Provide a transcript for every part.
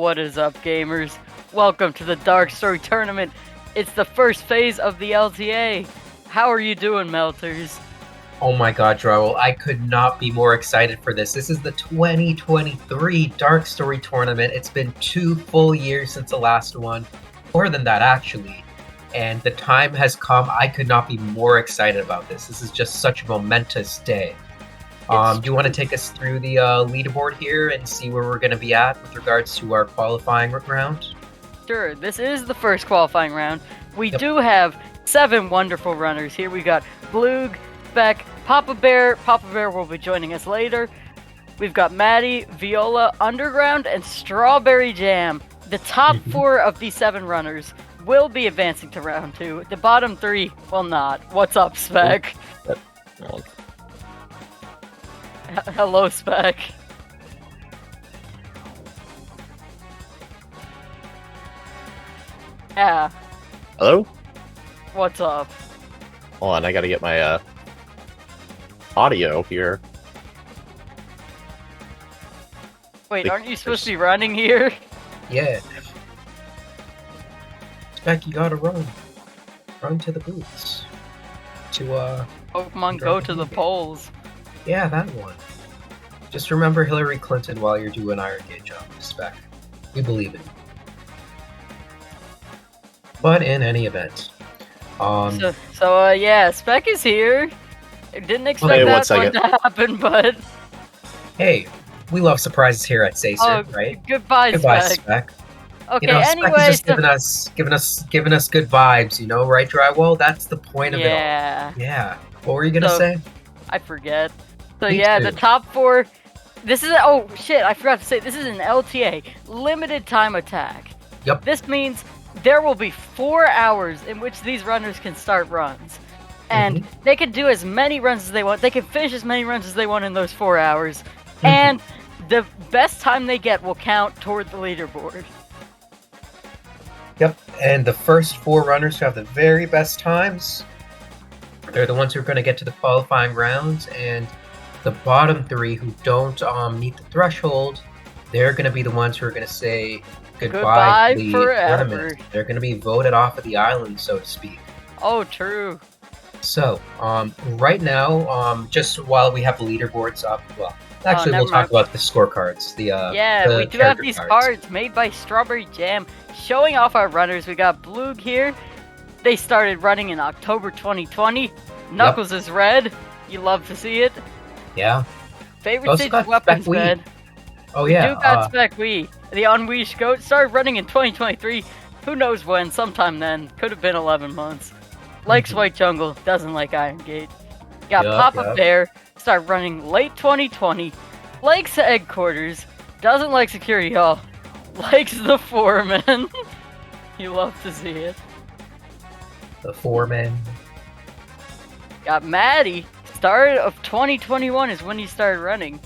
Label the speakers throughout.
Speaker 1: What is up, gamers? Welcome to the Dark Story Tournament. It's the first phase of the LTA. How are you doing, Melters?
Speaker 2: Oh my god, Joel, I could not be more excited for this. This is the 2023 Dark Story Tournament. It's been 2 full years since the last one. More than that, actually. And the time has come. I could not be more excited about this. This is just such a momentous day. Do you want to take us through the leaderboard here and see where we're going to be at with regards to our qualifying round?
Speaker 1: Sure, this is the first qualifying round. We do have 7 wonderful runners here. We got Bloog, Beck, Papa Bear. Papa Bear will be joining us later. We've got Maddie, Viola, Underground, and Strawberry Jam. The top 4 of these 7 runners will be advancing to round 2. The bottom 3 will not. What's up, Spec? Hello, Spec. Yeah.
Speaker 3: Hello?
Speaker 1: What's up?
Speaker 3: Hold on, I gotta get my audio here.
Speaker 1: Wait, aren't you supposed to be running here?
Speaker 2: Yeah. Spec, you gotta run. Run to the booths. To,
Speaker 1: Pokemon Go to the polls.
Speaker 2: Yeah, that one. Just remember Hillary Clinton while you're doing Iron Gate jump, Spec. We believe in you. But in any event,
Speaker 1: yeah, Spec is here. I didn't expect that one to happen, but
Speaker 2: hey, we love surprises here at Sacer, right?
Speaker 1: Goodbye,
Speaker 2: Spec.
Speaker 1: Okay,
Speaker 2: Spec
Speaker 1: anyway,
Speaker 2: is just giving us good vibes, you know, right, Drywall? That's the point of it all. Yeah. What were you gonna say?
Speaker 1: I forget. So
Speaker 2: Me
Speaker 1: yeah,
Speaker 2: too.
Speaker 1: the top 4. This is I forgot to say, this is an LTA, limited time attack.
Speaker 2: Yep.
Speaker 1: This means there will be 4 hours in which these runners can start runs. And they can do as many runs as they want. They can finish as many runs as they want in those 4 hours. And the best time they get will count toward the leaderboard.
Speaker 2: Yep, and the first 4 runners who have the very best times, they're the ones who are going to get to the qualifying rounds, and the bottom 3 who don't meet the threshold, they're going to be the ones who are going to say goodbye to the
Speaker 1: forever.
Speaker 2: tournament. They're going to be voted off of the island, so to speak.
Speaker 1: Oh, true.
Speaker 2: So, right now, just while we have the leaderboards up, well, actually, we'll talk about the scorecards. We do
Speaker 1: have these cards made by Strawberry Jam, showing off our runners. We got Bloog here. They started running in October 2020. Knuckles is red. You love to see it.
Speaker 2: Yeah.
Speaker 1: Favorite stage weapons bed.
Speaker 2: Oh yeah.
Speaker 1: We do got Spec Wii. The Unleashed Goat started running in 2023. Who knows when? Sometime then. Could have been 11 months. Likes White Jungle. Doesn't like Iron Gate. Got Papa Bear. Started running late 2020. Likes Headquarters. Doesn't like Security Hall. Likes the Foreman. You love to see it.
Speaker 2: The Foreman.
Speaker 1: Got Maddie. Start of 2021 is when he started running.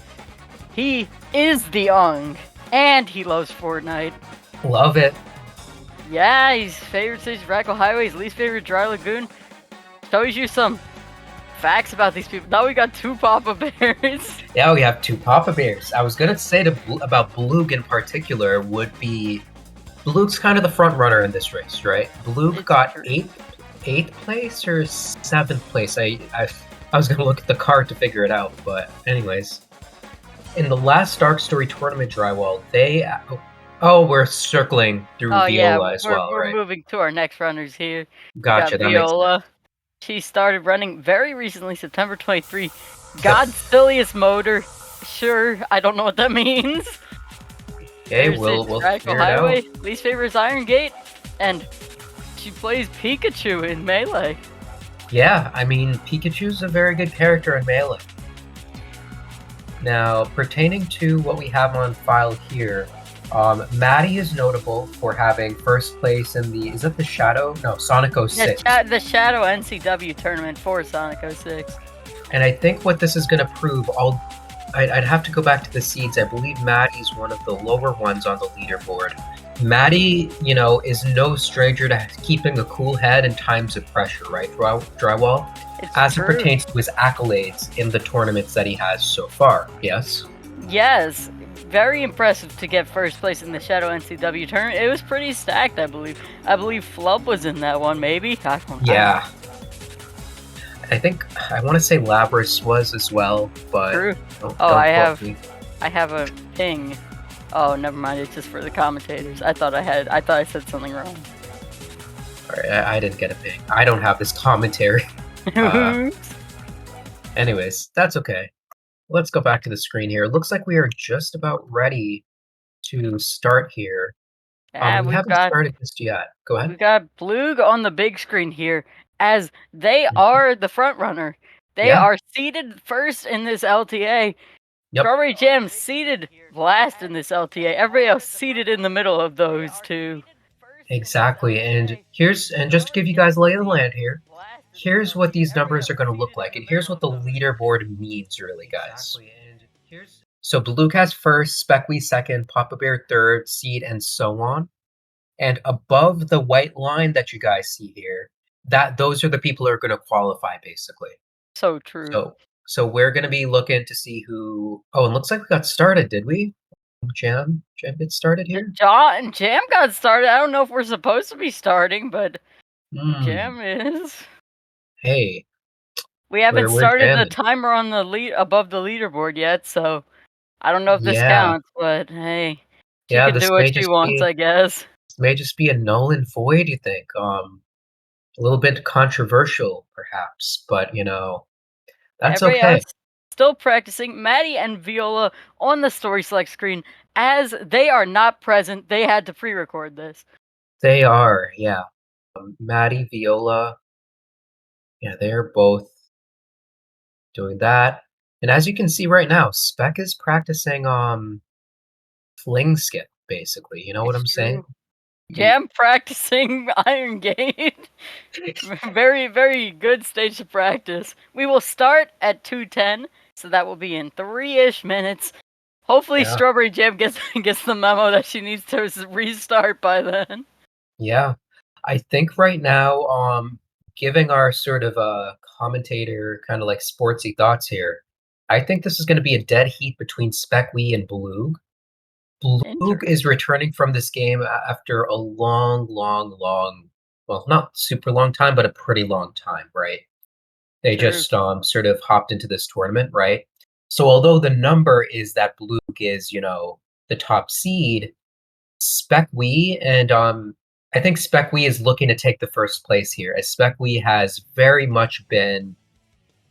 Speaker 1: He is the Ung. And he loves Fortnite.
Speaker 2: Love it.
Speaker 1: Yeah, his favorite stage is Radical Highway, his least favorite Dry Lagoon. Shows you some facts about these people. Now we got 2 Papa Bears.
Speaker 2: Yeah, we have 2 Papa Bears. I was gonna say about Bloog in particular would be Bloog's kind of the front runner in this race, right? Bloog got 8th place or 7th place. I was gonna look at the card to figure it out, but anyways. In the last Dark Story Tournament Drywall, we're circling through Viola as well, right?
Speaker 1: We're moving to our next runners here.
Speaker 2: Gotcha, that
Speaker 1: Viola. She started running very recently, September 23. God's silliest motor. Sure, I don't know what that means.
Speaker 2: Okay, we'll figure it out.
Speaker 1: Least favorite is Iron Gate, and she plays Pikachu in Melee.
Speaker 2: Yeah, I mean, Pikachu's a very good character in Melee. Now, pertaining to what we have on file here, Maddie is notable for having first place in is that the Shadow? No, Sonic 06.
Speaker 1: The Shadow NCW tournament for Sonic 06.
Speaker 2: And I think what this is going to prove, I'd have to go back to the seeds. I believe Maddie's one of the lower ones on the leaderboard. Maddie, is no stranger to keeping a cool head in times of pressure, right, Drywall? As it pertains to his accolades in the tournaments that he has so far, yes?
Speaker 1: Yes. very impressive to get first place in the Shadow NCW tournament. It was pretty stacked, I believe. I believe Flub was in that one, maybe.
Speaker 2: Yeah. I think I want to say Labras was as well, but
Speaker 1: True.
Speaker 2: don't
Speaker 1: I
Speaker 2: quote me.
Speaker 1: have a ping. Oh, never mind. It's just for the commentators. I thought I said something wrong.
Speaker 2: Alright, I didn't get a ping. I don't have this commentary. Anyways, that's okay. Let's go back to the screen here. It looks like we are just about ready to start here. We haven't started just yet. Go ahead.
Speaker 1: We've got Blug on the big screen here, as they are the front runner. They are seated first in this LTA.
Speaker 2: Yep.
Speaker 1: Strawberry Jam seated last in this LTA. Everybody else seated in the middle of those two.
Speaker 2: Exactly, and just to give you guys lay of the land here, here's what these numbers are going to look like, and here's what the leaderboard means, really, guys. So Blue has first, Speckwee second, Papa Bear third, Seed, and so on. And above the white line that you guys see here, those are the people who are going to qualify, basically.
Speaker 1: So true.
Speaker 2: So we're going to be looking to see who. Oh, and looks like we got started, did we? Jam get started here.
Speaker 1: Jam got started. I don't know if we're supposed to be starting, but Jam is.
Speaker 2: Hey.
Speaker 1: We haven't started the timer on the above the leaderboard yet, so I don't know if this counts. But hey, she can do what she wants, I guess.
Speaker 2: This may just be a null and void. You think? A little bit controversial, perhaps, but that's
Speaker 1: Everybody
Speaker 2: okay.
Speaker 1: else still practicing. Maddie and Viola on the story select screen, as they are not present. They had to pre-record this.
Speaker 2: They are, yeah. Maddie, Viola, yeah, they're both doing that. And as you can see right now, Spec is practicing fling skip, basically. You know what I'm saying?
Speaker 1: Jam practicing Iron Gate. Very, very good stage to practice. We will start at 2:10, so that will be in 3-ish minutes. Hopefully Strawberry Jam gets the memo that she needs to restart by then.
Speaker 2: Yeah. I think right now, giving our sort of commentator kind of like sportsy thoughts here, I think this is going to be a dead heat between Speckwee and Blug. Blug is returning from this game after a long, well, not super long time, but a pretty long time, right? They just sort of hopped into this tournament, right? So although the number is that Blug is, the top seed, Speckwee and I think Speckwee is looking to take the first place here, as Speckwee has very much been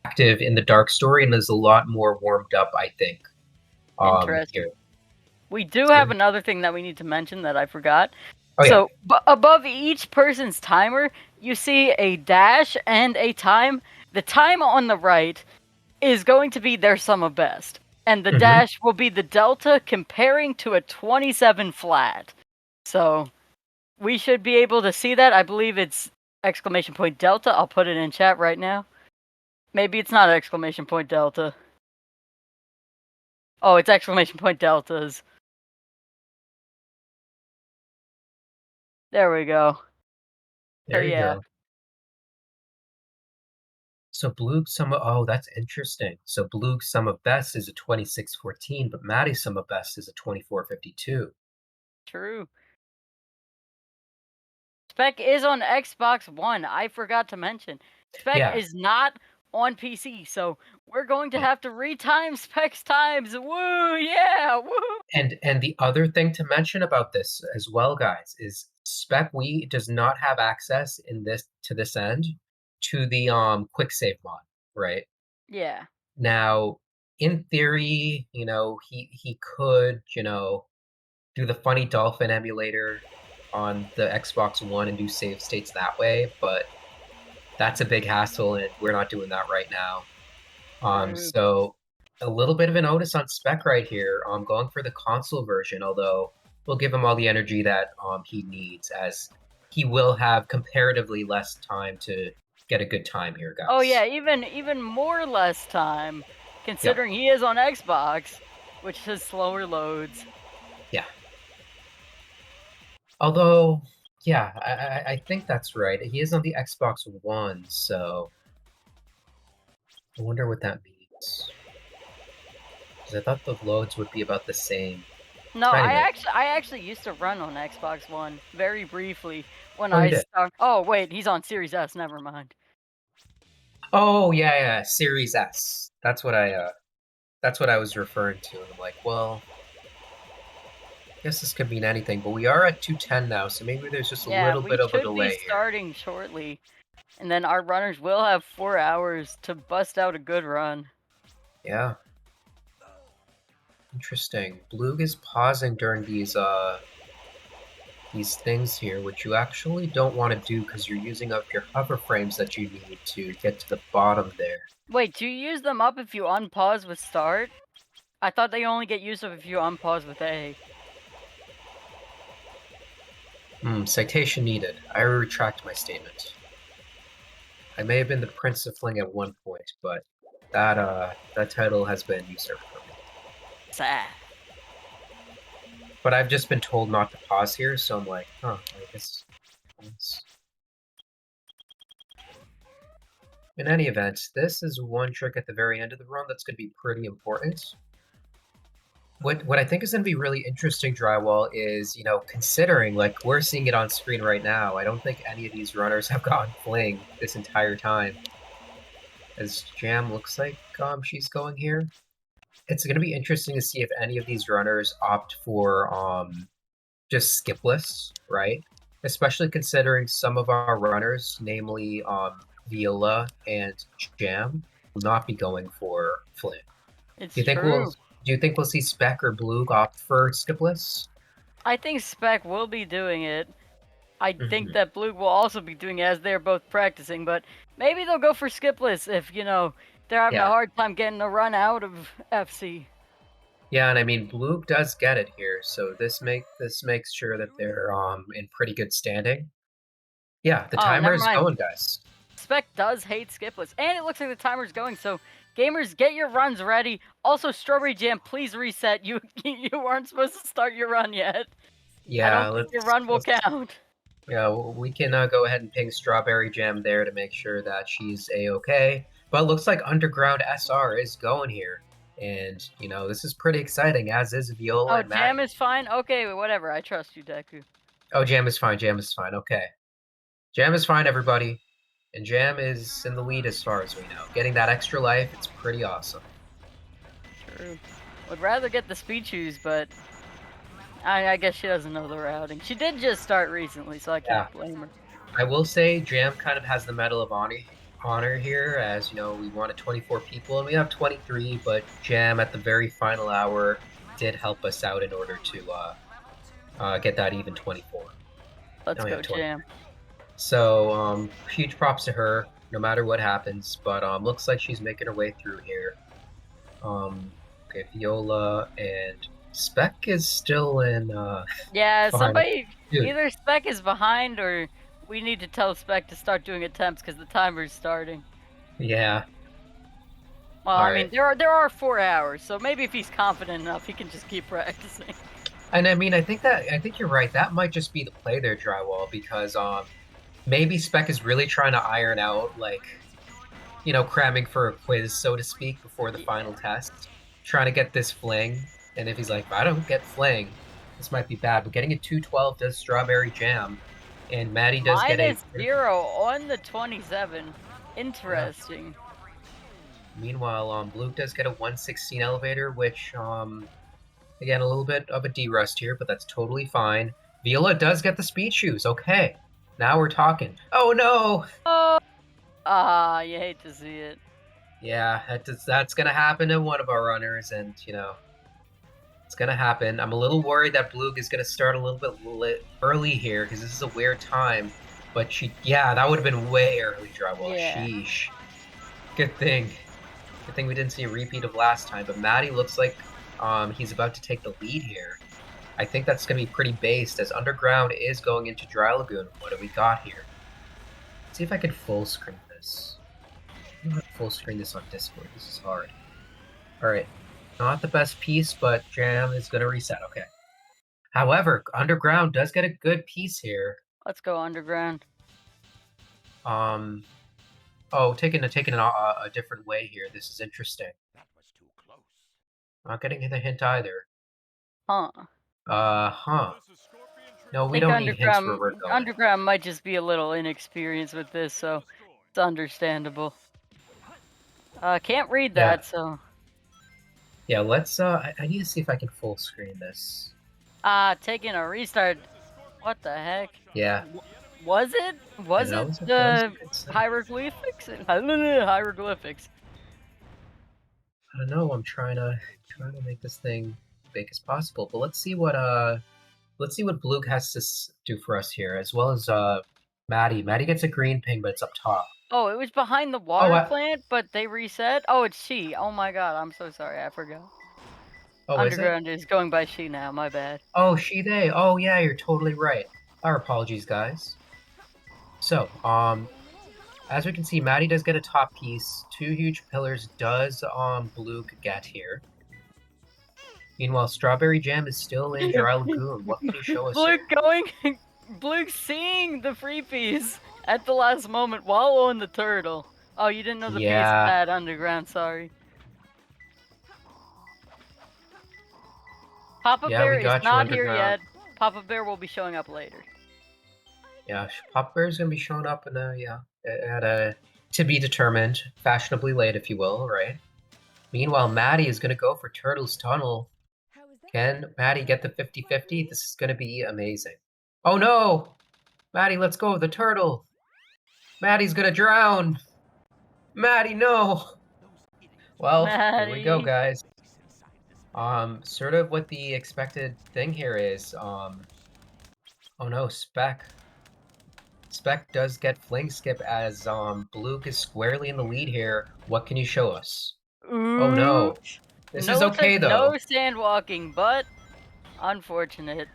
Speaker 2: active in the Dark Story and is a lot more warmed up, I think.
Speaker 1: Interesting.
Speaker 2: Here.
Speaker 1: We do have another thing that we need to mention that I forgot.
Speaker 2: Oh,
Speaker 1: so above each person's timer, you see a dash and a time. The time on the right is going to be their sum of best, and the dash will be the delta comparing to a 27 flat. So we should be able to see that. I believe it's exclamation point delta. I'll put it in chat right now. Maybe it's not exclamation point delta. Oh, it's exclamation point deltas. There we go.
Speaker 2: There you go. So Blug's sum of, oh, that's interesting. So Blug's sum of best is a 2614, but Maddie's sum of best is a 2452.
Speaker 1: True. Spec is on Xbox One. I forgot to mention. Spec is not on PC, so we're going to have to retime Spec's times. Woo, yeah, woo!
Speaker 2: And the other thing to mention about this as well, guys, is Speckwee does not have access to this end to the quick save mod, right?
Speaker 1: Yeah.
Speaker 2: Now, in theory, he could, do the funny dolphin emulator on the Xbox One and do save states that way, but that's a big hassle, and we're not doing that right now. So a little bit of a notice on Spec right here. Going for the console version, although we'll give him all the energy that he needs, as he will have comparatively less time to get a good time here, guys.
Speaker 1: Oh yeah, even more less time, considering he is on Xbox, which has slower loads.
Speaker 2: Yeah. Although, yeah, I think that's right. He is on the Xbox One, so I wonder what that means. Because I thought the loads would be about the same.
Speaker 1: No,
Speaker 2: Tiny bit.
Speaker 1: I actually used to run on Xbox One very briefly when
Speaker 2: Oh, you
Speaker 1: I
Speaker 2: did.
Speaker 1: start. Oh wait, he's on Series S. Never mind.
Speaker 2: Oh yeah, Series S. That's what I was referring to. And I'm like, well, I guess this could mean anything, but we are at 210 now, so maybe there's just a
Speaker 1: Yeah,
Speaker 2: little
Speaker 1: we
Speaker 2: bit of a
Speaker 1: should be
Speaker 2: delay here.
Speaker 1: starting shortly, and then our runners will have 4 hours to bust out a good run.
Speaker 2: Yeah. Interesting. Bloog is pausing during these things here, which you actually don't want to do because you're using up your hover frames that you need to get to the bottom there.
Speaker 1: Wait, do you use them up if you unpause with start? I thought they only get used up if you unpause with A.
Speaker 2: Citation needed. I retract my statement. I may have been the Prince of Fling at one point, but that title has been usurped from me.
Speaker 1: Sad.
Speaker 2: But I've just been told not to pause here, so I'm like, huh, I guess. In any event, this is one trick at the very end of the run that's going to be pretty important. What I think is going to be really interesting, Drywall, is, considering, like, we're seeing it on screen right now, I don't think any of these runners have gotten fling this entire time. As Jam looks like she's going here. It's going to be interesting to see if any of these runners opt for just skipless, right? Especially considering some of our runners, namely Viola and Jam, will not be going for fling.
Speaker 1: It's
Speaker 2: Do you think
Speaker 1: true.
Speaker 2: we'll see Spec or Blue opt for skipless?
Speaker 1: I think Spec will be doing it. I think
Speaker 2: Mhm.
Speaker 1: that Blue will also be doing it as they're both practicing, but maybe they'll go for skipless if, they're having a
Speaker 2: Yeah.
Speaker 1: hard time getting a run out of FC.
Speaker 2: Yeah, and I mean Blue does get it here, so this makes sure that they're in pretty good standing. Yeah, the
Speaker 1: Oh,
Speaker 2: timer
Speaker 1: never
Speaker 2: is
Speaker 1: mind.
Speaker 2: going, guys.
Speaker 1: Spec does hate skipless, and it looks like the timer's going, so gamers, get your runs ready. Also, Strawberry Jam, please reset. You aren't supposed to start your run yet. I
Speaker 2: Yeah,
Speaker 1: don't think your run will count.
Speaker 2: yeah, we can go ahead and ping Strawberry Jam there to make sure that she's a-okay. But it looks like Underground SR is going here. And, this is pretty exciting, as is Viola
Speaker 1: Oh,
Speaker 2: and Maddie.
Speaker 1: Jam is fine? Okay, whatever. I trust you, Deku.
Speaker 2: Oh, Jam is fine, okay. Jam is fine, everybody. And Jam is in the lead as far as we know. Getting that extra life, it's pretty awesome.
Speaker 1: True. Would rather get the speed shoes, but I guess she doesn't know the routing. She did just start recently, so I can't blame her.
Speaker 2: I will say Jam kind of has the Medal of Honor here, as we wanted 24 people and we have 23, but Jam at the very final hour did help us out in order to get that even 24.
Speaker 1: Let's
Speaker 2: Now we
Speaker 1: go,
Speaker 2: have 20.
Speaker 1: Jam.
Speaker 2: So huge props to her, no matter what happens. But looks like she's making her way through here. Okay, Viola and Spec is still in.
Speaker 1: Yeah, somebody,
Speaker 2: Dude.
Speaker 1: either Spec is behind or we need to tell Spec to start doing attempts because the timer's starting.
Speaker 2: Yeah.
Speaker 1: Well,
Speaker 2: All
Speaker 1: I
Speaker 2: right.
Speaker 1: mean, there are 4 hours, so maybe if he's confident enough, he can just keep practicing.
Speaker 2: And I mean, I think you're right. That might just be the play there, Drywall, because maybe Spec is really trying to iron out, like, cramming for a quiz, so to speak, before the final test, trying to get this fling. And if he's like, if I don't get fling, this might be bad. But getting a 212 does Strawberry Jam, and Maddie does get a
Speaker 1: -0 on the 27. Interesting.
Speaker 2: Yeah. Meanwhile, Blue does get a 116 elevator, which again, a little bit of a D-rust here, but that's totally fine. Viola does get the speed shoes. Okay, now we're talking. Oh no!
Speaker 1: Oh, you hate to see it.
Speaker 2: Yeah, that's gonna happen to one of our runners, and it's gonna happen. I'm a little worried that Blue is gonna start a little bit early here because this is a weird time. But that would have been way early, Drywall.
Speaker 1: Yeah.
Speaker 2: Sheesh. Good thing we didn't see a repeat of last time. But Maddie looks like he's about to take the lead here. I think that's going to be pretty based as Underground is going into Dry Lagoon. What do we got here? Let's see if I can full screen this. I'm going to full screen this on Discord. This is hard. Alright. Not the best piece, but Jam is going to reset. Okay. However, Underground does get a good piece here.
Speaker 1: Let's go Underground.
Speaker 2: Taking a different way here. This is interesting.
Speaker 4: That was too close.
Speaker 2: Not getting the hint either.
Speaker 1: Huh.
Speaker 2: Huh. No,
Speaker 1: I
Speaker 2: we
Speaker 1: think
Speaker 2: don't need hints where we're going.
Speaker 1: underground might just be a little inexperienced with this, so it's understandable. Can't read
Speaker 2: Yeah.
Speaker 1: that, so
Speaker 2: Yeah, let's, I need to see if I can full screen this.
Speaker 1: taking a restart. What the heck?
Speaker 2: Yeah.
Speaker 1: Was it?
Speaker 2: Yeah,
Speaker 1: Was
Speaker 2: that
Speaker 1: it
Speaker 2: was a
Speaker 1: the
Speaker 2: good save.
Speaker 1: hieroglyphics? Hieroglyphics.
Speaker 2: I don't know, I'm trying to make this thing big as possible, but let's see what Blue has to do for us here, as well as, Maddie. Maddie gets a green ping, but it's up top.
Speaker 1: Oh, it was behind the
Speaker 2: Oh,
Speaker 1: water plant, but they reset? Oh, it's she. Oh my god, I'm so sorry, I forgot.
Speaker 2: oh, is it?
Speaker 1: Underground is going by she now, my bad.
Speaker 2: Oh, she, they. Oh, yeah, you're totally right. Our apologies, guys. So, as we can see, Maddie does get a top piece. 2 huge pillars does, Blue get here. Meanwhile, Strawberry Jam is still in Dry Lagoon. What can you show us
Speaker 1: Blue
Speaker 2: here?
Speaker 1: going Blue seeing the free piece at the last moment while on the turtle. Oh, you didn't know the piece
Speaker 2: Yeah,
Speaker 1: had underground, sorry. Papa
Speaker 2: yeah,
Speaker 1: Bear
Speaker 2: we
Speaker 1: is
Speaker 2: got you
Speaker 1: not here
Speaker 2: underground.
Speaker 1: yet. Papa Bear will be showing up later.
Speaker 2: Yeah, Pop Bear's gonna be showing up in at a to be determined, fashionably late, if you will, right? Meanwhile, Maddie is gonna go for Turtle's Tunnel. Can Maddie get the 50-50? This is gonna be amazing. Oh no! Maddie, let's go, the turtle! Maddie's gonna drown! Maddie, no! Well, here we go,
Speaker 1: Maddie.
Speaker 2: guys. Sort of what the expected thing here is, oh no, Spec. Spec does get Fling Skip as, Blue is squarely in the lead here. What can you show us? Oh
Speaker 1: Ooh.
Speaker 2: no. This is okay,
Speaker 1: No
Speaker 2: though.
Speaker 1: sand walking, but unfortunate.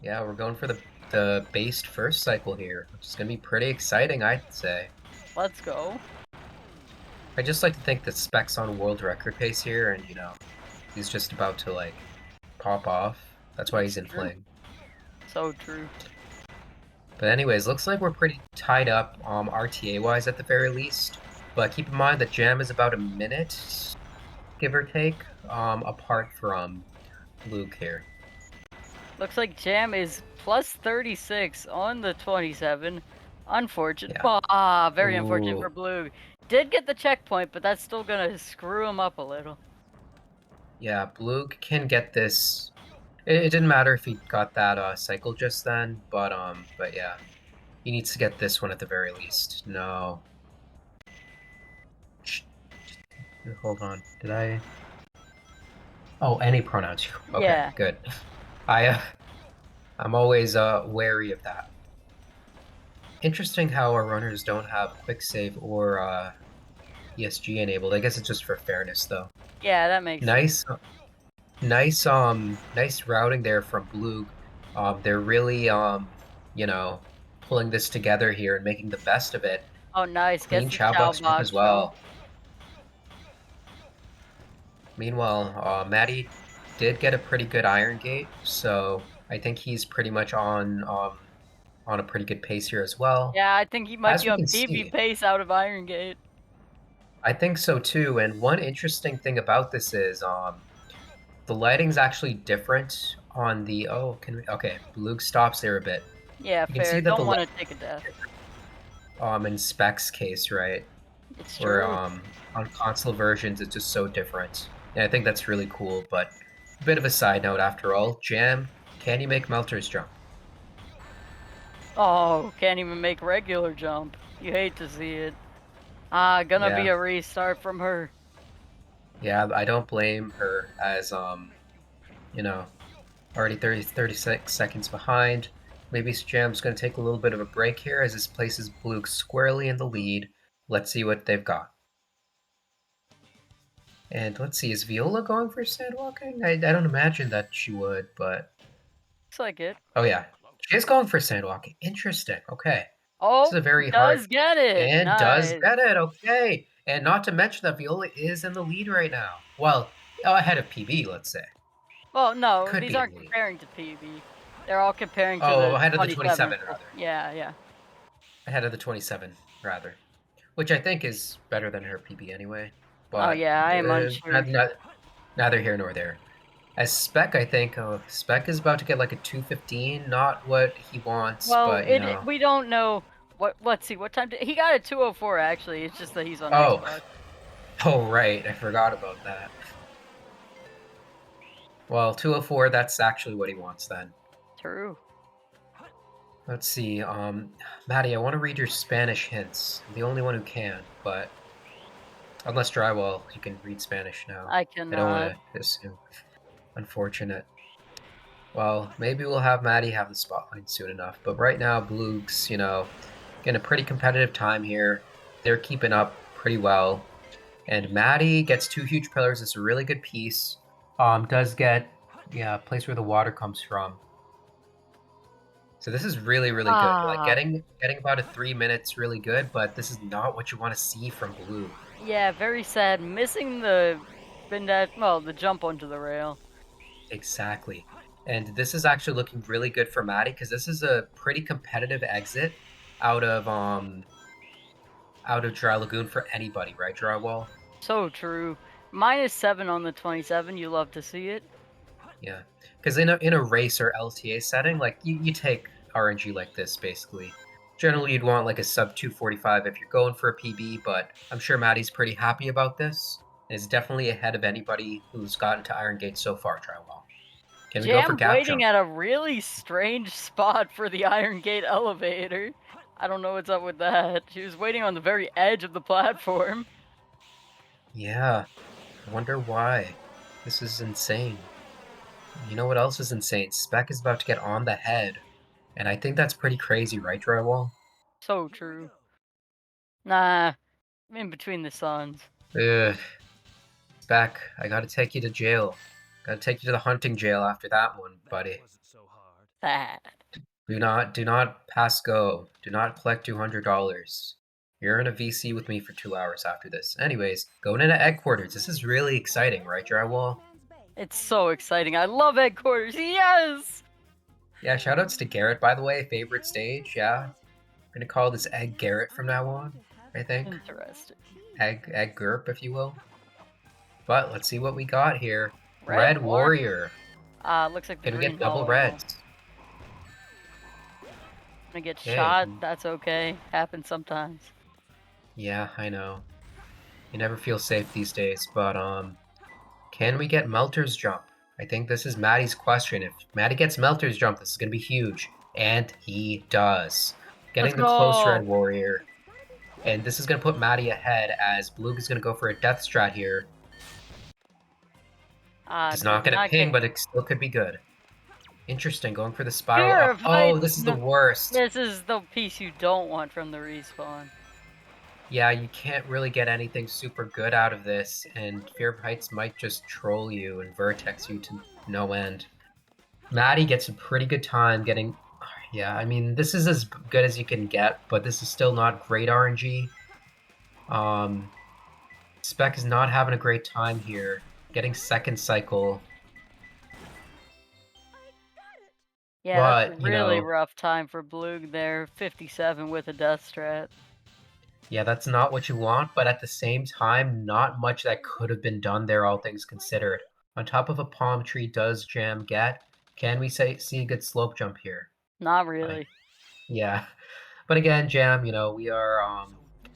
Speaker 2: Yeah, we're going for the based first cycle here, which is gonna be pretty exciting, I'd say.
Speaker 1: Let's go.
Speaker 2: I just like to think that Spec's on world record pace here, and, he's just about to, like, pop off. That's why he's in
Speaker 1: True.
Speaker 2: Fling.
Speaker 1: So true.
Speaker 2: But anyways, looks like we're pretty tied up, RTA-wise at the very least. But keep in mind that Jam is about a minute, give or take, apart from Luke here.
Speaker 1: Looks like Jam is plus 36 on the 27. Unfortunate.
Speaker 2: Yeah.
Speaker 1: Very unfortunate
Speaker 2: Ooh.
Speaker 1: for Blue. Did get the checkpoint, but that's still gonna screw him up a little.
Speaker 2: Yeah, Blue can get this. It didn't matter if he got that cycle just then, but yeah, he needs to get this one at the very least. No. Hold on. Did I? Oh, any pronouns. Okay,
Speaker 1: Yeah.
Speaker 2: good. I'm always wary of that. Interesting how our runners don't have quick save or ESG enabled. I guess it's just for fairness, though.
Speaker 1: Yeah, that makes sense.
Speaker 2: Nice routing there from Blue. They're really pulling this together here and making the best of it.
Speaker 1: Oh, nice.
Speaker 2: Clean
Speaker 1: Gets the
Speaker 2: Chow
Speaker 1: Chow
Speaker 2: Box jump as
Speaker 1: Box jump.
Speaker 2: well. Meanwhile, Maddie did get a pretty good Iron Gate, so I think he's pretty much on a pretty good pace here as well.
Speaker 1: Yeah, I think he might
Speaker 2: As
Speaker 1: be
Speaker 2: we
Speaker 1: on
Speaker 2: can
Speaker 1: PB
Speaker 2: see,
Speaker 1: pace out of Iron Gate.
Speaker 2: I think so too. And one interesting thing about this is the lighting's actually different on the. Oh, can we? Okay, Luke stops there a bit.
Speaker 1: Yeah,
Speaker 2: You can see
Speaker 1: fair.
Speaker 2: that the
Speaker 1: Don't want to take a death.
Speaker 2: in Spec's case, right?
Speaker 1: It's
Speaker 2: Where
Speaker 1: true.
Speaker 2: on console versions it's just so different. And I think that's really cool, but a bit of a side note after all. Jam, can you make Melters jump?
Speaker 1: Oh, can't even make regular jump. You hate to see it. Gonna be
Speaker 2: Yeah.
Speaker 1: a restart from her.
Speaker 2: Yeah, I don't blame her as already 36 seconds behind. Maybe Jam's going to take a little bit of a break here as this places Blue squarely in the lead. Let's see what they've got. And let's see, is Viola going for sandwalking? I don't imagine that she would, but...
Speaker 1: Looks like it.
Speaker 2: Oh yeah, she is going for sandwalking. Interesting, okay. This
Speaker 1: Oh,
Speaker 2: is a very hard...
Speaker 1: does get it.
Speaker 2: And does
Speaker 1: Nice.
Speaker 2: get it, okay. And not to mention that Viola is in the lead right now. Well, ahead of PB, let's say.
Speaker 1: Well, no,
Speaker 2: Could
Speaker 1: these
Speaker 2: be in
Speaker 1: aren't
Speaker 2: the lead.
Speaker 1: comparing to PB. They're all comparing to
Speaker 2: Oh,
Speaker 1: the
Speaker 2: ahead of the
Speaker 1: 27.
Speaker 2: 27, rather.
Speaker 1: Yeah.
Speaker 2: Ahead of the 27, rather. Which I think is better than her PB anyway.
Speaker 1: Oh
Speaker 2: But
Speaker 1: yeah, I am unsure.
Speaker 2: neither here nor there. As Spec, I think, Spec is about to get like a 215, not what he wants,
Speaker 1: Well,
Speaker 2: but you know.
Speaker 1: we don't know what. Let's see, what time did he got a 204? Actually, it's just that he's on
Speaker 2: Oh,
Speaker 1: Xbox.
Speaker 2: oh right, I forgot about that. Well, 204, that's actually what he wants then.
Speaker 1: True.
Speaker 2: Let's see, Maddie, I want to read your Spanish hints. I'm the only one who can, but unless Drywall, you can read Spanish now.
Speaker 1: I
Speaker 2: I don't
Speaker 1: cannot.
Speaker 2: want to assume. Unfortunate. Well, maybe we'll have Maddie have the spotlight soon enough, but right now, Blue's, you know, getting a pretty competitive time here. They're keeping up pretty well. And Maddie gets two huge pillars. It's a really good piece. Does get, yeah, a place where the water comes from. So this is really, really good. Like
Speaker 1: Ah,
Speaker 2: getting about a 3 minutes really good, but this is not what you want to see from Blue.
Speaker 1: yeah, very sad. Missing the well, the jump onto the rail.
Speaker 2: Exactly. And this is actually looking really good for Maddie because this is a pretty competitive exit out of Dry Lagoon for anybody, right, Drywall?
Speaker 1: So true. -7 on the 27. You love to see it.
Speaker 2: Yeah. Because in a race or LTA setting, like you take RNG like this basically. Generally you'd want like a sub 245 if you're going for a PB, but I'm sure Maddie's pretty happy about this. And is definitely ahead of anybody who's gotten to Iron Gate so far, Drywall. Can we go for
Speaker 1: Jam
Speaker 2: gap
Speaker 1: waiting
Speaker 2: jump?
Speaker 1: at a really strange spot for the Iron Gate elevator. I don't know what's up with that. She was waiting on the very edge of the platform.
Speaker 2: Yeah. I wonder why. This is insane. You know what else is insane? Spec is about to get on the head. And I think that's pretty crazy, right, Drywall?
Speaker 1: So true. Nah, in between the suns.
Speaker 2: Ugh. Spec, I gotta take you to jail. Gotta take you to the hunting jail after that one, buddy.
Speaker 1: Sad.
Speaker 2: Do not pass go. Do not collect $200. You're in a VC with me for 2 hours after this. Anyways, going into egg quarters. This is really exciting, right, Drywall?
Speaker 1: It's so exciting. I love headquarters. Yes!
Speaker 2: Yeah, shoutouts to Garrett, by the way. Favorite stage, yeah. We're gonna call this Egg Garrett from now on, I think.
Speaker 1: Interesting.
Speaker 2: Egg Gurp, if you will. But let's see what we got here.
Speaker 1: Red
Speaker 2: Red Warrior.
Speaker 1: Looks like the
Speaker 2: Can we
Speaker 1: green
Speaker 2: get double
Speaker 1: hollow.
Speaker 2: reds?
Speaker 1: Gonna get
Speaker 2: Okay.
Speaker 1: shot. That's okay. Happens sometimes.
Speaker 2: Yeah, I know. You never feel safe these days, but can we get Melter's jump? I think this is Maddie's question. If Maddie gets Melter's jump, this is gonna be huge. And he does.
Speaker 1: Let's
Speaker 2: Getting the close
Speaker 1: go!
Speaker 2: Red Warrior. And this is gonna put Maddie ahead as Blue is gonna go for a death strat here. It's not gonna ping, but it still could be good. Interesting, going for the spiral
Speaker 1: Fear
Speaker 2: up.
Speaker 1: of
Speaker 2: Oh,
Speaker 1: heights.
Speaker 2: this is the worst.
Speaker 1: This is the piece you don't want from the respawn.
Speaker 2: Yeah, you can't really get anything super good out of this, and Fear of Heights might just troll you and vertex you to no end. Maddie gets a pretty good time getting... Yeah, I mean, this is as good as you can get, but this is still not great RNG. Spec is not having a great time here. Getting second cycle.
Speaker 1: Yeah,
Speaker 2: But,
Speaker 1: that's a
Speaker 2: you
Speaker 1: really
Speaker 2: know,
Speaker 1: rough time for Blue there. 57 with a death strat.
Speaker 2: yeah, that's not what you want, but at the same time, not much that could have been done there, all things considered. On top of a palm tree does Jam get. Can we see a good slope jump here?
Speaker 1: Not really.
Speaker 2: Yeah. But again, Jam, you know,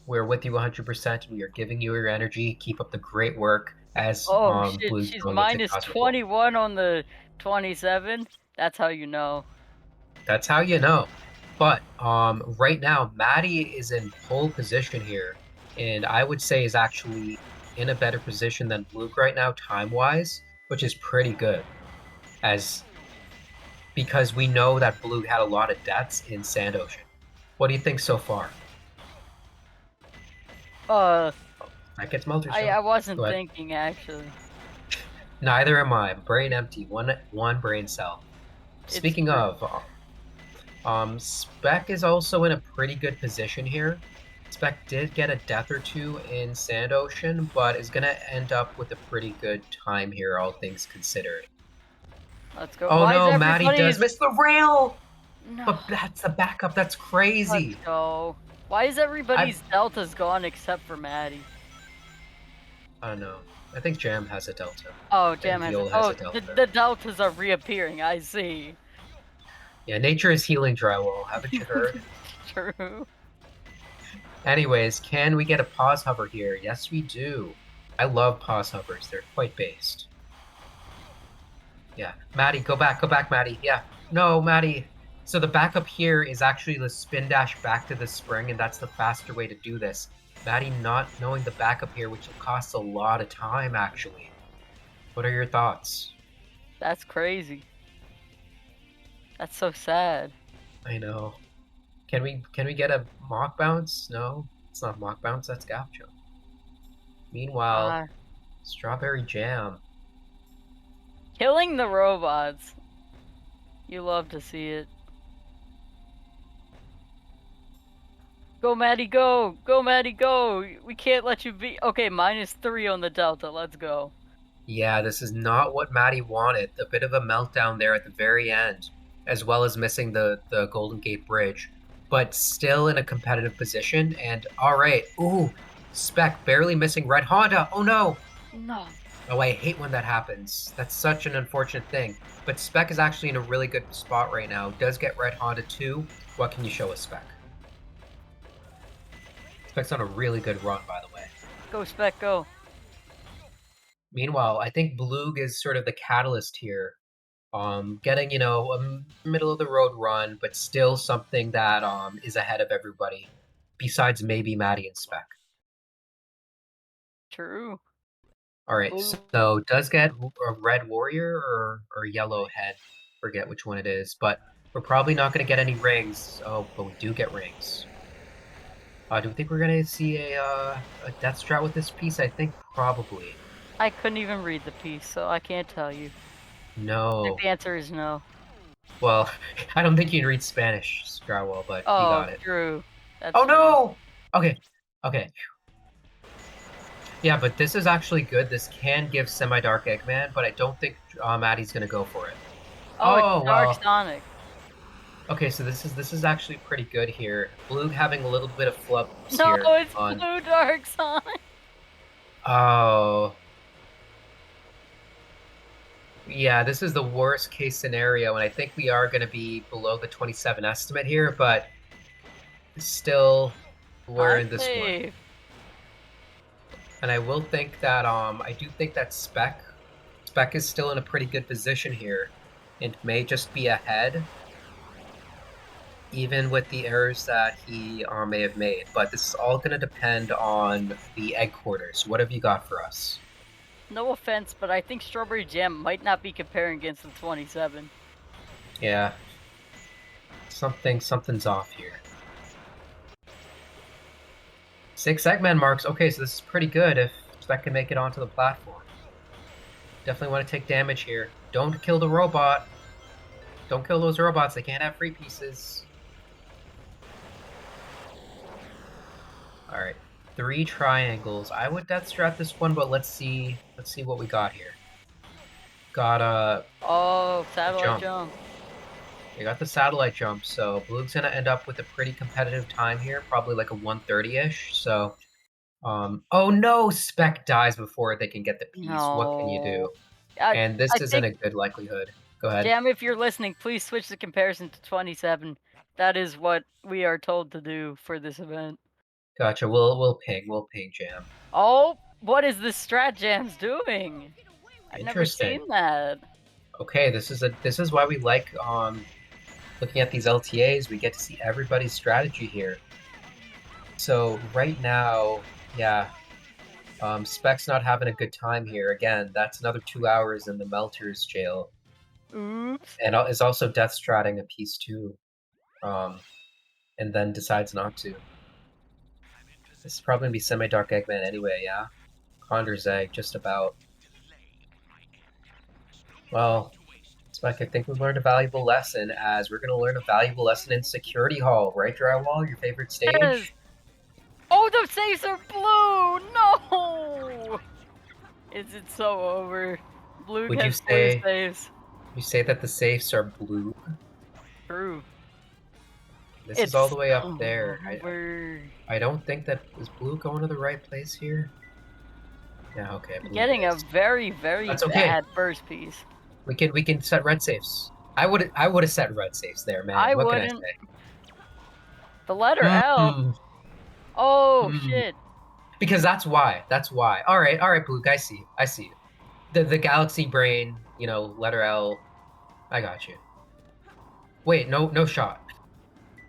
Speaker 2: we're with you 100%. We are giving you your energy. Keep up the great work as
Speaker 1: Oh shit,
Speaker 2: Blue's
Speaker 1: she's
Speaker 2: going into
Speaker 1: minus
Speaker 2: Cosmic.
Speaker 1: 21 on the 27. That's how you know.
Speaker 2: That's how you know. But right now, Maddie is in pole position here, and I would say is actually in a better position than Luke right now, time-wise, which is pretty good. Because we know that Blue had a lot of deaths in Sand Ocean. What do you think so far? That gets Melter.
Speaker 1: I wasn't thinking actually.
Speaker 2: Neither am I. Brain empty. One brain cell. Speaking of, Spec is also in a pretty good position here. Spec did get a death or two in Sand Ocean, but is gonna end up with a pretty good time here, all things considered.
Speaker 1: Let's go.
Speaker 2: Oh no, Maddie does miss the rail!
Speaker 1: No.
Speaker 2: But that's the backup, that's crazy!
Speaker 1: Let's go. Why is everybody's deltas gone except for Maddie?
Speaker 2: I don't know. I think Jam has a Delta.
Speaker 1: Oh, Jam
Speaker 2: And
Speaker 1: has it.
Speaker 2: Heal has
Speaker 1: Oh,
Speaker 2: a Delta.
Speaker 1: the deltas are reappearing. I see.
Speaker 2: Yeah, nature is healing drywall. Haven't you heard?
Speaker 1: True.
Speaker 2: Anyways, can we get a pause hover here? Yes, we do. I love pause hovers. They're quite based. Yeah. Maddie, go back, Maddie. Yeah. No, Maddie. So the backup here is actually the spin dash back to the spring, and that's the faster way to do this. Maddie not knowing the backup here, which costs a lot of time, actually. What are your thoughts?
Speaker 1: That's crazy. That's so sad.
Speaker 2: I know. Can we get a mock bounce? No, it's not mock bounce, that's gap jump. Meanwhile,
Speaker 1: Uh,
Speaker 2: strawberry jam.
Speaker 1: killing the robots. You love to see it. Go, Maddie, go! Go, Maddie, go! We can't let you be. Okay, -3 on the delta. Let's go.
Speaker 2: Yeah, this is not what Maddie wanted. A bit of a meltdown there at the very end, as well as missing the Golden Gate Bridge, but still in a competitive position. And all right, ooh, Spec barely missing Red Honda. Oh no!
Speaker 1: No.
Speaker 2: Oh, I hate when that happens. That's such an unfortunate thing. But Spec is actually in a really good spot right now. Does get Red Honda too. What can you show us, Spec? Spec's on a really good run, by the way.
Speaker 1: Go, Spec, go.
Speaker 2: Meanwhile, I think Bloog is sort of the catalyst here. Getting, a middle of the road run, but still something that is ahead of everybody, besides maybe Maddie and Spec.
Speaker 1: True.
Speaker 2: All right,
Speaker 1: Ooh.
Speaker 2: so does get a red warrior or yellow head, forget which one it is, but we're probably not going to get any rings. Oh, but we do get rings. Do we think we're going to see a death strat with this piece? I think probably.
Speaker 1: I couldn't even read the piece, so I can't tell you.
Speaker 2: No.
Speaker 1: The answer is no.
Speaker 2: Well, I don't think you can read Spanish, Strawwell, but you got it.
Speaker 1: True. That's
Speaker 2: Oh
Speaker 1: true.
Speaker 2: no! Okay. Yeah, but this is actually good. This can give semi-dark Eggman, but I don't think Maddie's gonna go for it.
Speaker 1: Oh, it's Dark
Speaker 2: well.
Speaker 1: Sonic.
Speaker 2: Okay, so this is actually pretty good here. Blue having a little bit of flubs
Speaker 1: No,
Speaker 2: here.
Speaker 1: it's Blue Dark Sonic.
Speaker 2: Oh. Yeah, this is the worst case scenario, and I think we are going to be below the 27 estimate here, but still, we're in this one. And I will think that I do think that Spec is still in a pretty good position here, and may just be ahead, even with the errors that he may have made. But this is all going to depend on the egg quarters. What have you got for us?
Speaker 1: No offense, but I think Strawberry Jam might not be comparing against the 27.
Speaker 2: Yeah. Something's off here. 6 Eggman marks. Okay, so this is pretty good if Spec can make it onto the platform. Definitely want to take damage here. Don't kill the robot. Don't kill those robots. They can't have free pieces. Alright. 3 triangles. I would death strat this one, but let's see what we got here. Got a
Speaker 1: satellite jump.
Speaker 2: We got the satellite jump, so Blue's gonna end up with a pretty competitive time here, probably like a 130-ish. So, oh no, Spec dies before they can get the piece.
Speaker 1: No.
Speaker 2: What can you do? And this isn't a good likelihood. Go ahead.
Speaker 1: Jam, if you're listening, please switch the comparison to 27. That is what we are told to do for this event.
Speaker 2: Gotcha. We'll ping Jam.
Speaker 1: Oh, what is this strat Jam's doing? I've never seen that.
Speaker 2: Okay, this is why we like looking at these LTAs. We get to see everybody's strategy here. So right now, yeah, Spec's not having a good time here. Again, that's another 2 hours in the Melter's jail.
Speaker 1: Oops.
Speaker 2: And is also death stratting a piece too, and then decides not to. This is probably gonna be semi-dark Eggman anyway, yeah? Conder's egg, just about. Well, Spec, I think we've learned a valuable lesson, as we're gonna learn a valuable lesson in Security Hall, right, Drywall? Your favorite stage?
Speaker 1: Yes. Oh, the saves are blue! No! Is it so over? Blue has blue saves.
Speaker 2: You say that the safes are blue?
Speaker 1: True.
Speaker 2: This is all the way up there.
Speaker 1: Over.
Speaker 2: I don't think that... Is blue going to the right place here? Yeah, okay. Blue
Speaker 1: Getting a
Speaker 2: base.
Speaker 1: very, very
Speaker 2: That's okay.
Speaker 1: bad first piece.
Speaker 2: We can set red safes. I would have set red safes there, man.
Speaker 1: I
Speaker 2: What can I
Speaker 1: wouldn't.
Speaker 2: say?
Speaker 1: The letter L.
Speaker 2: Hmm.
Speaker 1: Oh
Speaker 2: Hmm.
Speaker 1: shit.
Speaker 2: Because that's why. That's why. All right, Blue. I see. I see. The galaxy brain. You know, letter L. I got you. Wait, no shot.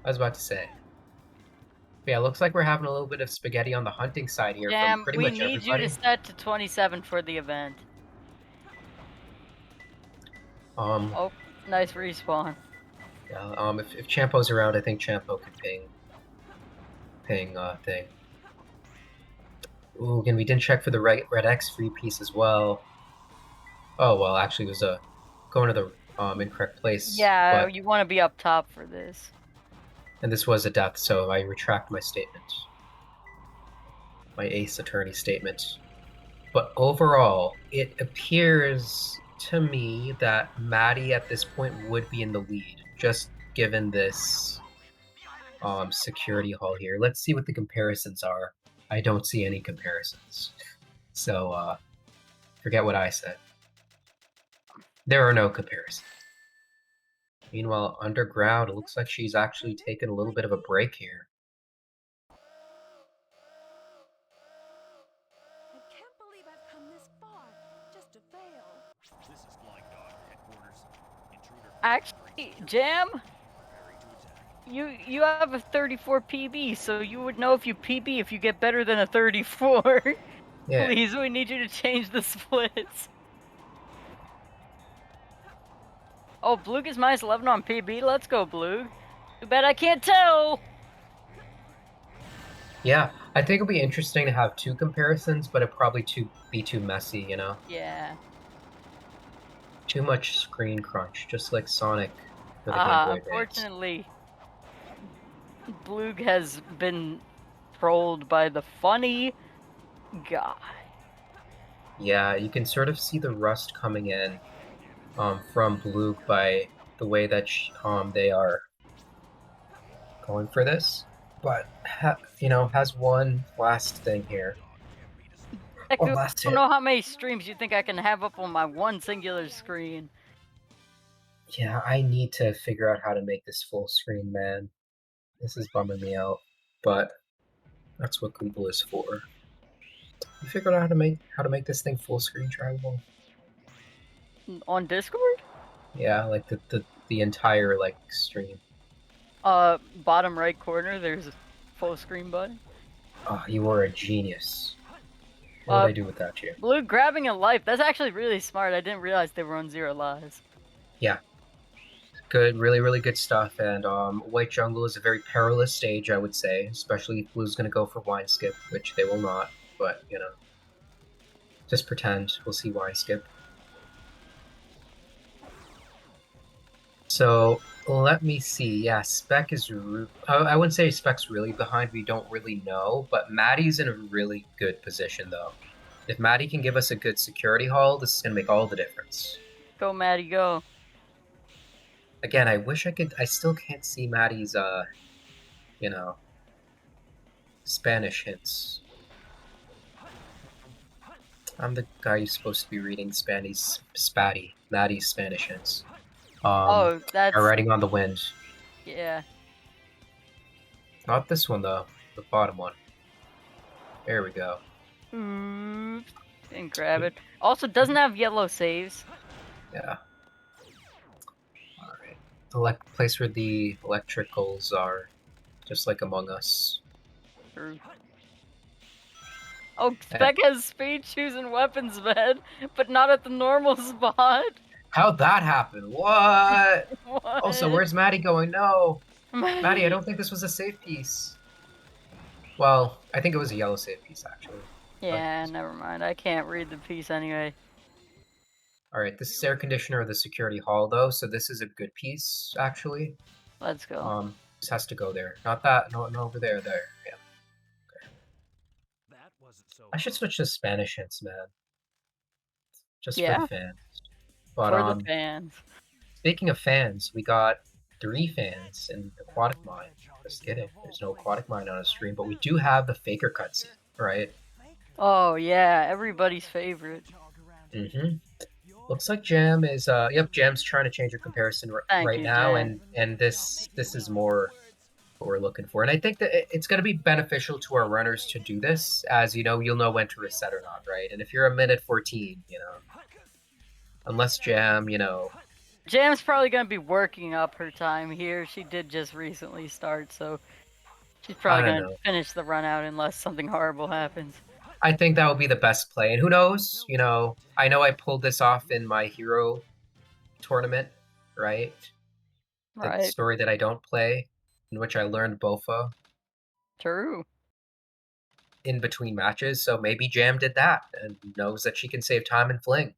Speaker 2: I was about to say. But yeah, looks like we're having a little bit of spaghetti on the hunting side here from
Speaker 1: Jam,
Speaker 2: pretty
Speaker 1: we
Speaker 2: much
Speaker 1: need you to
Speaker 2: everybody.
Speaker 1: set to 27 for the event.
Speaker 2: Um,
Speaker 1: Oh, nice respawn.
Speaker 2: yeah, if Champo's around, I think Champo can ping thing. Ooh, again, we didn't check for the red X free piece as well. Oh well, actually, it was going to the incorrect place,
Speaker 1: Yeah,
Speaker 2: but
Speaker 1: you want to be up top for this.
Speaker 2: and this was a death, so I retract my statement, my ace attorney statement. But overall, it appears to me that Maddie at this point would be in the lead, just given this security hall here. Let's see what the comparisons are. I don't see any comparisons. So forget what I said. There are no comparisons. Meanwhile, underground, it looks like she's actually taken a little bit of a break here.
Speaker 4: I can't believe I've come this far just to fail.
Speaker 5: This is Flying Dog headquarters. Intruder.
Speaker 1: Actually, Jam, you have a 34 PB, so you would know if you PB if you get better than a 34.
Speaker 2: Yeah.
Speaker 1: Please, we need you to change the splits. Oh, Blug is minus 11 on PB. Let's go, Blug. Too bad I can't tell.
Speaker 2: Yeah, I think it'll be interesting to have two comparisons, but it'd probably be too messy, you know?
Speaker 1: Yeah.
Speaker 2: Too much screen crunch, just like Sonic for the Game Boy Advance.
Speaker 1: Unfortunately, Blug has been trolled by the funny guy.
Speaker 2: Yeah, you can sort of see the rust coming in from Blue by the way that they are going for this. But, has one last thing here.
Speaker 1: I
Speaker 2: One last
Speaker 1: don't
Speaker 2: hit.
Speaker 1: know how many streams you think I can have up on my one singular screen.
Speaker 2: Yeah, I need to figure out how to make this full screen, man. This is bumming me out, but that's what Google is for. You figured out how to make this thing full screen trackable?
Speaker 1: On Discord?
Speaker 2: Yeah, like the entire like stream.
Speaker 1: Bottom right corner, there's a full screen button.
Speaker 2: Oh, you were a genius. What would I do without you?
Speaker 1: Blue grabbing a life. That's actually really smart. I didn't realize they were on 0 lives.
Speaker 2: Yeah. Good, really good stuff. And White Jungle is a very perilous stage, I would say, especially if Blue's gonna go for Wine Skip, which they will not. But just pretend we'll see Wine Skip. So let me see. Yeah, Spec is. I wouldn't say Spec's really behind. We don't really know, but Maddie's in a really good position though. If Maddie can give us a good security haul, this is gonna make all the difference.
Speaker 1: Go, Maddie, go.
Speaker 2: Again, I wish I could. I still can't see Maddie's. Spanish hints. I'm the guy who's supposed to be reading Maddie's Spanish hints.
Speaker 1: Oh, that's...
Speaker 2: Are riding on the wind.
Speaker 1: Yeah.
Speaker 2: Not this one though. The bottom one. There we go.
Speaker 1: Oops. Didn't grab it. Also, doesn't have yellow saves.
Speaker 2: Yeah. Alright. The place where the electricals are. Just like Among Us.
Speaker 1: True. Oh, Spec has speed choosing weapons bed, but not at the normal spot.
Speaker 2: How'd that happen? What?
Speaker 1: What?
Speaker 2: Oh, so where's Maddie going? No!
Speaker 1: Maddie,
Speaker 2: Maddie, I don't think this was a safe piece. Well, I think it was a yellow safe piece, actually.
Speaker 1: Yeah, never mind. I can't read the piece anyway.
Speaker 2: Alright, this is air conditioner of the security hall, though, so this is a good piece, actually.
Speaker 1: Let's go.
Speaker 2: This has to go there. Not that, no, over there, yeah. Okay.
Speaker 5: That wasn't so.
Speaker 2: I should switch to Spanish hints, man. Just for
Speaker 1: Yeah.
Speaker 2: the fans. But,
Speaker 1: For the fans.
Speaker 2: speaking of fans, we got 3 fans in Aquatic Mine. Just kidding. There's no Aquatic Mine on a stream, but we do have the Faker cutscene, right?
Speaker 1: Oh yeah, everybody's favorite.
Speaker 2: Mm-hmm. Looks like Jam is yep, Jam's trying to change her comparison
Speaker 1: Thank
Speaker 2: right
Speaker 1: you,
Speaker 2: now,
Speaker 1: Jan.
Speaker 2: and this is more what we're looking for. And I think that it's going to be beneficial to our runners to do this, as you'll know when to reset or not, right? And if you're a minute 14, unless Jam,
Speaker 1: Jam's probably gonna be working up her time here. She did just recently start, so she's
Speaker 2: I
Speaker 1: probably
Speaker 2: don't
Speaker 1: gonna
Speaker 2: know.
Speaker 1: finish the run out unless something horrible happens.
Speaker 2: I think that would be the best play. And who knows? I know I pulled this off in my hero tournament, right? The
Speaker 1: Right.
Speaker 2: story that I don't play, in which I learned Bofa
Speaker 1: True.
Speaker 2: in between matches. So maybe Jam did that and knows that she can save time and fling.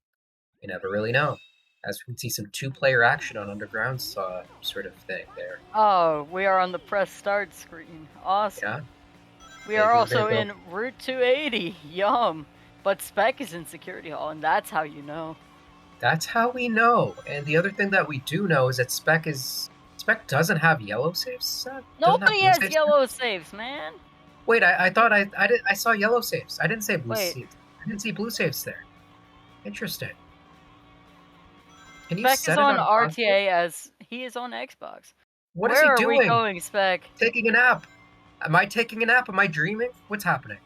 Speaker 2: You never really know. As we can see, some two-player action on Underground's sort of thing there.
Speaker 1: Oh, we are on the press start screen. Awesome.
Speaker 2: Yeah,
Speaker 1: We
Speaker 2: maybe
Speaker 1: are
Speaker 2: we're gonna
Speaker 1: also
Speaker 2: go.
Speaker 1: in Route 280. Yum. But Spec is in Security Hall, and that's how you know.
Speaker 2: That's how we know. And the other thing that we do know is that Spec doesn't have yellow saves set. Doesn't have
Speaker 1: Nobody
Speaker 2: blue
Speaker 1: has
Speaker 2: saves set.
Speaker 1: yellow saves, man.
Speaker 2: Wait, I thought I saw yellow saves. I didn't say blue
Speaker 1: Wait.
Speaker 2: saves. I didn't see blue saves there. Interesting. Can you
Speaker 1: Spec is
Speaker 2: set it
Speaker 1: on
Speaker 2: on console?
Speaker 1: RTA as he is on Xbox.
Speaker 2: What is
Speaker 1: Where
Speaker 2: he
Speaker 1: are we
Speaker 2: doing?
Speaker 1: going, Spec?
Speaker 2: Taking a nap. Am I taking a nap? Am I dreaming? What's happening?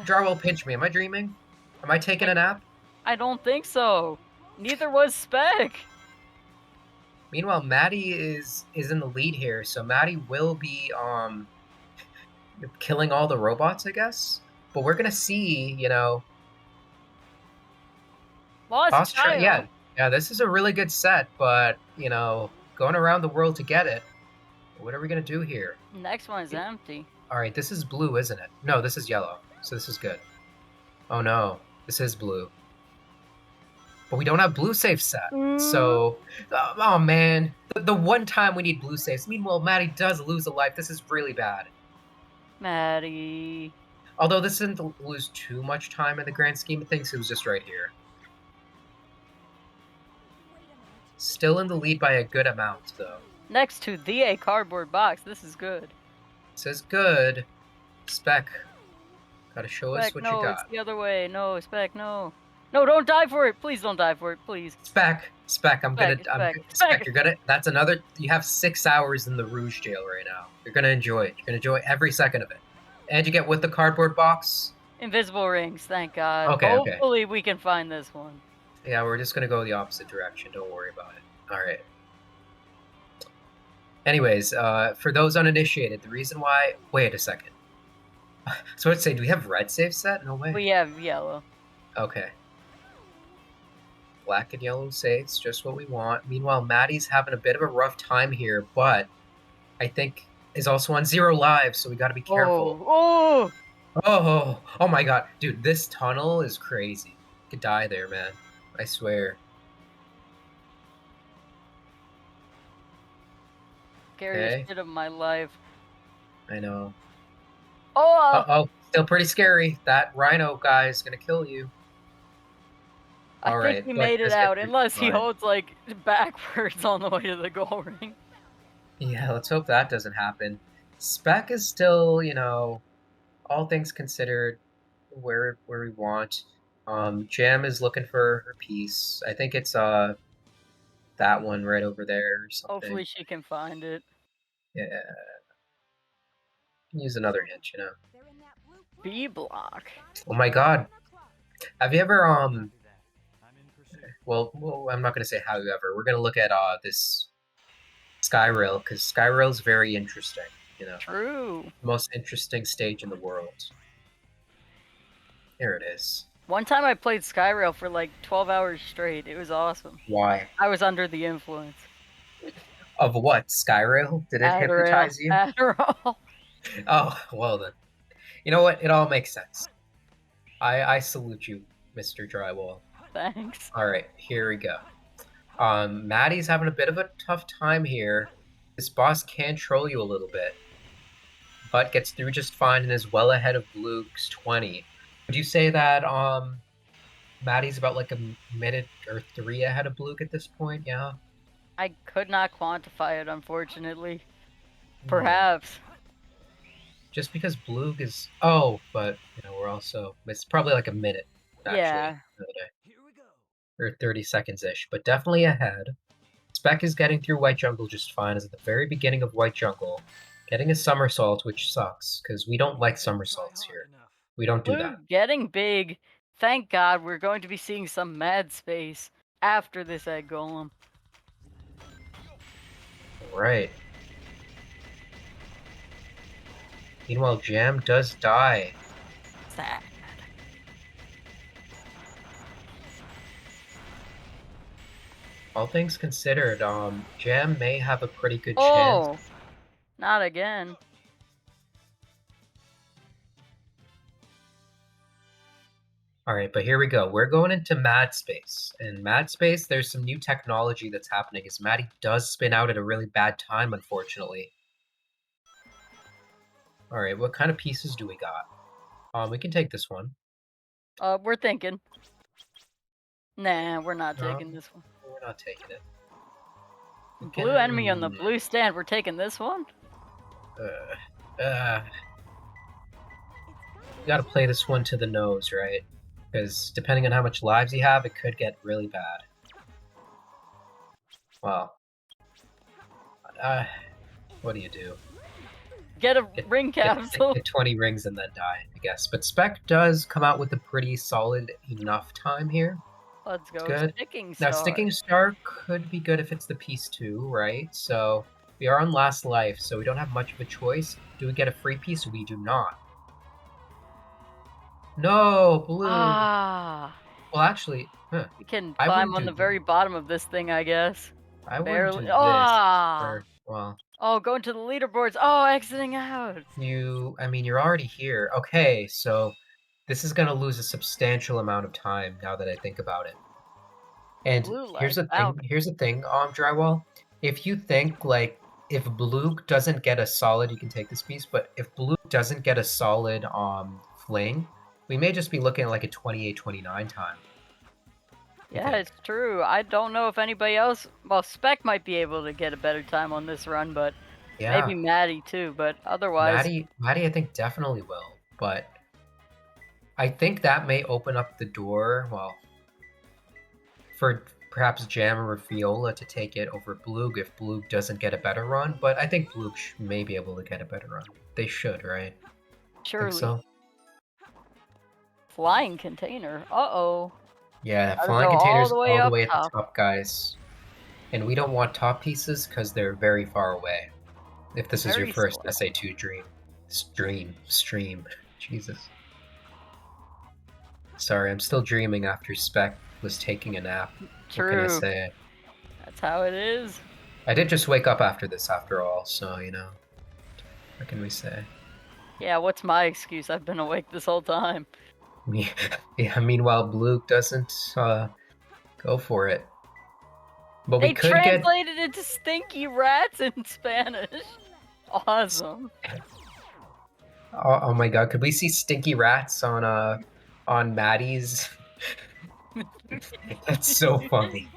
Speaker 2: Jarwell, pinch me. Am I dreaming? Am I taking a nap?
Speaker 1: I don't think so. Neither was Spec.
Speaker 2: Meanwhile, Maddie is in the lead here, so Maddie will be killing all the robots, I guess. But we're gonna see,
Speaker 1: Lost
Speaker 2: Posture.
Speaker 1: child.
Speaker 2: Yeah, this is a really good set, but going around the world to get it. What are we gonna do here?
Speaker 1: Next one is empty.
Speaker 2: All right, this is blue, isn't it? No, this is yellow. So this is good. Oh no, this is blue. But we don't have blue safe set. So, oh man, the one time we need blue saves. Meanwhile, Maddie does lose a life. This is really bad.
Speaker 1: Maddie.
Speaker 2: Although this didn't lose too much time in the grand scheme of things, it was just right here. Still in the lead by a good amount, though.
Speaker 1: Next to a cardboard box. This is good.
Speaker 2: Says good. Spec. Gotta show us
Speaker 1: Spec,
Speaker 2: what
Speaker 1: no,
Speaker 2: you
Speaker 1: it's
Speaker 2: got.
Speaker 1: the other way. No, Spec, no. No, don't die for it. Please don't die for it, please.
Speaker 2: Spec.
Speaker 1: Spec.
Speaker 2: You're gonna. That's another. You have 6 hours in the Rouge jail right now. You're gonna enjoy it. You're gonna enjoy every second of it. And you get with the cardboard box.
Speaker 1: Invisible rings, thank God.
Speaker 2: Okay.
Speaker 1: Hopefully we can find this one.
Speaker 2: Yeah, we're just gonna go the opposite direction. Don't worry about it. All right. Anyways, for those uninitiated, the reason why. Wait a second. So let's say, do we have red save set? No way.
Speaker 1: We have yellow.
Speaker 2: Okay. Black and yellow saves, just what we want. Meanwhile, Maddie's having a bit of a rough time here, but I think is also on 0 lives, so we gotta be careful.
Speaker 1: Oh,
Speaker 2: Oh my god. Dude, this tunnel is crazy. You could die there, man. I swear.
Speaker 1: scariest
Speaker 2: Okay.
Speaker 1: shit of my life.
Speaker 2: I know.
Speaker 1: Oh,
Speaker 2: Uh-oh. Still pretty scary. That rhino guy is gonna kill you.
Speaker 1: I think
Speaker 2: Alright,
Speaker 1: he
Speaker 2: but
Speaker 1: made it
Speaker 2: just get
Speaker 1: out,
Speaker 2: through
Speaker 1: unless he
Speaker 2: fine.
Speaker 1: holds like backwards on the way to the goal ring.
Speaker 2: Yeah, let's hope that doesn't happen. Spec is still, all things considered, where we want. Jam is looking for her piece. I think it's that one right over there or something.
Speaker 1: Hopefully she can find it.
Speaker 2: Yeah. Use another hint,
Speaker 4: They're in that blue
Speaker 1: B block.
Speaker 2: Oh my god. Have you ever
Speaker 5: Do that. I'm in pursuit.
Speaker 2: well I'm not gonna say how you ever. We're gonna look at this Skyrail, because Skyrail is very interesting,
Speaker 1: True.
Speaker 2: most interesting stage in the world. Here it is.
Speaker 1: One time I played Skyrail for like 12 hours straight. It was awesome.
Speaker 2: Why?
Speaker 1: I was under the influence.
Speaker 2: Of what? Skyrail? Did it hypnotize you?
Speaker 1: Adderall.
Speaker 2: Oh, well then. You know what? It all makes sense. I salute you, Mr. Drywall.
Speaker 1: Thanks.
Speaker 2: Alright, here we go. Maddie's having a bit of a tough time here. This boss can troll you a little bit, but gets through just fine and is well ahead of Luke's 20. Would you say that Maddie's about like a minute or 3 ahead of Luke at this point? Yeah.
Speaker 1: I could not quantify it, unfortunately. Perhaps.
Speaker 2: just because Bloog is... Oh, but, you know, we're also... It's probably like a minute, actually.
Speaker 1: Yeah.
Speaker 5: Here we go.
Speaker 2: Or 30 seconds-ish, but definitely ahead. Spec is getting through White Jungle just fine, as at the very beginning of White Jungle. Getting a somersault, which sucks, because we don't like somersaults here. We don't do that.
Speaker 1: Blue getting big. Thank God we're going to be seeing some mad space after this egg golem.
Speaker 2: Right. Meanwhile, Jam does die.
Speaker 1: Sad.
Speaker 2: All things considered, Jam may have a pretty good
Speaker 1: Oh,
Speaker 2: chance.
Speaker 1: not again.
Speaker 2: Alright, but here we go. We're going into Mad Space. In Mad Space, there's some new technology that's happening, as Maddie does spin out at a really bad time, unfortunately. Alright, what kind of pieces do we got? We can take this one.
Speaker 1: We're thinking. Nah, we're not
Speaker 2: No.
Speaker 1: taking this one.
Speaker 2: We're not taking it. We
Speaker 1: Blue
Speaker 2: can-
Speaker 1: enemy on the blue stand. We're taking this one.
Speaker 2: We gotta play this one to the nose, right? Because depending on how much lives you have, it could get really bad. Well. What do you do?
Speaker 1: Get a
Speaker 2: Get-
Speaker 1: ring capsule.
Speaker 2: Get 20 rings and then die, I guess. But Spec does come out with a pretty solid enough time here.
Speaker 1: Let's go.
Speaker 2: good.
Speaker 1: Sticking
Speaker 2: Now,
Speaker 1: star.
Speaker 2: Sticking Star could be good if it's the piece 2, right? So, we are on last life, so we don't have much of a choice. Do we get a free piece? We do not. No, blue.
Speaker 1: Ah,
Speaker 2: Well, actually,
Speaker 1: we can
Speaker 2: I
Speaker 1: climb
Speaker 2: wouldn't
Speaker 1: on
Speaker 2: do
Speaker 1: the very bottom of this thing, I guess.
Speaker 2: I wouldn't
Speaker 1: Barely.
Speaker 2: do this.
Speaker 1: Ah.
Speaker 2: Or, well,
Speaker 1: Oh, going to the leaderboards. Oh, exiting out.
Speaker 2: I mean, you're already here. Okay, so this is gonna lose a substantial amount of time now that I think about it. And
Speaker 1: Blue
Speaker 2: here's
Speaker 1: light.
Speaker 2: the thing, Drywall. If you think, like, if Blue doesn't get a solid, you can take this piece, but if Blue doesn't get a solid, fling, we may just be looking at, like, a 28-29 time.
Speaker 1: Yeah,
Speaker 2: think.
Speaker 1: it's true. I don't know if anybody else. Well, Spec might be able to get a better time on this run, but
Speaker 2: Yeah.
Speaker 1: maybe Maddie too. But otherwise,
Speaker 2: Maddie, I think definitely will, but I think that may open up the door, well, for perhaps Jam or Fiola to take it over Bloog if Bloog doesn't get a better run, but I think Bloog may be able to get a better run. They should, right?
Speaker 1: surely.
Speaker 2: Think so?
Speaker 1: Flying container. Uh-oh.
Speaker 2: Yeah,
Speaker 1: Gotta
Speaker 2: flying
Speaker 1: go all
Speaker 2: containers
Speaker 1: the
Speaker 2: all
Speaker 1: way
Speaker 2: the
Speaker 1: up
Speaker 2: way at the
Speaker 1: top.
Speaker 2: top, guys. And we don't want top pieces because they're very far away. If this is your
Speaker 1: Very
Speaker 2: first
Speaker 1: slow.
Speaker 2: SA2 stream. Jesus. Sorry, I'm still dreaming after Spec was taking a nap. What can I
Speaker 1: True.
Speaker 2: say?
Speaker 1: That's how it is.
Speaker 2: I did just wake up after this, after all, so, you know. What can we say?
Speaker 1: Yeah, what's my excuse? I've been awake this whole time.
Speaker 2: Yeah, meanwhile, Blue doesn't go for it. But
Speaker 1: They
Speaker 2: we could get...
Speaker 1: translated it to stinky rats in Spanish. Awesome.
Speaker 2: Oh my god, could we see stinky rats on Maddie's? That's so funny.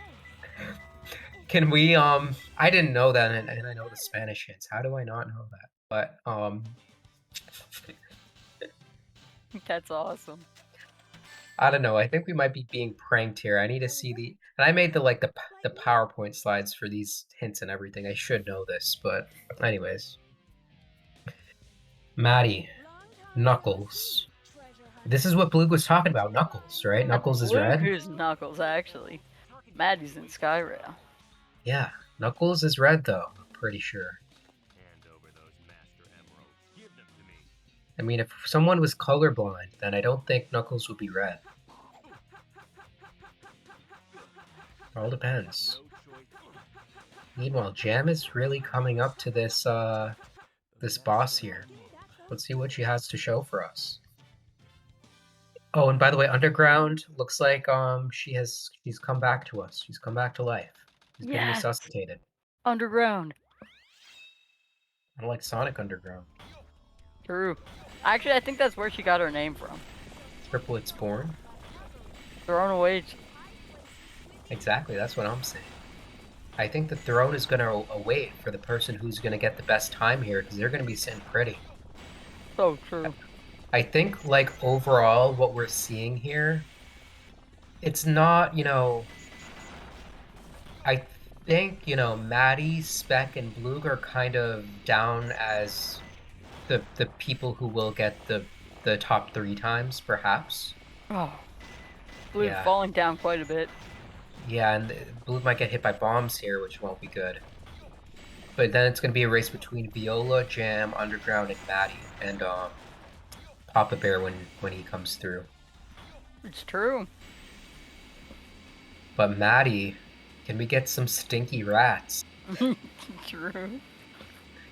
Speaker 2: Can we I didn't know that, and I know the Spanish hints. How do I not know that? But
Speaker 1: That's awesome.
Speaker 2: I don't know. I think we might be being pranked here. I need to see the... And I made the PowerPoint slides for these hints and everything. I should know this, but anyways. Maddie, Knuckles. This is what Blue was talking about, Knuckles, right? Knuckles is red?
Speaker 1: Who's Knuckles, actually. Maddie's in Skyrail.
Speaker 2: Yeah, Knuckles is red, though. I'm pretty sure.
Speaker 5: Hand over those master emeralds. Give them to me.
Speaker 2: I mean, if someone was colorblind, then I don't think Knuckles would be red. All depends.
Speaker 5: No choice.
Speaker 2: Meanwhile, Jam is really coming up to this, this boss here. Let's see what she has to show for us. Oh, and by the way, Underground looks like she's come back to us. She's come back to life. She's been
Speaker 1: Yes!
Speaker 2: resuscitated.
Speaker 1: Underground.
Speaker 2: I don't like Sonic Underground.
Speaker 1: True. Actually, I think that's where she got her name from.
Speaker 2: Triplet Spawn.
Speaker 1: Thrown away.
Speaker 2: Exactly, that's what I'm saying. I think the throne is gonna await for the person who's gonna get the best time here, because they're gonna be sitting pretty.
Speaker 1: So true.
Speaker 2: I think, like, overall, what we're seeing here, it's not, I think, Maddie, Spec, and Blug are kind of down as the people who will get the top 3 times, perhaps.
Speaker 1: Oh, Blue
Speaker 2: Yeah.
Speaker 1: falling down quite a bit.
Speaker 2: Yeah, and Blug might get hit by bombs here, which won't be good. But then it's going to be a race between Viola, Jam, Underground, and Maddie, and Papa Bear when he comes through.
Speaker 1: It's true.
Speaker 2: But Maddie, can we get some stinky rats?
Speaker 1: True.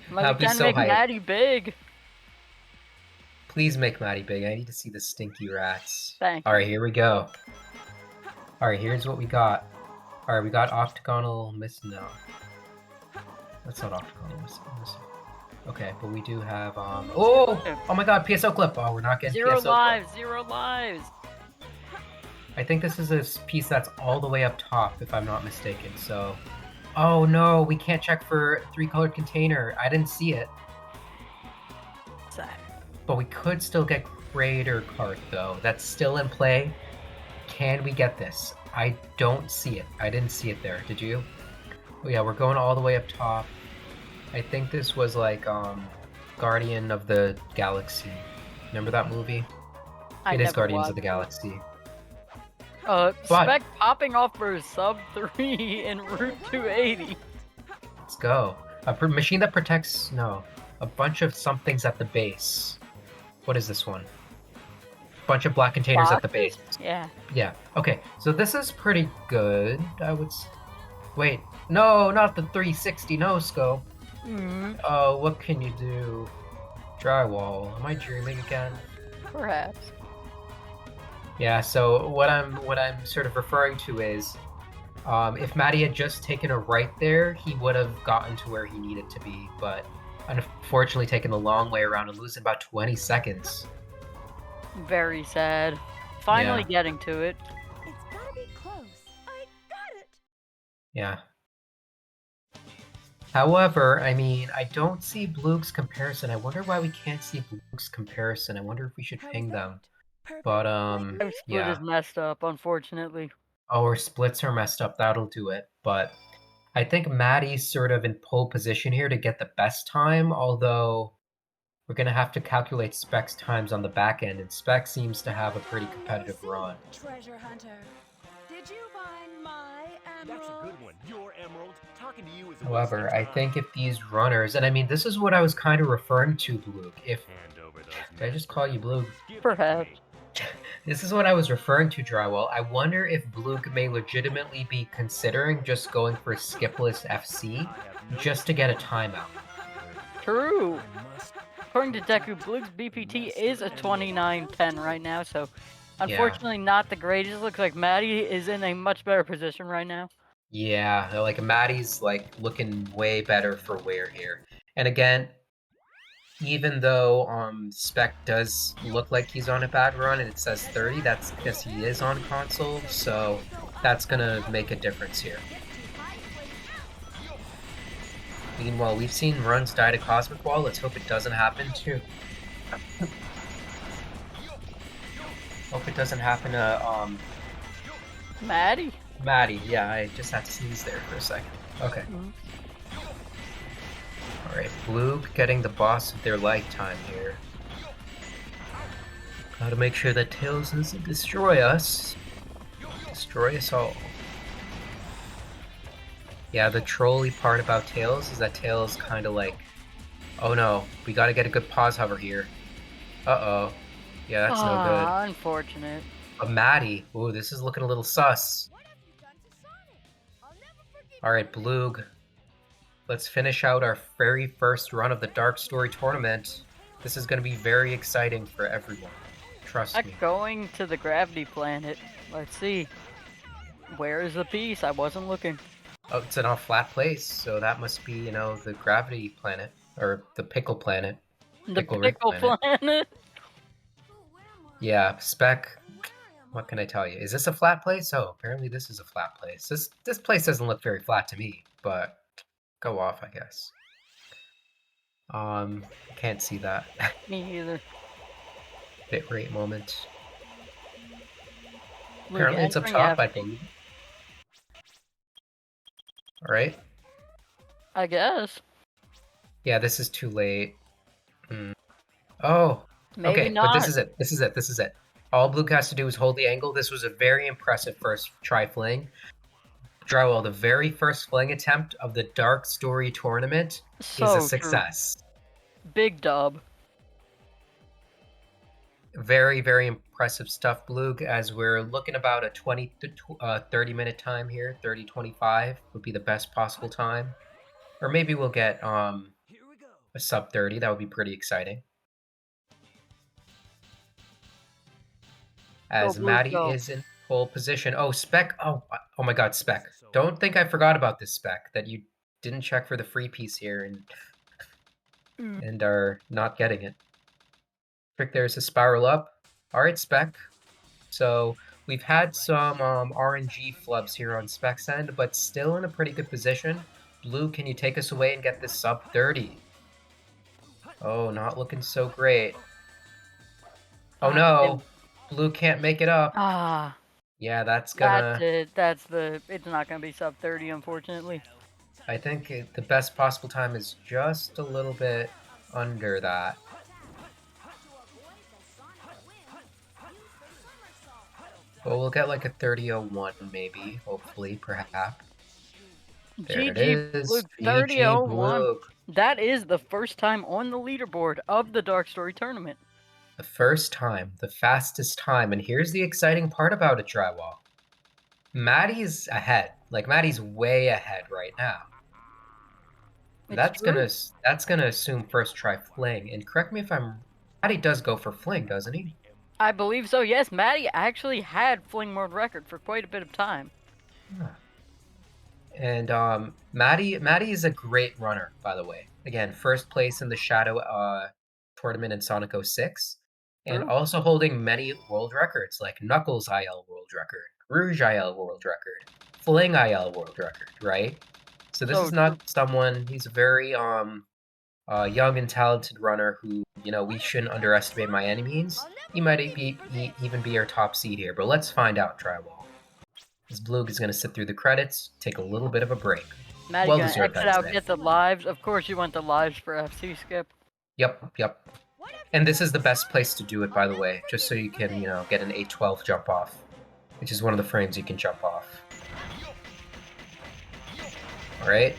Speaker 2: I'll
Speaker 1: Might
Speaker 2: be
Speaker 1: be time to
Speaker 2: so
Speaker 1: make
Speaker 2: hyped.
Speaker 1: Maddie big.
Speaker 2: Please make Maddie big. I need to see the stinky rats.
Speaker 1: Thank
Speaker 2: Alright, here we go. Alright, here's what we got. Alright, we got octagonal miss. No. That's not octagonal miss. Okay, but we do have Oh my god, PSO clip! Oh, we're not getting
Speaker 1: Zero
Speaker 2: PSO clip.
Speaker 1: lives, 0 lives.
Speaker 2: I think this is a piece that's all the way up top, if I'm not mistaken, so... Oh no, we can't check for 3-colored container. I didn't see it.
Speaker 1: Sad.
Speaker 2: But we could still get Crater card, though. That's still in play. Can we get this? I don't see it. I didn't see it there. Did you? Oh yeah, we're going all the way up top. I think this was like, Guardian of the Galaxy. Remember that movie?
Speaker 1: I
Speaker 2: It is
Speaker 1: never
Speaker 2: Guardians of
Speaker 1: watched
Speaker 2: the Galaxy.
Speaker 1: Spec popping off for sub 3 in Route 280.
Speaker 2: Let's go. A machine that protects... No. A bunch of somethings at the base. What is this one? Bunch of black containers at the base.
Speaker 1: Yeah.
Speaker 2: Yeah. Okay, so this is pretty good, I would Wait. No, not the 360 no scope.
Speaker 1: Mm,
Speaker 2: Oh, what can you do? Drywall. Am I dreaming again?
Speaker 1: perhaps.
Speaker 2: Yeah, so what I'm sort of referring to is if Matty had just taken a right there, he would have gotten to where he needed to be, but unfortunately taken the long way around and losing about 20 seconds.
Speaker 1: Very sad. Finally
Speaker 2: Yeah.
Speaker 1: getting to it.
Speaker 4: It's gotta be close. I got it!
Speaker 2: Yeah. However, I mean, I don't see Blug's comparison. I wonder why we can't see Blug's comparison. I wonder if we should
Speaker 4: How
Speaker 2: ping
Speaker 4: was
Speaker 2: them.
Speaker 4: that? Perfect.
Speaker 2: But,
Speaker 1: Our split
Speaker 2: yeah.
Speaker 1: is messed up, unfortunately.
Speaker 2: Oh, our splits are messed up. That'll do it. But I think Maddie's sort of in pole position here to get the best time, although we're going to have to calculate Spec's times on the back end, and Spec seems to have a pretty competitive run.
Speaker 4: Treasure hunter. Did you find my emerald?
Speaker 5: That's a good one. Your emerald. Talking to you is a
Speaker 2: However,
Speaker 5: waste
Speaker 2: I
Speaker 5: of time.
Speaker 2: think if these runners, and I mean, this is what I was kind of referring to, Blug. If
Speaker 5: Hand over those
Speaker 2: Did I just call you Blug?
Speaker 5: Give
Speaker 1: Perhaps.
Speaker 5: it to me.
Speaker 2: This is what I was referring to, Drywall. I wonder if Blug may legitimately be considering just going for skipless FC
Speaker 5: I have no
Speaker 2: just to get a timeout.
Speaker 1: True.
Speaker 5: I must
Speaker 1: According to Deku, Blue's BPT is a 29-10 right now, so unfortunately not the greatest. Looks like Maddie is in a much better position right now.
Speaker 2: Yeah, like Maddie's like looking way better for wear here. And again, even though Spec does look like he's on a bad run and it says 30, that's because he is on console, so that's gonna make a difference here. Meanwhile, we've seen runs die to Cosmic Wall. Let's hope it doesn't happen too. Hope it doesn't happen to
Speaker 1: Maddie?
Speaker 2: Maddie. Yeah, I just had to sneeze there for a second. Okay.
Speaker 1: Mhm.
Speaker 2: Alright, Blue getting the boss of their lifetime here. Gotta make sure that Tails doesn't destroy us. Destroy us all. Yeah, the trolly part about Tails is that Tails kind of like, oh no, we gotta get a good pause hover here. Uh-oh. Yeah, that's no good.
Speaker 1: Unfortunate.
Speaker 2: But Maddie, ooh, this is looking a little sus.
Speaker 4: What have you done to Sonic? I'll never forgive
Speaker 2: Alright, Blug. Let's finish out our very first run of the Dark Story tournament. This is gonna be very exciting for everyone. Trust me.
Speaker 1: Going to the gravity planet. Let's see. Where is the piece? I wasn't looking.
Speaker 2: Oh, it's in a flat place, so that must be, the gravity planet. Or the pickle planet.
Speaker 1: The
Speaker 2: Pickle Rick
Speaker 1: pickle planet.
Speaker 2: Yeah, Spec. What can I tell you? Is this a flat place? Oh, apparently this is a flat place. This place doesn't look very flat to me, but go off, I guess. Can't see that.
Speaker 1: Me either.
Speaker 2: Bitrate moment.
Speaker 1: Luke
Speaker 2: Apparently it's up
Speaker 1: entering
Speaker 2: top, I
Speaker 1: FD.
Speaker 2: believe. Alright.
Speaker 1: I guess.
Speaker 2: Yeah, this is too late. Hmm. Oh,
Speaker 1: Maybe
Speaker 2: okay, but this
Speaker 1: not.
Speaker 2: is it. This is it. This is it. All Blue has to do is hold the angle. This was a very impressive first try fling. Drywall, the very first fling attempt of the Dark Story tournament is a
Speaker 1: So true.
Speaker 2: success.
Speaker 1: Big dub.
Speaker 2: Very, very impressive stuff, Blue, as we're looking about a 30 minute time here. 30-25 would be the best possible time. Or maybe we'll get a sub 30. That would be pretty exciting. As
Speaker 1: Blue,
Speaker 2: Maddie
Speaker 1: go.
Speaker 2: is in pole position. Oh, Spec. Oh my God, Spec. Don't think I forgot about this, Spec. That you didn't check for the free piece here and are not getting it. Trick there's a spiral up. All right, Spec. So we've had some RNG flubs here on Spec's end, but still in a pretty good position. Blue, can you take us away and get this sub 30? Oh, not looking so great. Oh no, Blue can't make it up.
Speaker 1: Ah,
Speaker 2: Yeah, that's
Speaker 1: that's
Speaker 2: gonna...
Speaker 1: it. It's not gonna be sub 30, unfortunately.
Speaker 2: I think the best possible time is just a little bit under that. Well, we'll get like a 30:01 maybe, hopefully, perhaps. There it
Speaker 1: GG
Speaker 2: is.
Speaker 1: Blue,
Speaker 2: GG
Speaker 1: 30:01.
Speaker 2: Blue.
Speaker 1: That is the first time on the leaderboard of the Dark Story tournament.
Speaker 2: The first time, the fastest time, and here's the exciting part about it, Drywall. Maddie's ahead. Like, Maddie's way ahead right now. That's gonna assume first try fling. And correct me if I'm... Maddie does go for fling, doesn't he?
Speaker 1: I believe so, yes. Maddie actually had fling world record for quite a bit of time.
Speaker 2: Huh. And Maddie is a great runner, by the way. Again, first place in the Shadow tournament in Sonic 06. And
Speaker 1: True.
Speaker 2: also holding many world records, like Knuckles IL world record, Rouge IL world record, Fling IL world record, right? So this is not someone, he's a very young and talented runner who, we shouldn't underestimate by any means. He might even be our top seed here, but let's find out, Tribal. As Bloog is going to sit through the credits, take a little bit of a break.
Speaker 1: Maddie
Speaker 2: Well
Speaker 1: gonna
Speaker 2: deserved,
Speaker 1: exit
Speaker 2: I'd
Speaker 1: out,
Speaker 2: say.
Speaker 1: get the lives. Of course you want the lives for FC Skip.
Speaker 2: Yep. And this is the best place to do it, by the way, just so you can, get an 812 jump off, which is one of the frames you can jump off. Alright.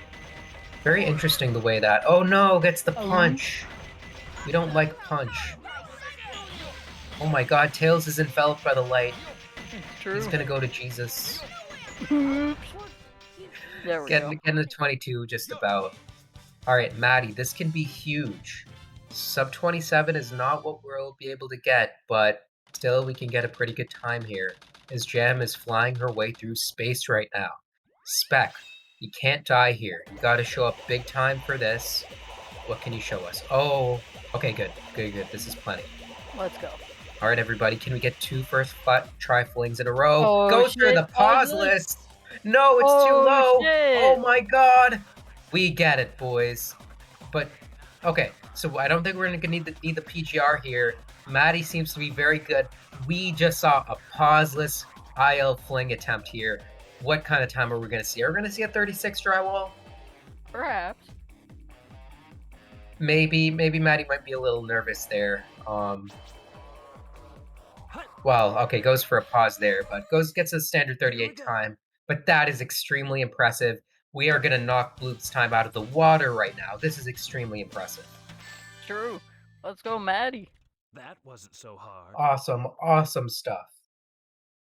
Speaker 2: Very interesting the way that... Oh no, gets the punch! We don't like punch. Oh my God, Tails is enveloped by the light.
Speaker 1: It's true.
Speaker 2: He's gonna go to Jesus.
Speaker 1: Oops. There we go.
Speaker 2: Getting to 22, just about. Alright, Maddie, this can be huge. Sub 27 is not what we'll be able to get, but still we can get a pretty good time here, as Jam is flying her way through space right now. Spec, you can't die here. You gotta show up big time for this. What can you show us? Oh, okay, good. This is plenty.
Speaker 1: Let's go.
Speaker 2: Alright, everybody, can we get 2 first try flings in a row?
Speaker 1: Oh,
Speaker 2: Go through
Speaker 1: shit.
Speaker 2: the pause list! No, it's too
Speaker 1: Oh,
Speaker 2: low!
Speaker 1: shit.
Speaker 2: Oh my God! We get it, boys. But, okay, so I don't think we're gonna need the PGR here. Maddie seems to be very good. We just saw a pauseless IL fling attempt here. What kind of time are we gonna see? Are we gonna see a 36 drywall?
Speaker 1: Perhaps.
Speaker 2: Maybe Maddie might be a little nervous there. Well, okay, goes for a pause there, but gets a standard 38 time. But that is extremely impressive. We are gonna knock Bloop's time out of the water right now. This is extremely impressive.
Speaker 1: True. Let's go, Maddie.
Speaker 5: That wasn't so hard.
Speaker 2: Awesome stuff.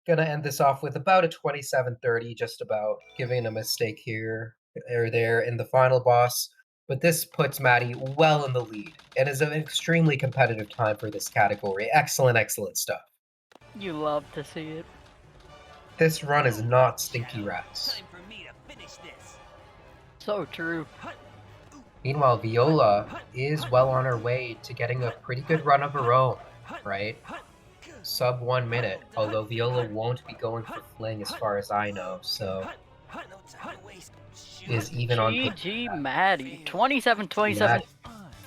Speaker 2: Gonna end this off with about a 27-30, just about, giving a mistake here or there in the final boss. But this puts Maddie well in the lead, and is an extremely competitive time for this category. Excellent stuff.
Speaker 1: You love to see it.
Speaker 2: This run is not stinky rats.
Speaker 5: Time for me to finish this.
Speaker 1: So true.
Speaker 2: Meanwhile, Viola is well on her way to getting a pretty good run of her own, right? Sub 1 minute, although Viola won't be going for fling as far as I know, so is even on
Speaker 1: GG Maddie. 27-27.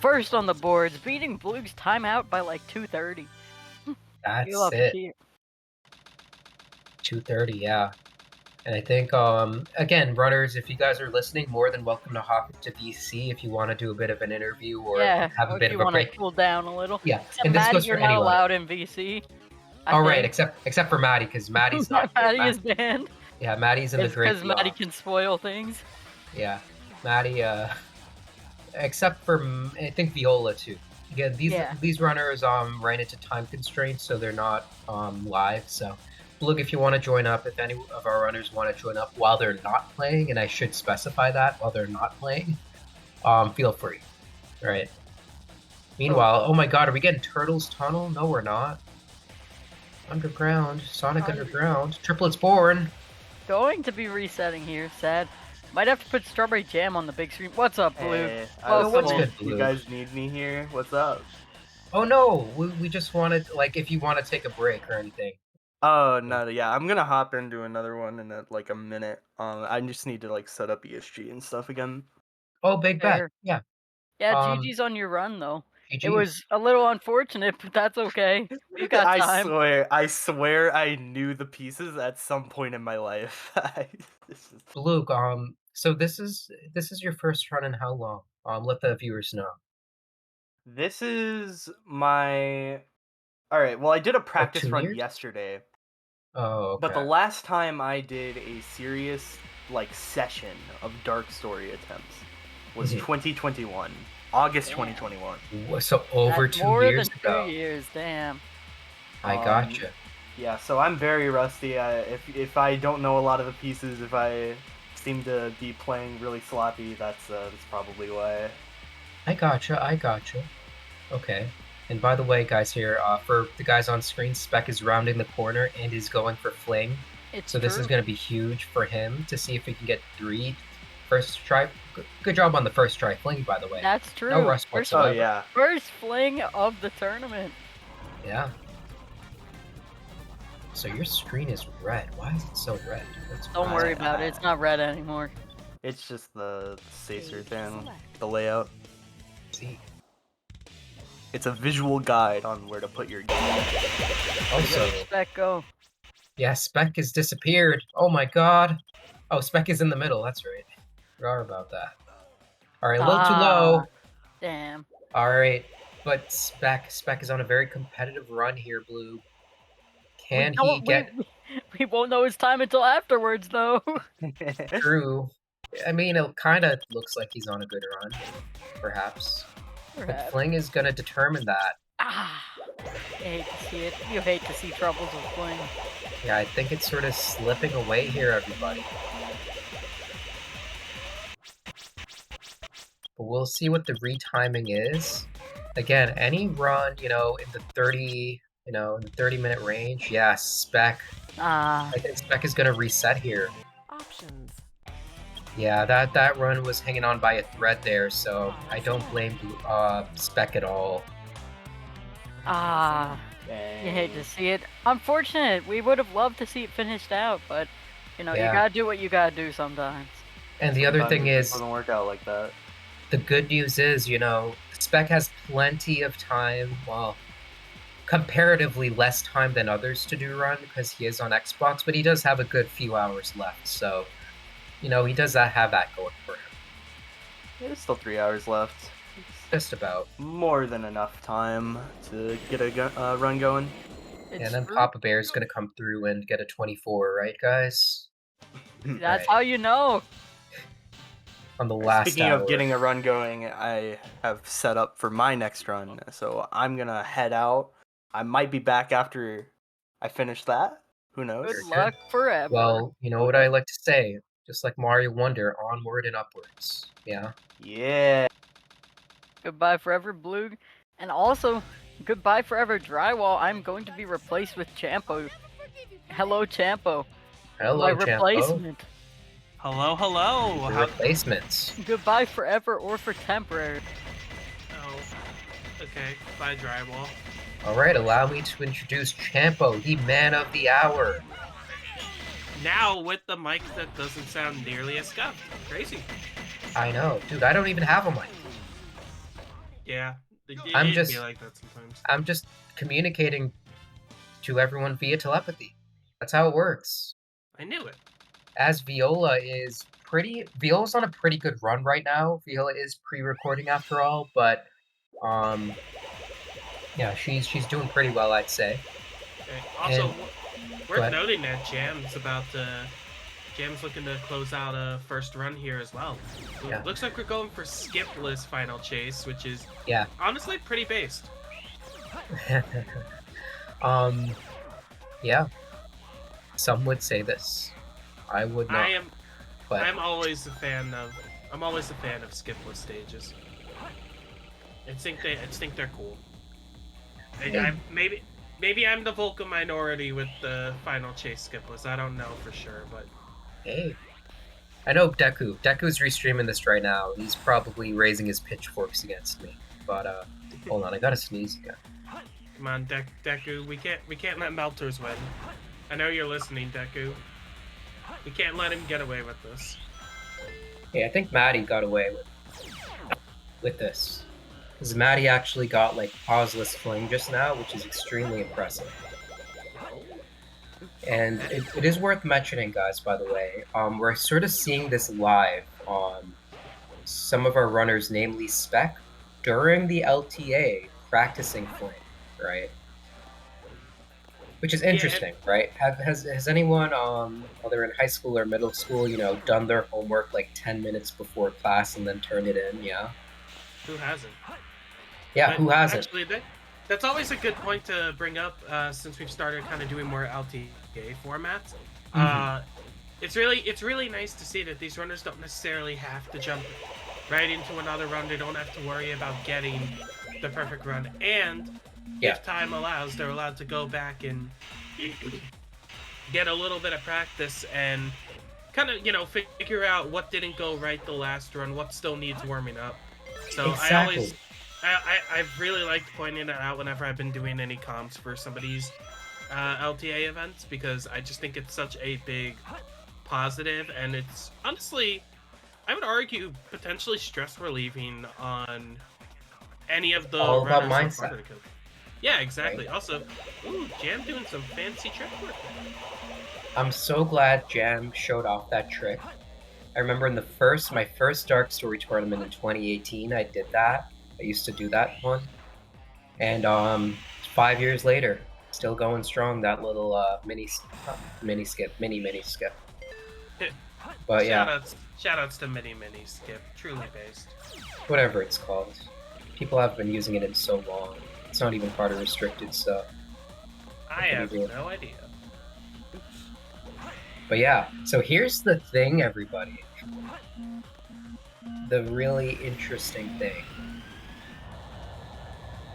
Speaker 1: first on the boards, beating Blug's timeout by like 2:30.
Speaker 2: That's
Speaker 1: You love to
Speaker 2: it.
Speaker 1: see it.
Speaker 2: 2:30, yeah. And I think, again, runners, if you guys are listening, more than welcome to hop into VC if you want to do a bit of an interview or
Speaker 1: Yeah,
Speaker 2: have a
Speaker 1: or if
Speaker 2: bit
Speaker 1: you
Speaker 2: of a
Speaker 1: want to
Speaker 2: break.
Speaker 1: cool down a little.
Speaker 2: Yeah,
Speaker 1: Except
Speaker 2: and this
Speaker 1: Maddie,
Speaker 2: goes
Speaker 1: you're
Speaker 2: for
Speaker 1: not
Speaker 2: anyone.
Speaker 1: allowed in VC.
Speaker 2: Oh, right,
Speaker 1: think.
Speaker 2: except for Maddie, because Maddie's not here.
Speaker 1: Maddie is banned.
Speaker 2: Yeah, Maddie's in the
Speaker 1: It's
Speaker 2: great
Speaker 1: because Maddie
Speaker 2: beyond.
Speaker 1: can spoil things.
Speaker 2: Yeah, Maddie, except for, I think, Viola, too. Again, these runners ran into time constraints, so they're not live, so... Look, if you want to join up, if any of our runners want to join up while they're not playing, and I should specify that, while they're not playing, feel free. Right. Meanwhile, oh my god, are we getting Turtles Tunnel? No, we're not. Underground, Sonic Underground, Triplets Born.
Speaker 1: Going to be resetting here, sad. Might have to put Strawberry Jam on the big screen. What's up, Blue?
Speaker 6: Hey,
Speaker 1: Welcome.
Speaker 2: what's
Speaker 6: cool.
Speaker 2: good, Blue?
Speaker 6: You guys need me here? What's up?
Speaker 2: Oh no, we just wanted, like, if you want to take a break or anything.
Speaker 6: Oh no, yeah, I'm gonna hop into another one in like a minute. I just need to like set up ESG and stuff again.
Speaker 2: Oh, big bet.
Speaker 1: Fair.
Speaker 2: Yeah.
Speaker 1: Yeah,
Speaker 2: Um,
Speaker 1: GG's on your run, though. It
Speaker 2: GG's.
Speaker 1: was a little unfortunate, but that's okay. You got time.
Speaker 6: I swear I knew the pieces at some point in my life.
Speaker 2: Luke, so this is your first run in how long? Let the viewers know.
Speaker 6: This is my... Alright, well I did a practice
Speaker 2: 2
Speaker 6: run
Speaker 2: years?
Speaker 6: yesterday.
Speaker 2: Oh, okay.
Speaker 6: But the last time I did a serious like session of Dark Story attempts was 2021. August
Speaker 1: Damn.
Speaker 6: 2021.
Speaker 2: So over
Speaker 1: That's
Speaker 2: 2
Speaker 1: more
Speaker 2: years
Speaker 1: than
Speaker 2: ago.
Speaker 1: 2 years, damn.
Speaker 2: I gotcha.
Speaker 6: Yeah, so I'm very rusty. If I don't know a lot of the pieces, if I seem to be playing really sloppy, that's probably why.
Speaker 2: I gotcha. Okay. And by the way, guys, here, for the guys on screen, Spec is rounding the corner and is going for Fling.
Speaker 1: It's
Speaker 2: So this is going to be huge for him to see if he can get 3 first try. Good job on the first try Fling, by the way.
Speaker 1: That's true.
Speaker 2: No rust
Speaker 1: First-
Speaker 2: whatsoever.
Speaker 6: Oh yeah.
Speaker 1: First fling of the tournament.
Speaker 2: Yeah. So your screen is red. Why is it so red?
Speaker 1: Don't worry about it. It's not red anymore.
Speaker 6: It's just the Sacer thing, the layout.
Speaker 2: See.
Speaker 6: It's a visual guide on where to put your game.
Speaker 2: Also,
Speaker 1: Spec, go.
Speaker 2: yeah, Spec has disappeared. Oh my god. Oh, Spec is in the middle. That's right. Forgot about that. All right, a little too low.
Speaker 1: Damn.
Speaker 2: All right, but Spec is on a very competitive run here, Blue. Can he get
Speaker 1: We won't know his time until afterwards, though.
Speaker 2: through? I mean, it kind of looks like he's on a good run, perhaps. But
Speaker 1: Perhaps.
Speaker 2: Fling is going to determine that.
Speaker 1: Ah, I hate to see it. You hate to see troubles with Fling.
Speaker 2: Yeah, I think it's sort of slipping away here, everybody. But we'll see what the retiming is. Again, any run, in the 30, in the 30-minute range, yeah, Spec.
Speaker 1: Ah,
Speaker 2: I think Spec is going to reset here.
Speaker 4: Options.
Speaker 2: Yeah, that run was hanging on by a thread there, so I don't blame Spec at all.
Speaker 1: you hate to see it. Unfortunate. We would have loved to see it finished out, but you
Speaker 2: Yeah.
Speaker 1: gotta do what you gotta do sometimes.
Speaker 2: And the other
Speaker 6: Sometimes
Speaker 2: thing
Speaker 6: it
Speaker 2: is,
Speaker 6: doesn't work out like that.
Speaker 2: the good news is, Spec has plenty of time, well, comparatively less time than others to do run because he is on Xbox, but he does have a good few hours left, so, he does have that going for him.
Speaker 6: There's still 3 hours left.
Speaker 2: Just about.
Speaker 6: More than enough time to get a run going.
Speaker 1: It's
Speaker 2: And then
Speaker 1: true.
Speaker 2: Papa Bear is going to come through and get a 24, right, guys?
Speaker 1: That's
Speaker 2: Right.
Speaker 1: how you know.
Speaker 2: On the last
Speaker 6: Speaking
Speaker 2: hour.
Speaker 6: of getting a run going, I have set up for my next run, so I'm gonna head out. I might be back after I finish that. Who knows?
Speaker 1: Good
Speaker 2: Very
Speaker 1: luck forever.
Speaker 2: Well, you know what I like to say, just like Mario Wonder, onward and upwards. Yeah.
Speaker 6: Yeah.
Speaker 1: Goodbye forever, Blue. And also, goodbye forever, Drywall. I'm going to be replaced with Champo. Hello, Champo.
Speaker 2: Hello,
Speaker 1: My
Speaker 2: Champo.
Speaker 1: replacement.
Speaker 5: Hello, hello.
Speaker 2: The replacements.
Speaker 1: Goodbye forever or for temporary.
Speaker 5: Oh, okay. Bye, drywall.
Speaker 2: Alright, allow me to introduce Champo, the man of the hour.
Speaker 5: Now with the mic that doesn't sound nearly as scuffed. Crazy.
Speaker 2: I know. Dude, I don't even have a mic.
Speaker 7: Yeah,
Speaker 2: I'm
Speaker 7: it'd be
Speaker 2: just-
Speaker 7: like that sometimes.
Speaker 2: I'm just communicating to everyone via telepathy. That's how it works.
Speaker 7: I knew it.
Speaker 2: As Viola's on a pretty good run right now. Viola is pre-recording after all, but yeah, she's doing pretty well, I'd say.
Speaker 7: Okay. Also,
Speaker 2: And-
Speaker 7: worth
Speaker 2: ahead.
Speaker 7: noting that Jam's looking to close out a first run here as well.
Speaker 2: Yeah.
Speaker 7: Looks like we're going for skipless final chase, which is
Speaker 2: Yeah.
Speaker 7: honestly pretty based.
Speaker 2: Yeah. Some would say this. I would not. But
Speaker 7: I'm always a fan of skipless stages. I think they're cool. Maybe I'm the vocal minority with the final chase skipless. I don't know for sure, but
Speaker 2: hey, I know Deku. Deku's restreaming this right now. He's probably raising his pitchforks against me. But hold on, I gotta sneeze again.
Speaker 7: come on, Deku, we can't let Melters win. I know you're listening, Deku. We can't let him get away with this.
Speaker 2: Hey, I think Maddie got away with this. Because Maddie actually got like pauseless fling just now, which is extremely impressive. And it is worth mentioning, guys, by the way, we're sort of seeing this live on some of our runners, namely Spec, during the LTA practicing fling, right? Which is interesting, right? Has anyone, whether in high school or middle school, done their homework like 10 minutes before class and then turned it in? Yeah.
Speaker 7: Who hasn't?
Speaker 2: Yeah,
Speaker 7: But
Speaker 2: who hasn't?
Speaker 7: Actually, that's always a good point to bring up since we've started kind of doing more LTA formats. It's really nice to see that these runners don't necessarily have to jump right into another run. They don't have to worry about getting the perfect run, and if time allows, they're allowed to go back and get a little bit of practice and kind of figure out what didn't go right the last run, what still needs warming up. So
Speaker 2: Exactly.
Speaker 7: I've really liked pointing that out whenever I've been doing any comps for some of these LTA events, because I just think it's such a big positive, and it's honestly, I would argue, potentially stress relieving on any of the
Speaker 2: All about
Speaker 7: runners so far
Speaker 2: mindset.
Speaker 7: that could. Yeah, exactly. Also, ooh, Jam doing some fancy trick work there.
Speaker 2: I'm so glad Jam showed off that trick. I remember in my first Dark Story tournament in 2018, I did that. I used to do that one. And 5 years later, still going strong, that little mini skip. But yeah,
Speaker 7: Shoutouts to Mini Skip, truly based.
Speaker 2: whatever it's called. People have been using it in so long. It's not even part of restricted stuff.
Speaker 7: I have no idea.
Speaker 2: But yeah, so here's the thing, everybody. The really interesting thing.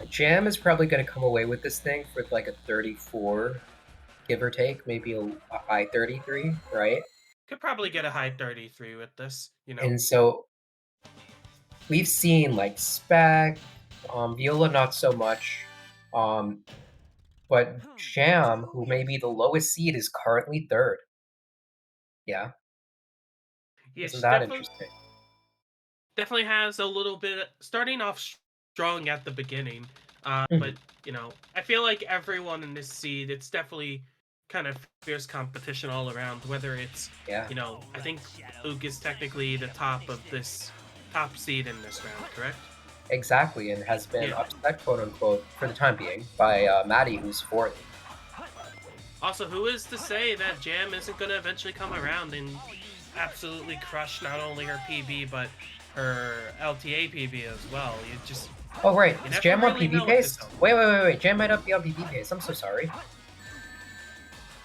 Speaker 2: Jam is probably going to come away with this thing for like a 34, give or take, maybe a high 33, right?
Speaker 7: Could probably get a high 33 with this,
Speaker 2: And so we've seen like Spec, Viola not so much, but Jam, who may be the lowest seed, is currently third. Yeah,
Speaker 7: Yeah,
Speaker 2: isn't
Speaker 7: she
Speaker 2: that interesting?
Speaker 7: definitely has a little bit starting off strong at the beginning,
Speaker 2: Mm-hmm.
Speaker 7: but I feel like everyone in this seed, it's definitely kind of fierce competition all around. Whether it's
Speaker 2: Yeah.
Speaker 7: I think Luke is technically the top seed in this round, correct?
Speaker 2: Exactly, and has been upset, quote unquote, for the time being, by Maddie, who's fourth.
Speaker 7: Also, who is to say that Jam isn't going to eventually come around and absolutely crush not only her PB but her LTA PB as well? You just
Speaker 2: Oh right, is
Speaker 7: never
Speaker 2: Jam on
Speaker 7: really
Speaker 2: PB
Speaker 7: know with
Speaker 2: pace?
Speaker 7: this
Speaker 2: Wait, Jam might not be on PB pace. I'm so sorry.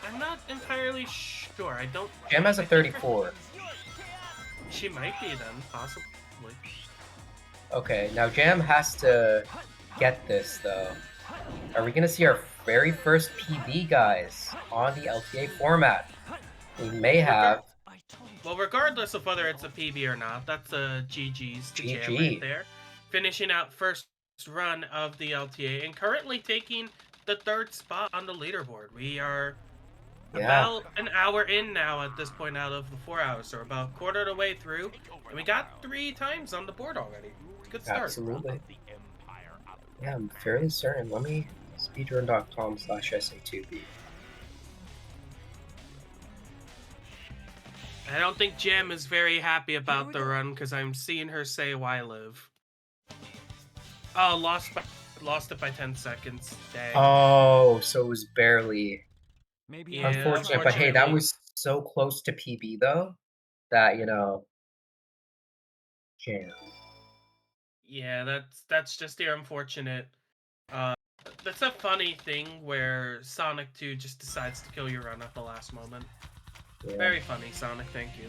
Speaker 7: I'm not entirely sure. I don't.
Speaker 2: Jam has a
Speaker 7: I think
Speaker 2: 34.
Speaker 7: She might be then, possibly.
Speaker 2: Okay, now Jam has to get this though. Are we gonna see our very first PB, guys, on the LTA format? We may have.
Speaker 7: Well, regardless of whether it's a PB or not, that's a GG's to Jam
Speaker 2: GG.
Speaker 7: right there. Finishing out first run of the LTA and currently taking the third spot on the leaderboard. We are about an hour in now at this point out of the 4 hours, so about quarter of the way through, and we got 3 times on the board already. It's a good start.
Speaker 2: Absolutely. Yeah, I'm fairly certain. Let me speedrun.com/SA2B.
Speaker 7: I don't think Jam is very happy about the run because I'm seeing her say "Why live?" Oh, lost it by 10 seconds. Dang.
Speaker 2: Oh, so it was barely
Speaker 5: Maybe
Speaker 7: Yeah,
Speaker 2: unfortunate. But hey, that
Speaker 7: unfortunately.
Speaker 2: was so close to PB though that jam.
Speaker 7: Yeah, that's just the unfortunate. Uh, that's a funny thing where Sonic 2 just decides to kill your run at the last moment.
Speaker 2: Yeah.
Speaker 7: Very funny, Sonic. Thank you.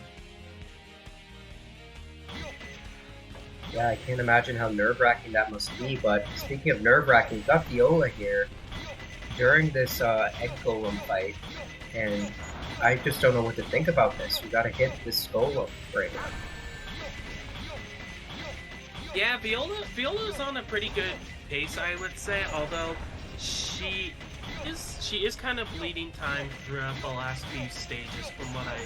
Speaker 2: Yeah, I can't imagine how nerve-wracking that must be. But speaking of nerve-wracking, we've got Viola here during this egg golem fight, and I just don't know what to think about this. We gotta hit this golem right now.
Speaker 7: Yeah, Viola's on a pretty good pace, I would say. Although she is kind of bleeding time throughout the last few stages, from what I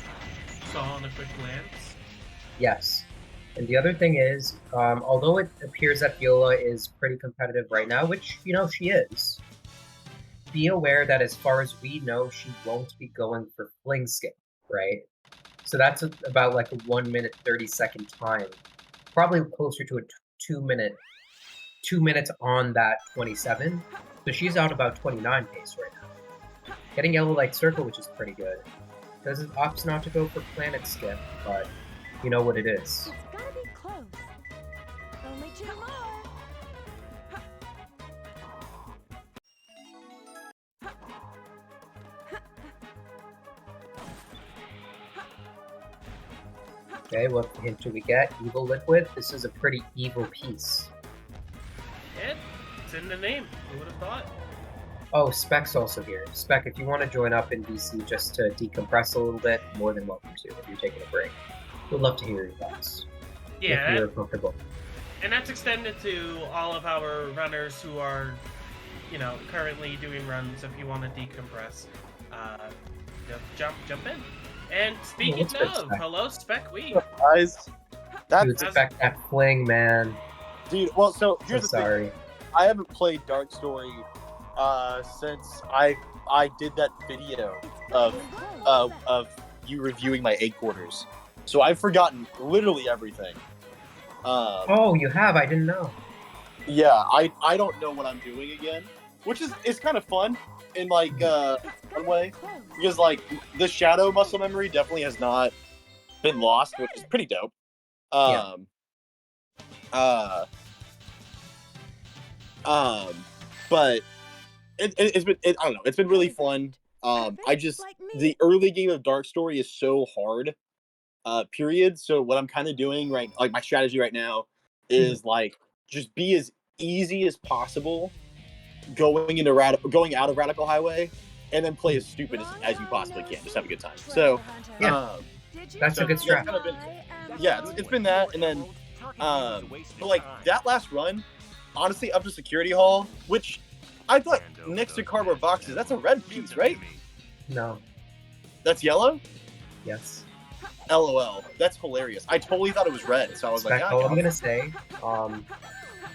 Speaker 7: saw on a quick glance.
Speaker 2: Yes. And the other thing is, although it appears that Viola is pretty competitive right now, which, she is, be aware that as far as we know, she won't be going for fling skip, right? So that's about like a 1 minute 30-second time, probably closer to a 2 minute, 2 minutes on that 27. So she's out about 29 pace right now. Getting yellow light circle, which is pretty good. Doesn't opts not to go for planet skip, but you know what it is.
Speaker 4: It's gotta be close. Only two more.
Speaker 2: Okay, what hint do we get? Evil liquid. This is a pretty evil piece.
Speaker 7: Yeah, it's in the name. Who would have thought?
Speaker 2: Oh, Spec's also here. Spec, if you want to join up in VC just to decompress a little bit, more than welcome to if you're taking a break. We'd love to hear your thoughts.
Speaker 7: Yeah,
Speaker 2: If you're comfortable.
Speaker 7: and that's extended to all of our runners who are, currently doing runs. If you want to decompress, jump in. And speaking
Speaker 2: what's good,
Speaker 7: of,
Speaker 2: Spec?
Speaker 7: hello, Spec Week.
Speaker 3: Guys, that
Speaker 2: Dude, Spec, that fling, man.
Speaker 3: dude. Well, so
Speaker 2: So
Speaker 3: here's the thing.
Speaker 2: sorry.
Speaker 3: I haven't played Dark Story since I did that video of you reviewing my 8 quarters. So I've forgotten literally everything.
Speaker 2: Oh, you have? I didn't know.
Speaker 3: Yeah, I don't know what I'm doing again, which is kind of fun in like one way, because like the shadow muscle memory definitely has not been lost, which is pretty dope. But it's been I don't know, it's been really fun. The early game of Dark Story is so hard. Period. So what I'm kind of doing like my strategy right now is like just be as easy as possible going out of Radical Highway, and then play as stupid as you possibly can. Just have a good time. So
Speaker 2: Yeah. That's a good strat.
Speaker 3: kind of been, it's been that, and then but like that last run, honestly, up to Security Hall, which I thought next to cardboard boxes, that's a red piece, right?
Speaker 2: No.
Speaker 3: That's yellow.
Speaker 2: Yes.
Speaker 3: LOL. That's hilarious. I totally thought it was red, so I was
Speaker 2: Spec,
Speaker 3: like,
Speaker 2: all I'm gonna say,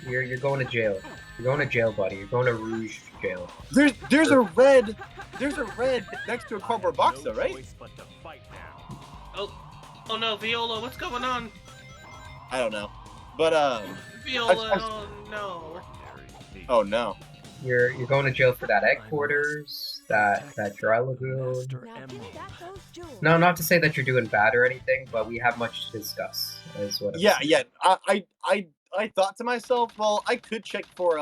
Speaker 2: you're going to jail. You're going to jail, buddy. You're going to Rouge jail.
Speaker 3: there's a red next to a cardboard box, though, right?
Speaker 7: Oh no, Viola, what's going on?
Speaker 3: I don't know, but
Speaker 7: Viola, oh no.
Speaker 3: oh no.
Speaker 2: You're going to jail for that egg quarters, that dry lagoon.
Speaker 4: Now give me back those jewels.
Speaker 2: No, not to say that you're doing bad or anything, but we have much to discuss. Is what I'm
Speaker 3: Yeah,
Speaker 2: saying.
Speaker 3: yeah. I thought to myself, well, I could check for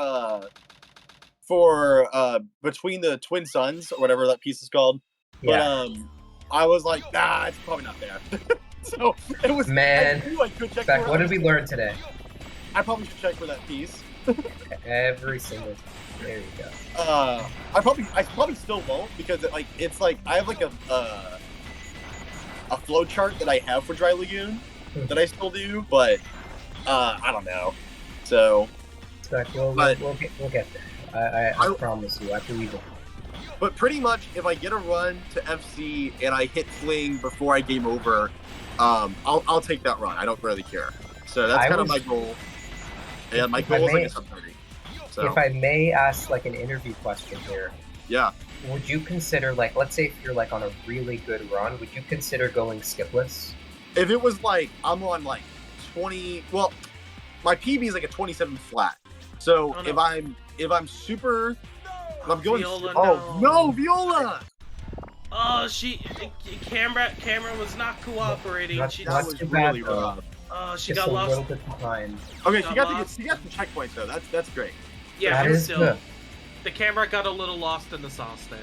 Speaker 3: Between the Twin Suns or whatever that piece is called.
Speaker 2: Yeah.
Speaker 3: But I was like, nah, it's probably not there. So it was.
Speaker 2: Man,
Speaker 3: I knew I could check
Speaker 2: Spec,
Speaker 3: for
Speaker 2: what
Speaker 3: it.
Speaker 2: did we learn today?
Speaker 3: I probably should check for that piece.
Speaker 2: Every single time. There you go.
Speaker 3: I probably still won't, because it's like I have like a flow chart that I have for Dry Lagoon that I still do, but I don't know. So,
Speaker 2: Spec, we'll get there. I promise you. I believe it.
Speaker 3: but pretty much, if I get a run to FC and I hit fling before I game over, I'll take that run. I don't really care. So that's kind of my goal. And my goal is like a sub 30. So
Speaker 2: If I may ask like an interview question here,
Speaker 3: yeah,
Speaker 2: would you consider like, let's say if you're like on a really good run, would you consider going skipless?
Speaker 3: if it was like I'm on like 20, well, my PB is like a 27 flat. So
Speaker 7: Oh, no.
Speaker 3: if I'm super, if I'm going.
Speaker 7: Viola,
Speaker 3: oh no, Viola!
Speaker 7: Oh, camera was not cooperating.
Speaker 2: Not-
Speaker 7: She
Speaker 3: That
Speaker 2: not
Speaker 3: was
Speaker 2: too bad,
Speaker 3: really
Speaker 2: though.
Speaker 3: rough.
Speaker 7: she
Speaker 2: Just
Speaker 7: got
Speaker 2: a
Speaker 7: lost.
Speaker 2: little bit behind.
Speaker 3: Okay,
Speaker 7: Got
Speaker 3: she got
Speaker 7: lost.
Speaker 3: some checkpoints though. That's great.
Speaker 7: Yeah,
Speaker 2: That
Speaker 7: but
Speaker 2: is
Speaker 7: still,
Speaker 2: good.
Speaker 7: the camera got a little lost in the sauce there.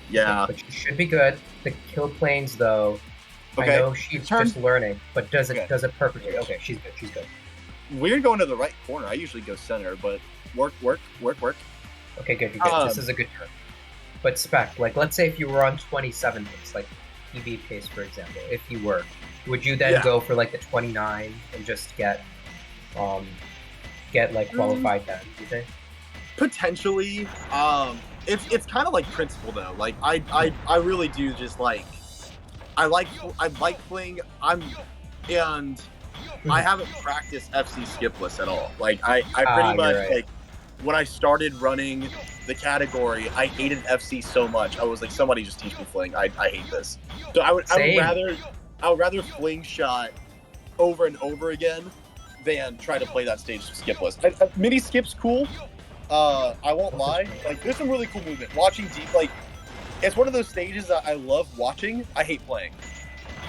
Speaker 3: Yeah.
Speaker 2: But she should be good. The kill planes, though,
Speaker 3: Okay.
Speaker 2: I know she's
Speaker 3: Turn.
Speaker 2: just learning, but does it
Speaker 3: Okay.
Speaker 2: perfectly. Okay, she's good. She's good.
Speaker 3: We're going to the right corner. I usually go center, but work.
Speaker 2: Okay, good. This is a good turn. But Spec, like, let's say if you were on 27 pace, like EV pace, for example, if you were, would you then
Speaker 3: Yeah.
Speaker 2: go for like the 29 and just get like qualified then? Do you think?
Speaker 3: Potentially. It's kind of like principle though. Like I really do just like I like playing. And I haven't practiced FC skipless at all. Like I pretty
Speaker 2: you're
Speaker 3: much
Speaker 2: right.
Speaker 3: like when I started running the category, I hated FC so much. I was like, somebody just teach me fling. I hate this. So I would
Speaker 2: Same.
Speaker 3: rather fling shot over and over again than try to play that stage skipless. Mini skip's cool. I won't lie. Like there's some really cool movement. Watching deep, like it's one of those stages that I love watching. I hate playing.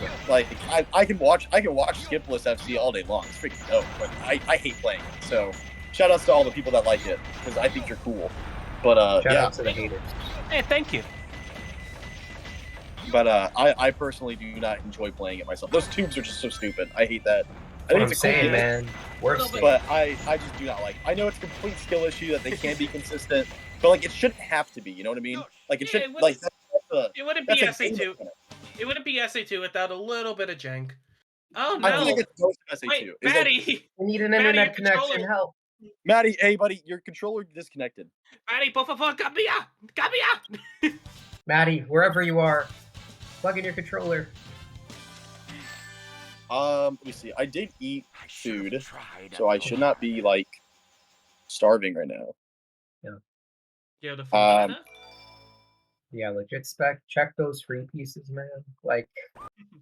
Speaker 2: Yeah.
Speaker 3: Like I can watch skipless FC all day long. It's freaking dope, but I hate playing it. So shout outs to all the people that like it because I think you're cool. But
Speaker 2: Shout
Speaker 3: yeah,
Speaker 2: out to the haters.
Speaker 5: Hey, thank you.
Speaker 3: but I personally do not enjoy playing it myself. Those tubes are just so stupid. I hate that. I
Speaker 2: What
Speaker 3: think
Speaker 2: I'm
Speaker 3: it's a cool
Speaker 2: saying,
Speaker 3: game,
Speaker 2: man. Worst
Speaker 7: Little
Speaker 2: thing.
Speaker 3: but I just do not like. I know it's a complete skill issue that they can be consistent, but like it shouldn't have to be. You know what I mean? Like it
Speaker 7: Yeah,
Speaker 3: should
Speaker 7: it
Speaker 3: like
Speaker 7: wouldn't- It wouldn't be
Speaker 3: that's a game
Speaker 7: SA2.
Speaker 3: mechanic.
Speaker 7: It wouldn't be SA2 without a little bit of jank. Oh
Speaker 3: I
Speaker 7: no!
Speaker 3: feel like it's most of SA2.
Speaker 7: Wait,
Speaker 3: Is that-
Speaker 7: Maddie!
Speaker 2: We need an
Speaker 7: Maddie,
Speaker 2: internet
Speaker 7: your
Speaker 2: connection.
Speaker 7: controller.
Speaker 2: Help.
Speaker 3: Maddie, hey buddy, your controller disconnected.
Speaker 7: Maddie, por favor, cambia!
Speaker 2: Maddie, wherever you are, plug in your controller.
Speaker 3: Let me see. I did eat food, so I should not be like starving right now.
Speaker 7: Yo, the
Speaker 2: Yeah, legit Spec. Check those free pieces, man. Like,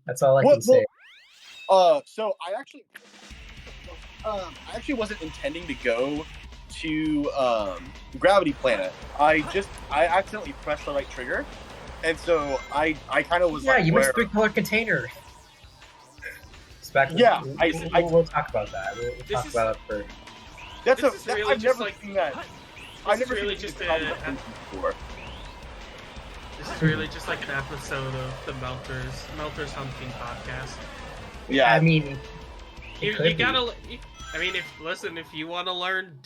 Speaker 2: that's all I
Speaker 3: Well-
Speaker 2: can say.
Speaker 3: So I actually wasn't intending to go to Gravity Planet. I accidentally pressed the right trigger, and so I kind of was
Speaker 2: Yeah,
Speaker 3: like,
Speaker 2: you missed
Speaker 3: where-
Speaker 2: 3-color container. Spec.
Speaker 3: Yeah,
Speaker 2: we'll talk about that. We'll talk
Speaker 7: is-
Speaker 2: about it for.
Speaker 3: That's
Speaker 7: This is really
Speaker 3: I've
Speaker 7: just
Speaker 3: never
Speaker 7: like-
Speaker 3: seen that. I've
Speaker 7: This is
Speaker 3: never
Speaker 7: really
Speaker 3: seen
Speaker 7: just
Speaker 3: this
Speaker 7: a-
Speaker 3: before.
Speaker 7: This is really just like an episode of the Melters Hunting podcast.
Speaker 3: Yeah,
Speaker 2: I mean,
Speaker 7: You
Speaker 2: could be.
Speaker 7: gotta. I mean, if you want to learn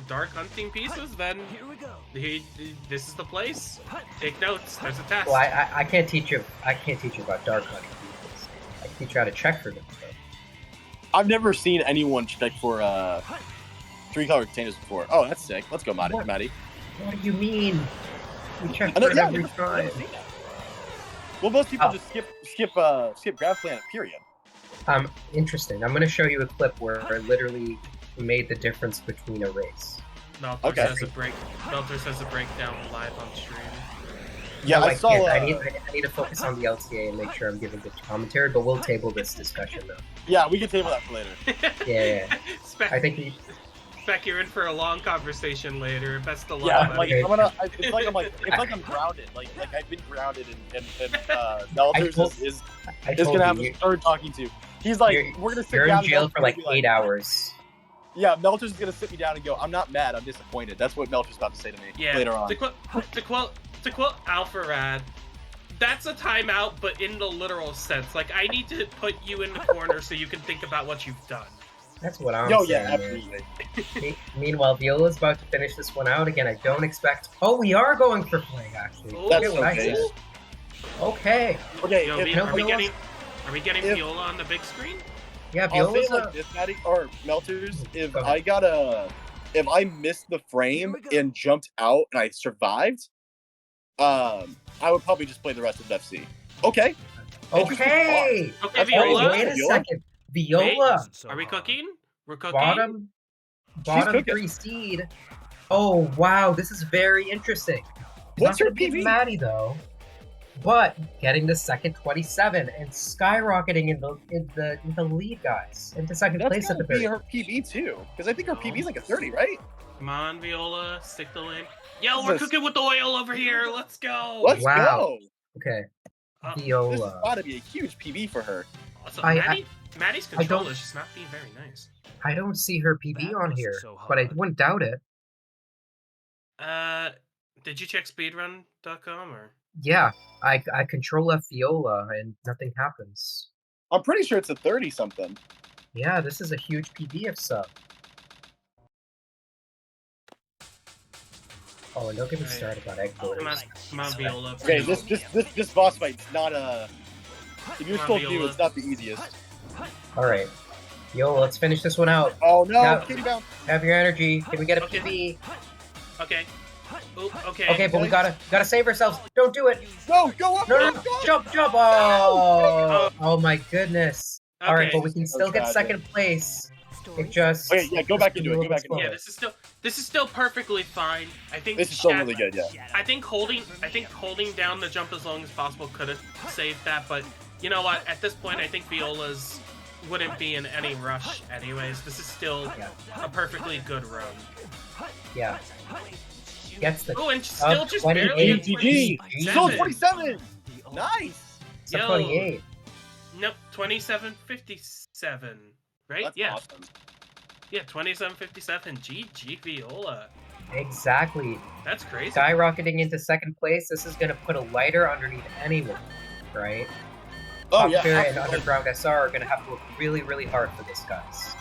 Speaker 7: dark hunting pieces, then
Speaker 4: Here we go.
Speaker 7: this is the place. Take notes. There's a test.
Speaker 2: Well, I can't teach you. I can't teach you about dark hunting pieces. I can teach you how to check for them. So.
Speaker 3: I've never seen anyone check for 3-color containers before. Oh, that's sick. Let's go, Maddie.
Speaker 2: What?
Speaker 3: Maddie.
Speaker 2: What do you mean? We check
Speaker 3: I know-
Speaker 2: for it
Speaker 3: yeah,
Speaker 2: every
Speaker 3: yeah.
Speaker 2: time.
Speaker 3: Well, most people
Speaker 2: Oh.
Speaker 3: just skip Grav Planet. Period.
Speaker 2: Interesting. I'm going to show you a clip where I literally made the difference between a race.
Speaker 7: Melters
Speaker 3: Okay.
Speaker 7: has a breakdown live on stream.
Speaker 3: Yeah,
Speaker 2: No,
Speaker 3: I saw.
Speaker 2: can't. I need to focus on the LTA and make sure I'm giving good commentary, but we'll table this discussion though.
Speaker 3: Yeah, we can table that for later.
Speaker 2: Yeah.
Speaker 7: Spec,
Speaker 2: I think we.
Speaker 7: Spec, you're in for a long conversation later. Best of luck,
Speaker 3: Yeah,
Speaker 7: buddy.
Speaker 3: like it's like I'm grounded. Like I've been grounded, and Melters
Speaker 2: told-
Speaker 3: is
Speaker 2: I
Speaker 3: gonna
Speaker 2: told
Speaker 3: have
Speaker 2: you,
Speaker 3: a third talking to. He's like,
Speaker 2: You're-
Speaker 3: we're gonna sit
Speaker 2: you're
Speaker 3: down.
Speaker 2: in
Speaker 3: and
Speaker 2: jail
Speaker 3: Melters
Speaker 2: for like
Speaker 3: will be
Speaker 2: 8 hours.
Speaker 3: Yeah, Melters is gonna sit me down and go, I'm not mad, I'm disappointed. That's what Melters is about to say to me
Speaker 7: Yeah.
Speaker 3: later on.
Speaker 7: To quote Alpha Rad, that's a timeout, but in the literal sense. Like, I need to put you in the corner so you can think about what you've done.
Speaker 2: That's what I'm
Speaker 3: Oh
Speaker 2: saying.
Speaker 3: yeah,
Speaker 2: man.
Speaker 3: absolutely.
Speaker 2: Meanwhile, Viola's about to finish this one out again. I don't expect. Oh, we are going for fling actually.
Speaker 7: Oh,
Speaker 3: That's
Speaker 2: Forget what I
Speaker 3: okay.
Speaker 2: said. Okay.
Speaker 3: Okay,
Speaker 7: Yo,
Speaker 3: if,
Speaker 2: no-
Speaker 7: are we getting
Speaker 3: if-
Speaker 7: Viola on the big screen?
Speaker 2: Yeah,
Speaker 3: I'll say
Speaker 2: Viola's
Speaker 3: it like this, Maddie, or Melters, if
Speaker 2: Go ahead.
Speaker 3: if I missed the frame and jumped out and I survived, I would probably just play the rest of FC. Okay.
Speaker 2: Okay.
Speaker 7: Okay,
Speaker 3: That's
Speaker 7: Viola.
Speaker 2: Wait a
Speaker 3: Viola?
Speaker 2: second. Viola,
Speaker 7: Are we cooking? We're cooking.
Speaker 2: bottom
Speaker 3: cooking.
Speaker 2: 3 seed. Oh wow, this is very interesting. He's
Speaker 3: What's
Speaker 2: not
Speaker 3: her
Speaker 2: gonna beat
Speaker 3: PB?
Speaker 2: Maddie though, but getting the second 27 and skyrocketing in the lead, guys, into second
Speaker 3: That's
Speaker 2: place at
Speaker 3: gotta
Speaker 2: the
Speaker 3: be
Speaker 2: very.
Speaker 3: her PB too, because I think her PB is like a 30, right?
Speaker 7: Come on, Viola, stick the lane. Yo,
Speaker 3: This
Speaker 7: we're
Speaker 3: is-
Speaker 7: cooking with oil over here. Let's go.
Speaker 3: Let's
Speaker 2: Wow.
Speaker 3: go.
Speaker 2: Okay,
Speaker 7: Uh,
Speaker 3: This has
Speaker 2: Viola.
Speaker 3: got to be a huge PB for her.
Speaker 7: Also,
Speaker 2: I-
Speaker 7: Maddie's
Speaker 2: I don't-
Speaker 7: control is just not being very nice.
Speaker 2: I don't see her PB
Speaker 5: That
Speaker 2: on
Speaker 5: wasn't
Speaker 2: here,
Speaker 5: so
Speaker 2: but I
Speaker 5: hard.
Speaker 2: wouldn't doubt it.
Speaker 7: Did you check speedrun.com or?
Speaker 2: Yeah, I control F Viola and nothing happens.
Speaker 3: I'm pretty sure it's a 30 something.
Speaker 2: Yeah, this is a huge PB if so. Oh, and don't get me
Speaker 7: Right.
Speaker 2: started about egg
Speaker 7: Come on,
Speaker 2: quarters.
Speaker 7: come on, Viola.
Speaker 3: Okay, this boss fight's not a. If you're
Speaker 7: Come
Speaker 3: still
Speaker 7: on,
Speaker 3: new,
Speaker 7: Viola.
Speaker 3: it's not the easiest.
Speaker 2: Alright. Yo, let's finish this one out.
Speaker 3: Oh no,
Speaker 2: Now-
Speaker 3: kitty bounce.
Speaker 2: Have your energy. Can we get a
Speaker 7: Okay.
Speaker 2: PB?
Speaker 7: Okay. Ooh, okay.
Speaker 2: Okay, but we gotta save ourselves. Don't do it.
Speaker 3: Go up,
Speaker 2: No,
Speaker 3: go
Speaker 2: no,
Speaker 3: up, go up.
Speaker 2: jump. Oh my goodness.
Speaker 7: Okay.
Speaker 2: Alright, but we can still get
Speaker 3: tragic.
Speaker 2: second place. It just.
Speaker 3: Okay, yeah, go back into it, go back into
Speaker 7: Yeah,
Speaker 3: it.
Speaker 7: this is still perfectly fine. I think
Speaker 3: This is still
Speaker 7: Shaq-
Speaker 3: really good, yeah.
Speaker 7: I think holding down the jump as long as possible could have saved that, but you know what? At this point, I think Viola's wouldn't be in any rush anyways. This is still a perfectly good run.
Speaker 2: Yeah. Gets the.
Speaker 7: Oh, and still just barely
Speaker 2: 28.
Speaker 7: at
Speaker 3: GG.
Speaker 7: 27.
Speaker 3: Still 27. Nice.
Speaker 2: Sub
Speaker 7: Yo.
Speaker 2: 28.
Speaker 7: Nope, 27.57. Right?
Speaker 3: That's
Speaker 7: yeah.
Speaker 3: awesome.
Speaker 7: Yeah, 27.57. GG Viola.
Speaker 2: Exactly.
Speaker 7: That's crazy.
Speaker 2: Skyrocketing into second place. This is gonna put a lighter underneath anyone, right?
Speaker 3: Oh
Speaker 2: Top
Speaker 3: yeah,
Speaker 2: Tier and
Speaker 3: absolutely.
Speaker 2: Underground SR are gonna have to work really, really hard for this, guys.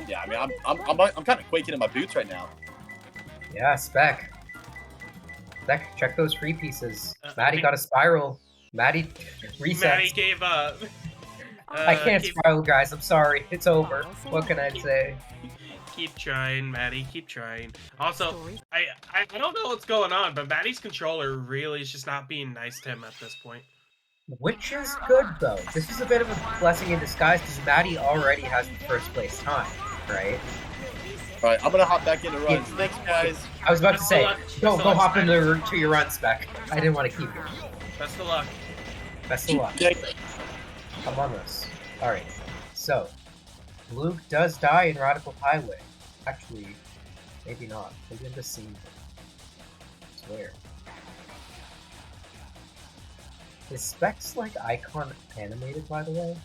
Speaker 3: Yeah, I mean, I'm kind of quaking in my boots right now.
Speaker 2: Yeah, Spec. Spec, check those free pieces.
Speaker 7: I
Speaker 2: Maddie
Speaker 7: think-
Speaker 2: got a spiral. Maddie resets.
Speaker 7: Maddie gave up.
Speaker 2: I can't
Speaker 7: keep,
Speaker 2: spiral, guys. I'm sorry. It's over. What can I say?
Speaker 7: keep trying, Maddie. Keep trying. Also, I don't know what's going on, but Maddie's controller really is just not being nice to him at this point.
Speaker 2: Which is good, though. This is a bit of a blessing in disguise because Maddie already has the first place time, right?
Speaker 3: All right, I'm gonna hop back into runs. Thanks, guys.
Speaker 2: I was about to
Speaker 7: Best
Speaker 2: say,
Speaker 7: of luck.
Speaker 2: go
Speaker 7: Best of luck,
Speaker 2: hop
Speaker 7: Spec.
Speaker 2: to your run, Spec. I didn't want to keep you.
Speaker 7: Best of luck.
Speaker 2: Best of luck. I'm on this. Alright, so Luke does die in Radical Highway. Actually, maybe not. Maybe in the scene. I swear. Is Spec's like icon animated, by the way?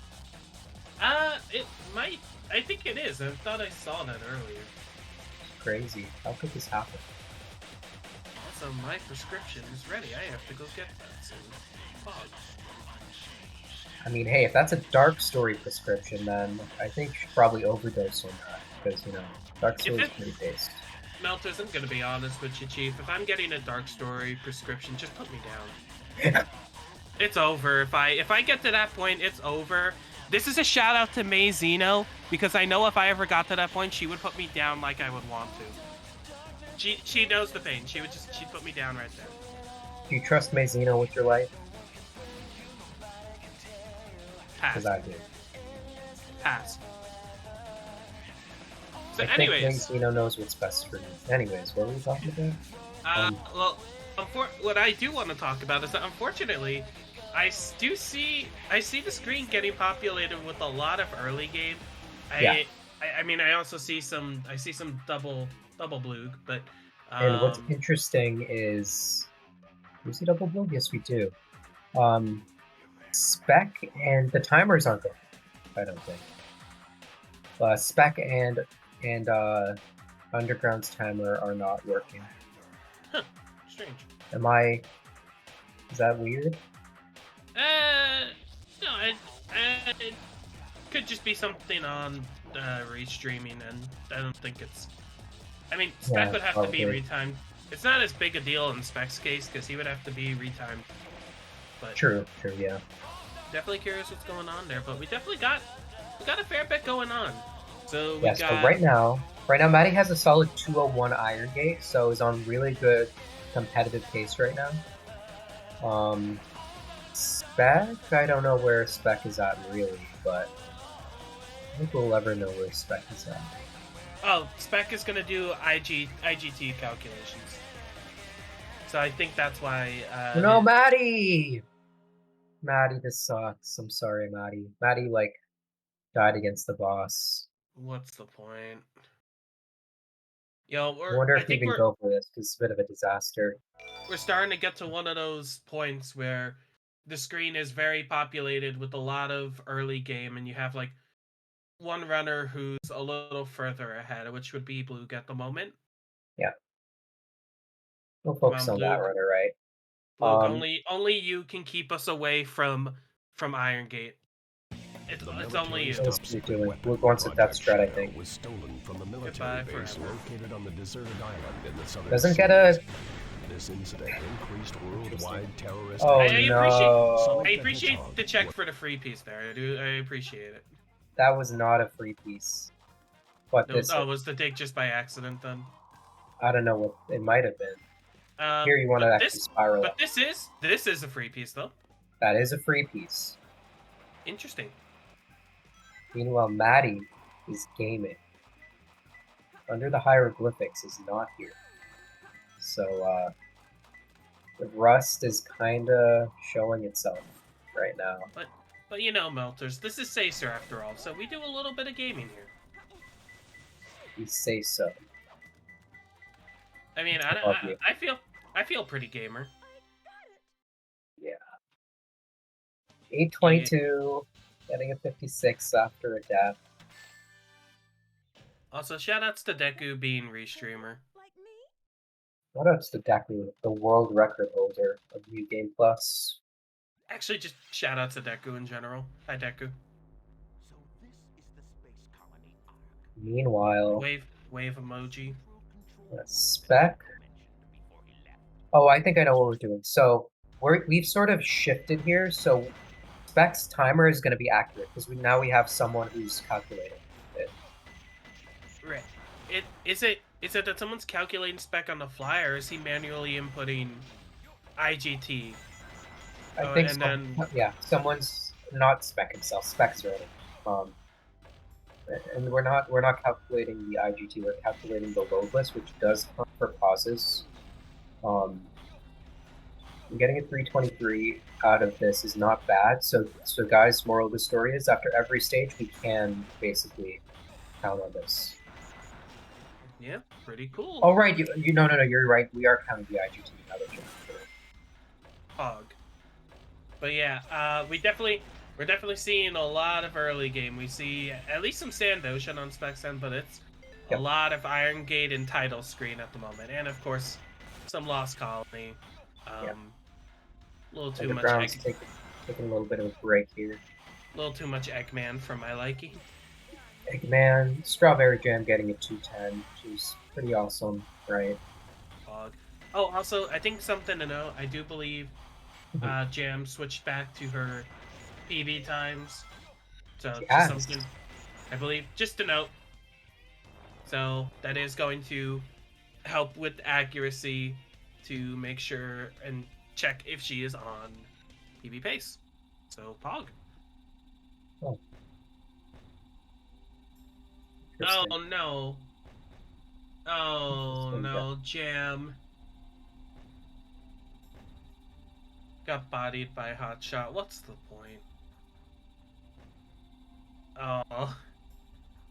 Speaker 7: It might. I think it is. I thought I saw that earlier.
Speaker 2: Crazy. How could this happen?
Speaker 7: Also, my prescription is ready. I have to go get that soon. Fuck.
Speaker 2: I mean, hey, if that's a Dark Story prescription, then I think you should probably overdose on that. Because, you know, Dark Story is
Speaker 7: it-
Speaker 2: pretty based.
Speaker 7: Melters, I'm gonna be honest with you, Chief. If I'm getting a Dark Story prescription, just put me down. It's over. If I get to that point, it's over. This is a shout out to May Zeno, because I know if I ever got to that point, she would put me down like I would want to. She knows the pain. She'd put me down right there.
Speaker 2: Do you trust Mazino with your life?
Speaker 7: Pass.
Speaker 2: Because I do.
Speaker 7: Pass. So,
Speaker 2: I think
Speaker 7: anyways,
Speaker 2: Mazino knows what's best for you. Anyways, what were we talking about?
Speaker 7: well, what I do want to talk about is that unfortunately, I see the screen getting populated with a lot of early game.
Speaker 2: Yeah.
Speaker 7: I mean, I also see some double bloog, but
Speaker 2: And what's interesting is, do we see double blue? Yes, we do. Spec and the timers aren't there. I don't think. Spec and Underground's timer are not working.
Speaker 7: strange.
Speaker 2: Is that weird?
Speaker 7: No, it could just be something on restreaming, and I don't think it's. I mean, Spec
Speaker 2: Yeah,
Speaker 7: would have to be
Speaker 2: probably.
Speaker 7: retimed. It's not as big a deal in Spec's case because he would have to be retimed. But
Speaker 2: True, yeah.
Speaker 7: definitely curious what's going on there. But we definitely got a fair bit going on. So we
Speaker 2: Yeah,
Speaker 7: got
Speaker 2: so right now, Maddie has a solid 201 Iron Gate, so is on really good competitive pace right now. Spec, I don't know where Spec is at really, but I think we'll ever know where Spec is at.
Speaker 7: Oh, Spec is gonna do IGT calculations. So I think that's why.
Speaker 2: No, Maddie! Maddie, this sucks. I'm sorry, Maddie. Maddie, like, died against the boss.
Speaker 7: What's the point? Yo,
Speaker 2: I wonder
Speaker 7: I
Speaker 2: if you
Speaker 7: think
Speaker 2: even go for this, because it's a bit of a disaster.
Speaker 7: we're starting to get to one of those points where the screen is very populated with a lot of early game, and you have like one runner who's a little further ahead, which would be Blue at the moment.
Speaker 2: Yeah. We'll
Speaker 7: Come
Speaker 2: focus
Speaker 7: on,
Speaker 2: on that
Speaker 7: Blue.
Speaker 2: runner, right?
Speaker 7: Blue, only you can keep us away from Iron Gate. It's only you.
Speaker 2: What is Blue doing? Blue wants a death strat, I think.
Speaker 5: Was stolen from the
Speaker 7: Goodbye
Speaker 5: military base
Speaker 7: forever.
Speaker 5: located on the deserted island in the southern
Speaker 2: Doesn't get a...
Speaker 5: This incident increased worldwide terrorist
Speaker 2: Oh,
Speaker 7: I
Speaker 2: no.
Speaker 7: appreciate the check for the free piece there. I appreciate it.
Speaker 2: That was not a free piece. But
Speaker 7: No,
Speaker 2: this...
Speaker 7: was the dig just by accident then?
Speaker 2: I don't know what... It might have been. Here you want to actually spiral.
Speaker 7: But this is a free piece though.
Speaker 2: That is a free piece.
Speaker 7: Interesting.
Speaker 2: Meanwhile, Maddie is gaming. Under the Hieroglyphics is not here. So, the Rust is kinda showing itself right now.
Speaker 7: But you know, Melters, this is Sacer after all, so we do a little bit of gaming here.
Speaker 2: You say so.
Speaker 7: I mean,
Speaker 2: love you.
Speaker 7: I feel pretty gamer.
Speaker 2: Yeah. 822, getting a 56 after a death.
Speaker 7: Also, shoutouts to Deku being restreamer.
Speaker 4: Like me?
Speaker 2: What else to Deku, the world record holder of New Game Plus?
Speaker 7: Actually, just shoutouts to Deku in general. Hi, Deku.
Speaker 8: So this is the space colony arc.
Speaker 2: Meanwhile,
Speaker 7: Wave emoji.
Speaker 2: Spec. Oh, I think I know what we're doing. So we've sort of shifted here. So Spec's timer is going to be accurate because now we have someone who's calculating it.
Speaker 7: Right. Is it that someone's calculating Spec on the fly, or is he manually inputting IGT?
Speaker 2: I think
Speaker 7: and
Speaker 2: so.
Speaker 7: then
Speaker 2: Yeah, someone's not Spec himself. Spec's ready. And we're not calculating the IGT. We're calculating the load list, which does count for pauses. Getting a 323 out of this is not bad. So guys, moral of the story is after every stage we can basically count on this.
Speaker 7: yeah, pretty cool.
Speaker 2: Oh right, no, you're right. We are counting the IGT now that you're
Speaker 7: Hog. But yeah, we're definitely seeing a lot of early game. We see at least some Sand Ocean on Spec's end, but it's a lot of Iron Gate and title screen at the moment, and of course some Lost Colony. A little too much.
Speaker 2: Taking a little bit of a break here.
Speaker 7: A little too much Eggman for my liking.
Speaker 2: Eggman, Strawberry Jam getting a 210, which is pretty awesome, right?
Speaker 7: Hog. Oh, also, I think something to know. I do believe Jam switched back to her PB times. So just something, I believe, just to note. So that is going to help with accuracy to make sure and check if she is on PB pace. So Pog.
Speaker 2: Oh.
Speaker 7: Oh no. Oh no, Jam. Got bodied by Hotshot. What's the point? Oh.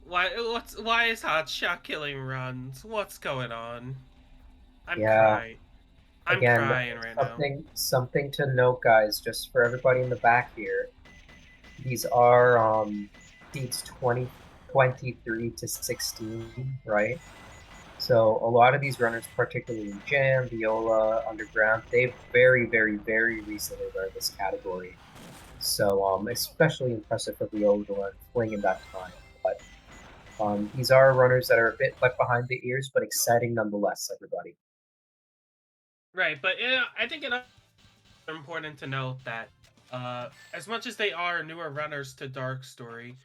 Speaker 7: Why is Hotshot killing runs? What's going on? I'm crying. I'm crying right now.
Speaker 2: Something to note, guys, just for everybody in the back here. These are seeds 23 to 16, right? So a lot of these runners, particularly Jam, Viola, Underground, they've very, very, very recently learned this category. So especially impressive for Viola to learn Fling in that time. But these are runners that are a bit left behind the ears, but exciting nonetheless, everybody.
Speaker 7: Right, but I think it's important to note that as much as they are newer runners to Dark Story,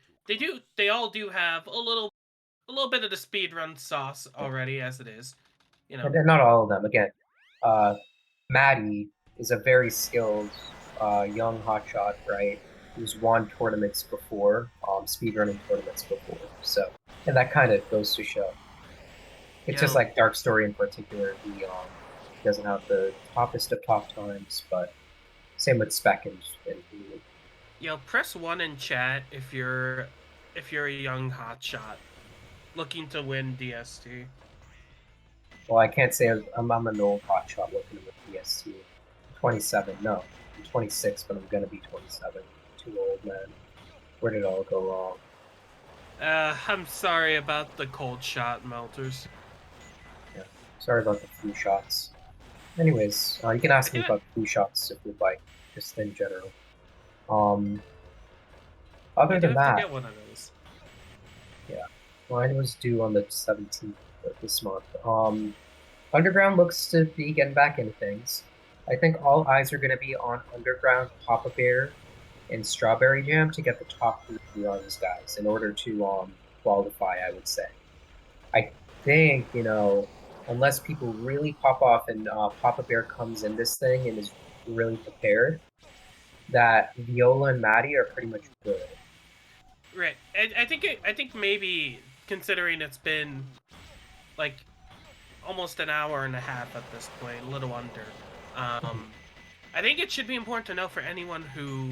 Speaker 7: they all do have a little bit of the speedrun sauce already as it is. You know.
Speaker 2: And not all of them. Again, Maddie is a very skilled young hotshot, right? Who's won tournaments before, speedrunning tournaments before. So And that kind of goes to show. It's just
Speaker 7: Yo,
Speaker 2: like Dark Story in particular, he doesn't have the toppest of top times, but same with Spec and Blue.
Speaker 7: press 1 in chat if you're a young hotshot looking to win DST.
Speaker 2: Well, I can't say I'm an old hotshot looking at DST. 27, no. I'm 26, but I'm gonna be 27. Too old, man. Where did it all go wrong?
Speaker 7: I'm sorry about the cold shot melters.
Speaker 2: Yeah. Sorry about the flu shots. Anyways, you can ask me about flu shots if you'd like, just in general.
Speaker 7: I
Speaker 2: Other
Speaker 7: do
Speaker 2: than
Speaker 7: have to
Speaker 2: that,
Speaker 7: get one of those.
Speaker 2: yeah, mine was due on the 17th of this month. Underground looks to be getting back into things. I think all eyes are going to be on Underground, Papa Bear, and Strawberry Jam to get the top 3 runs, guys, in order to qualify, I would say. I think, unless people really pop off and Papa Bear comes in this thing and is really prepared, that Viola and Maddie are pretty much good.
Speaker 7: Right. I think maybe considering it's been like almost an hour and a half at this point, a little under. I think it should be important to know for anyone who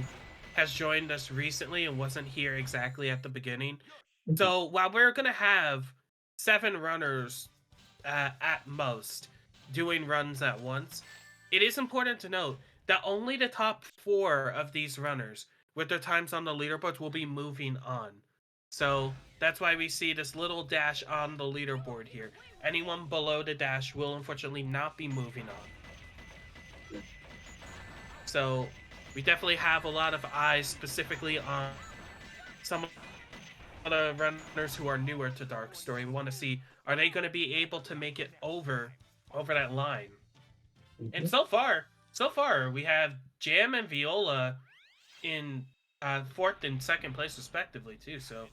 Speaker 7: has joined us recently and wasn't here exactly at the beginning. So while we're gonna have 7 runners at most doing runs at once, it is important to note that only the top 4 of these runners with their times on the leaderboards will be moving on. So that's why we see this little dash on the leaderboard here. Anyone below the dash will unfortunately not be moving on. So we definitely have a lot of eyes specifically on some of the runners who are newer to Dark Story. We want to see, are they going to be able to make it over that line? And so far we have Jam and Viola in 4th and 2nd place respectively too. So,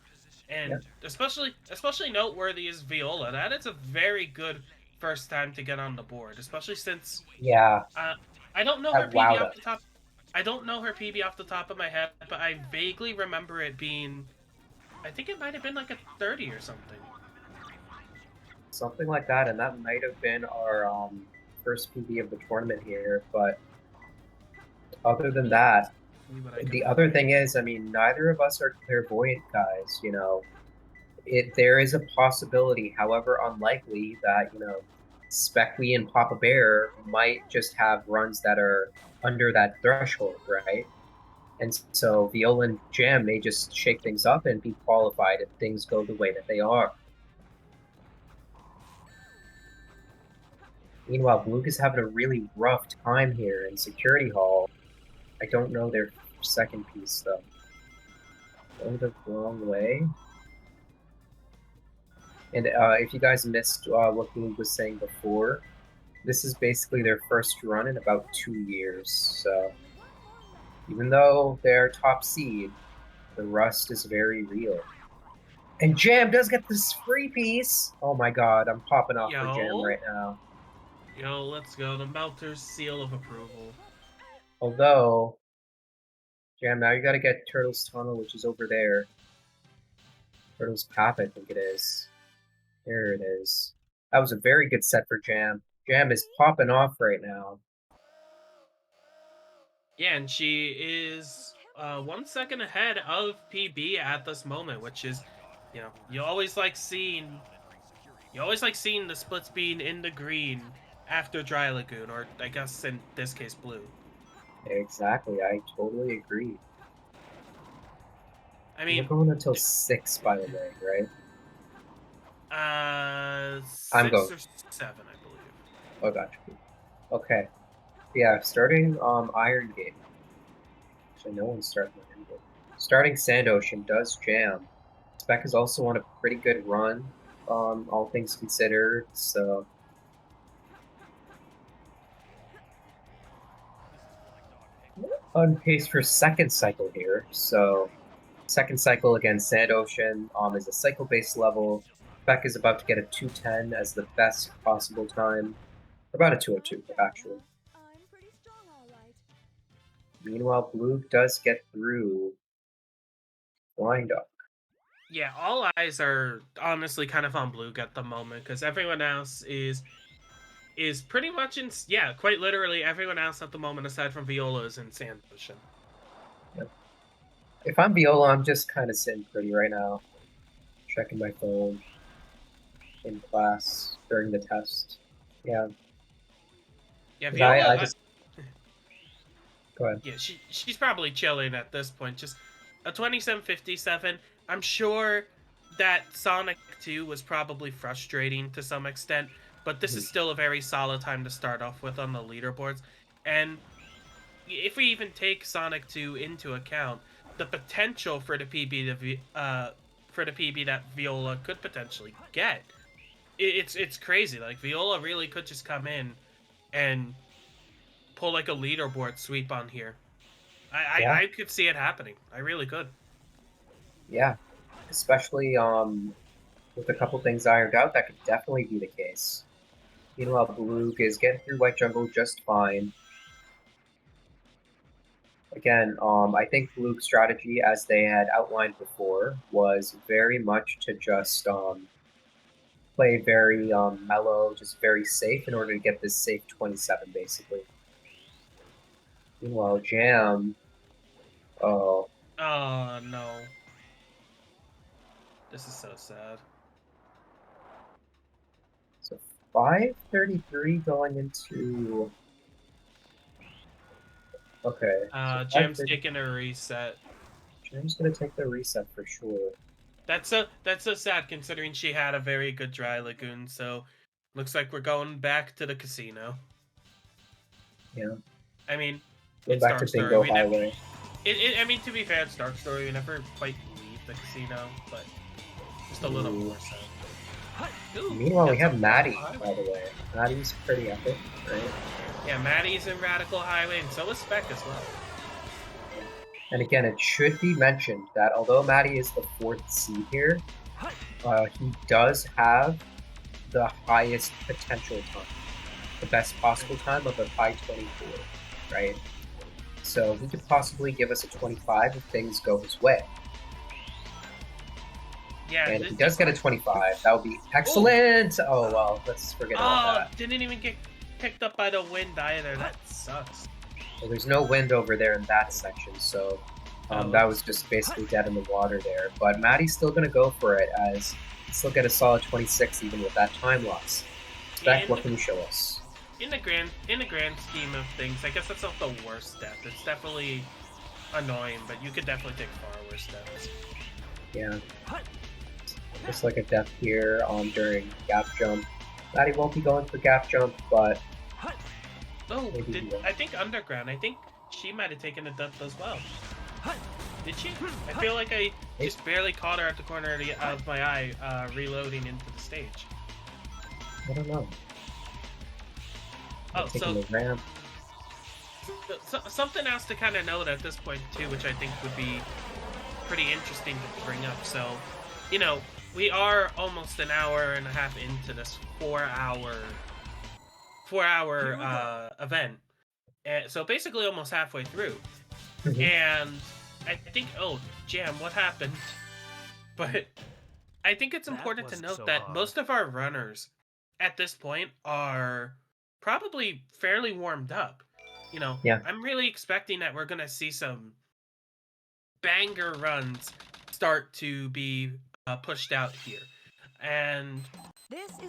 Speaker 7: and especially noteworthy is Viola. That is a very good first time to get on the board, especially since
Speaker 2: Yeah,
Speaker 7: I don't know her
Speaker 2: that
Speaker 7: PB
Speaker 2: wowed
Speaker 7: off
Speaker 2: us.
Speaker 7: the top. I don't know her PB off the top of my head, but I vaguely remember it being. I think it might have been like a 30 or something.
Speaker 2: Something like that, and that might have been our first PB of the tournament here. But other than that, the other thing is, I mean, neither of us are clairvoyant guys. There is a possibility, however unlikely, that Specky and Papa Bear might just have runs that are under that threshold, right? And so Viola and Jam may just shake things up and be qualified if things go the way that they are. Meanwhile, Luke is having a really rough time here in Security Hall. I don't know their second piece, though. Going the wrong way. And if you guys missed what Luke was saying before, this is basically their first run in about 2 years. So even though they're top seed, the rust is very real. And Jam does get this free piece! Oh my god, I'm popping off for Jam right now.
Speaker 7: Yo, let's go. The Melter's seal of approval.
Speaker 2: Although, Jam, now you gotta get Turtle's Tunnel, which is over there. Turtle's Path, I think it is. There it is. That was a very good set for Jam. Jam is popping off right now.
Speaker 7: Yeah, and she is 1 second ahead of PB at this moment, which is, you always like seeing the splits being in the green after Dry Lagoon, or I guess in this case blue.
Speaker 2: Exactly, I totally agree.
Speaker 7: I mean,
Speaker 2: we're going until 6, by the way, right?
Speaker 7: 6 or 7, I believe.
Speaker 2: Oh, gotcha. Okay. Yeah, starting Iron Gate. Actually, no one's starting Iron Gate. Starting Sand Ocean does Jam. Spec is also on a pretty good run, all things considered, so... On pace for second cycle here, so... Second cycle against Sand Ocean is a cycle-based level. Spec is about to get a 210 as the best possible time. About a 202, actually. Meanwhile, Blue does get through Flying Dog.
Speaker 7: Yeah, all eyes are honestly kind of on Blue at the moment because everyone else is pretty much in, yeah, quite literally everyone else at the moment aside from Viola is in Sand Ocean.
Speaker 2: If I'm Viola, I'm just kind of sitting pretty right now, checking my phone in class during the test. Yeah,
Speaker 7: Yeah,
Speaker 2: 'cause
Speaker 7: Viola.
Speaker 2: I just go ahead.
Speaker 7: Yeah, she's probably chilling at this point. Just a 2757. I'm sure that Sonic 2 was probably frustrating to some extent, but this is still a very solid time to start off with on the leaderboards. And if we even take Sonic 2 into account, the potential for the PB that Viola could potentially get, it's crazy. Like Viola really could just come in and pull like a leaderboard sweep on here.
Speaker 2: Yeah.
Speaker 7: I could see it happening. I really could.
Speaker 2: Yeah, especially with a couple things ironed out, that could definitely be the case. Meanwhile, Blue is getting through White Jungle just fine. Again, I think Blue's strategy, as they had outlined before, was very much to just play very mellow, just very safe in order to get this safe 27, basically. Meanwhile, Jam, oh,
Speaker 7: Oh no. This is so sad.
Speaker 2: so 533 going into. Okay. So
Speaker 7: Jam's
Speaker 2: 530
Speaker 7: taking a reset.
Speaker 2: Jam's gonna take the reset for sure.
Speaker 7: That's so sad considering she had a very good dry lagoon. So looks like we're going back to the casino.
Speaker 2: Yeah.
Speaker 7: I mean,
Speaker 2: Go
Speaker 7: it's
Speaker 2: back to
Speaker 7: Dark Story.
Speaker 2: Bingo
Speaker 7: We never,
Speaker 2: Highway.
Speaker 7: I mean, to be fair, it's Dark Story. We never quite leave the casino, but just a little
Speaker 2: Ooh.
Speaker 7: more so. Ooh,
Speaker 2: Meanwhile, we
Speaker 7: got
Speaker 2: have
Speaker 7: some
Speaker 2: Maddie,
Speaker 7: Highway.
Speaker 2: by the way. Maddie's pretty epic, right?
Speaker 7: Yeah, Maddie's in Radical Highway, and so is Spec as well.
Speaker 2: And again, it should be mentioned that although Maddie is the 4th seed here, he does have the highest potential time. The best possible time of a 524, right? So he could possibly give us a 25 if things go his way.
Speaker 7: Yeah,
Speaker 2: And if he does get a 25, that would be excellent! Oh, well, let's forget about that.
Speaker 7: Didn't even get picked up by the wind either. That sucks.
Speaker 2: Well, there's no wind over there in that section, so that was just basically dead in the water there. But Maddie's still going to go for it, as he still get a solid 26 even with that time loss. Spec, what can you show us?
Speaker 7: In the grand scheme of things, I guess that's not the worst death. It's definitely annoying, but you could definitely take far worse deaths.
Speaker 2: Yeah. Just like a death here during gap jump. Maddie won't be going for gap jump, but
Speaker 7: Oh,
Speaker 2: maybe he will.
Speaker 7: I think Underground. I think she might have taken a death as well. Did she? I feel like I just barely caught her at the corner of my eye, reloading into the stage.
Speaker 2: I don't know.
Speaker 7: Oh,
Speaker 2: Taking
Speaker 7: so
Speaker 2: the ramp.
Speaker 7: something else to kind of note at this point too, which I think would be pretty interesting to bring up. So, you know, we are almost an hour and a half into this four-hour event, so basically almost halfway through.
Speaker 2: Mhm.
Speaker 7: And I think, Jam, what happened? But I think it's important to note that most of our runners at this point are probably fairly warmed up. You know,
Speaker 2: Yeah.
Speaker 7: I'm really expecting that we're gonna see some banger runs start to be pushed out here. And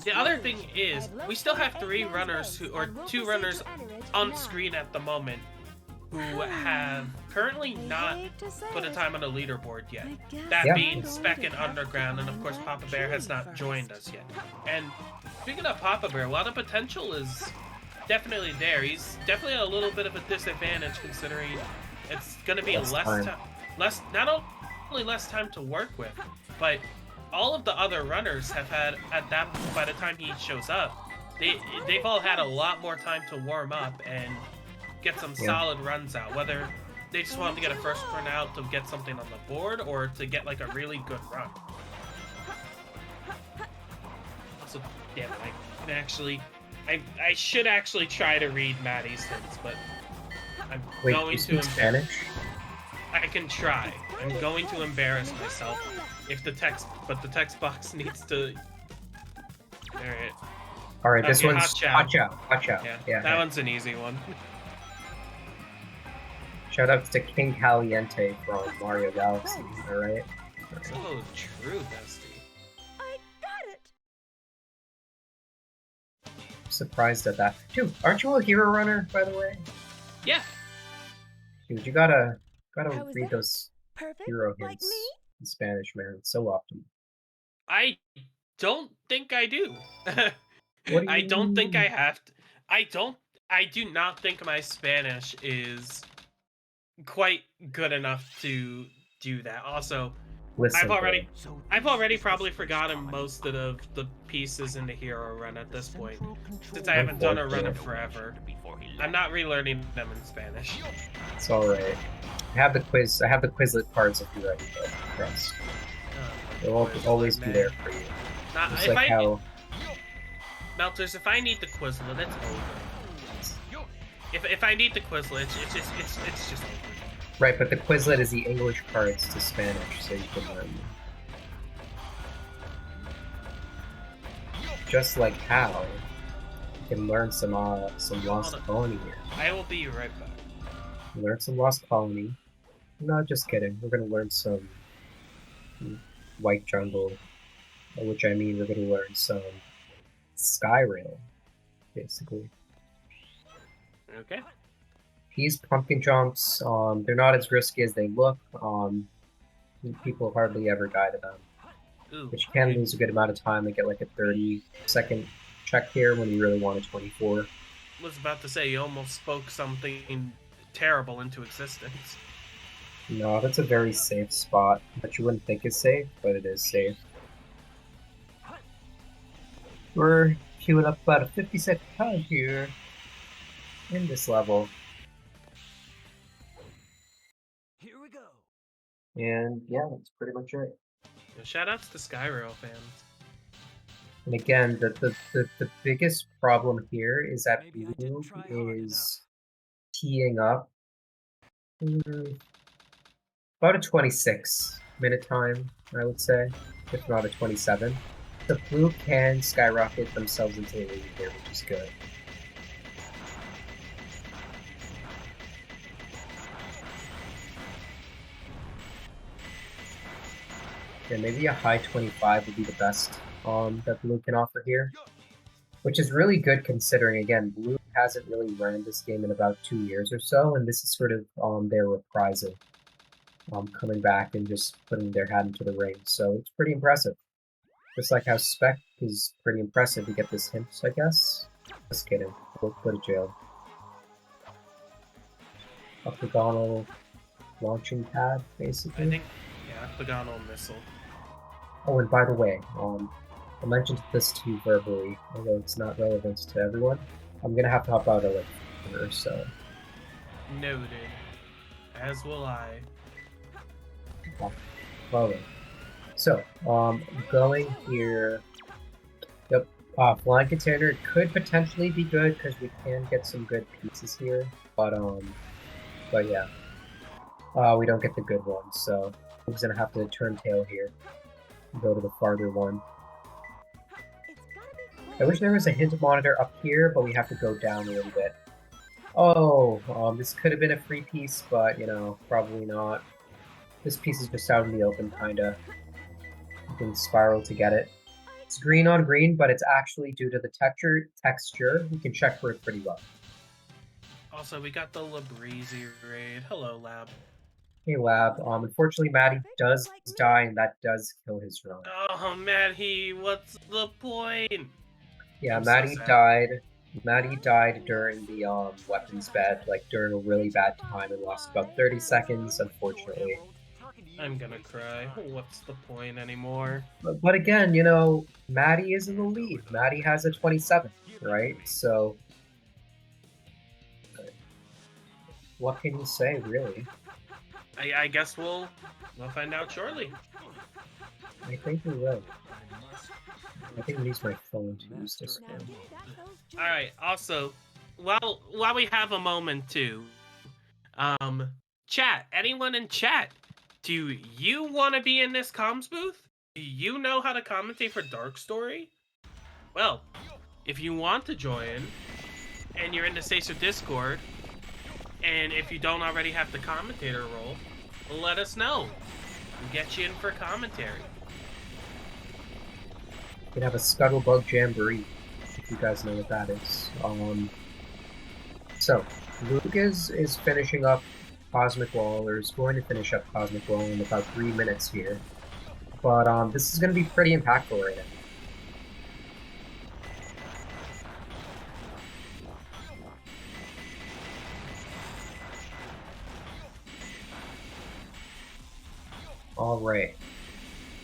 Speaker 7: the other thing is, we still have two runners on screen at the moment who have currently not put a time on the leaderboard yet. That
Speaker 2: Yeah.
Speaker 7: being Spec and Underground, and of course Papa Bear has not joined us yet. And speaking of Papa Bear, a lot of potential is definitely there. He's definitely a little bit of a disadvantage considering it's going to be not only less time to work with, but all of the other runners have had by the time he shows up, they've all had a lot more time to warm up and get some solid runs out, whether they just wanted to get a first run out to get something on the board or to get like a really good run. So damn it, I should actually try to read Maddie's things, but I'm going to
Speaker 2: Spanish?
Speaker 7: I can try. I'm going to embarrass myself If the text box needs to. All right.
Speaker 2: All right, this
Speaker 7: Okay,
Speaker 2: one's
Speaker 7: hot chow.
Speaker 2: hot chow. Hot chow.
Speaker 7: Yeah, that one's an easy one.
Speaker 2: Shout out to King Caliente from Mario Galaxy. All right.
Speaker 7: Oh, true, bestie.
Speaker 4: I got it.
Speaker 2: Surprised at that. Dude, aren't you a hero runner, by the way?
Speaker 7: Yeah.
Speaker 2: Dude, you gotta
Speaker 4: How was
Speaker 2: read
Speaker 4: that?
Speaker 2: those
Speaker 4: Perfect.
Speaker 2: hero
Speaker 4: Like
Speaker 2: hints
Speaker 4: me?
Speaker 2: in Spanish, man. It's so often.
Speaker 7: I don't think I do.
Speaker 2: What do
Speaker 7: I
Speaker 2: you
Speaker 7: don't think I
Speaker 2: mean?
Speaker 7: have to. I do not think my Spanish is quite good enough to do that. Also,
Speaker 2: Listen,
Speaker 7: I've already probably forgotten most of the pieces in the hero run at this point, since I haven't done a run in forever. I'm not relearning them in Spanish.
Speaker 2: it's all right. I have the Quizlet cards if you're ready, but trust. They'll always be there for you. Just like how
Speaker 7: Melters, if I need the Quizlet, it's over. If I need the Quizlet, it's just over.
Speaker 2: right, but the Quizlet is the English cards to Spanish, so you can learn them. Just like how you can learn some Lost Colony here.
Speaker 7: I will be right back.
Speaker 2: Learn some Lost Colony. No, just kidding. We're gonna learn some White Jungle, by which I mean we're gonna learn some Skyrail, basically.
Speaker 7: Okay.
Speaker 2: These pumpkin jumps, they're not as risky as they look. People hardly ever die to them.
Speaker 7: Ooh,
Speaker 2: But you can lose a good amount of time and get like a 30-second check here when you really want a 24.
Speaker 7: I was about to say, you almost spoke something terrible into existence.
Speaker 2: No, that's a very safe spot that you wouldn't think is safe, but it is safe. We're queuing up about a 50-second time here in this level.
Speaker 8: Here we go.
Speaker 2: And yeah, that's pretty much it.
Speaker 7: Shoutouts to Skyrail fans.
Speaker 2: And again, the biggest problem here is that
Speaker 8: Maybe I didn't
Speaker 2: Blue
Speaker 8: try hard
Speaker 2: is teeing up about a 26-minute time, I would say, if not a 27. The Blue can skyrocket themselves into the lead here, which is good. Yeah, maybe a high 25 would be the best that Blue can offer here. Which is really good considering, again, Blue hasn't really ran this game in about 2 years or so, and this is sort of their reprisal. Coming back and just putting their hat into the ring. So it's pretty impressive. Just like how Spec is pretty impressive to get this hint, I guess. Just kidding. We'll go to jail. Octagonal launching pad, basically.
Speaker 7: I think, yeah, octagonal missile.
Speaker 2: Oh, and by the way, I mentioned this to you verbally, although it's not relevant to everyone. I'm gonna have to hop out of like an hour or so.
Speaker 7: Noted. As will I.
Speaker 2: Well then. So, going here. Yep, flying container could potentially be good because we can get some good pieces here, but yeah, we don't get the good ones, so we're gonna have to turn tail here and go to the farther one. I wish there was a hint monitor up here, but we have to go down a little bit. Oh, this could have been a free piece, but you know, probably not. This piece is just out in the open, kinda. You can spiral to get it. It's green on green, but it's actually due to the texture. We can check for it pretty well.
Speaker 7: Also, we got the Labrizi raid. Hello, Lab.
Speaker 2: Hey, Lab. Unfortunately, Maddie does die, and that does kill his run.
Speaker 7: Oh, Maddie, what's the point?
Speaker 2: Yeah,
Speaker 7: I'm
Speaker 2: Maddie
Speaker 7: so sad.
Speaker 2: died. Maddie died during the weapons bed, like during a really bad time, and lost about 30 seconds, unfortunately.
Speaker 7: I'm gonna cry. What's the point anymore?
Speaker 2: But again, you know, Maddie is in the lead. Maddie has a 27, right? So, what can you say, really?
Speaker 7: I guess we'll find out shortly.
Speaker 2: I think we will. I think I use my phone to use this
Speaker 4: Now
Speaker 2: one.
Speaker 4: give me back those jewels.
Speaker 7: All right. Also, while we have a moment too, chat. Anyone in chat? Do you want to be in this comms booth? Do you know how to commentate for Dark Story? Well, if you want to join, and you're in the Sacer Discord, and if you don't already have the commentator role, let us know. We'll get you in for commentary.
Speaker 2: We can have a Scuttlebug Jamboree, if you guys know what that is. So, Luke is finishing up Cosmic Wall, or is going to finish up Cosmic Wall in about 3 minutes here. But this is going to be pretty impactful right now. Alright.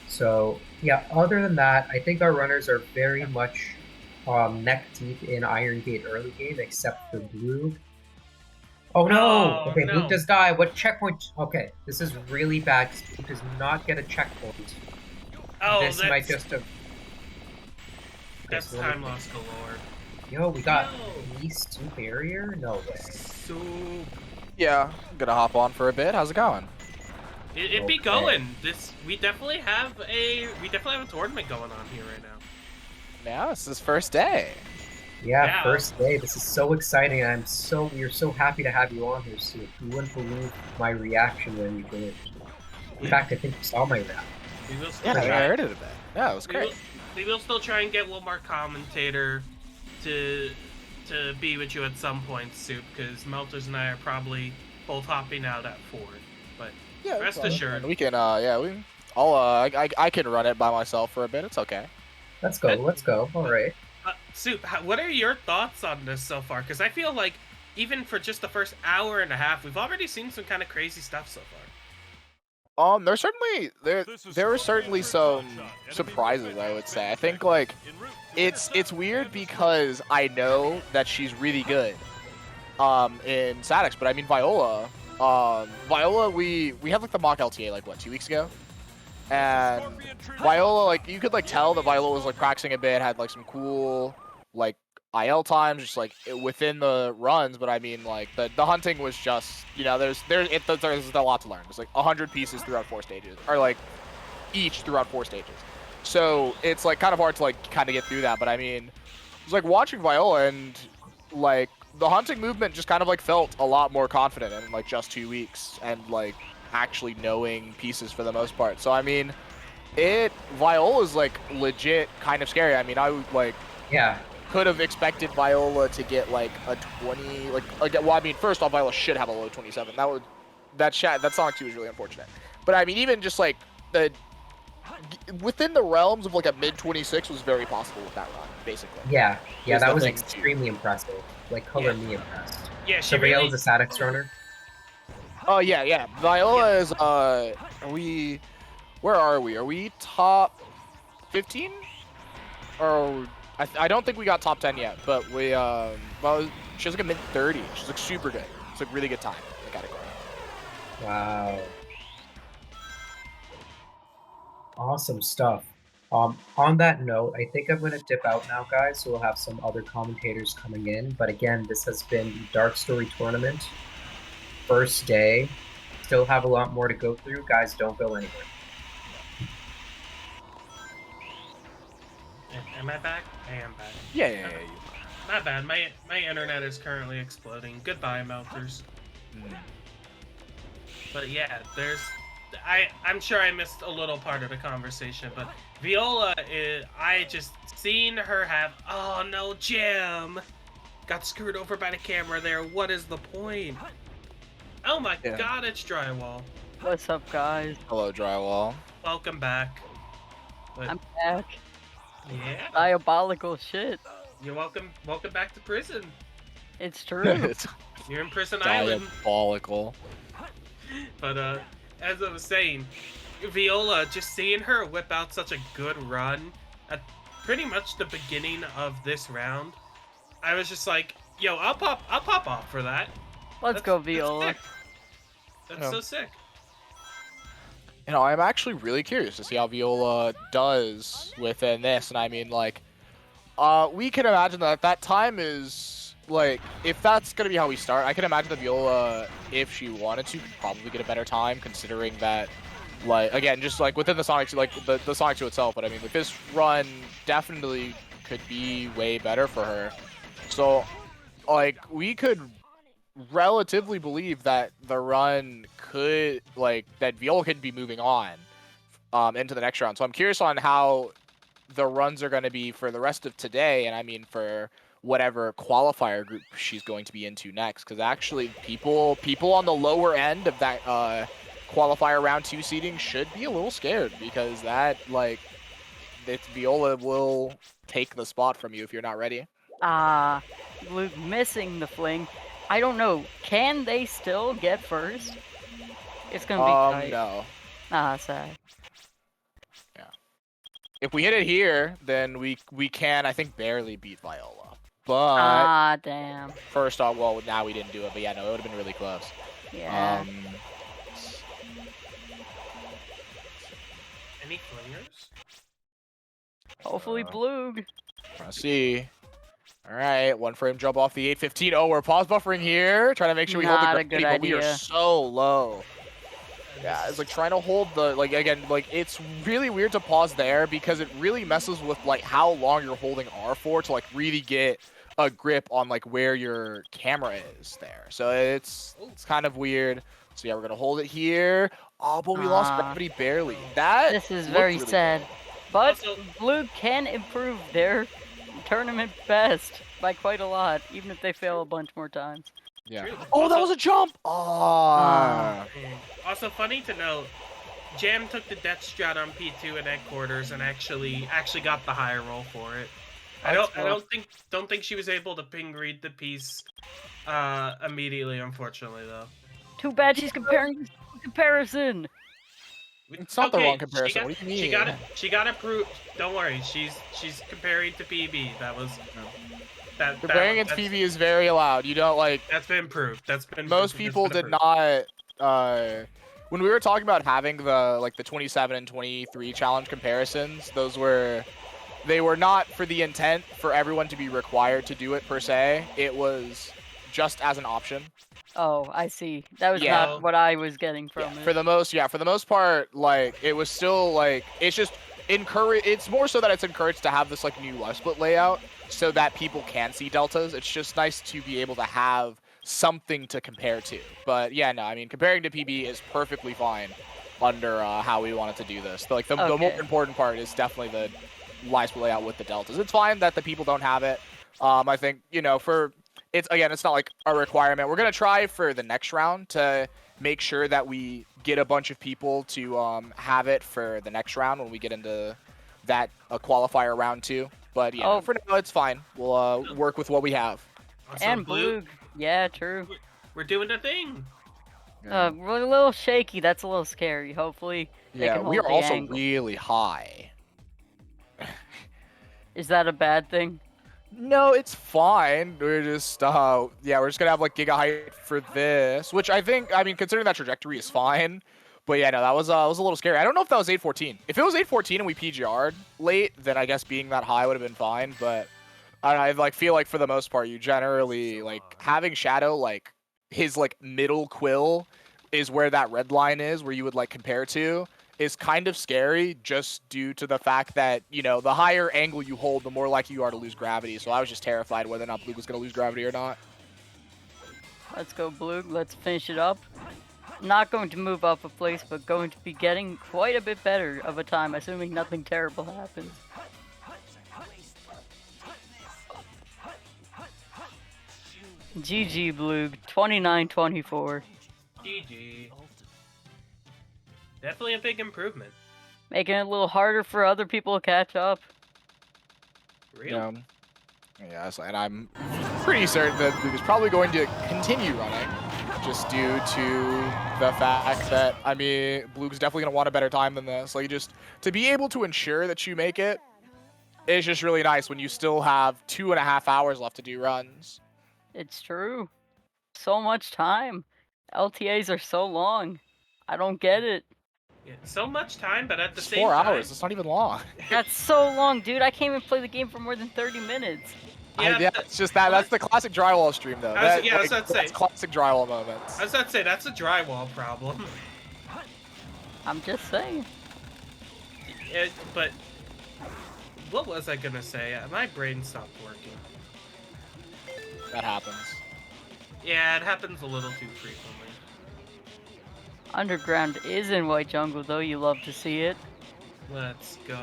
Speaker 2: So, yeah, other than that, I think our runners are very much neck deep in Iron Gate early game, except for Blue. Oh no!
Speaker 7: Oh,
Speaker 2: Okay,
Speaker 7: no.
Speaker 2: Blue does die. What checkpoint? Okay, this is really bad because Blue does not get a checkpoint.
Speaker 7: Oh,
Speaker 2: This might just have...
Speaker 7: That's time loss galore.
Speaker 2: Yo, we got
Speaker 7: Yo.
Speaker 2: East 2 barrier? No way.
Speaker 7: So
Speaker 9: Yeah, I'm gonna hop on for a bit. How's it going?
Speaker 7: it be
Speaker 2: Okay.
Speaker 7: going. We definitely have a tournament going on here right now.
Speaker 9: Yeah, this is first day.
Speaker 2: Yeah,
Speaker 7: Yeah.
Speaker 2: first day. This is so exciting. We're so happy to have you on here, Sue. You wouldn't believe my reaction when you joined. In fact, I think you saw my reaction.
Speaker 7: We will still
Speaker 9: Yeah, I
Speaker 7: try.
Speaker 9: heard it a bit. Yeah, it was
Speaker 7: We
Speaker 9: great.
Speaker 7: we will still try and get one more commentator to be with you at some point, Soup, because Melters and I are probably both hopping out at 4. But
Speaker 9: Yeah,
Speaker 7: rest
Speaker 9: fine.
Speaker 7: assured.
Speaker 9: We can. I can run it by myself for a bit. It's okay.
Speaker 2: Let's go, let's go. Alright.
Speaker 7: Soup, what are your thoughts on this so far? Because I feel like even for just the first hour and a half, we've already seen some kind of crazy stuff so far.
Speaker 9: There's certainly there were certainly some surprises, I would say. I think like it's weird because I know that she's really good in Sadix, but I mean Viola we had like the mock LTA like what 2 weeks ago, and Viola, like you could like tell that Viola was like practicing a bit, had like some cool like IL times just like within the runs, but I mean like the hunting was just, you know, there's a lot to learn. There's like 100 pieces throughout 4 stages, or like each throughout 4 stages, so it's like kind of hard to like kind of get through that. But I mean, it's like watching Viola, and like the hunting movement just kind of like felt a lot more confident in like just 2 weeks, and like actually knowing pieces for the most part. So I mean, Viola's like legit kind of scary. I mean, I would like
Speaker 2: Yeah.
Speaker 9: could have expected Viola to get like a 20, well, I mean, first off, Viola should have a low 27. That Sonic 2 is really unfortunate. But I mean, even just like within the realms of like a mid 26 was very possible with that run, basically.
Speaker 2: Yeah,
Speaker 9: Is
Speaker 2: that
Speaker 9: the
Speaker 2: was
Speaker 9: thing,
Speaker 2: extremely impressive. Like, color me impressed.
Speaker 7: Yeah,
Speaker 2: So Viola's a Sadix runner?
Speaker 9: Oh yeah. Viola is where are we? Are we top 15? Or I don't think we got top 10 yet, but we well, she has like a mid 30. She's like super good. It's like really good time in the category.
Speaker 2: Wow. Awesome stuff. On that note, I think I'm going to dip out now, guys, so we'll have some other commentators coming in. But again, this has been the Dark Story Tournament. First day. Still have a lot more to go through. Guys, don't go anywhere.
Speaker 7: Am I back? I am back.
Speaker 9: Yeah.
Speaker 7: Not bad. My internet is currently exploding. Goodbye, Melters. But yeah, I'm sure I missed a little part of the conversation, but Viola I just seen her have, oh no, Jim got screwed over by the camera there. What is the point? Oh my god, it's Drywall.
Speaker 1: What's up, guys?
Speaker 9: Hello, Drywall.
Speaker 7: Welcome back. But
Speaker 1: I'm back.
Speaker 7: yeah,
Speaker 1: Diabolical shit.
Speaker 7: you're welcome back to prison.
Speaker 1: It's true.
Speaker 9: It's
Speaker 7: You're in Prison Island.
Speaker 9: diabolical.
Speaker 7: But as I was saying, Viola, just seeing her whip out such a good run at pretty much the beginning of this round, I was just like, yo, I'll pop off for that.
Speaker 1: Let's go, Viola.
Speaker 7: That's so sick.
Speaker 9: You know, I'm actually really curious to see how Viola does within this, and I mean, like, we can imagine that time is like, if that's gonna be how we start, I can imagine that Viola, if she wanted to, could probably get a better time, considering that, like, again, just like within the Sonic 2, like the Sonic 2 itself. But I mean, like this run definitely could be way better for her. So, like, we could relatively believe that the run could, like, that Viola could be moving on into the next round. So I'm curious on how the runs are going to be for the rest of today, and I mean for whatever qualifier group she's going to be into next, because actually people on the lower end of that qualifier round 2 seeding should be a little scared, because that, like, Viola will take the spot from you if you're not ready.
Speaker 1: Luke missing the fling. I don't know. Can they still get first? It's gonna be tight.
Speaker 9: No.
Speaker 1: Sad.
Speaker 9: Yeah. If we hit it here, then we can, I think, barely beat Viola. But
Speaker 1: damn.
Speaker 9: first off, well, now we didn't do it, but yeah, no, it would have been really close.
Speaker 1: Yeah.
Speaker 7: Any clingers?
Speaker 1: Hopefully Bloog.
Speaker 9: Let's see. All right, 1 frame jump off the 815. Oh, we're pause buffering here. Trying to make sure we hold the
Speaker 1: Not a
Speaker 9: gravity,
Speaker 1: good
Speaker 9: but we are
Speaker 1: idea.
Speaker 9: so low. Yeah, it's like trying to hold the, like, again, like, it's really weird to pause there because it really messes with, like, how long you're holding R for to, like, really get a grip on, like, where your camera is there. So it's kind of weird. So yeah, we're gonna hold it here. Oh, but we lost gravity barely.
Speaker 1: This is very
Speaker 9: really
Speaker 1: sad.
Speaker 9: good.
Speaker 1: But
Speaker 7: Also-
Speaker 1: Blue can improve their tournament best by quite a lot, even if they fail a bunch more times.
Speaker 9: Yeah.
Speaker 7: True.
Speaker 9: Oh, that
Speaker 7: Also-
Speaker 9: was a jump! Oh.
Speaker 7: Also, funny to note, Jam took the death strat on P2 in egg quarters and actually got the higher roll for it. I don't think she was able to ping read the piece immediately, unfortunately, though.
Speaker 1: Too bad she's comparing comparison.
Speaker 9: It's not the wrong comparison. What do you mean?
Speaker 7: She got approved. Don't worry. She's comparing to PB. That was
Speaker 9: Comparing against PB is very allowed. You don't, like,
Speaker 7: that's been proved.
Speaker 9: most people did not. When we were talking about having the 27 and 23 challenge comparisons, they were not for the intent for everyone to be required to do it per se. It was just as an option.
Speaker 1: Oh, I see. That was
Speaker 9: Yeah.
Speaker 1: not what I was getting from it.
Speaker 9: For the most part, like, it was still, like, it's just it's more so that it's encouraged to have this, like, new life split layout so that people can see deltas. It's just nice to be able to have something to compare to. But yeah, no, I mean, comparing to PB is perfectly fine under how we wanted to do this. The more important part is definitely the live split layout with the deltas. It's fine that the people don't have it. I think, you know, it's not like a requirement. We're gonna try for the next round to make sure that we get a bunch of people to have it for the next round when we get into that qualifier round 2. But yeah, for now it's fine. We'll work with what we have.
Speaker 7: Also,
Speaker 1: And Blue. Yeah, true.
Speaker 7: We're doing a thing.
Speaker 1: We're a little shaky. That's a little scary. Hopefully, they
Speaker 9: Yeah,
Speaker 1: can hold
Speaker 9: we are
Speaker 1: the
Speaker 9: also
Speaker 1: angle.
Speaker 9: really high.
Speaker 1: Is that a bad thing?
Speaker 9: No, it's fine. We're just we're just gonna have, like, giga height for this, which I mean, considering that trajectory is fine. But yeah, no, that was a little scary. I don't know if that was 814. If it was 814 and we PGR'd late, then I guess being that high would have been fine. But I like feel like for the most part, you generally, like, having Shadow, like, his, like, middle quill is where that red line is, where you would, like, compare to, is kind of scary just due to the fact that, you know, the higher angle you hold, the more likely you are to lose gravity. So I was just terrified whether or not Blue was going to lose gravity or not.
Speaker 1: Let's go, Blue. Let's finish it up. Not going to move up a place, but going to be getting quite a bit better of a time, assuming nothing terrible happens. GG, Blue. 29-24.
Speaker 7: GG. Definitely a big improvement.
Speaker 1: Making it a little harder for other people to catch up.
Speaker 7: Real?
Speaker 9: Yes, and I'm pretty certain that Blue is probably going to continue running, just due to the fact that, I mean, Blue's definitely going to want a better time than this. Like, just to be able to ensure that you make it is just really nice when you still have 2.5 hours left to do runs.
Speaker 1: It's true. So much time. LTAs are so long. I don't get it.
Speaker 7: Yeah, so much time, but at the
Speaker 9: It's
Speaker 7: same
Speaker 9: 4
Speaker 7: time...
Speaker 9: hours. It's not even long.
Speaker 1: That's so long, dude. I can't even play the game for more than 30 minutes.
Speaker 9: Yeah, it's just that. That's the classic drywall stream, though.
Speaker 7: I was about to say.
Speaker 9: That's classic drywall moments.
Speaker 7: I was about to say that's a drywall problem.
Speaker 1: I'm just saying.
Speaker 7: But what was I gonna say? My brain stopped working.
Speaker 9: That happens.
Speaker 7: Yeah, it happens a little too frequently.
Speaker 1: Underground is in White Jungle, though. You love to see it.
Speaker 7: Let's go.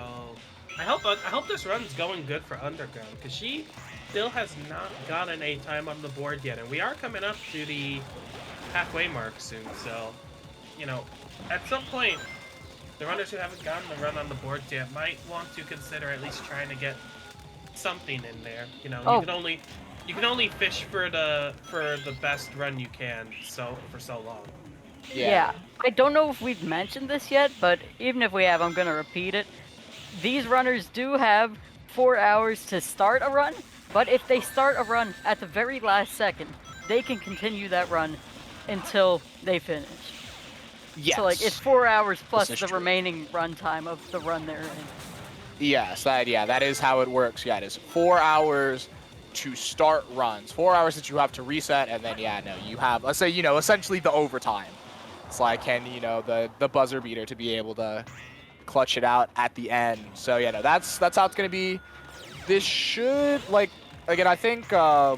Speaker 7: I hope this run's going good for Underground, because she still has not gotten a time on the board yet, and we are coming up to the halfway mark soon, so, you know, at some point, the runners who haven't gotten the run on the board yet might want to consider at least trying to get something in there. You know, you can only fish for the best run you can for so long.
Speaker 1: Yeah. I don't know if we've mentioned this yet, but even if we have, I'm gonna repeat it. These runners do have 4 hours to start a run, but if they start a run at the very last second, they can continue that run until they finish.
Speaker 9: Yes.
Speaker 1: So like it's 4 hours plus the
Speaker 9: true.
Speaker 1: remaining run time of the run they're in.
Speaker 9: Yes, that is how it works. Yeah, it is 4 hours to start runs. 4 hours that you have to reset, and then you have, let's say, essentially the overtime. It's like, the buzzer beater to be able to clutch it out at the end. So that's how it's gonna be. This should, again, I think I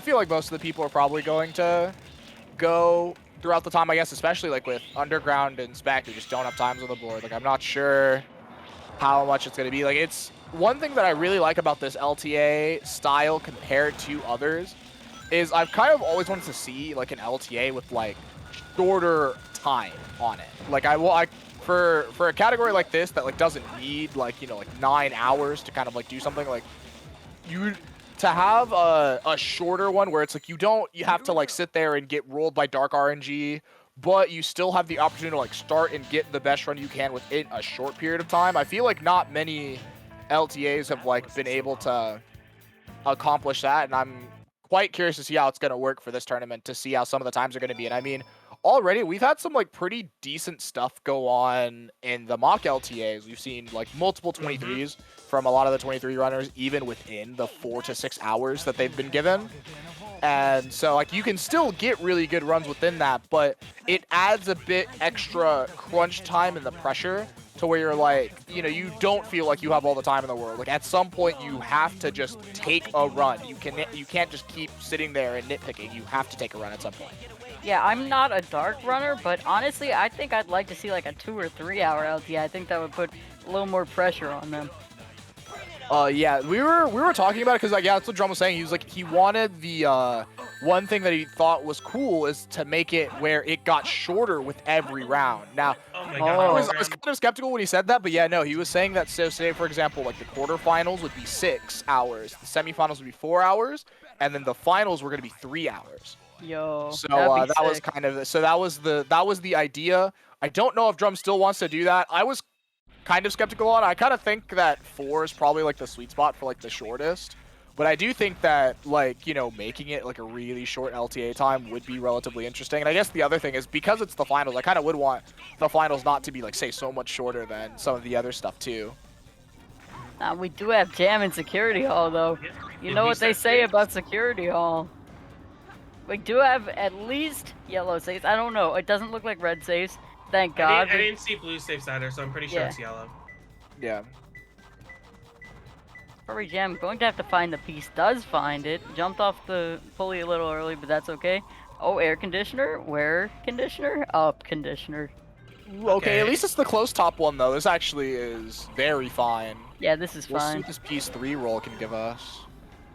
Speaker 9: feel like most of the people are probably going to go throughout the time, I guess, especially like with Underground and Spec, who just don't have times on the board. Like, I'm not sure how much it's gonna be. Like, it's one thing that I really like about this LTA style compared to others is I've kind of always wanted to see like an LTA with like shorter time on it. Like for a category like this that like doesn't need like 9 hours to kind of like do something, like to have a shorter one where it's like you have to like sit there and get rolled by dark RNG, but you still have the opportunity to like start and get the best run you can within a short period of time. I feel like not many LTAs have like been able to accomplish that, and I'm quite curious to see how it's going to work for this tournament, to see how some of the times are going to be. And I mean, already we've had some like pretty decent stuff go on in the mock LTAs. We've seen like multiple 23s from a lot of the 23 runners, even within the 4 to 6 hours that they've been given. And so like you can still get really good runs within that, but it adds a bit extra crunch time and the pressure to where you're like, you don't feel like you have all the time in the world. Like at some point you have to just take a run. You can't just keep sitting there and nitpicking. You have to take a run at some point.
Speaker 1: Yeah, I'm not a dark runner, but honestly, I think I'd like to see like a 2 or 3 hour LTA. I think that would put a little more pressure on them.
Speaker 9: Yeah, we were talking about it because, like, yeah, that's what Drum was saying. He was like, he wanted the one thing that he thought was cool is to make it where it got shorter with every round. Now, I was kind of skeptical when he said that, but yeah, no, he was saying that. So, say for example, like the quarterfinals would be 6 hours, the semifinals would be 4 hours, and then the finals were going to be 3 hours.
Speaker 1: Yo,
Speaker 9: so that was kind of that was the idea. I don't know if Drum still wants to do that. I was kind of skeptical on it. I kind of think that 4 is probably like the sweet spot for like the shortest, but I do think that like making it like a really short LTA time would be relatively interesting. And I guess the other thing is, because it's the finals, I kind of would want the finals not to be like, say, so much shorter than some of the other stuff too.
Speaker 1: We do have Jam in Security Hall though. You know what they say about Security Hall. We do have at least yellow safes. I don't know. It doesn't look like red safes. Thank God.
Speaker 7: I didn't see blue safes either, so I'm pretty sure it's yellow.
Speaker 9: Yeah.
Speaker 1: Hurry, Jam. Going to have to find the piece. Does find it. Jumped off the pulley a little early, but that's okay. Oh, air conditioner. Where conditioner? Up conditioner.
Speaker 9: Okay, at least it's the close top one though. This actually is very fine.
Speaker 1: Yeah, this is
Speaker 9: We'll see
Speaker 1: fine.
Speaker 9: what this piece 3 roll can give us.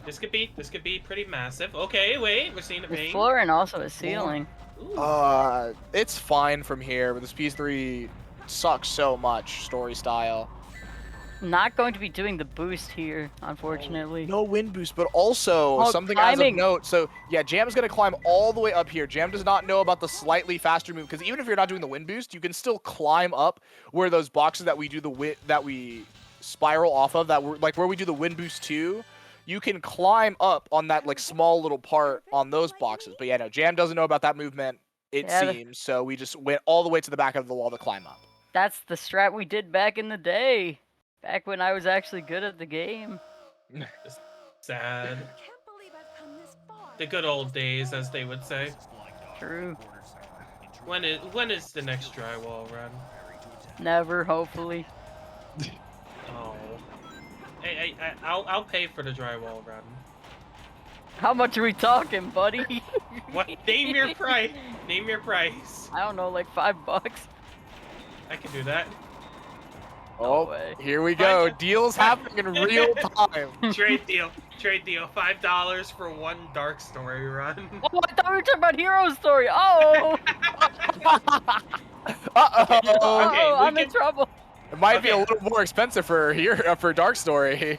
Speaker 7: This could be pretty massive. Okay, wait, we're seeing a
Speaker 1: There's
Speaker 7: paint.
Speaker 1: floor and also a ceiling.
Speaker 9: It's fine from here, but this piece 3 sucks so much story style.
Speaker 1: Not going to be doing the boost here, unfortunately.
Speaker 9: No wind boost, but also something
Speaker 1: climbing.
Speaker 9: as of note. So yeah, Jam's gonna climb all the way up here. Jam does not know about the slightly faster move, because even if you're not doing the wind boost, you can still climb up where those boxes that we do that we spiral off of, that we're like where we do the wind boost too. You can climb up on that like small little part on those boxes. But yeah, no, Jam doesn't know about that movement, it seems. So we just went all the way to the back of the wall to climb up.
Speaker 1: That's the strat we did back in the day. Back when I was actually good at the game.
Speaker 7: Sad.
Speaker 4: Can't believe I've come this far.
Speaker 7: The good old days, as they would say.
Speaker 1: True.
Speaker 7: When is the next drywall run?
Speaker 1: Never, hopefully.
Speaker 7: Oh. I'll pay for the drywall run.
Speaker 1: How much are we talking, buddy?
Speaker 7: What? Name your price. Name your price.
Speaker 1: I don't know, like $5.
Speaker 7: I can do that.
Speaker 9: Oh,
Speaker 1: way.
Speaker 9: here we go.
Speaker 7: Fine.
Speaker 9: Deals happening in real time.
Speaker 7: Trade deal. Trade deal. $5 for one Dark Story run.
Speaker 1: Oh, I thought we were talking about Hero Story. Oh!
Speaker 9: Uh-oh.
Speaker 7: Okay, we
Speaker 1: I'm in
Speaker 7: can-
Speaker 1: trouble.
Speaker 9: It might be a
Speaker 7: Okay.
Speaker 9: little more expensive for here for Dark Story.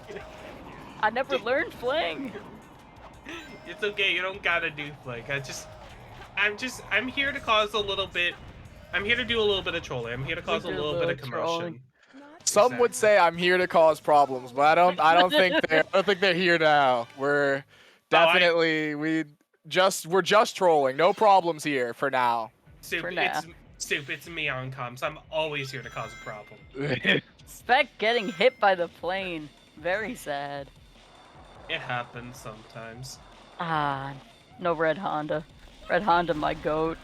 Speaker 1: I never learned Fling.
Speaker 7: It's okay. You don't gotta do flick. I'm here to cause a little bit. I'm here to do a little bit of trolling. I'm here to cause a
Speaker 1: do a
Speaker 7: little bit
Speaker 1: little
Speaker 7: of
Speaker 1: trolling.
Speaker 7: commotion.
Speaker 9: Some would say I'm here to cause problems, but I don't think they're here now. We're definitely we're just trolling. No problems here for now.
Speaker 7: Soup,
Speaker 1: For now.
Speaker 7: it's me on comms. I'm always here to cause a problem.
Speaker 1: Spec getting hit by the plane. Very sad.
Speaker 7: It happens sometimes.
Speaker 1: Ah, no Red Honda. Red Honda, my goat.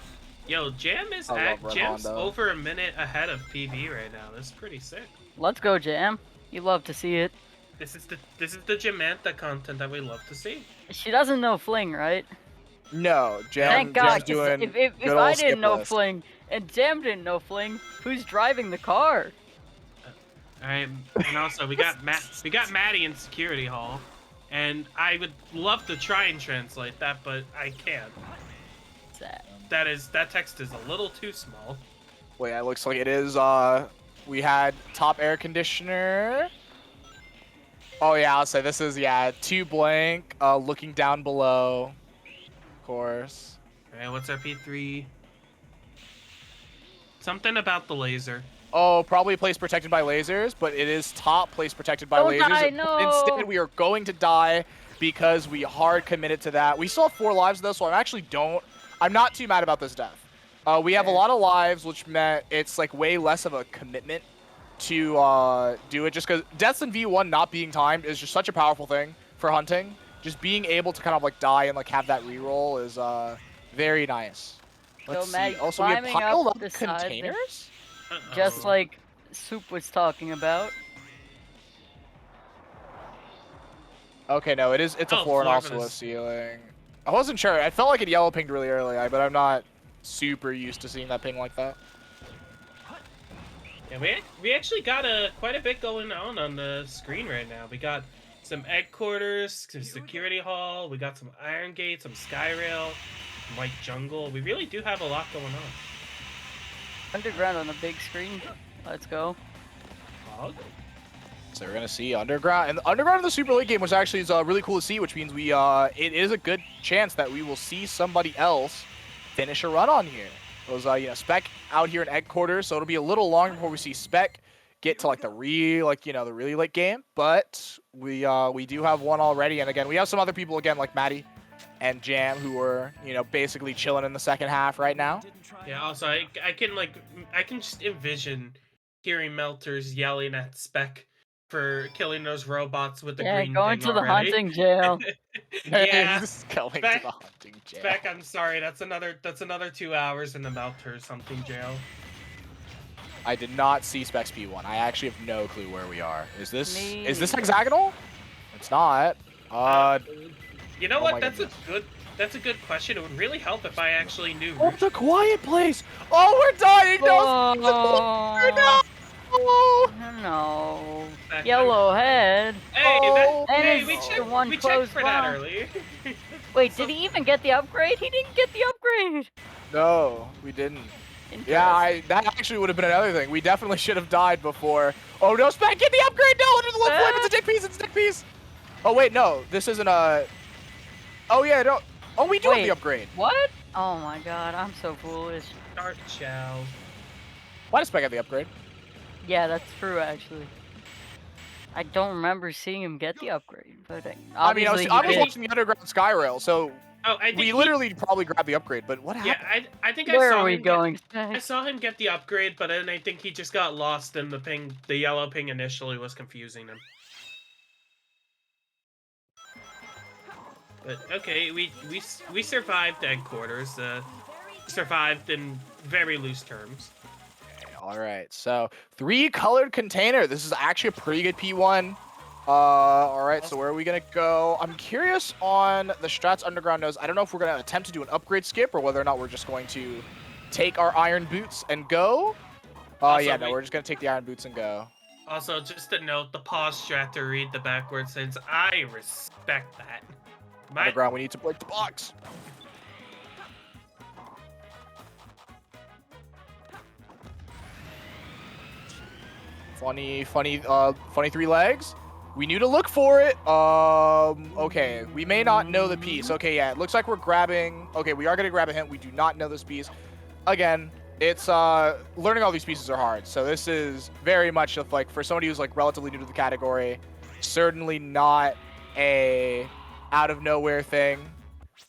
Speaker 7: Yo, Jam is
Speaker 9: I love Red
Speaker 7: Jam's
Speaker 9: Honda.
Speaker 7: over a minute ahead of PB right now. This is pretty sick.
Speaker 1: Let's go, Jam. You love to see it.
Speaker 7: This is the Jamantha content that we love to see.
Speaker 1: She doesn't know Fling, right?
Speaker 9: No, Jam.
Speaker 1: Thank God.
Speaker 9: Jam's
Speaker 1: 'cause
Speaker 9: doing
Speaker 1: if
Speaker 9: good
Speaker 1: I
Speaker 9: old
Speaker 1: didn't
Speaker 9: skip
Speaker 1: know
Speaker 9: list.
Speaker 1: Fling and Jam didn't know Fling, who's driving the car?
Speaker 7: Alright, and also we got Maddie in security hall, and I would love to try and translate that, but I can't.
Speaker 1: Sad.
Speaker 7: That text is a little too small.
Speaker 9: Wait, it looks like it is. We had top air conditioner. Oh yeah, I'll say this is 2 blank. Looking down below. Of course.
Speaker 7: Alright, what's our P3? Something about the laser.
Speaker 9: Oh, probably a place protected by lasers, but it is top place protected by
Speaker 1: Don't
Speaker 9: lasers.
Speaker 1: die, no!
Speaker 9: Instead, we are going to die because we hard committed to that. We still have 4 lives though, so I'm not too mad about this death. We have a lot of lives, which meant it's like way less of a commitment to do it, just because deaths in V1 not being timed is just such a powerful thing for hunting. Just being able to kind of like die and like have that reroll is very nice. Let's see.
Speaker 1: Matt,
Speaker 9: Also, we have
Speaker 1: climbing
Speaker 9: piled
Speaker 1: up
Speaker 9: up
Speaker 1: the side there.
Speaker 9: containers.
Speaker 1: Just like Soup was talking about.
Speaker 9: Okay, no, it's a
Speaker 7: Oh,
Speaker 9: floor and
Speaker 7: floor
Speaker 9: also
Speaker 7: for
Speaker 9: a
Speaker 7: this.
Speaker 9: ceiling. I wasn't sure. I felt like it yellow pinged really early, but I'm not super used to seeing that ping like that.
Speaker 7: Yeah, we actually got quite a bit going on the screen right now. We got some egg quarters, some security hall. We got some Iron Gate, some Skyrail, some White Jungle. We really do have a lot going on.
Speaker 1: Underground on the big screen. Let's go.
Speaker 7: Hog?
Speaker 9: So we're gonna see underground, and the underground in the Super League game was actually really cool to see, which means it is a good chance that we will see somebody else finish a run on here. It was Spec out here in egg quarters, so it'll be a little longer before we see Spec get to like the really late game. But we do have one already, and again we have some other people again like Maddie and Jam who are basically chilling in the second half right now.
Speaker 7: Yeah. Also, I can just envision hearing Melters yelling at Spec for killing those robots with the
Speaker 1: Yeah,
Speaker 7: green
Speaker 1: going
Speaker 7: thing
Speaker 1: to the
Speaker 7: already.
Speaker 1: hunting jail.
Speaker 7: Yeah.
Speaker 9: Just going to
Speaker 7: Spec-
Speaker 9: the hunting jail.
Speaker 7: Spec, I'm sorry. That's another 2 hours in the Melters something jail.
Speaker 9: I did not see Specs P1. I actually have no clue where we are. Is this
Speaker 1: Me
Speaker 9: is this
Speaker 1: neither.
Speaker 9: hexagonal? It's not.
Speaker 7: You know
Speaker 9: Oh
Speaker 7: what?
Speaker 9: my
Speaker 7: That's
Speaker 9: goodness.
Speaker 7: a good question. It would really help if I actually knew.
Speaker 9: Oh, the quiet place. Oh, we're dying.
Speaker 1: Oh,
Speaker 9: No.
Speaker 1: no.
Speaker 7: Spec,
Speaker 1: Yellow head.
Speaker 7: Hey,
Speaker 9: Oh,
Speaker 1: and
Speaker 7: we
Speaker 1: it's
Speaker 7: checked,
Speaker 1: the one
Speaker 7: we checked
Speaker 1: close
Speaker 7: for that
Speaker 1: by.
Speaker 7: earlier.
Speaker 1: Wait, did he even get the upgrade? He didn't get the upgrade.
Speaker 9: No, we didn't. Yeah, that actually would have been another thing. We definitely should have died before. Oh no, Spec, get the upgrade! No, under the left flip, it's a dick piece, it's a dick piece! Oh wait, no, this isn't a... Oh yeah, no. Oh, we do have
Speaker 1: Wait.
Speaker 9: the upgrade.
Speaker 1: What? Oh my god, I'm so foolish.
Speaker 7: Dark Chow.
Speaker 9: Why does Spec have the upgrade?
Speaker 1: Yeah, that's true actually. I don't remember seeing him get the upgrade, but
Speaker 9: I mean, I was
Speaker 1: obviously he
Speaker 9: watching
Speaker 1: did.
Speaker 9: the underground Skyrail, so
Speaker 7: Oh, I think
Speaker 9: we literally probably grabbed the upgrade, but what happened?
Speaker 7: Yeah, I think
Speaker 1: Where
Speaker 7: I saw
Speaker 1: are we
Speaker 7: him
Speaker 1: going?
Speaker 7: I saw him get the upgrade, but then I think he just got lost in the ping. The yellow ping initially was confusing him. But okay, we survived headquarters. Survived in very loose terms.
Speaker 9: All right, so 3-colored container. This is actually a pretty good P1. All right, so where are we gonna go? I'm curious on the strats Underground knows. I don't know if we're gonna attempt to do an upgrade skip or whether or not we're just going to take our iron boots and go. Yeah, no, we're just gonna take the iron boots and go.
Speaker 7: Also, just a note, the pause strat to read the backwards since I respect that.
Speaker 9: Underground, we need to break the box. Funny 3 legs. We knew to look for it. Okay, we may not know the piece. Okay, yeah, it looks like we're grabbing. Okay, we are gonna grab a hint. We do not know this piece. Again, it's learning all these pieces are hard. So this is very much of like for somebody who's like relatively new to the category, certainly not a out of nowhere thing.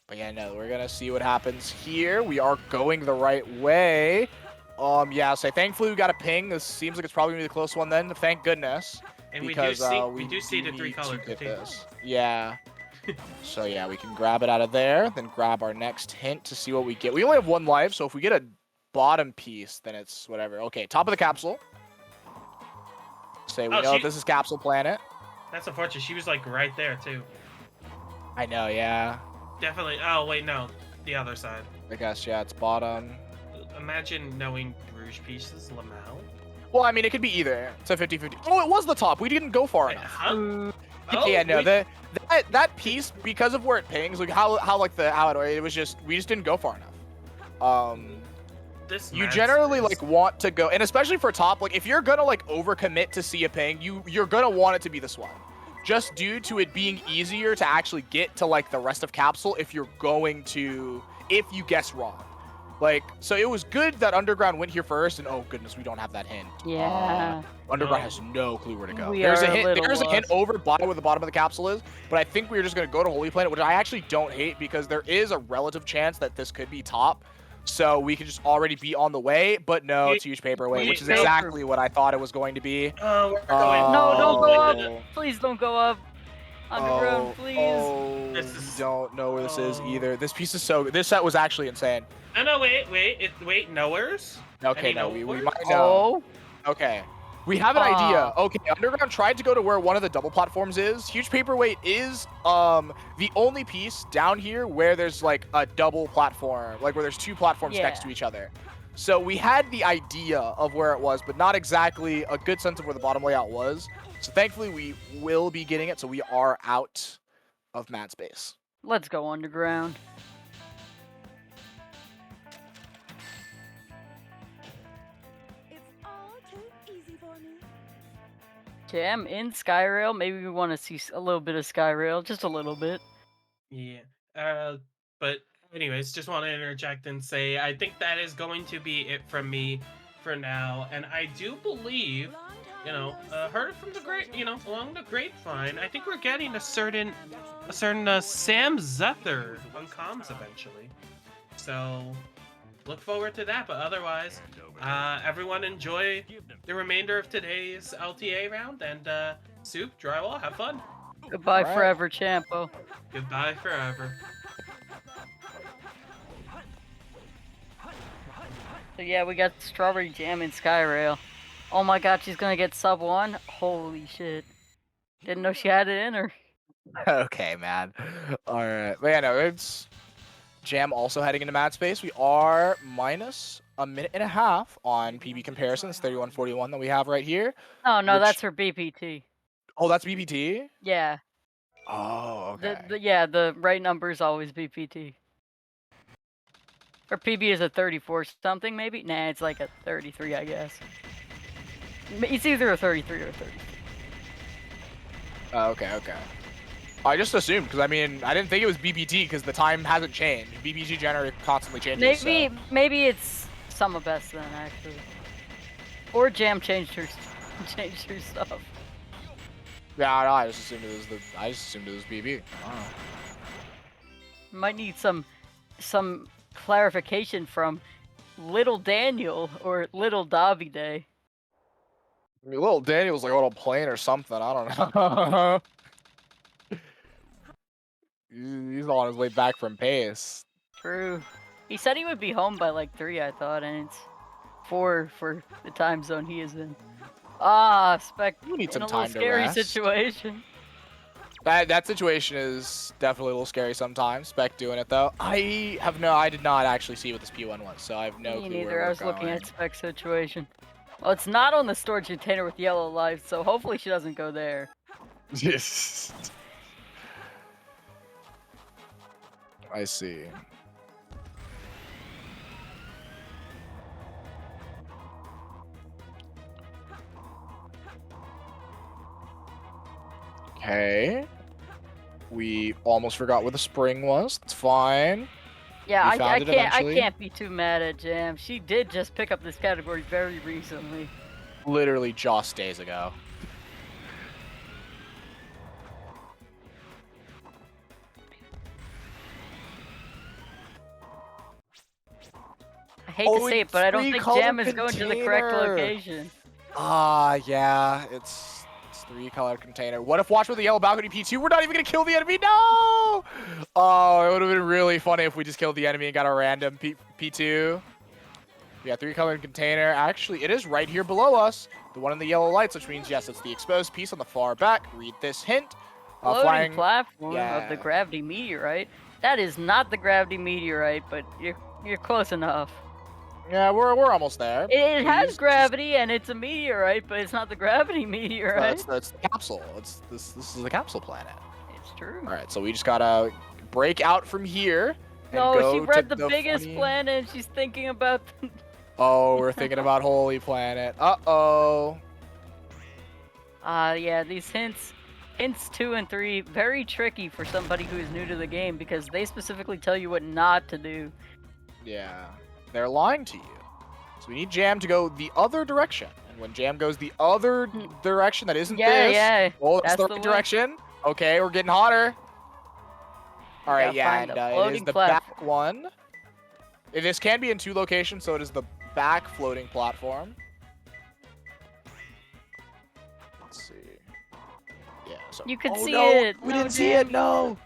Speaker 9: But yeah, no, we're gonna see what happens here. We are going the right way. Yeah, so thankfully we got a ping. This seems like it's probably gonna be the close one then. Thank goodness.
Speaker 7: And
Speaker 9: Because
Speaker 7: we do see the 3-colored container.
Speaker 9: Yeah. So yeah, we can grab it out of there, then grab our next hint to see what we get. We only have 1 life, so if we get a bottom piece, then it's whatever. Okay, top of the capsule. Say we know this is Capsule Planet.
Speaker 7: That's unfortunate. She was like right there too.
Speaker 9: I know, yeah.
Speaker 7: Definitely. Oh wait, no, the other side.
Speaker 9: I guess yeah, it's bottom.
Speaker 7: Imagine knowing Rouge pieces, Lamau.
Speaker 9: Well, I mean, it could be either. It's a 50-50. Oh, it was the top. We didn't go far enough.
Speaker 7: Huh?
Speaker 9: Yeah, no, that piece, because of where it pings, like how it was just, we just didn't go far enough. You generally like want to go, and especially for top, like if you're gonna like overcommit to see a ping, you're gonna want it to be this one, just due to it being easier to actually get to like the rest of capsule if you guess wrong. Like, so it was good that Underground went here first, and oh goodness, we don't have that hint.
Speaker 1: Yeah.
Speaker 9: Underground has no clue where to go.
Speaker 1: We
Speaker 9: There's
Speaker 1: are
Speaker 9: a hint.
Speaker 1: little
Speaker 9: There's a hint
Speaker 1: lost.
Speaker 9: over by where the bottom of the capsule is, but I think we were just gonna go to Holy Planet, which I actually don't hate because there is a relative chance that this could be top. So we could just already be on the way, but no, it's huge paperweight, which is
Speaker 1: Paper.
Speaker 9: exactly what I thought it was going to be.
Speaker 7: Oh, we're going.
Speaker 1: No, don't go up.
Speaker 9: Oh.
Speaker 1: Please don't go up. Underground, please.
Speaker 9: Oh,
Speaker 7: This is-
Speaker 9: don't know where this is either. This piece is so good. This set was actually insane.
Speaker 7: Oh no, wait, knowers?
Speaker 9: Okay,
Speaker 7: Any
Speaker 9: no, we
Speaker 7: knowers?
Speaker 9: might know.
Speaker 1: Oh.
Speaker 9: Okay. We have an idea. Okay, Underground tried to go to where one of the double platforms is. Huge Paperweight is the only piece down here where there's like a double platform, like where there's 2 platforms next to each other. So we had the idea of where it was, but not exactly a good sense of where the bottom layout was. So thankfully we will be getting it, so we are out of mat space.
Speaker 1: Let's go Underground.
Speaker 4: It's all too easy for me.
Speaker 1: Jam in Skyrail. Maybe we want to see a little bit of Skyrail, just a little bit.
Speaker 7: Yeah. But anyways, just want to interject and say I think that is going to be it from me for now, and I do believe, heard it from the along the grapevine. I think we're getting a certain Sam Zuther on comms eventually. So look forward to that. But otherwise, everyone enjoy the remainder of today's LTA round, and Soup, Drywall, have fun.
Speaker 1: Goodbye
Speaker 9: Alright.
Speaker 1: forever, Champo.
Speaker 7: Goodbye forever.
Speaker 1: So yeah, we got Strawberry Jam in Skyrail. Oh my god, she's gonna get sub 1? Holy shit. Didn't know she had it in her.
Speaker 9: Okay, man. All right. But yeah, no, it's Jam also heading into mat space. We are minus a minute and a half on PB comparisons, 31:41 that we have right here.
Speaker 1: Oh no,
Speaker 9: Which-
Speaker 1: that's her BPT.
Speaker 9: Oh, that's BPT?
Speaker 1: Yeah.
Speaker 9: Oh, okay.
Speaker 1: The right number is always BPT. Or PB is a 34 something maybe? Nah, it's like a 33, I guess. It's either a 33 or a 30.
Speaker 9: Oh, okay. I just assumed, because I mean, I didn't think it was BPT because the time hasn't changed. BPT generator constantly changes.
Speaker 1: Maybe it's Summer Best then, actually. Or Jam changed her stuff.
Speaker 9: Yeah, no, I just assumed it was BB. Oh.
Speaker 1: Might need some clarification from Little Daniel or Little Davide.
Speaker 9: I mean, little Daniel's like a little plane or something. I don't know. He's on his way back from pace.
Speaker 1: True. He said he would be home by like 3, I thought, and it's 4 for the time zone he is in. Ah, Spec
Speaker 9: You need
Speaker 1: in
Speaker 9: some
Speaker 1: a little
Speaker 9: time to
Speaker 1: scary
Speaker 9: rest.
Speaker 1: situation.
Speaker 9: That situation is definitely a little scary sometimes. Spec doing it though. I did not actually see what this P1 was, so I have no
Speaker 1: Me
Speaker 9: clue where
Speaker 1: neither.
Speaker 9: we're
Speaker 1: I was looking
Speaker 9: going.
Speaker 1: at Spec's situation. Well, it's not on the storage container with yellow lights, so hopefully she doesn't go there.
Speaker 9: Yes. I see. Okay. We almost forgot where the spring was. It's fine.
Speaker 1: Yeah,
Speaker 9: We
Speaker 1: I
Speaker 9: found it
Speaker 1: can't. I
Speaker 9: eventually.
Speaker 1: can't be too mad at Jam. She did just pick up this category very recently.
Speaker 9: Literally just days ago.
Speaker 1: I hate to
Speaker 9: Oh,
Speaker 1: say it, but I don't think
Speaker 9: three-color
Speaker 1: Jam is going to the correct
Speaker 9: container.
Speaker 1: location.
Speaker 9: Ah, yeah. It's 3-color container. What if watch with the yellow balcony P2? We're not even gonna kill the enemy. No! Oh, it would have been really funny if we just killed the enemy and got a random P2. Yeah, 3-color container. Actually, it is right here below us. The one in the yellow lights, which means yes, it's the exposed piece on the far back. Read this hint.
Speaker 1: Floating
Speaker 9: Flying
Speaker 1: platform of the
Speaker 9: yeah.
Speaker 1: gravity meteorite. That is not the gravity meteorite, but you're close enough.
Speaker 9: Yeah, we're almost there.
Speaker 1: It has
Speaker 9: Please,
Speaker 1: gravity and it's a meteorite, but it's not the gravity
Speaker 9: just-
Speaker 1: meteorite.
Speaker 9: That's the capsule. This is the capsule planet.
Speaker 1: It's true.
Speaker 9: All right, so we just gotta break out from here. And
Speaker 1: No,
Speaker 9: go
Speaker 1: she
Speaker 9: to
Speaker 1: read the biggest
Speaker 9: funny-
Speaker 1: planet and she's thinking about the...
Speaker 9: Oh, we're thinking about Holy Planet. Uh-oh.
Speaker 1: Yeah, these hints 2 and 3, very tricky for somebody who is new to the game because they specifically tell you what not to do.
Speaker 9: Yeah, they're lying to you. So we need Jam to go the other direction. And when Jam goes the other direction that isn't
Speaker 1: Yeah,
Speaker 9: this,
Speaker 1: yeah.
Speaker 9: oh,
Speaker 1: That's
Speaker 9: that's the
Speaker 1: the
Speaker 9: right
Speaker 1: way.
Speaker 9: direction. Okay, we're getting hotter. All right,
Speaker 1: gotta
Speaker 9: yeah,
Speaker 1: find
Speaker 9: and
Speaker 1: a
Speaker 9: it is
Speaker 1: floating
Speaker 9: the
Speaker 1: platform.
Speaker 9: back one. This can be in 2 locations, so it is the back floating platform. Let's see. Yeah, so
Speaker 1: You could
Speaker 9: oh,
Speaker 1: see
Speaker 9: no,
Speaker 1: it.
Speaker 9: We
Speaker 1: No,
Speaker 9: didn't see
Speaker 1: Jam.
Speaker 9: it. No.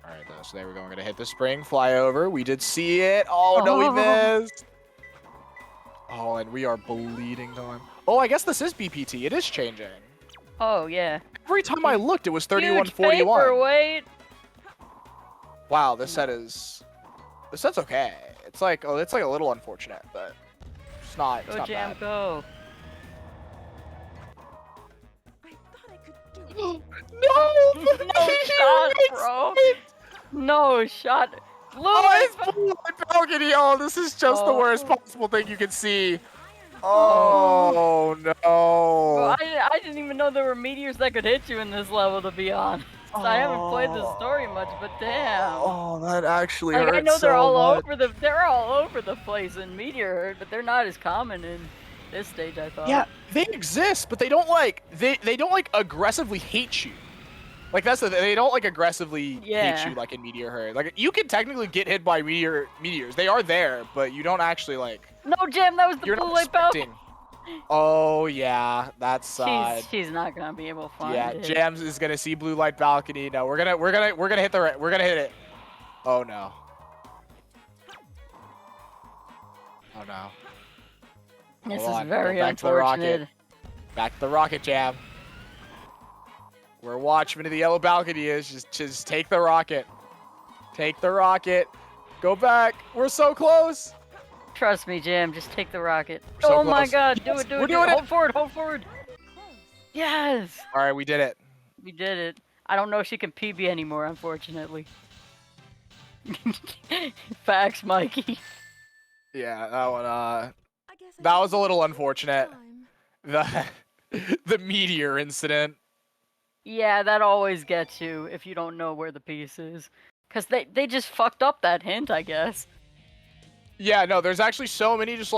Speaker 9: All right, so there we go. We're gonna hit the spring, fly over. We did see it. Oh no, we
Speaker 1: Oh.
Speaker 9: missed. Oh, and we are bleeding time. Oh, I guess this is BPT. It is changing.
Speaker 1: Oh, yeah.
Speaker 9: Every time I looked, it was
Speaker 1: Huge
Speaker 9: 3141.
Speaker 1: paperweight.
Speaker 9: Wow, this set's okay. It's like a little unfortunate, but it's not. It's
Speaker 1: Go,
Speaker 9: not
Speaker 1: Jam,
Speaker 9: bad.
Speaker 1: go.
Speaker 4: I thought I could do it.
Speaker 9: No,
Speaker 1: No shot, bro. No shot. Blue
Speaker 9: Oh,
Speaker 1: light
Speaker 9: it's blue light balcony. Oh, this is just the worst
Speaker 1: Oh.
Speaker 9: possible thing you can see. Oh no.
Speaker 1: Well, I didn't even know there were meteors that could hit you in this level, to be honest. I haven't played the story much, but damn.
Speaker 9: Oh, that actually
Speaker 1: Like,
Speaker 9: hurts
Speaker 1: I know
Speaker 9: so
Speaker 1: they're all
Speaker 9: much.
Speaker 1: over the place in Meteor Herd, but they're not as common in this stage, I thought.
Speaker 9: Yeah, they exist, but they don't like they don't like aggressively hate you. Like that's the they don't like aggressively
Speaker 1: Yeah.
Speaker 9: hate you like in Meteor Herd. Like you can technically get hit by meteors. They are there, but you don't actually like.
Speaker 1: No, Jam, that was the
Speaker 9: You're
Speaker 1: blue
Speaker 9: not
Speaker 1: light balcony.
Speaker 9: expecting. Oh yeah, that's sad.
Speaker 1: She's not gonna be able to find
Speaker 9: Yeah,
Speaker 1: it.
Speaker 9: Jams is gonna see blue light balcony. No, we're gonna hit we're gonna hit it. Oh no. Oh no.
Speaker 1: This
Speaker 9: Hold
Speaker 1: is
Speaker 9: on, go
Speaker 1: very
Speaker 9: back to the rocket.
Speaker 1: unfortunate.
Speaker 9: Back to the rocket, Jam. Where Watchman of the yellow balcony is, just take the rocket. Take the rocket. Go back. We're so close.
Speaker 1: Trust me, Jam, just take the rocket.
Speaker 9: We're so
Speaker 1: Oh my
Speaker 9: close.
Speaker 1: god, do
Speaker 9: Yes,
Speaker 1: it, do
Speaker 9: we're
Speaker 1: it, do
Speaker 9: doing
Speaker 1: it.
Speaker 9: it.
Speaker 1: Hold forward, hold forward. Yes!
Speaker 9: All right, we did it.
Speaker 1: We did it. I don't know if she can PB anymore, unfortunately. Facts, Mikey.
Speaker 9: Yeah, that one.
Speaker 4: I guess I
Speaker 9: That
Speaker 4: have
Speaker 9: was a
Speaker 4: to
Speaker 9: little
Speaker 4: wait
Speaker 9: unfortunate.
Speaker 4: time.
Speaker 9: The meteor incident.
Speaker 1: Yeah, that always gets you if you don't know where the piece is. Because they just fucked up that hint, I guess.
Speaker 9: Yeah, no, there's actually so many just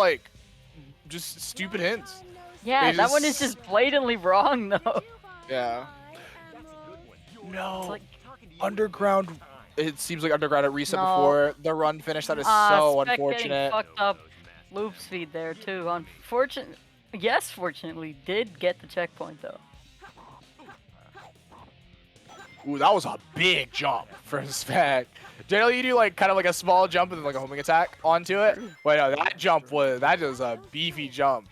Speaker 9: stupid hints.
Speaker 1: Yeah,
Speaker 9: They
Speaker 1: that one is
Speaker 9: just-
Speaker 1: just blatantly wrong, though.
Speaker 9: Yeah.
Speaker 1: It's
Speaker 9: No.
Speaker 1: like,
Speaker 9: Underground. It seems like Underground at reset
Speaker 1: No.
Speaker 9: before the run finished. That is so
Speaker 1: Spec getting
Speaker 9: unfortunate.
Speaker 1: fucked up loop speed there, too. Fortunately, did get the checkpoint, though.
Speaker 9: Ooh, that was a big jump from Spec. Generally, you do like kind of like a small jump and then like a homing attack onto it. But no, that was a beefy jump.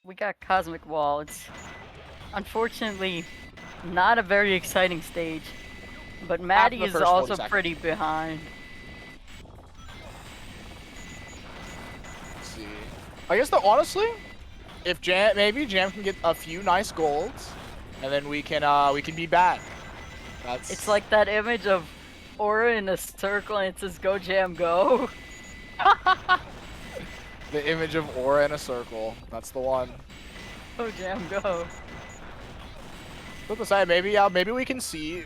Speaker 1: We got Cosmic Wall. It's unfortunately not a very exciting stage, but Maddie
Speaker 9: the
Speaker 1: is
Speaker 9: first 40
Speaker 1: also
Speaker 9: seconds.
Speaker 1: pretty behind.
Speaker 9: Let's see. I guess though, honestly, if maybe Jam can get a few nice golds, and then we can be back. That's
Speaker 1: It's like that image of Aura in a circle and it says "Go Jam Go."
Speaker 9: the image of Aura in a circle. That's the one.
Speaker 1: Go Jam Go.
Speaker 9: Flip aside, maybe we can see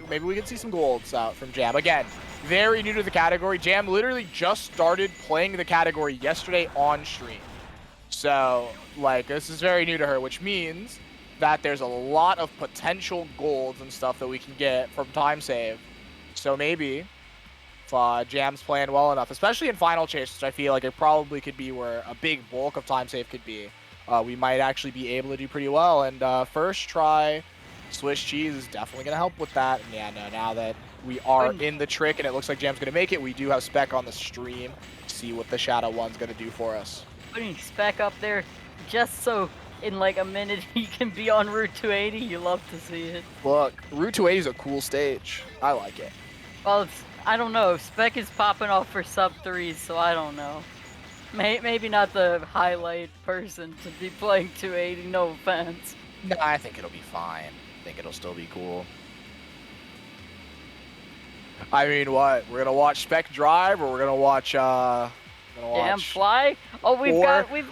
Speaker 9: some golds out from Jam. Again, very new to the category. Jam literally just started playing the category yesterday on stream. So, like, this is very new to her, which means that there's a lot of potential golds and stuff that we can get from time save. So maybe if Jam's playing well enough, especially in Final Chase, which I feel like it probably could be where a big bulk of time save could be, we might actually be able to do pretty well. And first try Swiss cheese is definitely going to help with that. And yeah, no, now that we are in the trick and it looks like Jam's going to make it, we do have Spec on the stream. See what the Shadow One's going to do for us.
Speaker 1: Putting Spec up there just so in like a minute he can be on Route 280. You love to see it.
Speaker 9: Look, Route 280 is a cool stage. I like it.
Speaker 1: Well, I don't know. Spec is popping off for sub 3s, so I don't know. Maybe not the highlight person to be playing 280, no offense.
Speaker 9: No, I think it'll be fine. I think it'll still be cool. I mean, what? We're gonna watch Spec drive, or we're gonna watch
Speaker 1: Jam fly? Oh, we've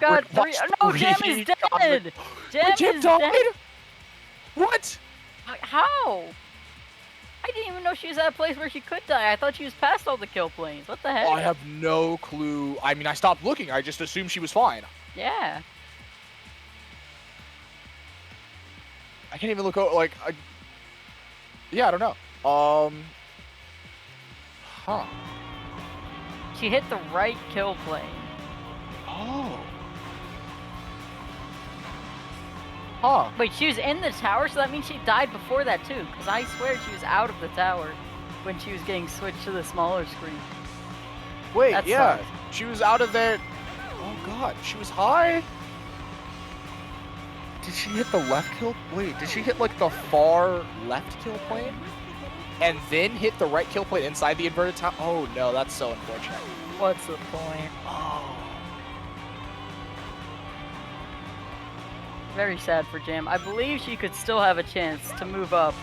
Speaker 1: got three. No, Jam is dead. Jam is dead.
Speaker 9: What?
Speaker 1: How? I didn't even know she was at a place where she could die. I thought she was past all the kill planes. What the heck?
Speaker 9: I have no clue. I mean, I stopped looking. I just assumed she was fine.
Speaker 1: Yeah.
Speaker 9: I can't even look over, like, yeah, I don't know. Huh.
Speaker 1: She hit the right kill plane.
Speaker 9: Oh. Huh.
Speaker 1: Wait, she was in the tower, so that means she died before that too, because I swear she was out of the tower when she was getting switched to the smaller screen.
Speaker 9: Wait,
Speaker 1: That
Speaker 9: yeah.
Speaker 1: sucks.
Speaker 9: She was out of there. Oh, God. She was high? Did she hit the left kill? Wait, did she hit, like, the far left kill plane? And then hit the right kill plane inside the inverted tower? Oh, no, that's so unfortunate.
Speaker 1: What's the point?
Speaker 9: Oh.
Speaker 1: Very sad for Jam. I believe she could still have a chance to move up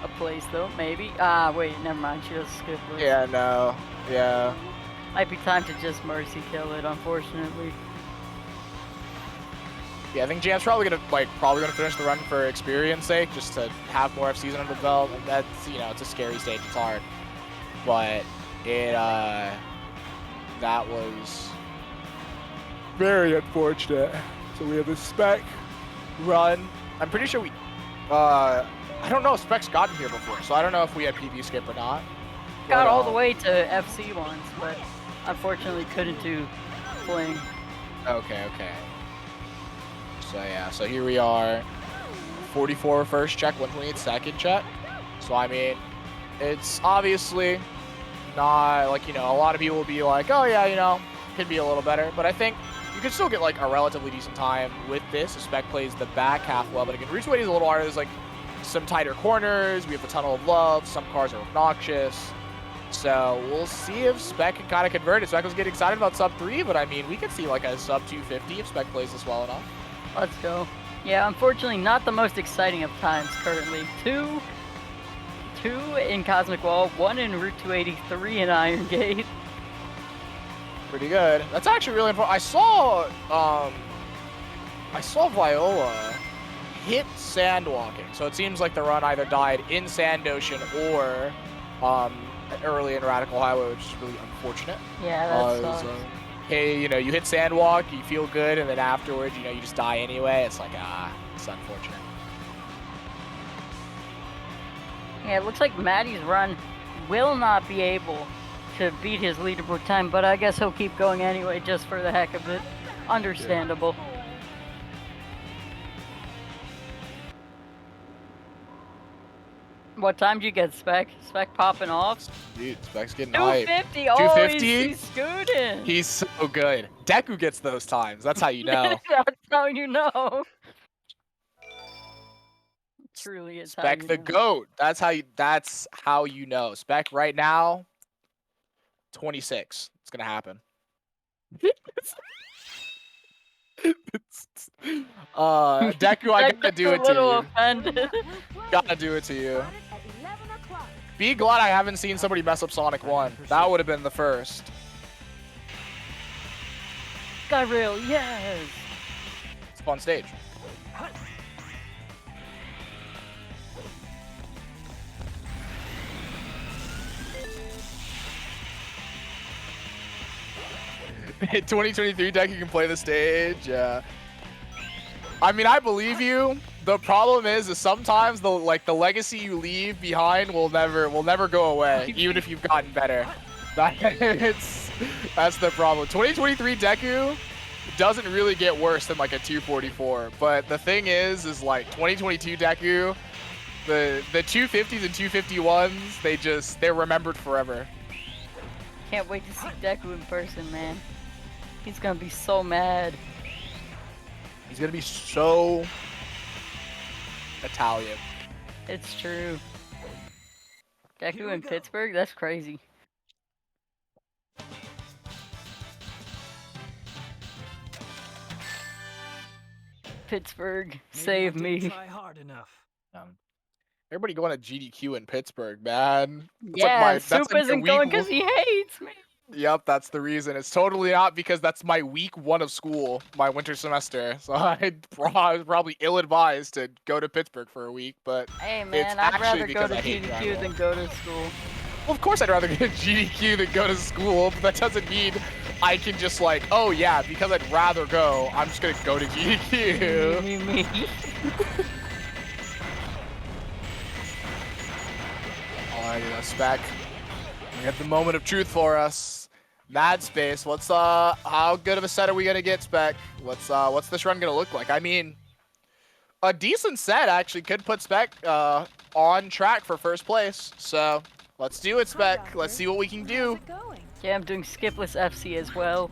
Speaker 1: a place, though, maybe. Ah, wait, never mind. She does skip her.
Speaker 9: Yeah, no. Yeah.
Speaker 1: Might be time to just mercy kill it, unfortunately.
Speaker 9: Yeah, I think Jam's probably gonna finish the run for experience sake, just to have more FCs under the belt. And that's, you know, it's a scary stage. It's hard, but it that was very unfortunate. So we have a Spec run. I'm pretty sure we I don't know if Spec's gotten here before, so I don't know if we had PV skip or not.
Speaker 1: Got all the way to FC once, but unfortunately couldn't do fling.
Speaker 9: Okay. So yeah, so here we are. 44 first check, 128 second check. So I mean, it's obviously not like, you know, a lot of people will be like, oh yeah, you know, could be a little better. But I think you could still get like a relatively decent time with this. Spec plays the back half well, but again, Route 280 is a little harder. There's like some tighter corners. We have the Tunnel of Love. Some cars are obnoxious. So we'll see if Spec can kind of convert it. Spec was getting excited about sub 3, but I mean, we could see like a sub 250 if Spec plays this well enough.
Speaker 1: Let's go. Yeah, unfortunately not the most exciting of times currently. Two in Cosmic Wall, 1 in Route 283 in Iron Gate.
Speaker 9: Pretty good. That's actually really important. I saw Viola hit sandwalking, so it seems like the run either died in Sand Ocean or early in Radical Highway, which is really unfortunate.
Speaker 1: Yeah, that sucks.
Speaker 9: Hey, you know, you hit sandwalk, you feel good, and then afterwards, you know, you just die anyway. It's like, it's unfortunate.
Speaker 1: Yeah, it looks like Maddie's run will not be able to beat his leaderboard time, but I guess he'll keep going anyway just for the heck of it. Understandable. What time did you get, Spec? Spec popping off?
Speaker 9: Dude, Spec's getting hype.
Speaker 1: 250! Oh,
Speaker 9: 250?
Speaker 1: he's scooting!
Speaker 9: He's so good. Deku gets those times. That's how you know.
Speaker 1: That's how you know. Truly is how
Speaker 9: Spec
Speaker 1: you
Speaker 9: the
Speaker 1: know.
Speaker 9: GOAT. That's how you know. Spec right now, 26. It's gonna happen. Deku, I gotta do it
Speaker 1: a little
Speaker 9: to you.
Speaker 1: offended.
Speaker 9: Gotta do it to you. Be glad I haven't seen somebody mess up Sonic 1. That would have been the first.
Speaker 1: Skyrail, yes!
Speaker 9: It's a fun stage. In 2023 deck, you can play the stage. I mean, I believe you. The problem is sometimes the legacy you leave behind will never go away, even if you've gotten better. That's the problem. 2023 Deku doesn't really get worse than like a 244, but the thing is like 2022 Deku, the 250s and 251s, they're remembered forever.
Speaker 1: Can't wait to see Deku in person, man. He's gonna be so mad.
Speaker 9: He's gonna be so Italian.
Speaker 1: It's true. Deku in Pittsburgh? That's crazy. Pittsburgh, save me.
Speaker 5: Try hard enough.
Speaker 9: Everybody going to GDQ in Pittsburgh, man.
Speaker 1: Yeah, Soup isn't going because he hates me.
Speaker 9: Yep, that's the reason. It's totally not because that's my week 1 of school, my winter semester. So I was probably ill-advised to go to Pittsburgh for a week, but
Speaker 1: hey man,
Speaker 9: it's
Speaker 1: I'd
Speaker 9: actually
Speaker 1: rather go
Speaker 9: because
Speaker 1: to
Speaker 9: I hate
Speaker 1: GDQ
Speaker 9: Dragon
Speaker 1: than go to school.
Speaker 9: Well, of course I'd rather go to GDQ than go to school, but that doesn't mean I can just like, oh yeah, because I'd rather go, I'm just gonna go to GDQ.
Speaker 1: Me.
Speaker 9: Alrighty, Spec. We have the moment of truth for us. Mad Space. What's how good of a set are we gonna get, Spec? What's this run gonna look like? I mean, a decent set actually could put Spec on track for first place. So let's do it, Spec. Let's see what we can do.
Speaker 1: Yeah, I'm doing skipless FC as well.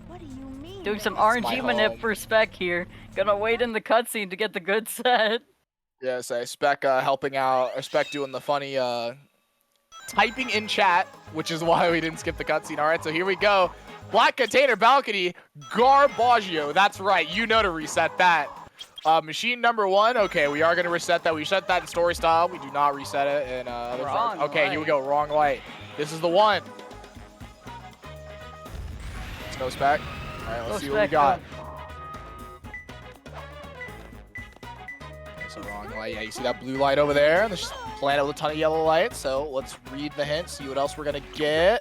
Speaker 4: What do you mean?
Speaker 1: Doing some
Speaker 9: my
Speaker 1: RNG manip
Speaker 9: home.
Speaker 1: for Spec here. Gonna wait in the cutscene to get the good set.
Speaker 9: Yeah, so Spec helping out, or Spec doing the funny typing in chat, which is why we didn't skip the cutscene. All right, so here we go. Black Container Balcony, Garbaggio. That's right, you know to reset that. Machine number 1, okay, we are going to reset that. We set that in story style. We do not reset it in other
Speaker 1: Wrong
Speaker 9: Okay, here we
Speaker 1: light.
Speaker 9: go, wrong light. This is the one. Let's go, Spec. All right, let's
Speaker 1: Go
Speaker 9: see what we
Speaker 1: Spec,
Speaker 9: got. So wrong light. Yeah, you see that blue light over there? There's planet with a ton of yellow lights. So let's read the hint, see what else we're gonna get.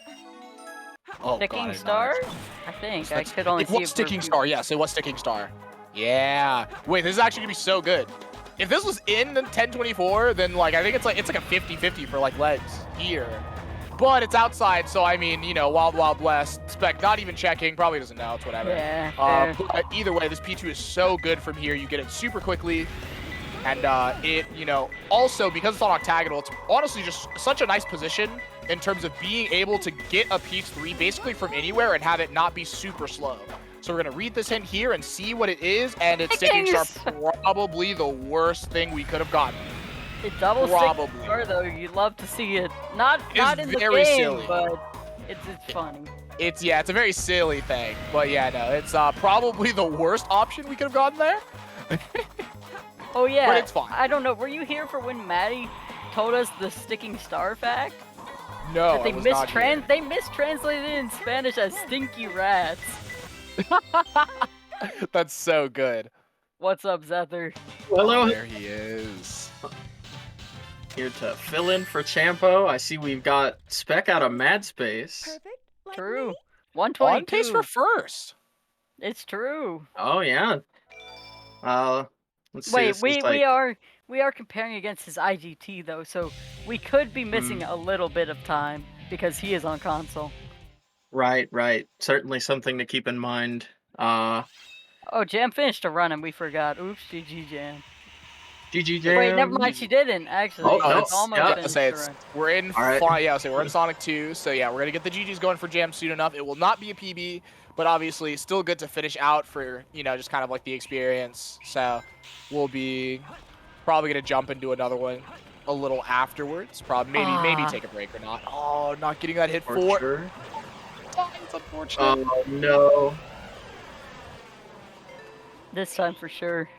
Speaker 9: Oh,
Speaker 1: Sticking
Speaker 9: God, I
Speaker 1: Star?
Speaker 9: did not-
Speaker 1: I think. I could only
Speaker 9: It
Speaker 1: see
Speaker 9: was
Speaker 1: it for a
Speaker 9: Sticking
Speaker 1: few-
Speaker 9: Star. Yes, it was Sticking Star. Yeah. Wait, this is actually gonna be so good. If this was in 1024, then like I think it's like a 50-50 for like legs here. But it's outside, so I mean, you know, Wild Wild West. Spec not even checking, probably doesn't know. It's whatever.
Speaker 1: Yeah, fair.
Speaker 9: But either way, this P2 is so good from here. You get it super quickly. And it, you know, also because it's on octagonal, it's honestly just such a nice position in terms of being able to get a piece 3 basically from anywhere and have it not be super slow. So we're gonna read this hint here and see what it is, and it's Sticking Star, probably the worst thing we could have gotten.
Speaker 1: It double
Speaker 9: Probably.
Speaker 1: Sticking Star though. You'd love to see it. Not in the
Speaker 9: very
Speaker 1: game,
Speaker 9: silly.
Speaker 1: but it's funny.
Speaker 9: It's a very silly thing, but yeah, no, it's probably the worst option we could have gotten there.
Speaker 1: Oh yeah.
Speaker 9: But it's fine.
Speaker 1: I don't know. Were you here for when Maddie told us the Sticking Star fact?
Speaker 9: No,
Speaker 1: That they
Speaker 9: I was not here.
Speaker 1: they mistranslated it in Spanish as stinky rats.
Speaker 9: That's so good.
Speaker 1: What's up, Zether?
Speaker 10: Hello,
Speaker 9: There he is.
Speaker 10: here to fill in for Champo. I see we've got Spec out of Mad Space.
Speaker 4: Perfect. Like
Speaker 1: True.
Speaker 4: me?
Speaker 1: 122.
Speaker 9: On pace for first.
Speaker 1: It's true.
Speaker 10: Oh yeah. Let's see.
Speaker 1: Wait,
Speaker 10: this is
Speaker 1: we
Speaker 10: like-
Speaker 1: are comparing against his IGT though, so we could be missing a little bit of time. because he is on console.
Speaker 10: Right, right. Certainly something to keep in mind.
Speaker 1: Oh, Jam finished a run and we forgot. Oops, GG Jam.
Speaker 9: GG Jam.
Speaker 1: Wait, never mind. She didn't actually.
Speaker 10: Oh,
Speaker 1: She
Speaker 10: no.
Speaker 1: almost
Speaker 10: Yeah.
Speaker 1: finished
Speaker 9: Say
Speaker 1: the run.
Speaker 9: we're in
Speaker 10: All right.
Speaker 9: we're in Sonic 2, so yeah, we're gonna get the GGs going for Jam soon enough. It will not be a PB, but obviously still good to finish out for, you know, just kind of like the experience. So we'll be probably gonna jump and do another one a little afterwards. Probably maybe take a break or not. Oh, not getting that hit
Speaker 10: For sure.
Speaker 9: Oh, it's unfortunate.
Speaker 10: Oh, no.
Speaker 1: This time for sure.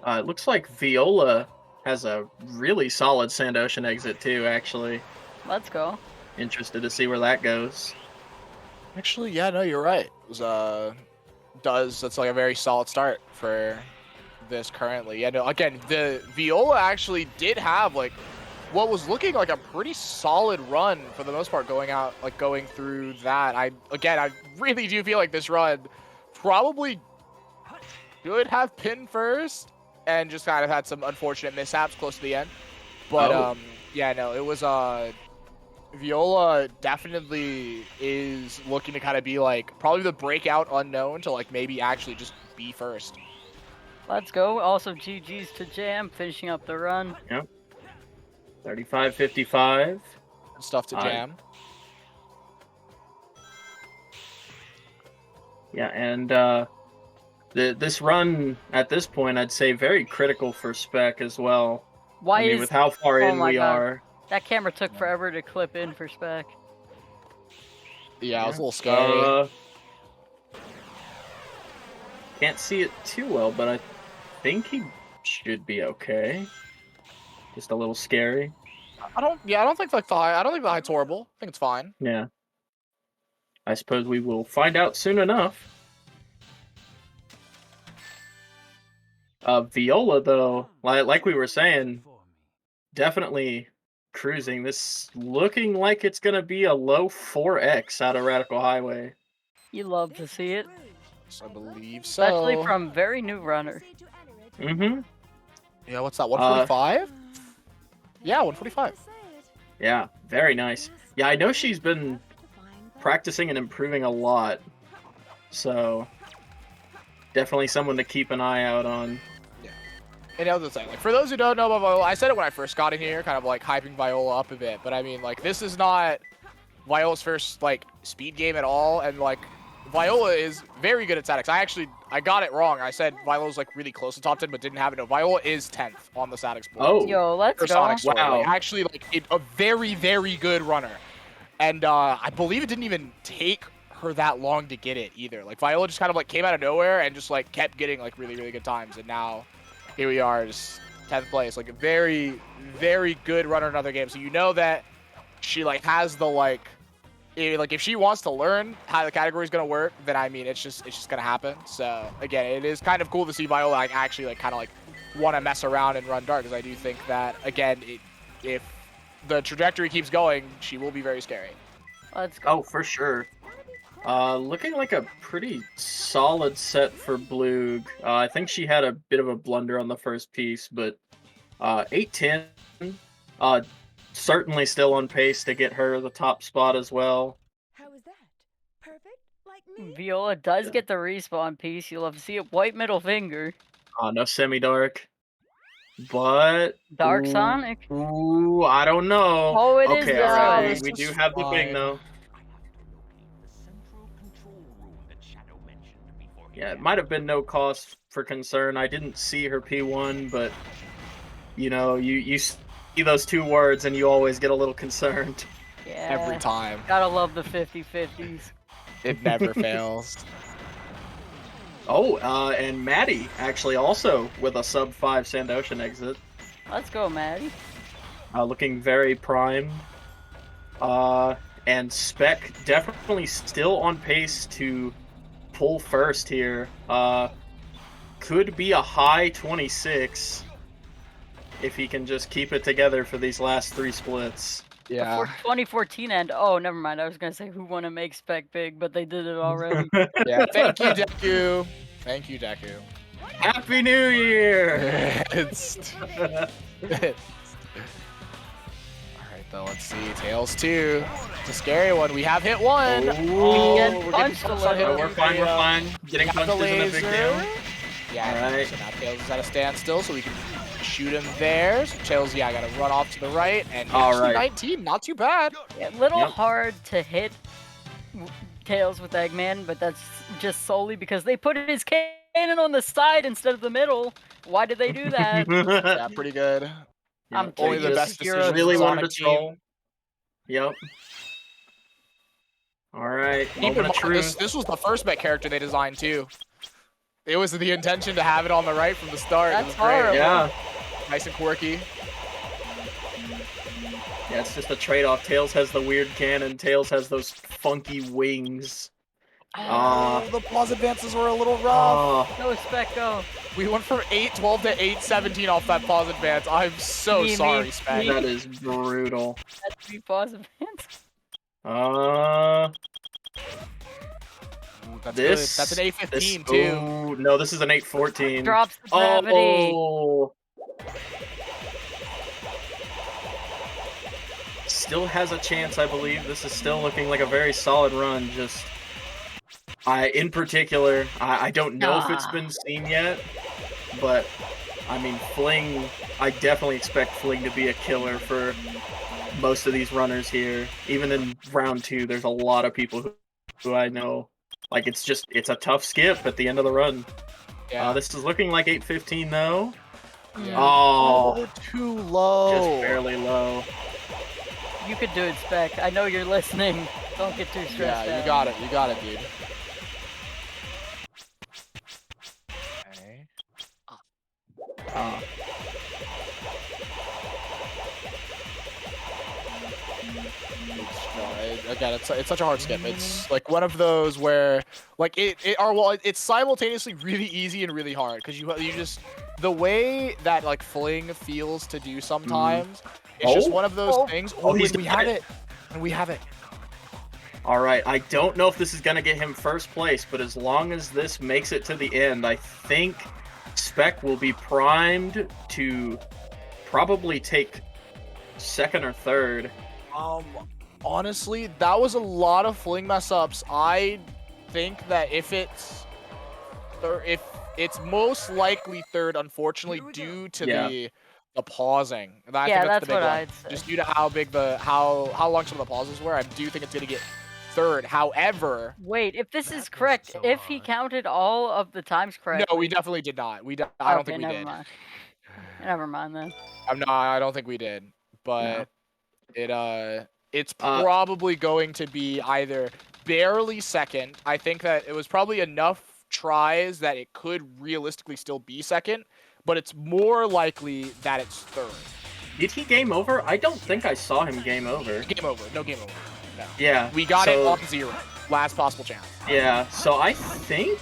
Speaker 10: It looks like Viola has a really solid Sand Ocean exit, too, actually.
Speaker 1: Let's go.
Speaker 10: Interested to see where that goes.
Speaker 9: Actually, yeah, no, you're right. It was, that's like a very solid start for this currently. Yeah, no, again, the Viola actually did have like what was looking like a pretty solid run for the most part going through that. I really do feel like this run probably should have pinned first and just kind of had some unfortunate mishaps close to the end. But yeah, no, it was Viola definitely is looking to kind of be like probably the breakout unknown to like maybe actually just be first.
Speaker 1: Let's go. Also, GG's to Jam, finishing up the run.
Speaker 10: Yep. 35-55.
Speaker 9: Stuff to Jam.
Speaker 10: Yeah, and this run at this point, I'd say very critical for Spec as well.
Speaker 1: Why
Speaker 10: I mean,
Speaker 1: is
Speaker 10: with how far in
Speaker 1: my
Speaker 10: we
Speaker 1: God.
Speaker 10: are.
Speaker 1: That camera took forever to clip in for Spec.
Speaker 9: Yeah, it was a little scary.
Speaker 10: Can't see it too well, but I think he should be okay. Just a little scary.
Speaker 9: I don't think the height's horrible. I think it's fine.
Speaker 10: Yeah. I suppose we will find out soon enough. Viola, though, like we were saying, definitely cruising. This looking like it's going to be a low 4x out of Radical Highway.
Speaker 1: You love to see it.
Speaker 9: I believe so.
Speaker 1: Especially from very new runner.
Speaker 10: Mm-hmm.
Speaker 9: Yeah, what's that, 145? Yeah, 145.
Speaker 10: Yeah, very nice. Yeah, I know she's been practicing and improving a lot. So, definitely someone to keep an eye out on.
Speaker 9: Yeah. And the other thing, like, for those who don't know about Viola, I said it when I first got in here, kind of like hyping Viola up a bit, but I mean, like, this is not Viola's first, like, speed game at all, and, like, Viola is very good at statics. I got it wrong. I said Viola's like really close to top 10, but didn't have it. No, Viola is 10th on the statics board.
Speaker 10: Oh,
Speaker 1: yo, let's go.
Speaker 9: Sonic Story.
Speaker 10: Wow.
Speaker 9: Like, actually, like a very, very good runner. And I believe it didn't even take her that long to get it either. Like Viola just kind of like came out of nowhere and just like kept getting like really, really good times. And now here we are, just 10th place. Like a very, very good runner in another game. So you know that she like has the like if she wants to learn how the category is going to work, then I mean, it's just going to happen. So again, it is kind of cool to see Viola like actually like kind of like want to mess around and run dark, because I do think that again, if the trajectory keeps going, she will be very scary.
Speaker 1: Let's go.
Speaker 10: Oh, for sure. Looking like a pretty solid set for Blug. I think she had a bit of a blunder on the first piece, but 8-10. Certainly still on pace to get her the top spot as well.
Speaker 4: How is that? Perfect? Like me?
Speaker 1: Viola does get the respawn piece. You'll have to see it. White middle finger.
Speaker 10: No semi-dark. But...
Speaker 1: Dark Sonic.
Speaker 10: Ooh, I don't know.
Speaker 1: Oh, it is
Speaker 10: okay,
Speaker 1: this
Speaker 10: alright.
Speaker 1: way.
Speaker 10: We do have the thing, though. Yeah, it might have been no cause for concern. I didn't see her P1, but... You know, you see those two words and you always get a little concerned.
Speaker 1: Yeah.
Speaker 9: Every time.
Speaker 1: Gotta love the 50-50s.
Speaker 9: It never fails.
Speaker 10: Oh, and Maddie actually also with a sub 5 Sand Ocean exit.
Speaker 1: Let's go, Maddie.
Speaker 10: Looking very primed. And Spec definitely still on pace to pull first here. Could be a high 26 if he can just keep it together for these last 3 splits.
Speaker 9: Yeah.
Speaker 1: Before 2014 end. Oh, never mind. I was gonna say who wanna make Spec big, but they did it already.
Speaker 9: Yeah. Thank you, Deku. Thank you, Deku.
Speaker 10: Happy New Year!
Speaker 9: Alright, though. Let's see. Tails 2. It's a scary one. We have hit 1.
Speaker 3: Oh,
Speaker 1: Getting
Speaker 9: we're getting
Speaker 1: punched a
Speaker 9: punched on
Speaker 1: little.
Speaker 9: hit.
Speaker 3: we're fine. We're fine. Getting
Speaker 9: We got
Speaker 3: punched
Speaker 9: the
Speaker 3: isn't a big deal.
Speaker 9: laser. Yeah,
Speaker 3: Alright.
Speaker 9: so now Tails is at a standstill, so we can shoot him there. So Tails, yeah, got to run off to the right. And
Speaker 3: Alright.
Speaker 9: 19, not too bad.
Speaker 1: A little
Speaker 3: Yep.
Speaker 1: hard to hit Tails with Eggman, but that's just solely because they put his cannon on the side instead of the middle. Why did they do that?
Speaker 9: Yeah, pretty good.
Speaker 1: I'm
Speaker 9: Only the
Speaker 1: curious
Speaker 9: best
Speaker 1: if you're
Speaker 9: decisions.
Speaker 3: Really
Speaker 9: in
Speaker 3: wanted to
Speaker 9: Sonic
Speaker 3: troll.
Speaker 9: game.
Speaker 3: Yep. All right.
Speaker 9: Keep in
Speaker 3: Moment of
Speaker 9: mind,
Speaker 3: truth.
Speaker 9: this was the first mech character they designed too. It was the intention to have it on the right from the start. It
Speaker 1: That's
Speaker 9: was great.
Speaker 1: horrible.
Speaker 3: Yeah.
Speaker 9: Nice and quirky.
Speaker 3: Yeah, it's just a trade-off. Tails has the weird cannon. Tails has those funky wings.
Speaker 9: The pause advances were a little rough.
Speaker 3: Oh,
Speaker 1: No Spec, go.
Speaker 9: We went from 8-12 to 8-17 off that pause advance. I'm so
Speaker 1: Me,
Speaker 9: sorry, Spec.
Speaker 3: that is brutal.
Speaker 1: That's 3 pause advance.
Speaker 9: Ooh, that's
Speaker 3: This
Speaker 9: good. That's an 8-15
Speaker 3: this,
Speaker 9: too.
Speaker 3: ooh, no, this is an 8-14.
Speaker 1: Drops the gravity.
Speaker 3: Oh. Still has a chance, I believe. This is still looking like a very solid run. Just, in particular, I don't know if it's been seen yet, but I mean, Fling. I definitely expect Fling to be a killer for most of these runners here. Even in round 2, there's a lot of people who I know. Like, it's a tough skip at the end of the run.
Speaker 9: Yeah.
Speaker 3: This is looking like 8-15 though.
Speaker 9: Yeah.
Speaker 3: Oh,
Speaker 9: We're too low.
Speaker 3: just barely low.
Speaker 1: You could do it, Spec. I know you're listening. Don't get too stressed
Speaker 9: Yeah,
Speaker 1: out.
Speaker 9: you got it. You got it, dude. Okay. Again, it's such a hard skip. It's like one of those where, like, it's simultaneously really easy and really hard because you just the way that like Fling feels to do sometimes. It's just one of those things.
Speaker 3: Oh, he's
Speaker 9: we
Speaker 3: got
Speaker 9: have
Speaker 3: it.
Speaker 9: it. And we have it.
Speaker 3: All right, I don't know if this is gonna get him first place, but as long as this makes it to the end, I think Spec will be primed to probably take second or third.
Speaker 9: Honestly, that was a lot of Fling mess ups. I think that if it's most likely third, unfortunately, due to the pausing. I
Speaker 1: Yeah,
Speaker 9: think
Speaker 1: that's
Speaker 9: the big
Speaker 1: what
Speaker 9: one.
Speaker 1: I'd say.
Speaker 9: Just due to how big how long some of the pauses were, I do think it's gonna get third. However,
Speaker 1: Wait, if this is correct, if he counted all of the times correctly.
Speaker 9: no, we definitely did not. I don't think we
Speaker 1: never
Speaker 9: did.
Speaker 1: Mind. Never mind then.
Speaker 9: I don't think we did. But it's probably going to be either barely second. I think that it was probably enough tries that it could realistically still be second, but it's more likely that it's third.
Speaker 3: Did he game over? I don't think I saw him game over.
Speaker 9: Game over. No game over. No.
Speaker 3: Yeah.
Speaker 9: We got it on 0. Last possible chance.
Speaker 3: Yeah, so I think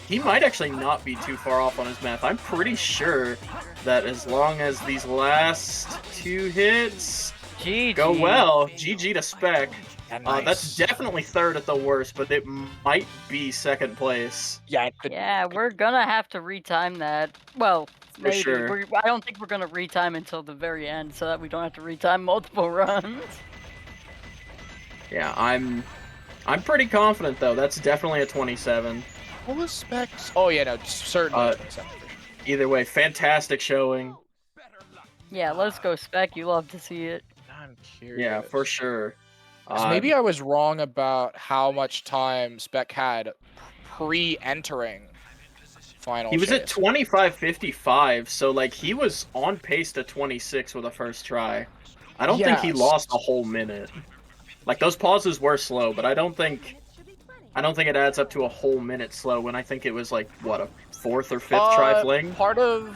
Speaker 3: he might actually not be too far off on his math. I'm pretty sure that as long as these last 2 hits go well, GG to Spec.
Speaker 9: Nice.
Speaker 3: That's definitely third at the worst, but it might be second place.
Speaker 9: Yeah.
Speaker 1: Yeah, we're gonna have to retime that. Well, maybe.
Speaker 3: sure.
Speaker 1: I don't think we're gonna retime until the very end, so that we don't have to retime multiple runs.
Speaker 3: Yeah, I'm pretty confident though. That's definitely a 27.
Speaker 9: What was Spec's? Oh yeah, no, certainly. 27 for sure.
Speaker 3: Either way, fantastic showing.
Speaker 1: Yeah, let's go, Spec. You love to see it.
Speaker 9: I'm curious.
Speaker 3: Yeah, for sure.
Speaker 9: So maybe I was wrong about how much time Spec had pre-entering final.
Speaker 3: He was
Speaker 9: chase.
Speaker 3: at 25:55, so like he was on pace to 26 with a first try. I don't think he
Speaker 9: Yes.
Speaker 3: lost a whole minute. Like those pauses were slow, but I don't think it adds up to a whole minute slow when I think it was like what, a 4th or 5th try Fling?
Speaker 9: Part of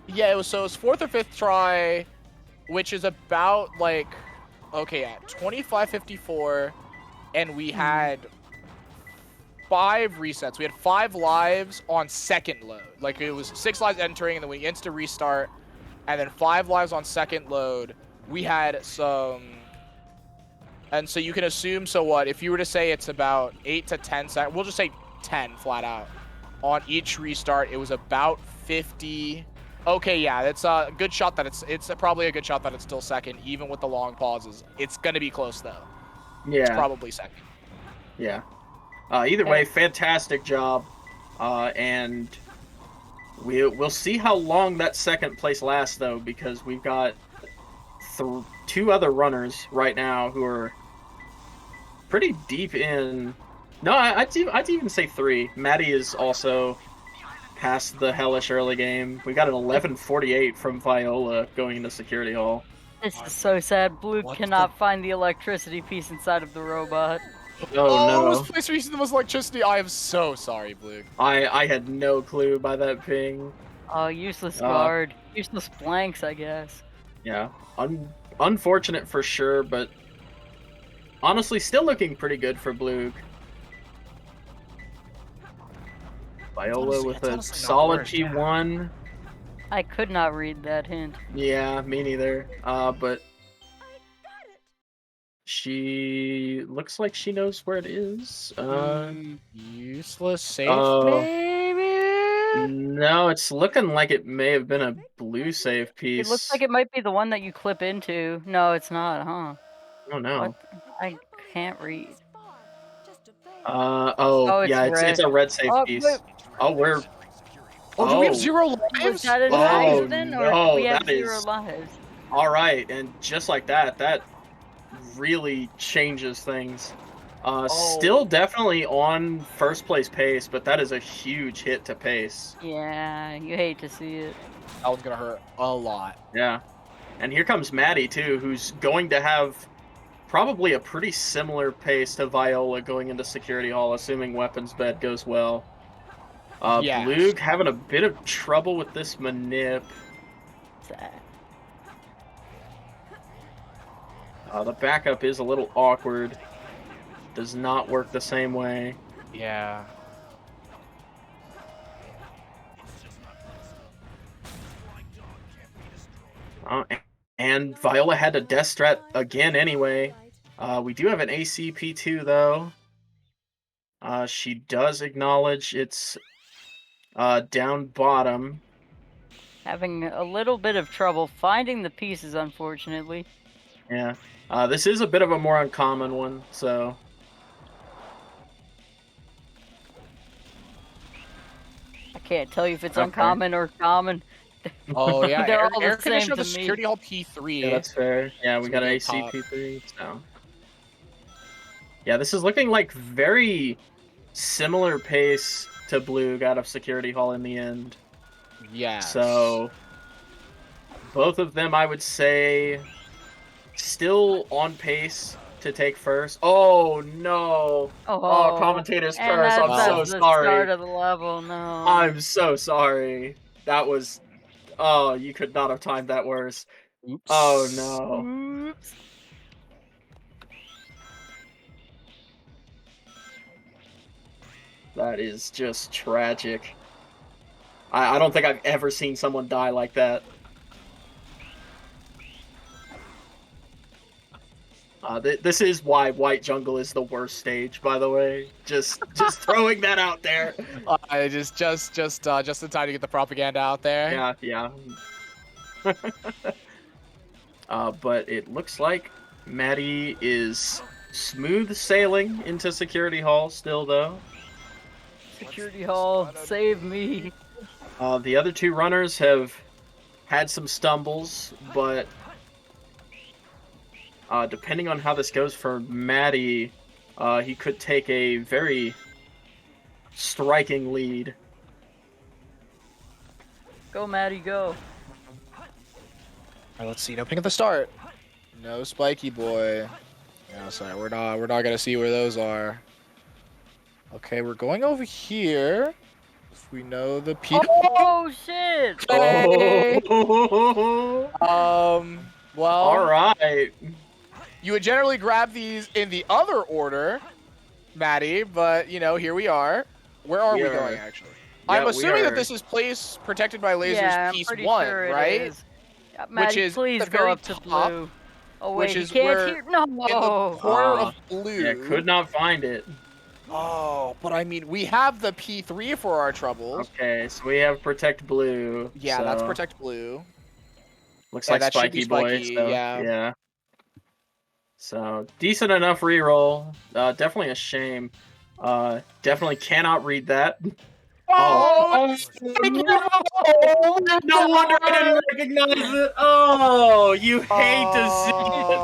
Speaker 9: it was 4th or 5th try, which is about like at 25:54, and we had 5 resets. We had 5 lives on second load. Like it was 6 lives entering, and then we insta restart, and then 5 lives on second load. We had some, and so you can assume. So what if you were to say it's about 8 to 10 seconds? We'll just say 10 flat out on each restart. It was about 50 Okay, yeah, it's a good shot that it's probably a good shot that it's still second, even with the long pauses. It's gonna be close though. It's
Speaker 10: Yeah,
Speaker 9: probably second.
Speaker 10: yeah. Either way, fantastic job, and we'll see how long that second place lasts though, because we've got two other runners right now who are pretty deep in. No, I'd even say three. Maddie is also past the hellish early game. We got an 11:48 from Viola going into security hall.
Speaker 1: This is so sad. Blue cannot find the electricity piece inside of the robot.
Speaker 10: Oh no!
Speaker 9: It was place recent was electricity. I am so sorry, Blue.
Speaker 10: I had no clue by that ping.
Speaker 1: Oh, useless guard. Useless blanks, I guess.
Speaker 10: Yeah, unfortunate for sure, but honestly, still looking pretty good for Blue. Viola with a solid P1.
Speaker 1: I could not read that hint.
Speaker 10: Yeah, me neither. But she looks like she knows where it is.
Speaker 9: Useless safe,
Speaker 10: maybe? No, it's looking like it may have been a blue save piece.
Speaker 1: It looks like it might be the one that you clip into. No, it's not, huh?
Speaker 10: Oh no.
Speaker 1: What? I can't read.
Speaker 10: It's a red safe piece.
Speaker 1: Wait.
Speaker 10: Oh, we're.
Speaker 9: Oh, do we have 0 lives?
Speaker 1: Was that an accident, or
Speaker 10: no,
Speaker 1: we have
Speaker 10: that
Speaker 1: 0
Speaker 10: is-
Speaker 1: lives?
Speaker 10: All right, and just like that really changes things. Still definitely on first place pace, but that is a huge hit to pace.
Speaker 1: Yeah, you hate to see it.
Speaker 9: That one's gonna hurt a lot.
Speaker 10: Yeah, and here comes Maddie too, who's going to have probably a pretty similar pace to Viola going into security hall, assuming weapons bed goes well.
Speaker 9: Yeah.
Speaker 10: Blue having a bit of trouble with this manip.
Speaker 1: Sad.
Speaker 10: The backup is a little awkward. Does not work the same way.
Speaker 9: Yeah.
Speaker 10: And Viola had a death strat again anyway. We do have an ACP2 though. She does acknowledge it's down bottom.
Speaker 1: Having a little bit of trouble finding the pieces, unfortunately.
Speaker 10: Yeah. This is a bit of a more uncommon one, so.
Speaker 1: I can't tell you if it's uncommon or common.
Speaker 9: Oh yeah,
Speaker 1: They're
Speaker 9: air,
Speaker 1: all
Speaker 9: air
Speaker 1: the same
Speaker 9: conditioner
Speaker 1: to
Speaker 9: the
Speaker 1: me.
Speaker 9: security hall P3.
Speaker 10: Yeah, that's fair. Yeah, we
Speaker 9: So
Speaker 10: got an
Speaker 9: we go top.
Speaker 10: ACP3, so. Yeah, this is looking like very similar pace to Blue out of security hall in the end.
Speaker 9: Yeah.
Speaker 10: So, both of them, I would say, still on pace to take first. Oh no! Oh, commentator's
Speaker 1: and
Speaker 10: curse. I'm
Speaker 1: that's
Speaker 10: so
Speaker 1: the
Speaker 10: sorry.
Speaker 1: Start of the level. No.
Speaker 10: I'm so sorry. That was. Oh, you could not have timed that worse.
Speaker 9: Oops.
Speaker 10: Oh no.
Speaker 1: Oops.
Speaker 10: That is just tragic. I don't think I've ever seen someone die like that. This is why White Jungle is the worst stage, by the way. Just throwing that out there.
Speaker 9: Just in time to get the propaganda out there.
Speaker 10: Yeah. But it looks like Maddie is smooth sailing into security hall still, though.
Speaker 1: Security hall, save me.
Speaker 10: The other two runners have had some stumbles, but depending on how this goes for Maddie, he could take a very striking lead.
Speaker 1: Go, Maddie, go.
Speaker 9: Alright, let's see. No ping at the start. No spiky boy. No, sorry, we're not gonna see where those are. Okay, we're going over here. If we know the people.
Speaker 1: Oh shit!
Speaker 9: Hey!
Speaker 10: Oh.
Speaker 9: Well.
Speaker 10: All right.
Speaker 9: You would generally grab these in the other order, Maddie, but here we are. Where are we going actually?
Speaker 10: Yeah,
Speaker 9: I'm assuming that
Speaker 10: are.
Speaker 9: this is place protected by lasers,
Speaker 1: Yeah,
Speaker 9: piece
Speaker 1: I'm pretty
Speaker 9: 1,
Speaker 1: sure it
Speaker 9: right?
Speaker 1: is. Maddie,
Speaker 9: Which is
Speaker 1: please
Speaker 9: the
Speaker 1: go
Speaker 9: very
Speaker 1: up to
Speaker 9: top,
Speaker 1: blue. Oh wait,
Speaker 9: which
Speaker 1: he
Speaker 9: is
Speaker 1: can't
Speaker 9: where
Speaker 1: hear. No.
Speaker 9: in the corner of blue.
Speaker 10: Yeah, could not find it.
Speaker 9: Oh, but I mean, we have the P3 for our troubles.
Speaker 10: Okay, so we have Protect Blue.
Speaker 9: Yeah, that's
Speaker 10: so
Speaker 9: Protect Blue.
Speaker 10: Looks
Speaker 9: Yeah,
Speaker 10: like
Speaker 9: that should be
Speaker 10: Spiky Boy.
Speaker 9: Spiky,
Speaker 10: So,
Speaker 9: yeah.
Speaker 10: yeah. So decent enough reroll. Definitely a shame. Definitely cannot read that.
Speaker 9: Oh,
Speaker 10: No wonder I didn't recognize it. Oh, you hate to see it.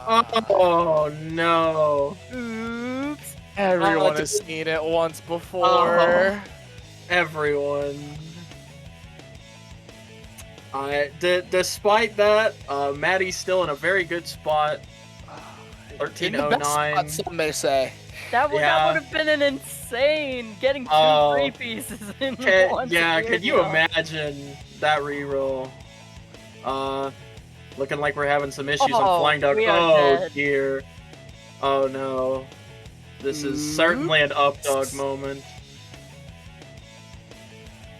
Speaker 10: Oh no.
Speaker 1: Oops.
Speaker 9: Everyone
Speaker 10: Oh,
Speaker 9: has seen it once before.
Speaker 10: Everyone. Despite that, Maddie's still in a very good spot.
Speaker 9: In the best
Speaker 10: 1309.
Speaker 9: spot, some may say.
Speaker 1: That would
Speaker 10: Yeah.
Speaker 1: have been an insane getting two
Speaker 10: Oh.
Speaker 1: 3 pieces in one.
Speaker 10: Can you imagine that reroll? Looking like we're having some issues on
Speaker 1: Oh,
Speaker 10: Flying Dog.
Speaker 1: we are
Speaker 10: Oh
Speaker 1: dead.
Speaker 10: dear. Oh no. This is certainly an up dog moment.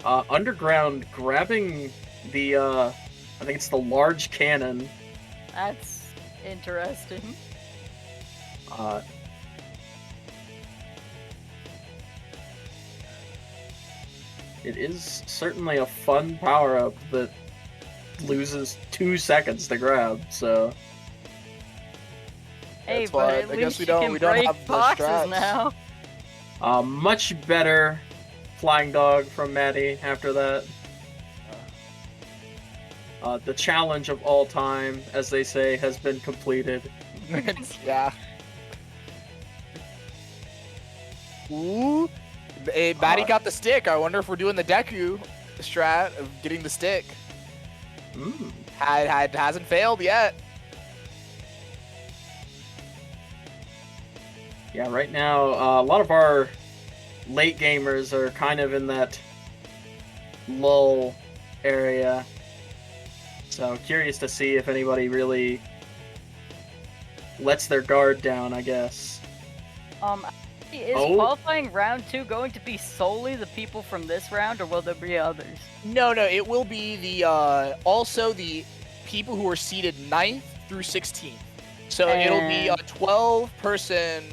Speaker 10: Underground grabbing the I think it's the large cannon.
Speaker 1: That's interesting.
Speaker 10: It is certainly a fun power-up that loses 2 seconds to grab, so...
Speaker 1: Hey,
Speaker 9: That's
Speaker 1: but
Speaker 9: why
Speaker 1: at
Speaker 9: I guess
Speaker 1: least
Speaker 9: we
Speaker 1: you
Speaker 9: don't-
Speaker 1: can
Speaker 9: we don't
Speaker 1: break
Speaker 9: have the
Speaker 1: boxes
Speaker 9: strats.
Speaker 1: now.
Speaker 10: Much better Flying Dog from Maddie after that. The challenge of all time, as they say, has been completed.
Speaker 9: Yeah. Ooh. Hey, Maddie got the stick. I wonder if we're doing the Deku strat of getting the stick. Hasn't failed yet.
Speaker 10: Yeah, right now, a lot of our late gamers are kind of in that lull area. So, curious to see if anybody really lets their guard down, I guess.
Speaker 1: Is qualifying round 2 going to be solely the people from this round, or will there be others?
Speaker 9: No, it will be the also the people who are seeded 9th through 16th. So it'll be a 12-person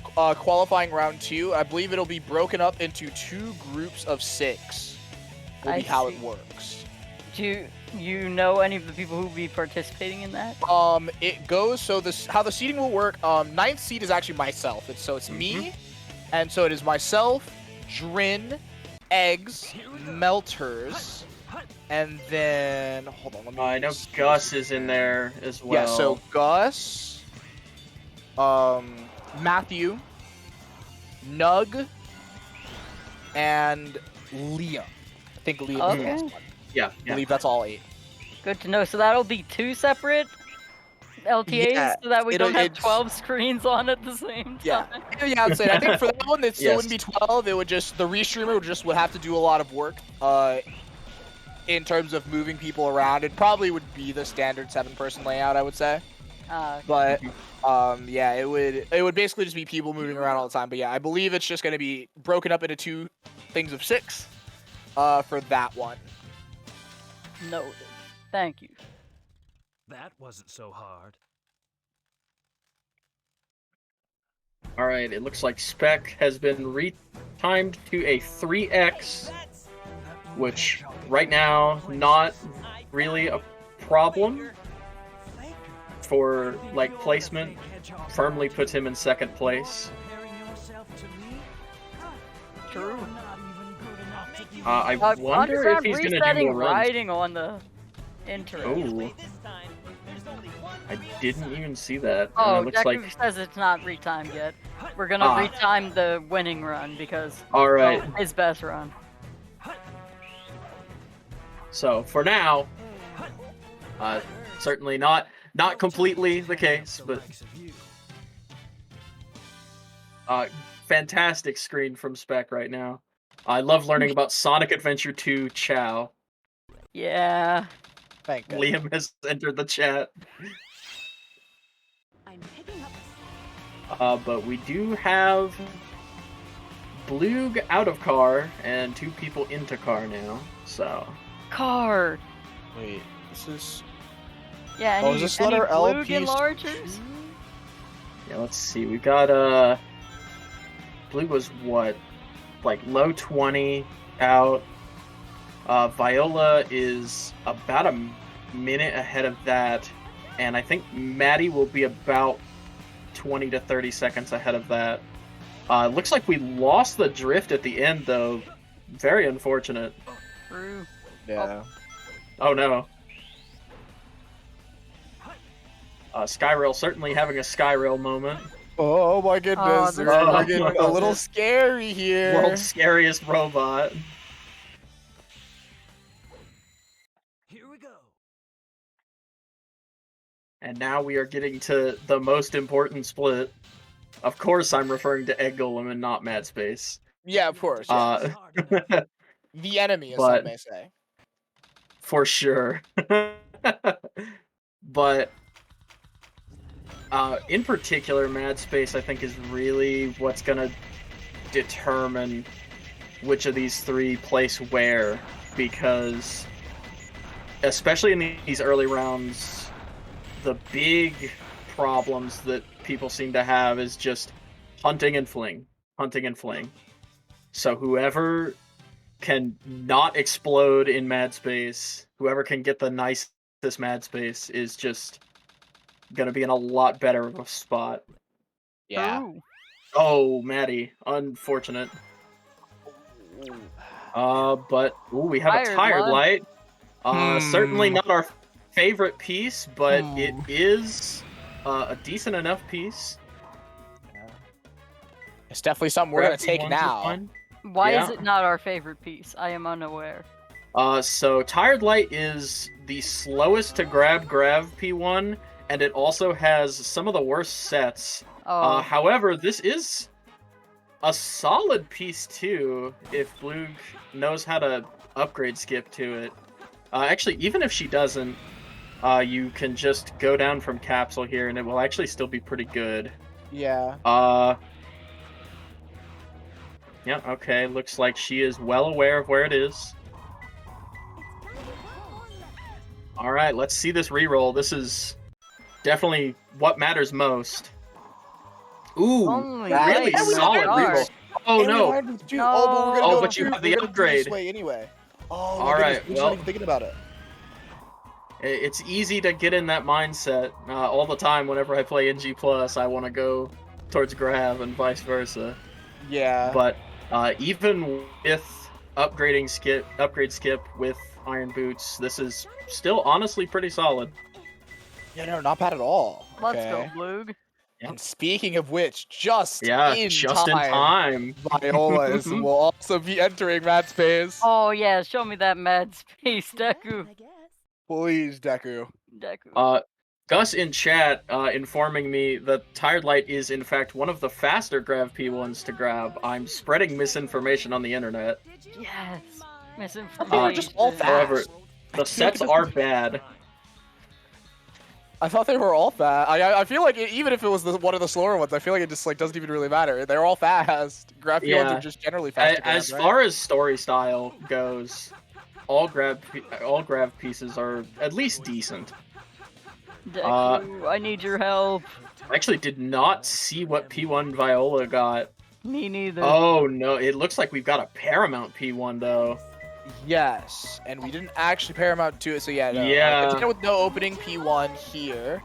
Speaker 9: qualifying round 2. I believe it'll be broken up into 2 groups of 6. Will be how it works.
Speaker 1: Do you know any of the people who will be participating in that?
Speaker 9: It goes so how the seeding will work. 9th seed is actually myself. It's me, and so it is myself, Drin, Eggs, Melters, and then hold on. Let me.
Speaker 10: I know Gus is in there as well.
Speaker 9: Yeah, so Gus, Matthew, Nug, and Liam. I think Liam.
Speaker 1: Okay.
Speaker 9: Is the last one.
Speaker 10: Yeah,
Speaker 9: I believe that's all 8.
Speaker 1: Good to know. So that'll be 2 separate LTAs,
Speaker 9: Yeah,
Speaker 1: so that we don't have
Speaker 9: it's-
Speaker 1: 12 screens on at the same time.
Speaker 9: Yeah, I'd say. I think for that one, it still wouldn't be 12. It would just the restreamer would have to do a lot of work. In terms of moving people around, it probably would be the standard 7-person layout, I would say. But yeah, it would basically just be people moving around all the time. But yeah, I believe it's just going to be broken up into 2 things of 6 for that one.
Speaker 1: Noted. Thank you.
Speaker 5: That wasn't so hard.
Speaker 10: Alright, it looks like Spec has been retimed to a 3x, which right now, not really a problem for like placement. Firmly puts him in 2nd place.
Speaker 1: True.
Speaker 10: I wonder if
Speaker 1: Underground
Speaker 10: he's going to do
Speaker 1: resetting
Speaker 10: more runs.
Speaker 1: riding on the interest.
Speaker 10: Oh, I didn't even see that.
Speaker 1: Oh,
Speaker 10: it looks
Speaker 1: Deku
Speaker 10: like
Speaker 1: says it's not retimed yet. We're gonna retime the winning run because
Speaker 10: Alright.
Speaker 1: his best run.
Speaker 10: So for now, certainly not completely the case, but fantastic screen from Spec right now. I love learning about Sonic Adventure 2 Chow.
Speaker 1: Yeah.
Speaker 9: Thank you.
Speaker 10: Liam has entered the chat.
Speaker 4: I'm picking up.
Speaker 10: But we do have Bloog out of car and 2 people into car now. So
Speaker 1: Car.
Speaker 9: Wait, is this?
Speaker 1: Yeah,
Speaker 9: Oh,
Speaker 1: any,
Speaker 9: is this
Speaker 1: any
Speaker 9: letter L,
Speaker 1: Blue
Speaker 9: P,
Speaker 1: enlargers?
Speaker 10: Yeah, let's see. We got Blue was what? Like low 20 out. Viola is about a minute ahead of that, and I think Maddie will be about 20 to 30 seconds ahead of that. Looks like we lost the drift at the end, though. Very unfortunate.
Speaker 1: True.
Speaker 9: Yeah.
Speaker 10: Oh no. Skyrail certainly having a Skyrail moment.
Speaker 9: Oh my goodness,
Speaker 1: Oh,
Speaker 9: they're
Speaker 10: this is
Speaker 9: getting a
Speaker 10: unfortunate.
Speaker 9: little scary here.
Speaker 10: World's scariest robot.
Speaker 8: Here we go.
Speaker 10: And now we are getting to the most important split. Of course, I'm referring to Egg Golem and not Mad Space.
Speaker 9: Yeah, of course. Yeah. The enemy, as
Speaker 10: but-
Speaker 9: some may say.
Speaker 10: For sure. But in particular, Mad Space, I think, is really what's going to determine which of these three place where, because especially in these early rounds, the big problems that people seem to have is just hunting and fling. So whoever can not explode in Mad Space, whoever can get the nicest Mad Space is just gonna be in a lot better of a spot.
Speaker 9: Yeah.
Speaker 1: True.
Speaker 10: Oh, Maddie, unfortunate. But we have a
Speaker 1: Tired
Speaker 10: tired light.
Speaker 9: Hmm.
Speaker 10: Certainly not our favorite piece, but
Speaker 9: Hmm.
Speaker 10: it is a decent enough piece.
Speaker 9: It's definitely something we're gonna
Speaker 10: Gravity
Speaker 9: take
Speaker 10: ones are
Speaker 9: now.
Speaker 10: fine.
Speaker 1: Why is
Speaker 10: Yeah.
Speaker 1: it not our favorite piece? I am unaware.
Speaker 10: So Tired Light is the slowest to grab Grav P1, and it also has some of the worst sets.
Speaker 1: Oh,
Speaker 10: However, this is a solid piece too, if Blue knows how to upgrade skip to it. Actually, even if she doesn't, you can just go down from Capsule here, and it will actually still be pretty good.
Speaker 9: Yeah.
Speaker 10: Yeah, okay, looks like she is well aware of where it is. Alright, let's see this reroll. This is definitely what matters most. Ooh,
Speaker 1: Only
Speaker 10: really
Speaker 1: right,
Speaker 10: solid
Speaker 1: we are.
Speaker 10: reroll. Oh
Speaker 9: And we
Speaker 10: no.
Speaker 9: learned to do-
Speaker 1: No.
Speaker 9: Oh, but we're gonna
Speaker 10: Oh,
Speaker 9: go
Speaker 10: but you
Speaker 9: through-
Speaker 10: have the
Speaker 9: we're gonna do
Speaker 10: upgrade.
Speaker 9: this way anyway. Oh,
Speaker 10: All
Speaker 9: my
Speaker 10: right,
Speaker 9: goodness, we're just not
Speaker 10: well-
Speaker 9: even thinking about it.
Speaker 10: It's easy to get in that mindset all the time whenever I play NG+. I want to go towards Grav and vice versa.
Speaker 9: Yeah.
Speaker 10: But even with upgrade skip with Iron Boots, this is still honestly pretty solid.
Speaker 9: Yeah, no, not bad at all.
Speaker 1: let's
Speaker 9: Okay.
Speaker 1: go, Blue.
Speaker 9: And speaking of which, just
Speaker 10: Yeah,
Speaker 9: in
Speaker 10: just
Speaker 9: time,
Speaker 10: in time.
Speaker 9: Viola will also be entering Mad Space.
Speaker 1: Oh yeah, show me that mad space, Deku.
Speaker 4: I guess.
Speaker 9: Please, Deku.
Speaker 1: Deku.
Speaker 10: Gus in chat informing me that Tired Light is in fact one of the faster Grav P1s to grab. I'm spreading misinformation on the internet.
Speaker 1: Yes.
Speaker 9: They
Speaker 1: Misinformation.
Speaker 9: were just all fast.
Speaker 10: However, the sets are bad.
Speaker 9: I thought they were all fast. I feel like even if it was one of the slower ones, I feel like it just like doesn't even really matter. They're all fast. Graph ones
Speaker 10: Yeah.
Speaker 9: are just generally fast.
Speaker 10: As far as story style goes, all Grav pieces are at least decent.
Speaker 1: Deku, I need your help.
Speaker 10: I actually did not see what P1 Viola got.
Speaker 1: Me neither.
Speaker 10: Oh no, it looks like we've got a Paramount P1 though.
Speaker 9: Yes, and we didn't actually paramount to it, so yeah. No.
Speaker 10: Yeah.
Speaker 9: Continue with no opening P1 here.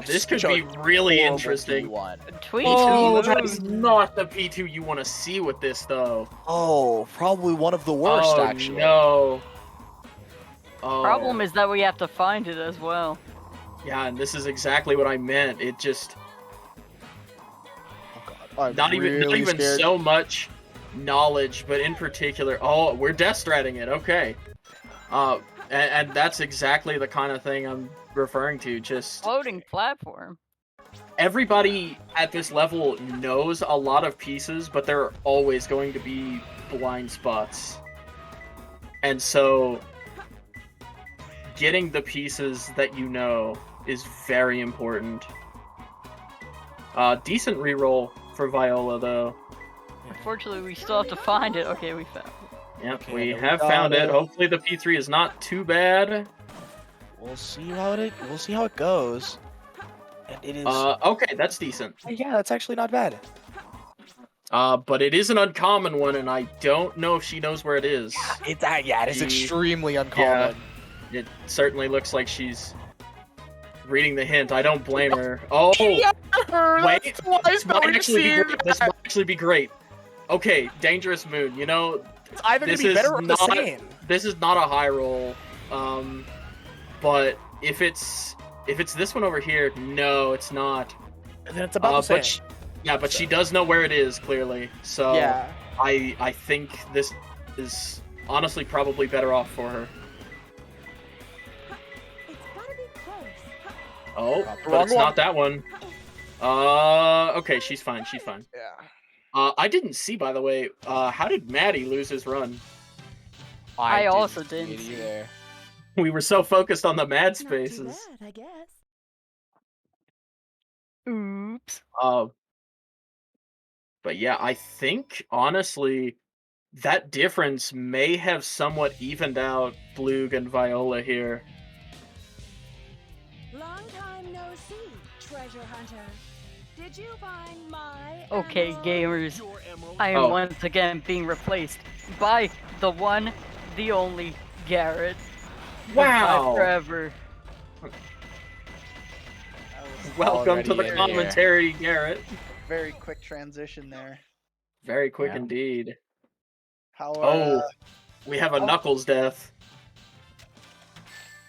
Speaker 10: This could
Speaker 9: such a
Speaker 10: be really
Speaker 9: horrible
Speaker 10: interesting.
Speaker 9: P1.
Speaker 1: Tweet.
Speaker 10: Oh,
Speaker 1: Blue.
Speaker 10: that is not the P2 you want to see with this though.
Speaker 9: Oh, probably one of the worst,
Speaker 10: oh,
Speaker 9: actually.
Speaker 10: No. Oh.
Speaker 1: Problem is that we have to find it as well.
Speaker 10: Yeah, and this is exactly what I meant. It just
Speaker 9: Oh god, I'm
Speaker 10: not even
Speaker 9: really scared.
Speaker 10: so much knowledge, but in particular, oh, we're death stratting it. Okay. And that's exactly the kind of thing I'm referring to. Just
Speaker 1: Floating platform.
Speaker 10: everybody at this level knows a lot of pieces, but there are always going to be blind spots. And so getting the pieces that you know is very important. Decent reroll for Viola, though.
Speaker 1: Unfortunately, we still have to find it. Okay, we found it.
Speaker 10: Yep,
Speaker 9: Okay,
Speaker 10: we
Speaker 9: we
Speaker 10: have
Speaker 9: got
Speaker 10: found it.
Speaker 9: it.
Speaker 10: Hopefully the P3 is not too bad.
Speaker 9: We'll see how it goes. And
Speaker 6: It is.
Speaker 9: Okay, that's decent.
Speaker 6: Yeah, that's actually not bad.
Speaker 9: But it is an uncommon one, and I don't know if she knows where it is.
Speaker 6: It is
Speaker 9: She-
Speaker 6: extremely uncommon.
Speaker 9: It certainly looks like she's reading the hint. I don't blame her. Oh, wait. This might actually be great. Okay, Dangerous Moon. You know,
Speaker 6: It's either gonna
Speaker 9: this
Speaker 6: be
Speaker 9: is
Speaker 6: better or the
Speaker 9: not-
Speaker 6: same.
Speaker 9: this is not a high roll. But if it's this one over here, no, it's not.
Speaker 6: And then it's about the same.
Speaker 9: But she does know where it is clearly. So
Speaker 6: Yeah.
Speaker 9: I think this is honestly probably better off for her.
Speaker 4: It's gotta be close.
Speaker 9: Oh,
Speaker 6: Not the
Speaker 9: but
Speaker 6: wrong
Speaker 9: it's
Speaker 6: one.
Speaker 9: not that one. Okay, she's fine. She's fine.
Speaker 6: Yeah.
Speaker 9: I didn't see, by the way. How did Maddie lose his run?
Speaker 1: I also didn't see
Speaker 6: either.
Speaker 9: We were so focused on the mad
Speaker 4: Not too
Speaker 9: spaces.
Speaker 4: bad, I guess.
Speaker 1: Oops.
Speaker 9: But yeah, I think honestly that difference may have somewhat evened out Blug and Viola here.
Speaker 4: Long time no see, treasure hunter. Did you find my
Speaker 1: Okay,
Speaker 4: emerald?
Speaker 1: gamers. I am
Speaker 9: Oh.
Speaker 1: once again being replaced by the one, the only Garrett.
Speaker 9: Wow.
Speaker 1: Goodbye forever.
Speaker 9: Welcome to
Speaker 6: Already
Speaker 9: the
Speaker 6: in here.
Speaker 9: commentary, Garrett.
Speaker 11: Very quick transition there.
Speaker 9: Very quick
Speaker 6: Yeah.
Speaker 9: indeed.
Speaker 11: How are
Speaker 9: We have a Knuckles death.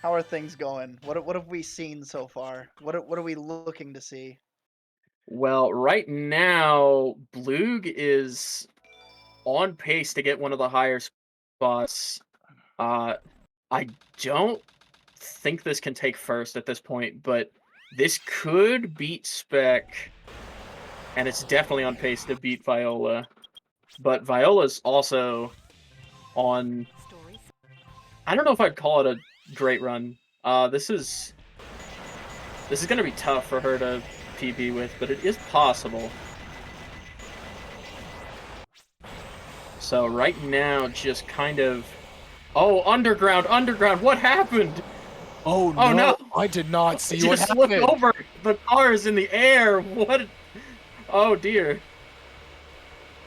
Speaker 11: how are things going? What have we seen so far? What are we looking to see?
Speaker 9: Well, right now, Blug is on pace to get one of the higher spots. I don't think this can take first at this point, but this could beat Spec, and it's definitely on pace to beat Viola. But Viola's also on...
Speaker 4: Stories.
Speaker 9: I don't know if I'd call it a great run. This is going to be tough for her to PB with, but it is possible. So right now, just kind of... Oh, underground! What happened?
Speaker 6: Oh no!
Speaker 9: Oh, no.
Speaker 6: I did not see what
Speaker 9: Just look
Speaker 6: happened.
Speaker 9: over! The car is in the air! What? Oh dear.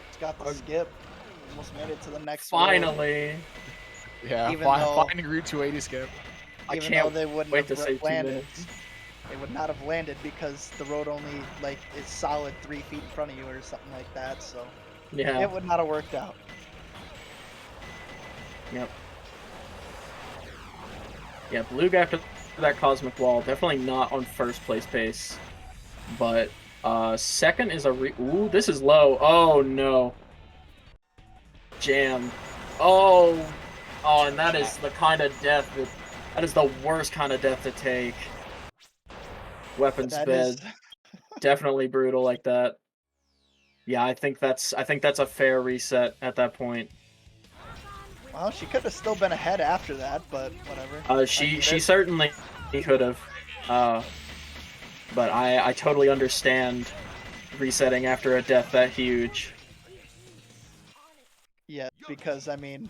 Speaker 11: It's got the skip. Almost made it to the next road.
Speaker 9: Finally.
Speaker 6: Yeah,
Speaker 11: Even though-
Speaker 6: finding Route 280 skip.
Speaker 9: I
Speaker 11: Even
Speaker 9: can't
Speaker 11: though they wouldn't
Speaker 9: wait to
Speaker 11: have
Speaker 9: save 2
Speaker 11: landed.
Speaker 9: minutes.
Speaker 11: They would not have landed because the road only is solid 3 feet in front of you or something like that. So
Speaker 9: Yeah.
Speaker 11: it would not have worked out.
Speaker 9: Yep. Yeah, Blug after that Cosmic Wall, definitely not on first place pace. But second is a ooh, this is low. Oh no. Jam. Oh, and that is the kind of death that is the worst kind of death to take. Weapons
Speaker 11: That
Speaker 9: bed.
Speaker 11: is-
Speaker 9: Definitely brutal like that. Yeah, I think that's a fair reset at that point.
Speaker 11: Well, she could have still been ahead after that, but whatever.
Speaker 9: She certainly could have. But I totally understand resetting after a death that huge.
Speaker 11: Yeah, because I mean,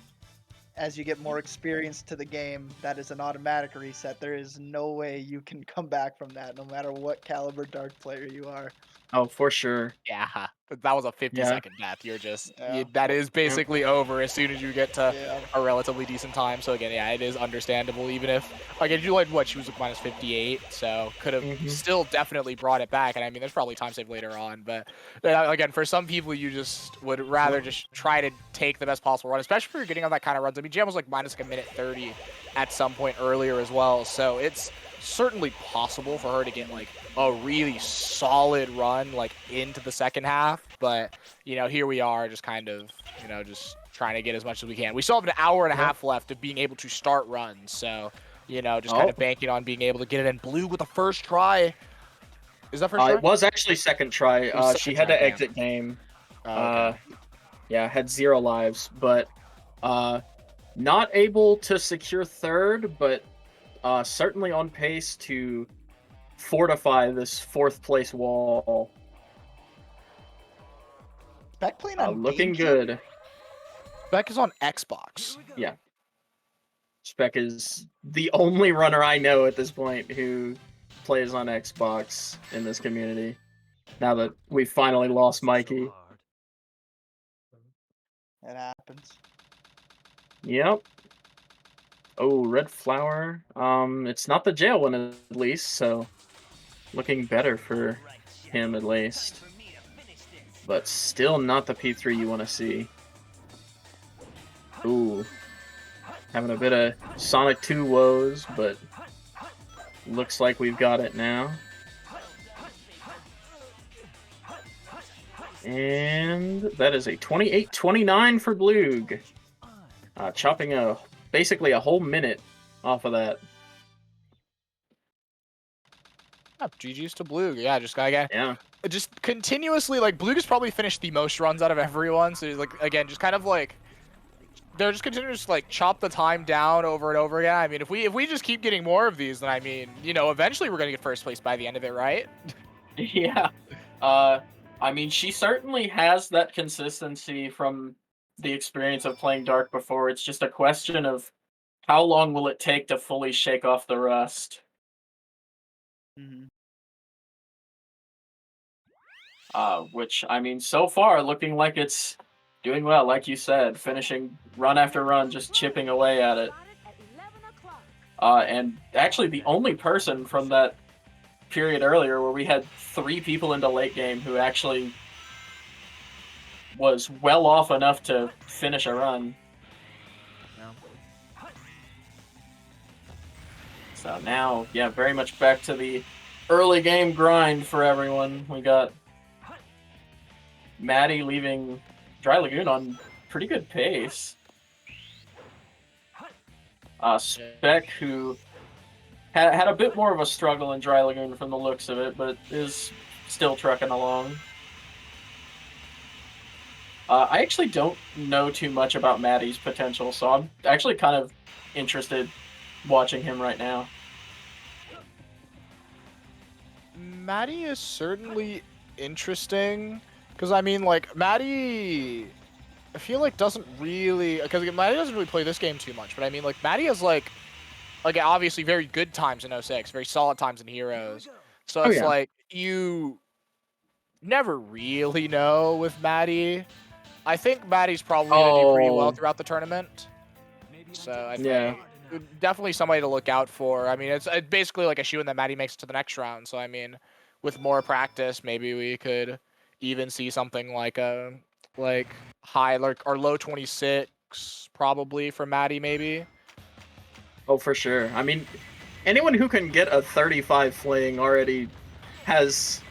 Speaker 11: as you get more experience to the game, that is an automatic reset. There is no way you can come back from that, no matter what caliber dark player you are.
Speaker 9: Oh, for sure.
Speaker 6: Yeah, but that was a 50-second death. You're just that is basically over as soon as you get to a relatively decent time. So again, yeah, it is understandable. Even if again, you like what she was like minus 58, so could have still definitely brought it back. And I mean, there's probably time save later on, but again, for some people, you just would rather just try to take the best possible run, especially if you're getting on that kind of runs. I mean, Jam was like minus like a minute 30 at some point earlier as well, so it's certainly possible for her to get like a really solid run like into the second half, but you know, here we are just kind of, you know, just trying to get as much as we can. We still have an hour and a half left of being able to start runs, so you know, just kind of banking on being able to get it in. Blue with the first try. Is that first try?
Speaker 9: It was actually second try. She had to exit game.
Speaker 6: Okay.
Speaker 9: Yeah, had 0 lives, but not able to secure third, but certainly on pace to fortify this 4th place wall.
Speaker 11: Spec playing on
Speaker 9: looking
Speaker 11: GameCube?
Speaker 9: good.
Speaker 6: Spec is on Xbox.
Speaker 9: Yeah. Spec is the only runner I know at this point who
Speaker 10: plays on Xbox in this community. Now that we finally lost Mikey.
Speaker 11: It happens.
Speaker 10: Yep. Oh, red flower. It's not the jail one at least, so looking better for him at least. But still not the P3 you want to see. Ooh. Having a bit of Sonic 2 woes, but looks like we've got it now. And that is a 28-29 for Bloog. Chopping basically a whole minute off of that.
Speaker 9: GG's to Bloog. Yeah,
Speaker 10: Yeah.
Speaker 9: Just continuously, like, Bloog has probably finished the most runs out of everyone. So, like, again, just kind of like they're just continuing to just, like, chop the time down over and over again. I mean, if we just keep getting more of these, then I mean, you know, eventually we're gonna get first place by the end of it, right?
Speaker 10: Yeah. I mean, she certainly has that consistency from the experience of playing Dark before. It's just a question of how long will it take to fully shake off the rust.
Speaker 11: Mm-hmm.
Speaker 10: Which, I mean, so far looking like it's doing well, like you said, finishing run after run, just chipping away at it. And actually the only person from that period earlier where we had 3 people into late game who actually was well off enough to finish a run.
Speaker 9: Yeah.
Speaker 10: So now, yeah, very much back to the early game grind for everyone. We got Maddie leaving Dry Lagoon on pretty good pace. Spec, who had a bit more of a struggle in Dry Lagoon from the looks of it, but is still trucking along. I actually don't know too much about Maddie's potential, so I'm actually kind of interested watching him right now.
Speaker 9: Maddie is certainly interesting, because I mean, like, Maddie, I feel like doesn't really, because Maddie doesn't really play this game too much, but I mean, like, Maddie has, like obviously very good times in 06, very solid times in Heroes, so it's like, you never really know with Maddie. I think Maddie's probably going to do pretty well throughout the tournament, so I think definitely somebody to look out for. I mean, it's basically like a shoe-in that Maddie makes it to the next round, so I mean, with more practice, maybe we could even see something like a high or low 26 probably for Maddie, maybe.
Speaker 10: Oh, for sure. I mean, anyone who can get a 35 fling already has,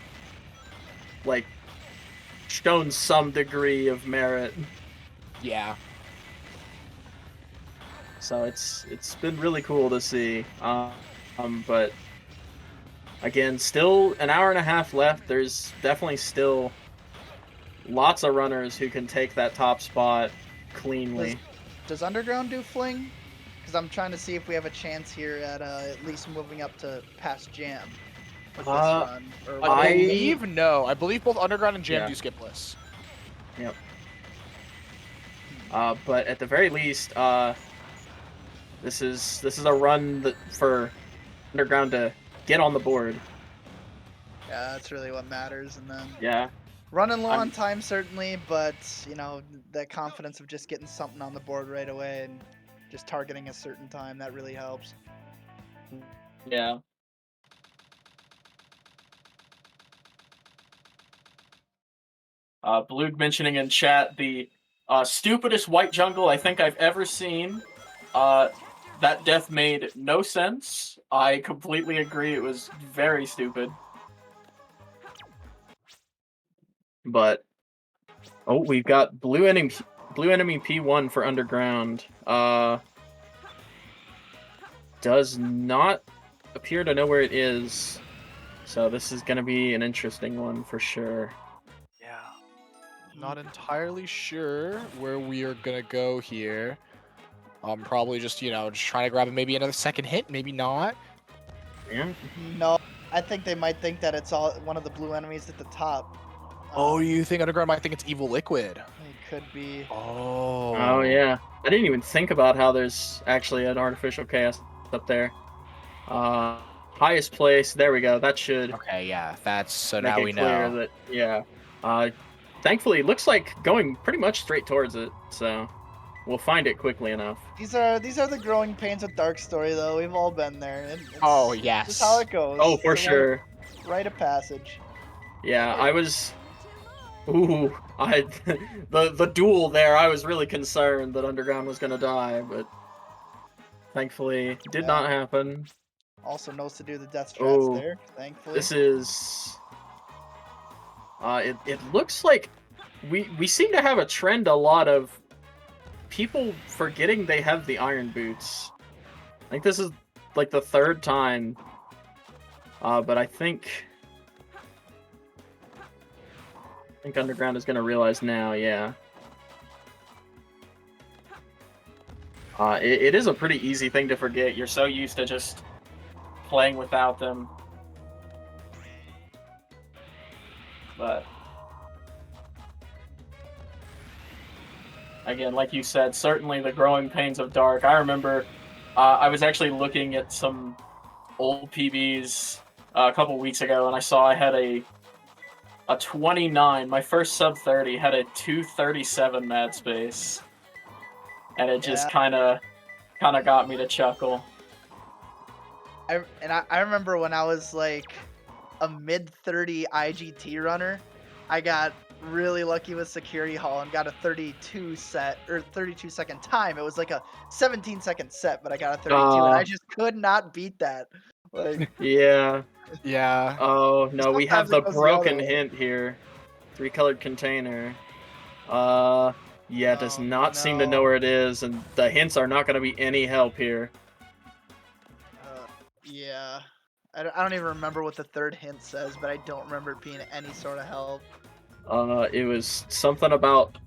Speaker 10: like, shown some degree of merit.
Speaker 9: Yeah.
Speaker 10: So it's been really cool to see. But again, still an hour and a half left. There's definitely still lots of runners who can take that top spot cleanly.
Speaker 11: Does Underground do fling? Because I'm trying to see if we have a chance here at least moving up to past Jam with this run.
Speaker 9: I believe no. I believe both Underground and Jam do skipless.
Speaker 10: Yep. But at the very least, this is a run for Underground to get on the board.
Speaker 11: Yeah, that's really what matters, and then
Speaker 10: yeah,
Speaker 11: running low on time certainly, but you know, that confidence of just getting something on the board right away and just targeting a certain time, that really helps.
Speaker 10: Yeah. Bloog mentioning in chat the stupidest white jungle I think I've ever seen. That death made no sense. I completely agree. It was very stupid. But we've got blue enemy P1 for Underground. Does not appear to know where it is. So this is going to be an interesting one for sure.
Speaker 9: Yeah. Not entirely sure where we are going to go here. Probably just, you know, just trying to grab maybe another second hit, maybe not.
Speaker 10: Yeah.
Speaker 11: No, I think they might think that it's all one of the blue enemies at the top.
Speaker 9: Oh, you think Underground might think it's Evil Liquid?
Speaker 11: It could be.
Speaker 10: Oh yeah. I didn't even think about how there's actually an artificial chaos up there. highest place. There we go. That should
Speaker 6: Okay, yeah, that's so
Speaker 10: make
Speaker 6: now
Speaker 10: it
Speaker 6: we
Speaker 10: clear
Speaker 6: know.
Speaker 10: that, yeah. Thankfully, it looks like going pretty much straight towards it, so we'll find it quickly enough.
Speaker 11: These are the growing pains of Dark Story, though. We've all been there.
Speaker 6: Oh,
Speaker 11: It's
Speaker 6: yes.
Speaker 11: just how it goes.
Speaker 10: Oh, for
Speaker 11: It's a
Speaker 10: sure.
Speaker 11: rite of passage.
Speaker 10: Yeah, I was. Ooh, the duel there. I was really concerned that Underground was gonna die, but thankfully did not happen.
Speaker 11: Also knows to do the death strats
Speaker 10: Oh,
Speaker 11: there, thankfully.
Speaker 10: this is. It looks like we seem to have a trend. A lot of people forgetting they have the iron boots. I think this is like the third time. But I think Underground is gonna realize now. Yeah. It is a pretty easy thing to forget. You're so used to just playing without them. But again, like you said, certainly the growing pains of Dark. I remember I was actually looking at some old PBs a couple weeks ago, and I saw I had a 29. My first sub 30 had a 237 mad space, and it just kind of got me to chuckle.
Speaker 11: I remember when I was like a mid 30 IGT runner, I got really lucky with Security Hall and got a 32 second time. It was like a 17-second set, but I got a 32, and I just could not beat that. Like,
Speaker 10: yeah. Oh no, we have
Speaker 11: Sometimes
Speaker 10: the
Speaker 11: it goes the
Speaker 10: broken
Speaker 11: other way.
Speaker 10: hint here. 3-colored container. Yeah, it does not seem to know where it is, and the hints are not going to be any help here.
Speaker 11: yeah. I don't even remember what the third hint says, but I don't remember it being any sort of help.
Speaker 10: It was something about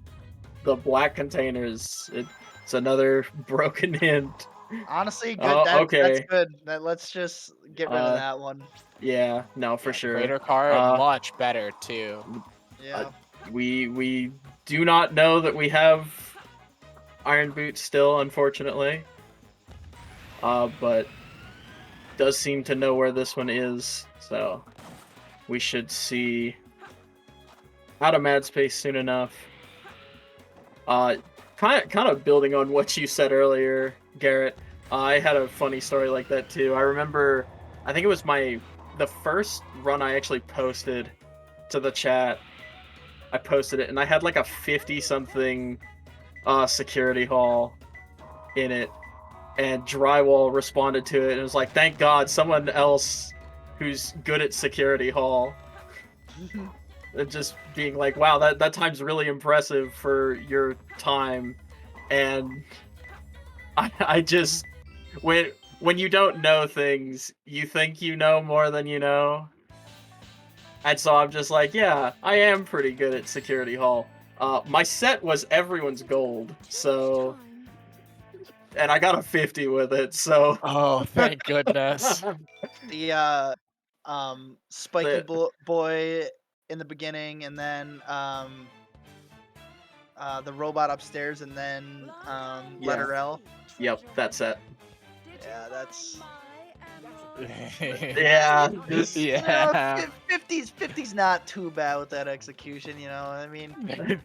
Speaker 10: the black containers. It's another broken hint.
Speaker 11: Honestly, good.
Speaker 10: Oh,
Speaker 11: That's
Speaker 10: okay.
Speaker 11: good. Let's just get rid of that one.
Speaker 10: Yeah, no, for sure.
Speaker 6: Crater card, much better too.
Speaker 11: Yeah.
Speaker 10: We do not know that we have Iron Boots still, unfortunately. But does seem to know where this one is, so we should see out of Mad Space soon enough. Kind of building on what you said earlier, Garrett. I had a funny story like that too. I remember, I think it was the first run I actually posted to the chat. I posted it, and I had like a 50-something security hall in it, and Drywall responded to it and was like, "Thank God, someone else who's good at security hall." And just being like, "Wow, that time's really impressive for your time," and I just when you don't know things, you think you know more than you know. And so I'm just like, yeah, I am pretty good at security hall. My set was everyone's gold, so, and I got a 50 with it, so.
Speaker 6: Oh, thank goodness.
Speaker 11: The spiky boy in the beginning, and then the robot upstairs, and then letter L.
Speaker 10: Yep, that's it.
Speaker 11: Yeah, that's.
Speaker 10: Yeah.
Speaker 6: Yeah.
Speaker 11: 50's not too bad with that execution, you know. I mean, you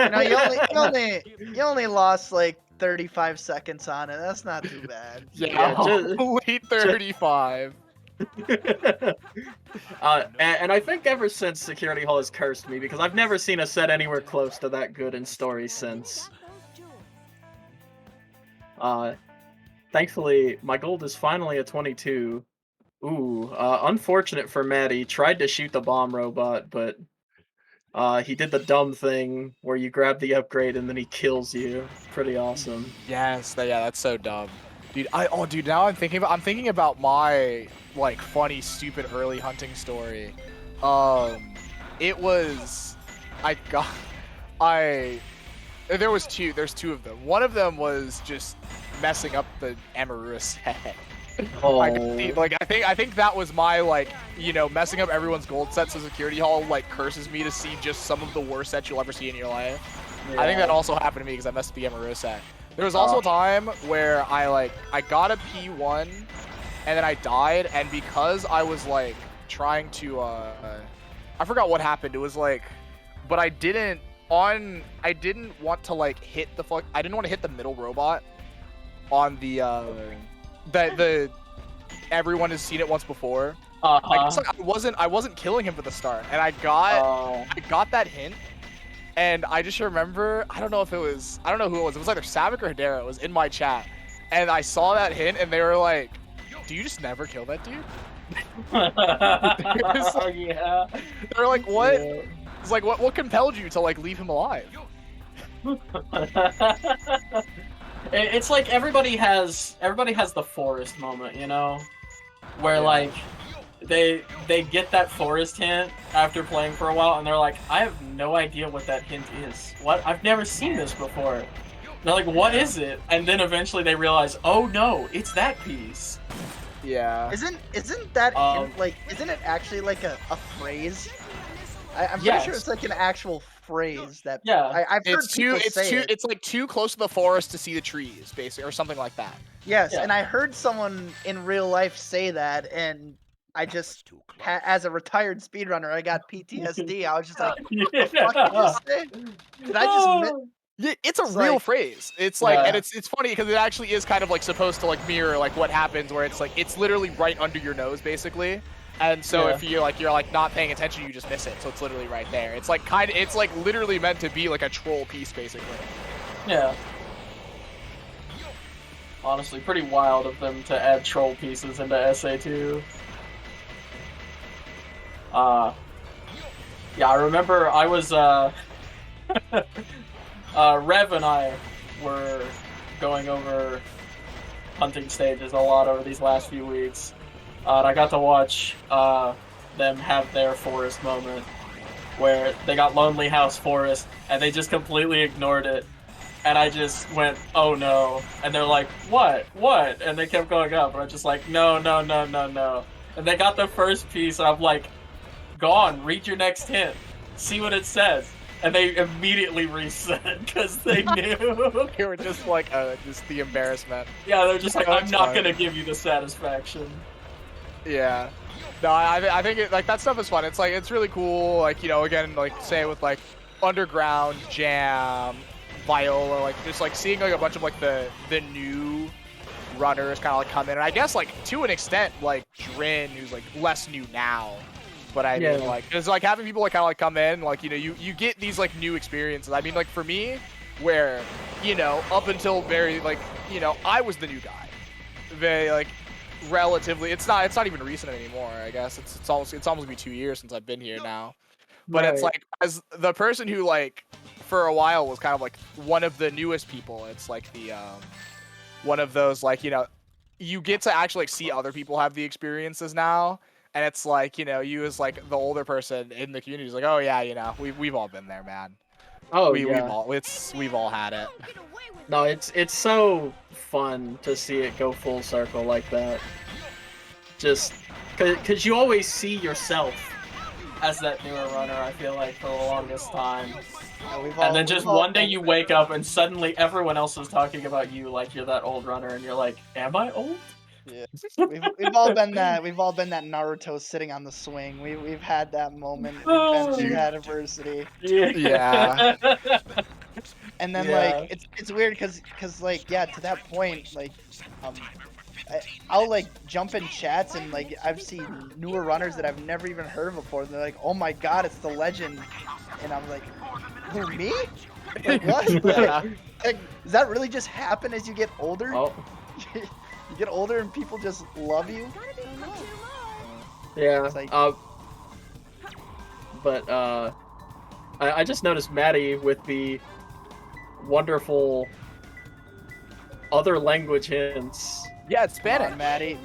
Speaker 11: know, you only lost like 35 seconds on it. That's not too bad.
Speaker 6: Yeah, only 35.
Speaker 10: And I think ever since Security Hall has cursed me, because I've never seen a set anywhere close to that good in story since. Thankfully, my gold is finally a 22. Ooh, unfortunate for Maddie. Tried to shoot the bomb robot, but he did the dumb thing where you grab the upgrade and then he kills you. Pretty awesome.
Speaker 6: Yes, yeah, that's so dumb. Dude, dude, now I'm thinking about my like funny, stupid early hunting story. There's two of them. One of them was just messing up the Emerua set.
Speaker 10: Oh.
Speaker 6: I think that was my, like, you know, messing up everyone's gold sets. So Security Hall like curses me to see just some of the worst sets you'll ever see in your life. Yeah. I think that also happened to me because I messed up the Emerua set. There was also a time where I got a P1
Speaker 9: and then I died, and because I was like trying to, I forgot what happened. It was like, but I didn't want to like hit the I didn't want to hit the middle robot on the the everyone has seen it once before. I guess like, I wasn't killing him for the start, and I got that hint, and I just remember I don't know who it was. It was either Savik or Hedera. It was in my chat, and I saw that hint, and they were like, "Do you just never kill that dude?"
Speaker 10: Yeah.
Speaker 9: They're like, "What?" Yeah. It's like, what compelled you to like leave him alive?
Speaker 10: It's like everybody has the forest moment, you know, where like they get that forest hint after playing for a while, and they're like, I have no idea what that hint is. What? I've never seen this before. And they're like, what is it? And then eventually they realize, oh no, it's that piece.
Speaker 9: Yeah.
Speaker 11: Isn't that hint, like? Isn't it actually like a phrase? I'm pretty sure it's like an actual phrase that.
Speaker 10: Yeah.
Speaker 11: I've heard people say it.
Speaker 9: It's like too close to the forest to see the trees, basically, or something like that.
Speaker 11: Yes, and I heard someone in real life say that, and I just, as a retired speedrunner, I got PTSD. I was just like, what the fuck did you say? Did I just
Speaker 9: Yeah, it's a real phrase. It's like, and it's funny because it actually is kind of like supposed to like mirror like what happens where it's like it's literally right under your nose basically, and so if you're like not paying attention, you just miss it. So it's literally right there. It's like it's like literally meant to be like a troll piece basically.
Speaker 10: Yeah. Honestly, pretty wild of them to add troll pieces into SA2. Yeah, I remember I was Rev and I were going over hunting stages a lot over these last few weeks. And I got to watch them have their forest moment where they got Lonely House Forest and they just completely ignored it. And I just went, oh no. And they're like, what? What? And they kept going up. And I'm just like, no, no, no, no, no. And they got the first piece and I'm like, go on, read your next hint. See what it says. And they immediately reset because they knew.
Speaker 9: They were just like, just the embarrassment.
Speaker 10: Yeah, they're just like, I'm not going to give you the satisfaction.
Speaker 9: Yeah. No, I think it, like that stuff is fun. It's like, it's really cool. Like, you know, again, like say with like Underground, Jam, Viola, like just like seeing like a bunch of like the new runners kind of like come in. And I guess like to an extent, like Drin, who's like less new now. But I mean, like, it's like having people like kind of like come in, like, you know, you get these like new experiences. I mean, like for me, where, you know, up until very like, you know, I was the new guy. Very like relatively, it's not even recent anymore. I guess it's almost be 2 years since I've been here now. But it's like as the person who like for a while was kind of like one of the newest people. It's like the one of those like, you know, you get to actually like see other people have the experiences now. And it's like, you know, you as like the older person in the community is like, oh yeah, you know, we've all been there, man.
Speaker 10: Oh
Speaker 9: we've all had it.
Speaker 10: No, it's so fun to see it go full circle like that. Just because you always see yourself as that newer runner. I feel like for the longest time. And then just one day you wake up and suddenly everyone else is talking about you like you're that old runner, and you're like, am I old?
Speaker 11: Yeah, we've all been that. We've all been that Naruto sitting on the swing. We've had that moment. We've been through adversity.
Speaker 9: Yeah.
Speaker 11: And then like it's weird because like to that point like I'll like jump in chats and like I've seen newer runners that I've never even heard of before. They're like, oh my god, it's the legend, and I'm like, who, me? Like, what? Like, does that really just happen as you get older?
Speaker 10: Oh.
Speaker 11: You get older and people just love you.
Speaker 10: Yeah.
Speaker 11: Like,
Speaker 10: but I just noticed Maddie with the wonderful other language hints.
Speaker 9: Yeah, it's Spanish.
Speaker 11: Maddie.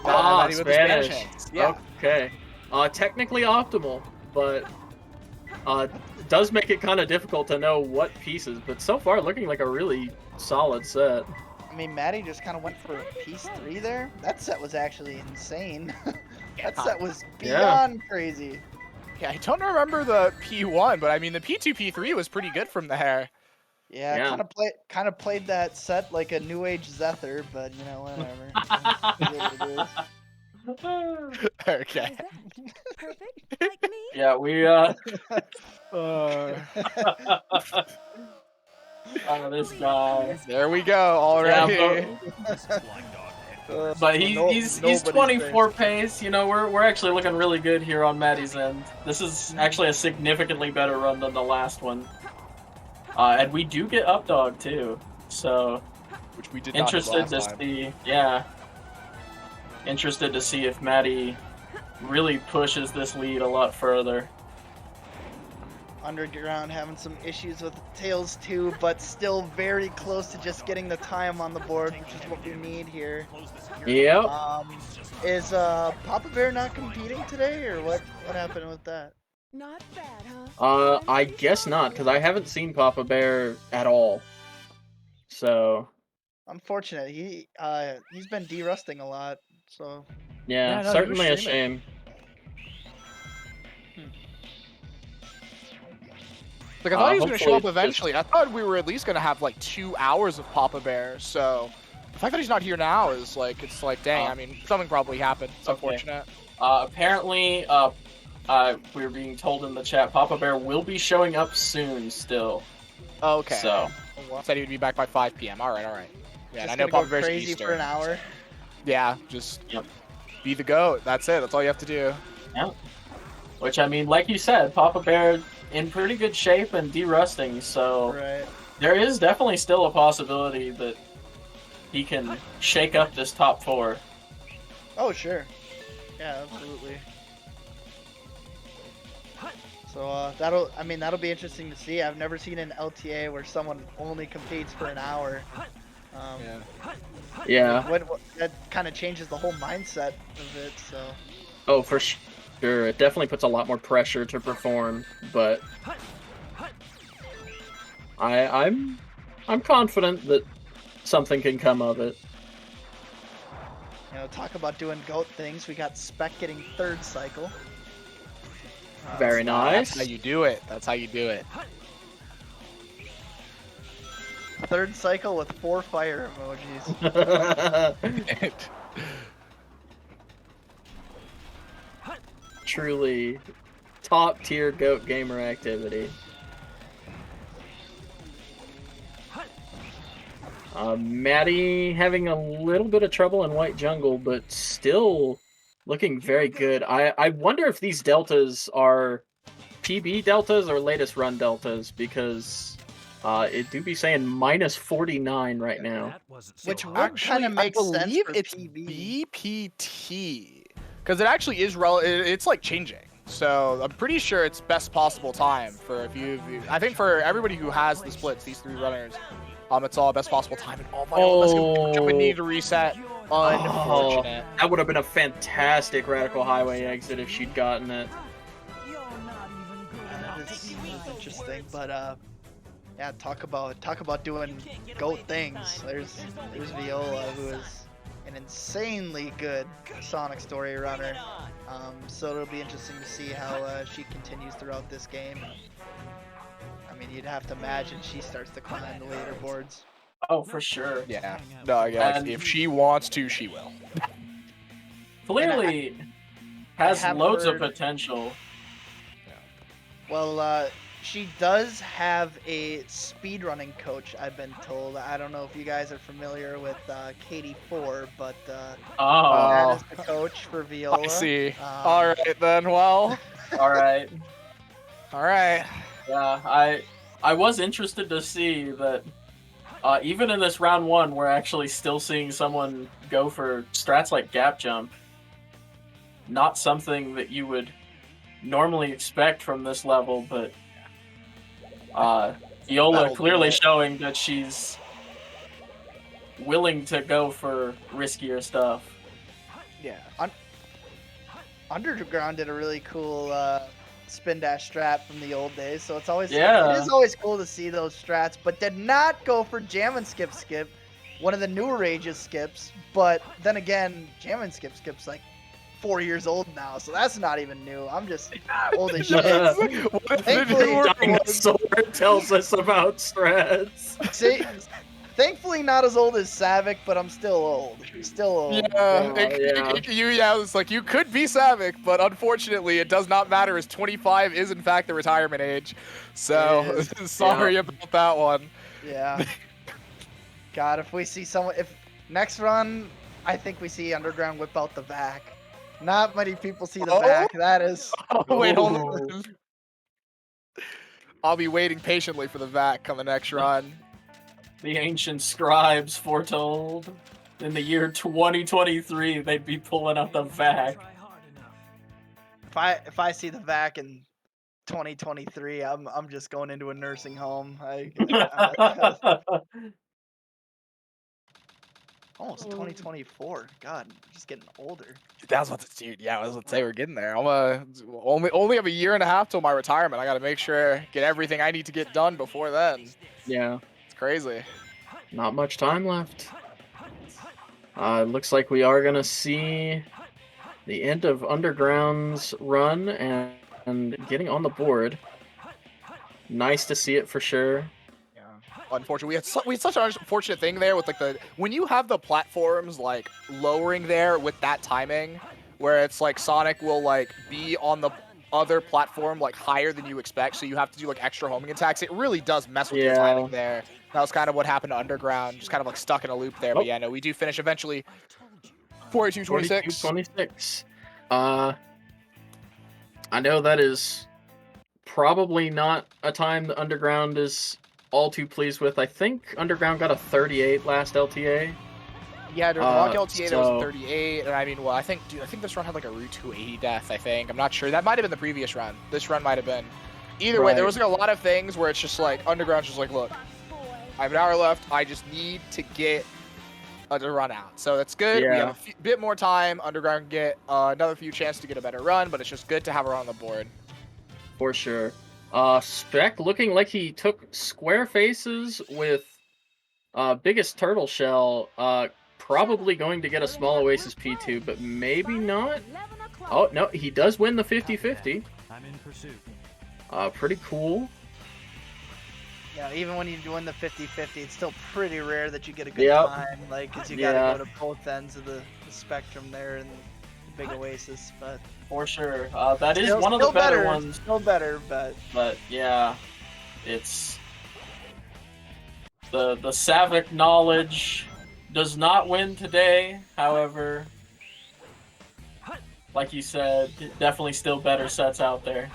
Speaker 10: Maddie with
Speaker 9: Spanish.
Speaker 10: the Spanish hints.
Speaker 9: Yeah.
Speaker 10: Okay. Technically optimal, but does make it kind of difficult to know what pieces. But so far, looking like a really solid set.
Speaker 11: I mean, Maddie just kind of went for piece 3 there. That set was actually insane. That set was beyond crazy.
Speaker 9: Yeah, I don't remember the P1, but I mean, the P2, P3 was pretty good from there.
Speaker 11: Yeah,
Speaker 10: Yeah.
Speaker 11: kind of played that set like a new age Zether, but you know, whatever. It is what it is.
Speaker 9: Okay.
Speaker 4: Perfect, like me.
Speaker 10: Yeah, we this guy.
Speaker 9: There we go already.
Speaker 10: Yeah, but he's 24 pace. You know, we're actually looking really good here on Maddie's end. This is actually a significantly better run than the last one. And we do get up dog too, so
Speaker 9: Which we did not have
Speaker 10: interested
Speaker 9: last
Speaker 10: to
Speaker 9: time.
Speaker 10: see. Yeah, interested to see if Maddie really pushes this lead a lot further.
Speaker 11: Underground having some issues with Tails too, but still very close to just getting the time on the board, which is what we need here.
Speaker 10: Yep.
Speaker 11: Is Papa Bear not competing today, or what happened with that?
Speaker 4: Not bad, huh?
Speaker 10: I guess not, because I haven't seen Papa Bear at all. So
Speaker 11: Unfortunate. He's been derusting a lot, so
Speaker 10: yeah,
Speaker 9: Yeah, no, he was
Speaker 10: certainly a
Speaker 9: streaming.
Speaker 10: shame.
Speaker 9: Like, I thought he was going to show up
Speaker 10: hopefully
Speaker 9: eventually. I thought we were at least going to have, like, 2 hours of Papa Bear, so the fact that he's not here now is, like, it's like, dang, I mean, something probably happened. It's unfortunate.
Speaker 10: Apparently, we were being told in the chat, Papa Bear will be showing up soon still.
Speaker 9: Okay.
Speaker 10: So.
Speaker 9: Said he would be back by 5 p.m. Alright. Yeah,
Speaker 11: just
Speaker 9: and I know
Speaker 11: gonna go
Speaker 9: Papa Bear's
Speaker 11: crazy
Speaker 9: Easter.
Speaker 11: for an hour.
Speaker 9: Yeah, just be the GOAT. That's it. That's all you have to do.
Speaker 10: Yeah. Which, I mean, like you said, Papa Bear in pretty good shape and derusting, so there is definitely still a possibility that he can shake up this top 4.
Speaker 11: Oh, sure. Yeah, absolutely. So that'll be interesting to see. I've never seen an LTA where someone only competes for an hour.
Speaker 10: Yeah.
Speaker 11: That kind of changes the whole mindset of it. So.
Speaker 10: Oh, for sure. It definitely puts a lot more pressure to perform, but I'm confident that something can come of it.
Speaker 11: You know, talk about doing GOAT things. We got Spec getting 3rd cycle.
Speaker 10: Very nice.
Speaker 9: That's how you do it. That's how you do it.
Speaker 11: 3rd cycle with 4 fire emojis.
Speaker 10: Truly top tier GOAT gamer activity. Maddie having a little bit of trouble in white jungle, but still looking very good. I wonder if these deltas are PB deltas or latest run deltas, because it do be saying minus 49 right now.
Speaker 11: Which would kind of make sense for
Speaker 9: it's
Speaker 11: PB.
Speaker 9: BPT. Because it actually is it's like changing. So I'm pretty sure it's best possible time for I think for everybody who has the splits, these 3 runners, it's all best possible time. And that's gonna need to reset. Unfortunate.
Speaker 10: That would have been a fantastic Radical Highway exit if she'd gotten it.
Speaker 11: That is interesting, but yeah, talk about doing GOAT things. There's Viola, who is an insanely good Sonic Story runner. So it'll be interesting to see how she continues throughout this game. I mean, you'd have to imagine she starts to climb the leaderboards.
Speaker 10: Oh, for sure.
Speaker 9: Yeah. No, yeah. If she wants to, she will.
Speaker 10: Clearly has loads of potential.
Speaker 11: Well, she does have a speedrunning coach, I've been told. I don't know if you guys are familiar with Katie4, but that is the coach for Viola.
Speaker 9: I see. Alright then, well.
Speaker 10: Alright.
Speaker 9: Alright.
Speaker 10: Yeah, I was interested to see that even in this round 1, we're actually still seeing someone go for strats like gap jump. Not something that you would normally expect from this level, but Viola clearly showing that she's willing to go for riskier stuff.
Speaker 11: Yeah. Underground did a really cool spin dash strat from the old days, so it is always cool to see those strats, but did not go for jam and skip, one of the newer Rage's skips. But then again, jam and skip's like 4 years old now, so that's not even new. I'm just old as shit.
Speaker 10: Thankfully, Dinosaur tells us about strats.
Speaker 11: See, thankfully not as old as Savick, but I'm still old. Still old.
Speaker 9: Yeah, it's like you could be Savick, but unfortunately, it does not matter as 25 is in fact the retirement age. So sorry about that one.
Speaker 11: Yeah. God, if we see someone, if next run, I think we see Underground whip out the vac. Not many people see the vac. That is.
Speaker 9: Oh, wait, hold on. I'll be waiting patiently for the vac on the next run.
Speaker 10: The ancient scribes foretold in the year 2023 they'd be pulling out the vac.
Speaker 11: If I see the vac in 2023, I'm just going into a nursing home. Almost 2024. God, I'm just getting older.
Speaker 9: That's what, dude. Yeah, I was gonna say we're getting there. I'm only have a year and a half till my retirement. I gotta make sure get everything I need to get done before then.
Speaker 10: Yeah,
Speaker 9: it's crazy.
Speaker 10: Not much time left. It looks like we are gonna see the end of Underground's run and getting on the board. Nice to see it for sure.
Speaker 9: Unfortunately, we had such an unfortunate thing there with like when you have the platforms like lowering there with that timing, where it's like Sonic will like be on the other platform like higher than you expect, so you have to do like extra homing attacks. It really does mess with your timing there. That was kind of what happened to Underground, just kind of like stuck in a loop there. But yeah, no, we do finish eventually. 42-26.
Speaker 10: 42-26. I know that is probably not a time the Underground is all too pleased with. I think Underground got a 38 last LTA.
Speaker 9: Yeah, during the walk LTA there was a 38, and I mean, well, I think this run had like a Route 280 death. I think I'm not sure. That might have been the previous run. This run might have been. Either way, there was like a lot of things where it's just like Underground's just like, look, I have an hour left. I just need to get a run out. So that's good.
Speaker 10: Yeah.
Speaker 9: We have a bit more time. Underground can get another few chances to get a better run, but it's just good to have her on the board.
Speaker 10: For sure. Spec looking like he took square faces with biggest turtle shell. Probably going to get a small Oasis P2, but maybe not. Oh, no, he does win the 50-50.
Speaker 5: I'm in pursuit.
Speaker 10: Pretty cool.
Speaker 11: Yeah, even when you win the 50-50, it's still pretty rare that you get a good time. Like, because you gotta go to both ends of the spectrum there in the big Oasis, but...
Speaker 10: For sure. That is one of the better ones.
Speaker 11: Still better, but...
Speaker 10: But, yeah, it's... The Savick knowledge does not win today, however, like you said, definitely still better sets out there.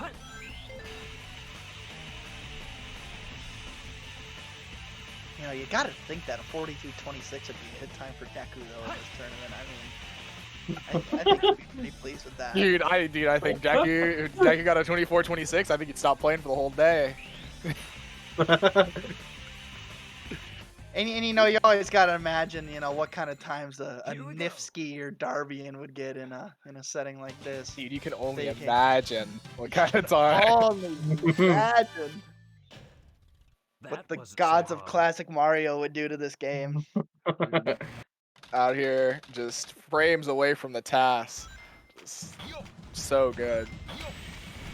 Speaker 11: You know, you gotta think that a 42-26 would be a good time for Deku, though, in this tournament. I think he'd be pretty pleased with that.
Speaker 9: Dude, I think Deku got a 24-26. I think he'd stop playing for the whole day.
Speaker 11: And you know, you always gotta imagine, you know, what kind of times a Nifsky or Darbian would get in a setting like this.
Speaker 9: Dude, you can only imagine what kind of time.
Speaker 11: Only imagine what the gods of classic Mario would do to this game.
Speaker 9: Out here, just frames away from the task. Just so good.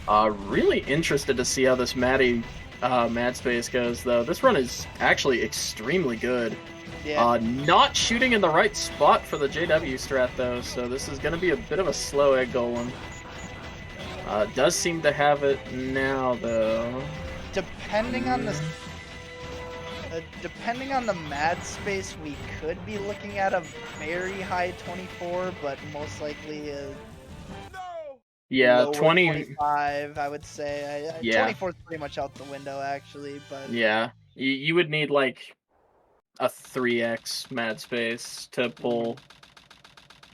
Speaker 10: Really interested to see how this Mad Space goes, though. This run is actually extremely good.
Speaker 11: Yeah.
Speaker 10: Not shooting in the right spot for the JW strat, though, so this is going to be a bit of a slow egg golem. Does seem to have it now, though.
Speaker 11: Depending on the Mad Space, we could be looking at a very high 24, but most likely
Speaker 10: yeah,
Speaker 11: lower
Speaker 10: 20.
Speaker 11: 25, I would say. 24 is pretty much out the window, actually. But
Speaker 10: yeah, you would need like a 3x Mad Space to pull.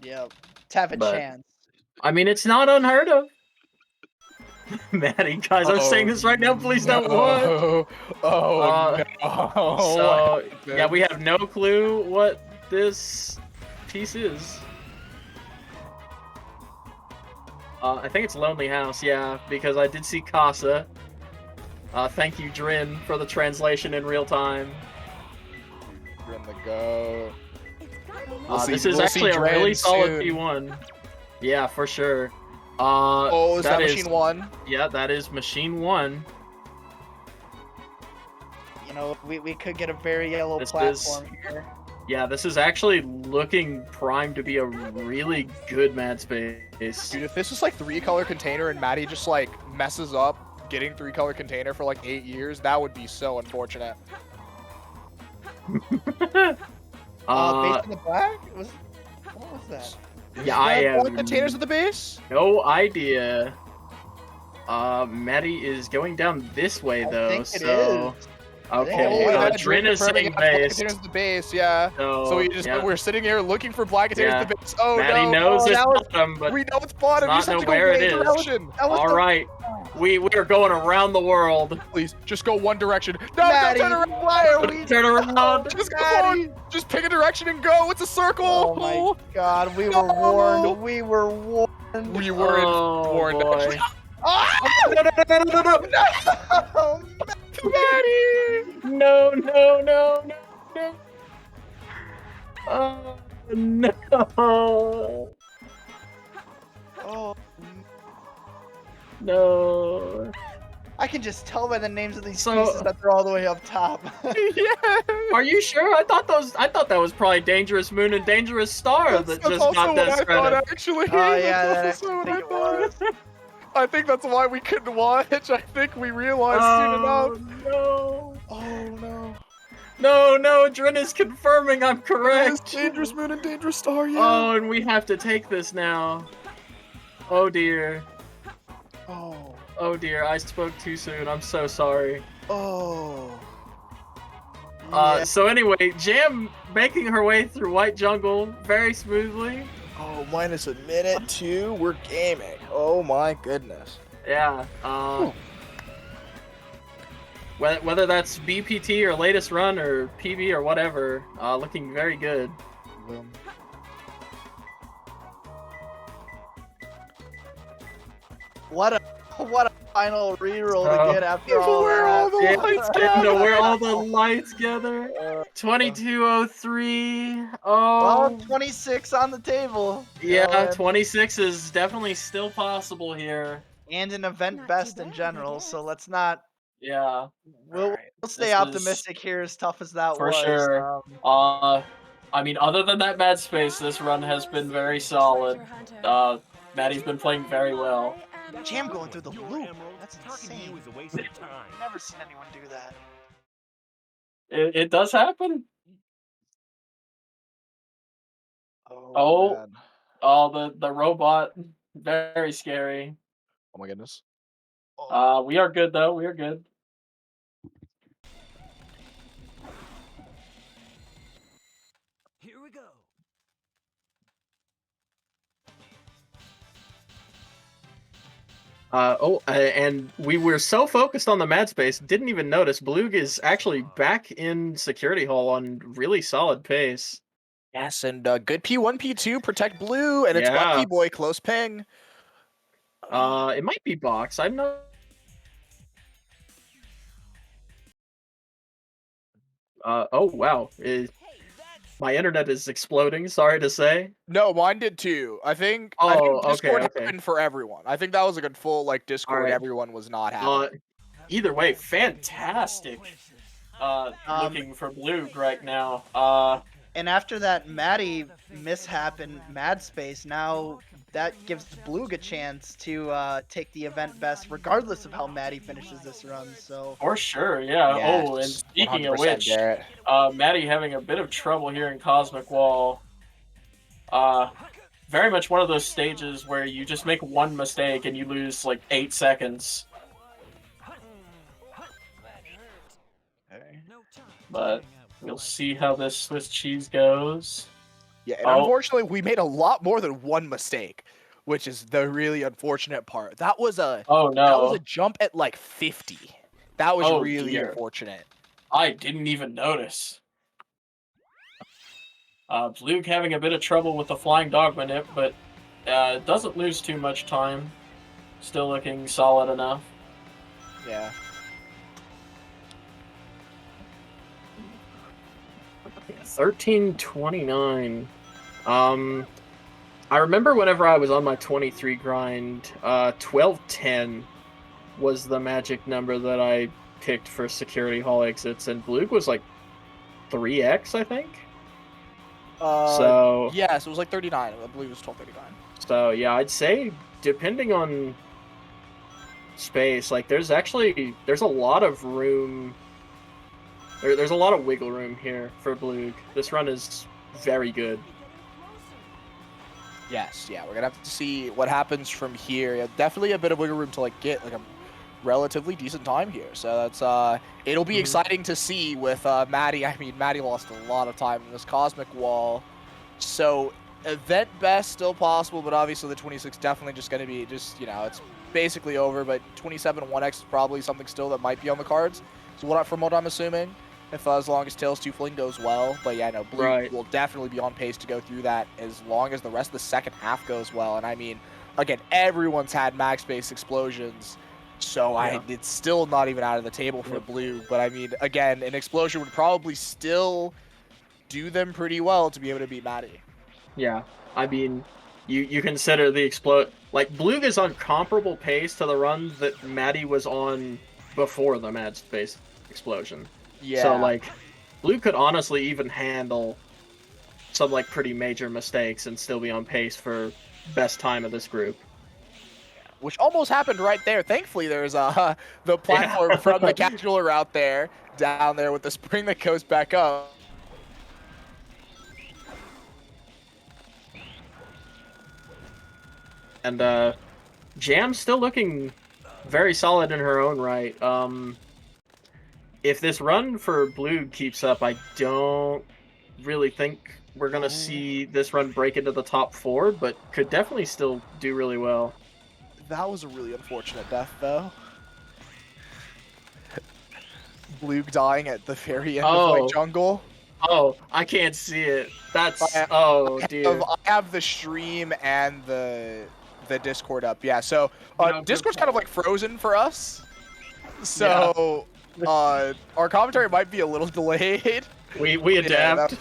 Speaker 11: Yeah, to have a chance.
Speaker 10: I mean, it's not unheard of. Maddie, guys, I'm saying this right now. Please don't what?
Speaker 9: No.
Speaker 10: So yeah, we have no clue what this piece is. I think it's Lonely House, yeah, because I did see Casa. Thank you, Drin, for the translation in real time.
Speaker 9: Drin the go.
Speaker 10: This is actually a really solid P1. Yeah, for sure.
Speaker 9: Oh, is that Machine 1?
Speaker 10: Yeah, that is Machine 1.
Speaker 11: You know, we could get a very yellow platform here.
Speaker 10: Yeah, this is actually looking primed to be a really good Mad Space.
Speaker 9: Dude, if this is like 3-color container and Maddie just like messes up getting 3-color container for like 8 years, that would be so unfortunate.
Speaker 11: Base in the black? What was that?
Speaker 10: Yeah, I have
Speaker 9: containers at the base?
Speaker 10: no idea. Maddie is going down this way though, so okay. Drin is sitting base.
Speaker 9: Containers at the base, yeah. So we're sitting here looking for black containers at the base. Oh
Speaker 10: Maddie
Speaker 9: no!
Speaker 10: knows it's bottom, but
Speaker 9: we know it's bottom.
Speaker 10: Not know where it is. All right, we are going around the world.
Speaker 9: Please, just go one direction. No,
Speaker 11: Maddie,
Speaker 9: don't turn around.
Speaker 11: why are we?
Speaker 10: Turn around.
Speaker 9: Just go on. Just pick a direction and go. It's a circle.
Speaker 11: Oh my God, we were warned. We were warned.
Speaker 9: We weren't warned.
Speaker 10: Boy.
Speaker 11: Oh,
Speaker 9: Maddie!
Speaker 10: No. Oh no.
Speaker 11: Oh.
Speaker 10: No.
Speaker 11: I can just tell by the names of these
Speaker 10: So-
Speaker 11: pieces that they're all the way up top.
Speaker 9: Yeah.
Speaker 10: Are you sure? I thought that was probably Dangerous Moon and Dangerous Star that just got that credit.
Speaker 9: Actually.
Speaker 11: Oh yeah,
Speaker 9: That's
Speaker 11: that
Speaker 9: also what
Speaker 11: I
Speaker 9: I
Speaker 11: think it was.
Speaker 9: I think that's why we couldn't watch. I think we realized soon enough.
Speaker 10: No.
Speaker 9: Oh
Speaker 10: No, Drin is confirming I'm correct.
Speaker 9: Dangerous Moon and Dangerous Star, yeah.
Speaker 10: Oh, and we have to take this now. Oh dear. Oh dear, I spoke too soon. I'm so sorry.
Speaker 11: Oh.
Speaker 10: So anyway, Jam making her way through White Jungle very smoothly.
Speaker 9: Oh, minus a minute, 2. We're gaming. Oh my goodness.
Speaker 10: Yeah. Whether that's BPT or latest run or PB or whatever, looking very good.
Speaker 11: What a final reroll to get after all that.
Speaker 10: Where all the lights gather. 2203.
Speaker 11: Well,
Speaker 10: Oh.
Speaker 11: 26 on the table.
Speaker 10: Yeah, 26 is definitely still possible here.
Speaker 11: And an event best in general, so let's not.
Speaker 10: Yeah.
Speaker 11: We'll stay
Speaker 10: This
Speaker 11: optimistic here, as tough as that
Speaker 10: For
Speaker 11: was.
Speaker 10: sure. I mean, other than that Mad Space, this run has been very solid. Maddie's been playing very well.
Speaker 11: Jam going through the loop. That's
Speaker 5: Talking to
Speaker 11: insane.
Speaker 5: you is a waste of time.
Speaker 11: Never seen anyone do that.
Speaker 10: It does happen.
Speaker 11: Oh. Man.
Speaker 10: Oh, the robot, very scary.
Speaker 9: Oh my goodness.
Speaker 10: We are good though. We are good.
Speaker 5: Here we go.
Speaker 10: And we were so focused on the Mad Space, didn't even notice Bloog is actually back in Security Hall on really solid pace.
Speaker 9: Yes, and good P1, P2, protect blue, and it's Lucky Boy, close ping.
Speaker 10: It might be box. I'm not. Oh wow. My internet is exploding. Sorry to say.
Speaker 9: No, mine did too. I think Discord happened for everyone. I think that was like a full Discord.
Speaker 10: Right.
Speaker 9: Everyone was not happy.
Speaker 10: Either way, fantastic. Looking for Bloog right now.
Speaker 11: And after that Maddie mishap in Mad Space, now that gives Bloog a chance to take the event best, regardless of how Maddie finishes this run. So
Speaker 10: For sure, yeah.
Speaker 9: Yes,
Speaker 10: Oh, and speaking of
Speaker 9: 100%
Speaker 10: which,
Speaker 9: Garrett.
Speaker 10: Maddie having a bit of trouble here in Cosmic Wall. Very much one of those stages where you just make one mistake and you lose like 8 seconds. But we'll see how this Swiss cheese goes.
Speaker 9: Yeah, and unfortunately, we made a lot more than one mistake, which is the really unfortunate part. That was a
Speaker 10: that
Speaker 9: was a jump at like 50. That was really
Speaker 10: dear.
Speaker 9: unfortunate.
Speaker 10: I didn't even notice. Luke having a bit of trouble with the flying dog manip, but doesn't lose too much time. Still looking solid enough.
Speaker 9: Yeah.
Speaker 10: 1329. I remember whenever I was on my 23 grind, 1210 was the magic number that I picked for security hall exits, and Blue was like 3x, I think. So
Speaker 9: yes, it was like 39. I believe it was 1239.
Speaker 10: So yeah, I'd say depending on space, like there's a lot of room. There's a lot of wiggle room here for Blue. This run is very good.
Speaker 9: Yes, yeah, we're gonna have to see what happens from here. Yeah, definitely a bit of wiggle room to like get like a relatively decent time here. So that's it'll be exciting to see with Maddie. I mean, Maddie lost a lot of time in this cosmic wall. So event best still possible, but obviously the 26 definitely just gonna be just, you know, it's basically over, but 27 1x is probably something still that might be on the cards. So from what I'm assuming, if as long as Tails 2 Fling goes well. But yeah, no, Blue will definitely be on pace to go through that as long as the rest of the second half goes well. And I mean, again, everyone's had max base explosions. So it's still not even out of the table for Blue. But I mean, again, an explosion would probably still do them pretty well to be able to beat Maddie.
Speaker 10: Yeah, I mean, you consider the explode, like Blue is on comparable pace to the run that Maddie was on before the Mad Space explosion.
Speaker 9: Yeah.
Speaker 10: So like, Blue could honestly even handle some like pretty major mistakes and still be on pace for best time of this group.
Speaker 9: Which almost happened right there. Thankfully, there's the platform from the casualer out there, down there with the spring that goes back up.
Speaker 10: And Jam's still looking very solid in her own right. If this run for Blue keeps up, I don't really think we're going to see this run break into the top 4, but could definitely still do really well.
Speaker 9: That was a really unfortunate death, though. Blue dying at the very end of White Jungle.
Speaker 10: Oh, I can't see it. That's... oh, dear.
Speaker 9: I have the stream and the Discord up. Yeah, so Discord's kind of like frozen for us. So our commentary might be a little delayed.
Speaker 10: We adapt.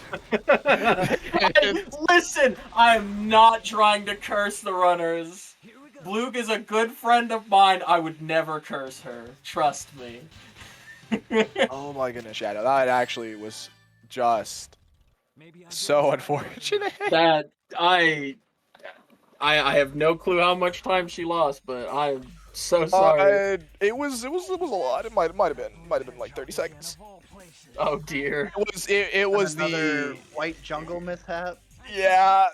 Speaker 12: Listen, I'm not trying to curse the runners. Blue is a good friend of mine. I would never curse her. Trust me.
Speaker 9: Oh my goodness, Shadow. That actually was just so unfortunate.
Speaker 10: That I have no clue how much time she lost, but I'm so sorry.
Speaker 9: It was a lot. It might have been like 30 seconds.
Speaker 10: Oh dear.
Speaker 9: It was
Speaker 11: another
Speaker 9: the
Speaker 11: White Jungle mishap.
Speaker 9: Yeah.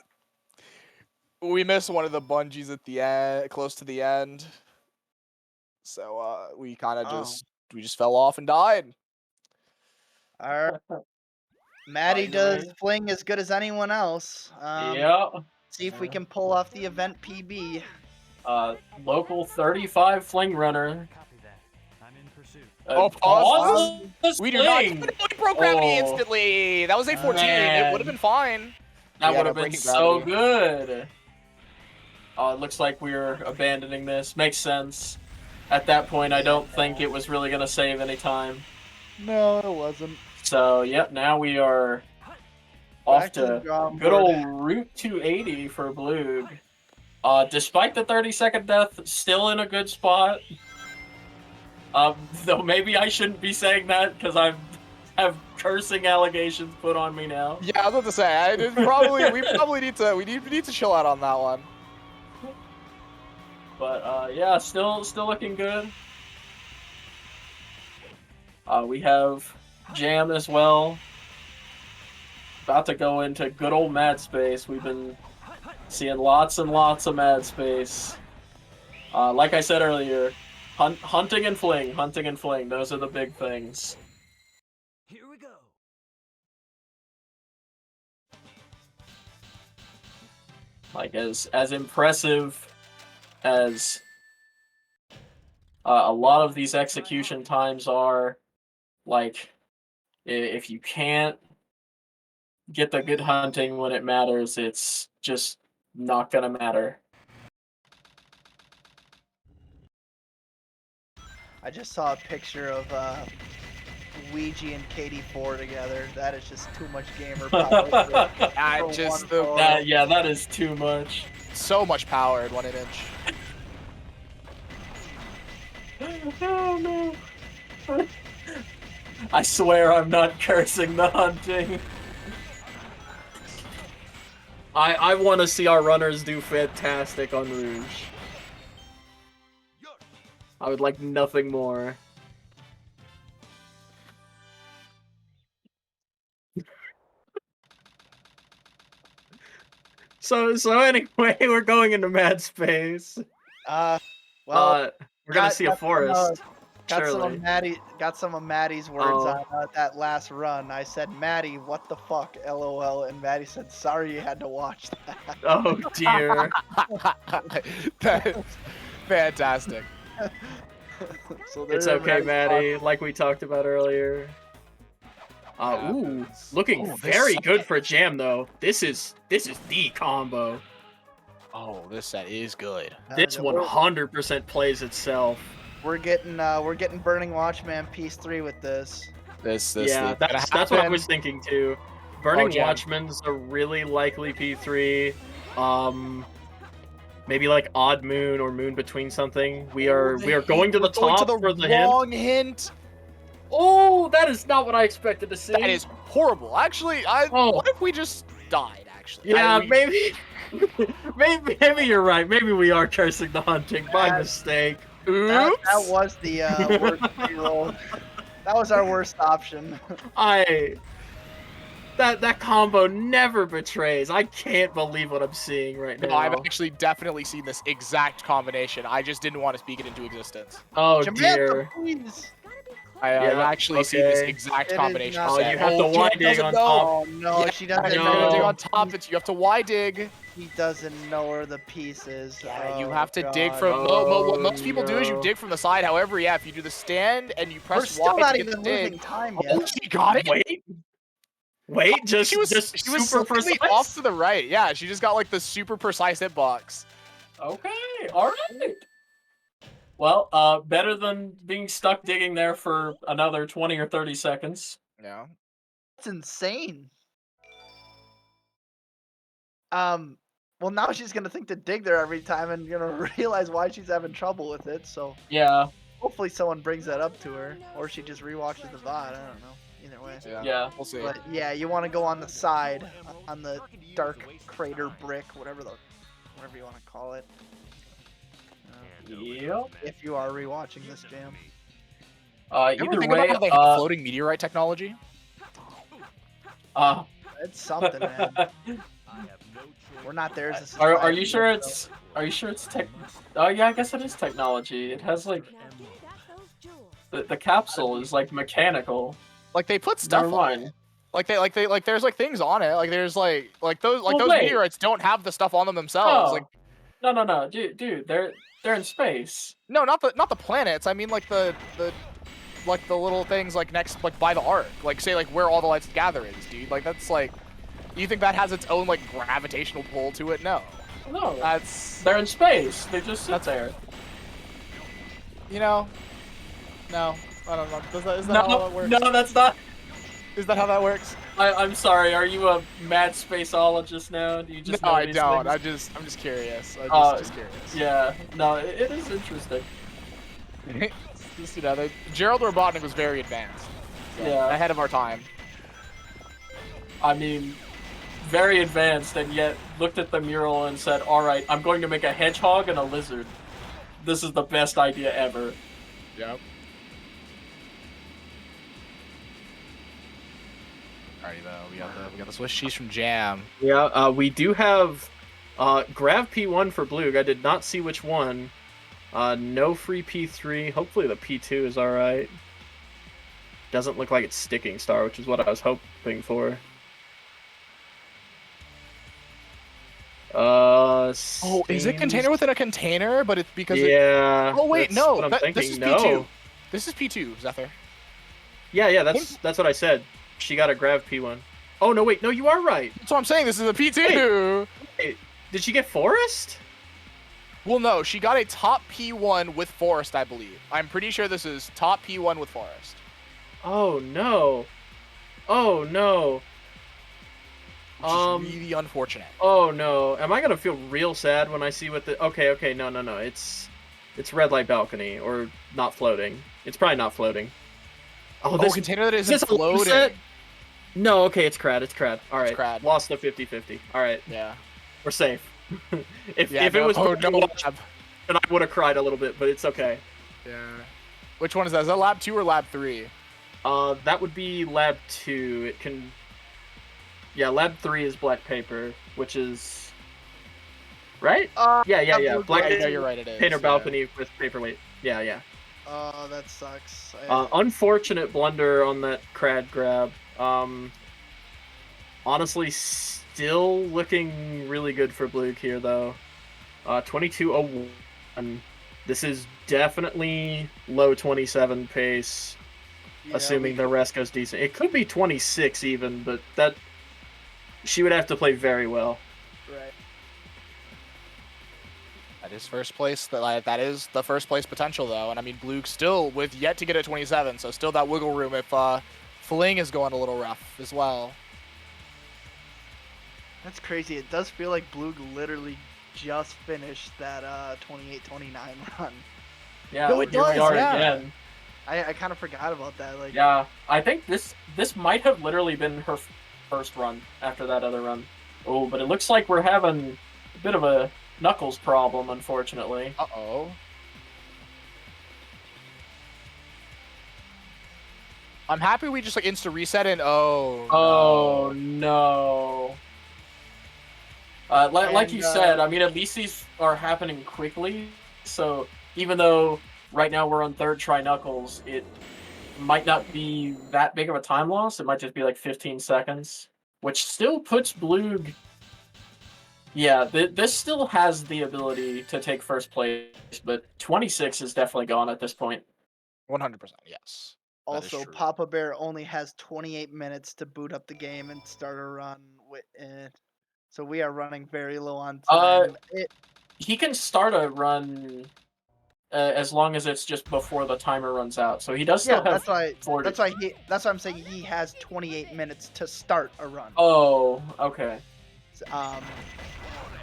Speaker 9: We missed one of the bungees at the end, close to the end. So we kind of just fell off and died.
Speaker 11: All right. Maddie does Fling as good as anyone else. See if we can pull off the event PB.
Speaker 12: Local 35 Fling runner.
Speaker 9: Pause. We do not. We broke gravity instantly. That was a 14. It would have been fine.
Speaker 12: That would have been so good. It looks like we're abandoning this. Makes sense. At that point, I don't think it was really going to save any time.
Speaker 11: No, it wasn't.
Speaker 12: So, yep, now we are off to good old Route 280 for Blue. Despite the 30-second death, still in a good spot. Though maybe I shouldn't be saying that because I have cursing allegations put on me now.
Speaker 9: Yeah, I was about to say, we probably need to chill out on that one.
Speaker 12: But yeah, still looking good. We have Jam as well. About to go into good old Mad Space. We've been seeing lots and lots of Mad Space. Like I said earlier, hunting and fling. Those are the big things.
Speaker 8: Here we go.
Speaker 12: Like as impressive as a lot of these execution times are, like if you can't get the good hunting when it matters, it's just not gonna matter.
Speaker 11: I just saw a picture of Luigi and KD4 together. That is just too much gamer power.
Speaker 10: That is too much.
Speaker 9: So much power at 1 inch.
Speaker 10: Oh no. I swear I'm not cursing the hunting. I want to see our runners do fantastic on Rouge. I would like nothing more. So anyway, we're going into mad space.
Speaker 11: Well,
Speaker 10: we're gonna see a forest.
Speaker 11: Got
Speaker 10: surely.
Speaker 11: some of Maddie's words
Speaker 10: Oh.
Speaker 11: on that last run. I said, Maddie, what the fuck, LOL, and Maddie said, sorry you had to watch that.
Speaker 10: Oh dear.
Speaker 9: That's fantastic.
Speaker 11: So
Speaker 10: It's
Speaker 11: they're
Speaker 10: okay,
Speaker 11: very
Speaker 10: Maddie. Like we talked about earlier. Ooh, looking very good for Jam though. This is the combo.
Speaker 9: Oh, this set is good.
Speaker 10: This 100% plays itself.
Speaker 11: We're getting Burning Watchman Piece 3 with this.
Speaker 9: This
Speaker 10: yeah, that's what I was thinking too. Burning Watchman's a really likely P3. Maybe like Odd Moon or Moon Between something. We are going to the top for the
Speaker 9: wrong hint.
Speaker 10: Oh, that is not what I expected to see.
Speaker 9: That is horrible. Actually, what if we just died? Actually,
Speaker 10: yeah, maybe you're right. Maybe we are cursing the hunting by mistake.
Speaker 11: That was the worst reroll. That was our worst option.
Speaker 10: That combo never betrays. I can't believe what I'm seeing right now.
Speaker 9: No, I've actually definitely seen this exact combination. I just didn't want to speak it into existence.
Speaker 10: Oh
Speaker 11: Jamaica,
Speaker 10: dear.
Speaker 11: please.
Speaker 9: I've actually seen this exact combination.
Speaker 10: Oh, you have to Y dig on top.
Speaker 11: Oh no, she doesn't
Speaker 9: You're
Speaker 11: know.
Speaker 9: gonna dig on top. You have to Y dig.
Speaker 11: He doesn't know where the piece is.
Speaker 9: Yeah,
Speaker 11: oh,
Speaker 9: you have to dig
Speaker 11: God.
Speaker 9: from. What most people do is you dig from the side. However, yeah, if you do the stand and you press
Speaker 11: We're still
Speaker 9: Y
Speaker 11: not
Speaker 9: to get
Speaker 11: even
Speaker 9: the dig.
Speaker 11: losing time
Speaker 9: Oh,
Speaker 11: yet.
Speaker 9: she got it.
Speaker 10: Wait, just
Speaker 9: she was
Speaker 10: super
Speaker 9: slightly
Speaker 10: precise.
Speaker 9: off to the right. Yeah, she just got like the super precise hitbox.
Speaker 10: Okay, all right. Well, better than being stuck digging there for another 20 or 30 seconds.
Speaker 9: Yeah.
Speaker 11: That's insane. Well, now she's gonna think to dig there every time and gonna realize why she's having trouble with it. So
Speaker 10: yeah,
Speaker 11: hopefully someone brings that up to her, or she just rewatches the VOD. I don't know. Either way.
Speaker 10: Yeah,
Speaker 9: we'll see.
Speaker 11: But yeah, you want to go on the side, on the dark crater brick, whatever you want to call it.
Speaker 10: Yep.
Speaker 11: If you are rewatching this Jam.
Speaker 9: You ever
Speaker 10: Either
Speaker 9: think
Speaker 10: way,
Speaker 9: about how they have floating meteorite technology?
Speaker 11: It's something, man. We're not there as a
Speaker 10: Are
Speaker 11: society,
Speaker 10: you sure
Speaker 11: so-
Speaker 10: it's tech? Oh yeah, I guess it is technology. It has like the capsule is like mechanical.
Speaker 9: Like they put stuff
Speaker 10: Never
Speaker 9: on
Speaker 10: mind.
Speaker 9: it. Like there's like things on it. Like there's like those those
Speaker 10: wait.
Speaker 9: meteorites don't have the stuff on them themselves.
Speaker 10: Oh.
Speaker 9: Like
Speaker 10: No, dude, they're in space.
Speaker 9: no, not the planets. I mean like the little things like next like by the arc. Like say like where all the lights gather is, dude. Like that's like you think that has its own like gravitational pull to it? No.
Speaker 10: No,
Speaker 9: they're
Speaker 10: in space. They just sit there.
Speaker 9: You know, no, I don't know. Is that how that works?
Speaker 10: No, that's not.
Speaker 9: Is that how that works?
Speaker 10: I'm sorry. Are you a mad spaceologist now? Do you just
Speaker 9: No,
Speaker 10: know
Speaker 9: I
Speaker 10: these
Speaker 9: don't.
Speaker 10: things?
Speaker 9: I'm just curious. Just curious.
Speaker 10: Yeah. No, it is interesting.
Speaker 9: Just, you know, Gerald Robotnik was very advanced. So,
Speaker 10: Yeah.
Speaker 9: ahead of our time.
Speaker 10: I mean, very advanced, and yet looked at the mural and said, "All right, I'm going to make a hedgehog and a lizard. This is the best idea ever."
Speaker 9: Yep. Alrighty though, we got the Swiss cheese from Jam.
Speaker 10: Yeah, we do have Grav P1 for Blug. I did not see which one. No free P3. Hopefully the P2 is alright. Doesn't look like it's Sticking Star, which is what I was hoping for.
Speaker 9: Oh, is it container within a container? But it's because
Speaker 10: yeah.
Speaker 9: Oh wait,
Speaker 10: that's
Speaker 9: no.
Speaker 10: what I'm thinking.
Speaker 9: This is
Speaker 10: No.
Speaker 9: P2. This is P2, Zephyr.
Speaker 10: Yeah, that's what I said. She got a Grav P1. Oh no, wait, no, you are right.
Speaker 9: That's what I'm saying. This is a P2.
Speaker 10: Wait, did she get Forest?
Speaker 9: Well, no, she got a top P1 with Forest, I believe. I'm pretty sure this is top P1 with Forest.
Speaker 10: Oh no. Oh no.
Speaker 9: Which is really unfortunate.
Speaker 10: Oh no. Am I gonna feel real sad when I see what the okay, no. It's red light balcony or not floating. It's probably not floating. Oh, this
Speaker 9: container that
Speaker 10: is
Speaker 9: isn't
Speaker 10: this a low
Speaker 9: floating.
Speaker 10: set? No, okay, it's crad. Alright.
Speaker 9: It's crad.
Speaker 10: Lost the 50-50. Alright.
Speaker 9: Yeah.
Speaker 10: We're safe. if
Speaker 9: Yeah,
Speaker 10: it was
Speaker 9: no
Speaker 10: then
Speaker 9: lab.
Speaker 10: I would have cried a little bit, but it's okay.
Speaker 9: Yeah. Which one is that? Is that lab 2 or lab 3?
Speaker 10: That would be lab 2. It can. Yeah, lab 3 is black paper, which is. Right? Yeah. Black
Speaker 9: yeah, you're right. It is.
Speaker 10: painter balcony with paperweight. Yeah.
Speaker 11: Oh, that sucks.
Speaker 10: Unfortunate blunder on that crad grab. Honestly, still looking really good for Blug here though. 22:01. This is definitely low 27 pace.
Speaker 11: Yeah,
Speaker 10: Assuming the rest goes decent. It could be 26 even, but that she would have to play very well.
Speaker 11: Right.
Speaker 9: That is first place. That is the first place potential though, and I mean Blug still with yet to get a 27, so still that wiggle room if Fling is going a little rough as well.
Speaker 11: That's crazy. It does feel like Blug literally just finished that 28-29 run.
Speaker 10: Yeah,
Speaker 9: No, it
Speaker 10: here we
Speaker 9: does,
Speaker 10: are
Speaker 9: yeah.
Speaker 10: again.
Speaker 11: I kind of forgot about that. Like,
Speaker 12: Yeah, I think this might have literally been her first run after that other run. Oh, but it looks like we're having a bit of a Knuckles problem, unfortunately.
Speaker 9: Uh-oh. I'm happy we just like insta reset and
Speaker 12: Oh no. Like you said, I mean, at least these are happening quickly. So even though right now we're on third try Knuckles, it might not be that big of a time loss. It might just be like 15 seconds, which still puts Blug. Yeah, this still has the ability to take first place, but 26 is definitely gone at this point.
Speaker 9: 100%, yes.
Speaker 11: also, Papa Bear only has 28 minutes to boot up the game and start a run with it. So we are running very low on time.
Speaker 12: He can start a run as long as it's just before the timer runs out. So he does still have.
Speaker 11: That's why
Speaker 12: 40.
Speaker 11: That's why I'm saying he has 28 minutes to start a run.
Speaker 12: Oh, okay.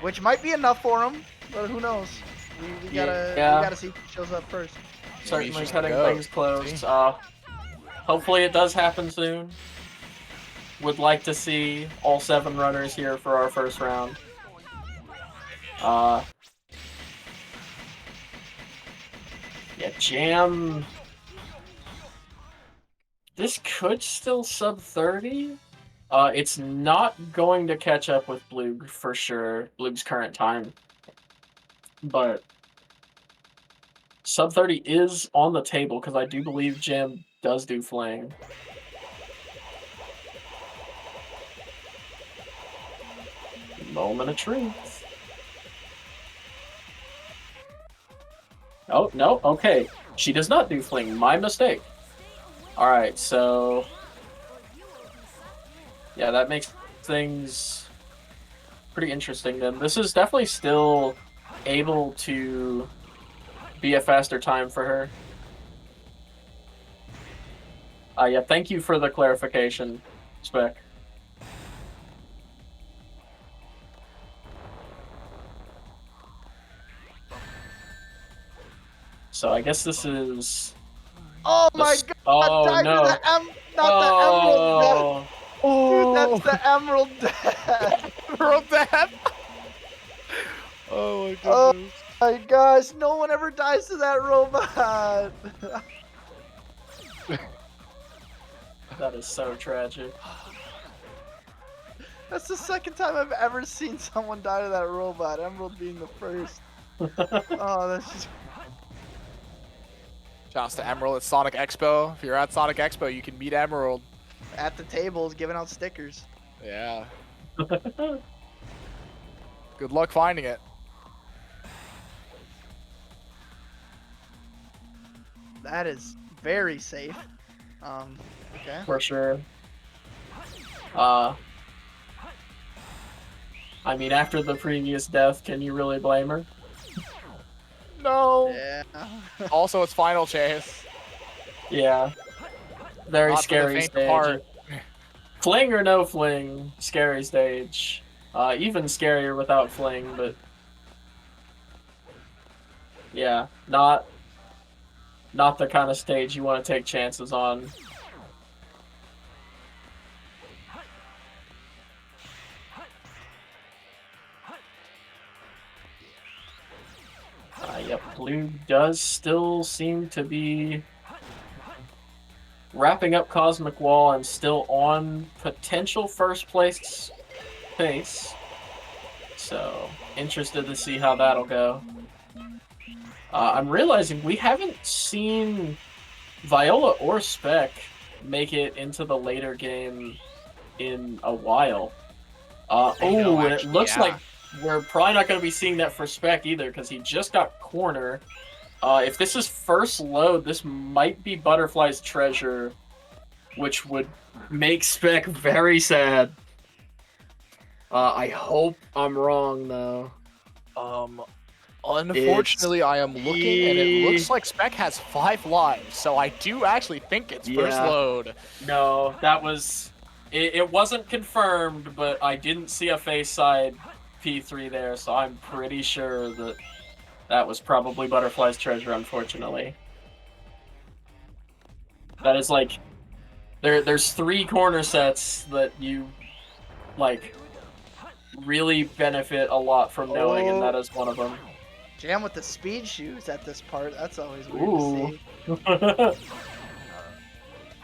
Speaker 11: Which might be enough for him, but who knows? We gotta see if he shows up first.
Speaker 12: Certainly cutting things close. Hopefully it does happen soon. Would like to see all 7 runners here for our first round. Yeah, Jam. This could still sub 30. It's not going to catch up with Blug for sure. Blug's current time. But sub 30 is on the table because I do believe Jam does do Fling. Moment of truth. Oh, no, okay. She does not do Fling. My mistake. Alright, so... yeah, that makes things pretty interesting then. This is definitely still able to be a faster time for her. Yeah, thank you for the clarification, Spec. So I guess this is...
Speaker 11: Oh my god!
Speaker 12: Oh no!
Speaker 11: The emerald death. Dude, that's the emerald death.
Speaker 9: Emerald death. Oh my goodness.
Speaker 11: Oh my gosh! No one ever dies to that robot.
Speaker 12: That is so tragic.
Speaker 11: That's the second time I've ever seen someone die to that robot. Emerald being the first. Oh, that's just.
Speaker 9: Shouts to Emerald at Sonic Expo. If you're at Sonic Expo, you can meet Emerald.
Speaker 11: At the tables, giving out stickers.
Speaker 9: Yeah. Good luck finding it.
Speaker 11: That is very safe. Okay.
Speaker 12: For sure. I mean, after the previous death, can you really blame her?
Speaker 9: No.
Speaker 11: Yeah.
Speaker 9: Also, it's final chase.
Speaker 12: Yeah. Very
Speaker 6: Not for the
Speaker 12: scary
Speaker 6: faint of
Speaker 12: stage.
Speaker 6: heart.
Speaker 12: Fling or no fling, scary stage. Even scarier without fling, but yeah, not the kind of stage you want to take chances on. Yep, Blue does still seem to be wrapping up Cosmic Wall and still on potential first place pace. So, interested to see how that'll go. I'm realizing we haven't seen Viola or Spec make it into the later game in a while. And it looks like we're probably not going to be seeing that for Spec either, because he just got corner. If this is first load, this might be Butterfly's treasure, which would make Spec very sad. I hope I'm wrong, though.
Speaker 6: Unfortunately, I am looking, and it looks like Spec has 5 lives, so I do actually think it's first load.
Speaker 12: No, that was... It wasn't confirmed, but I didn't see a face side P3 there, so I'm pretty sure that that was probably Butterfly's treasure, unfortunately. That is like... There's 3 corner sets that you, like, really benefit a lot from knowing, and that is one of them.
Speaker 11: Jam with the speed shoes at this part. That's always weird to see.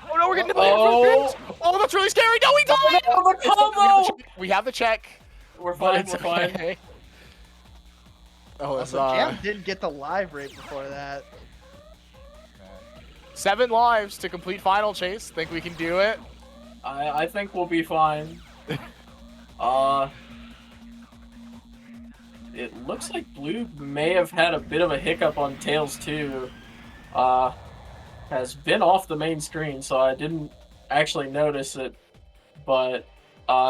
Speaker 6: Oh no, we're getting the Oh, that's really scary. No, we died!
Speaker 12: Oh, the combo!
Speaker 6: We have the check.
Speaker 12: We're fine,
Speaker 6: we're fine. Oh,
Speaker 11: also, Jam didn't get the live rate before that.
Speaker 6: 7 lives to complete final chase. Think we can do it?
Speaker 12: I think we'll be fine. It looks like Blue may have had a bit of a hiccup on Tails too. Has been off the main screen, so I didn't actually notice it. But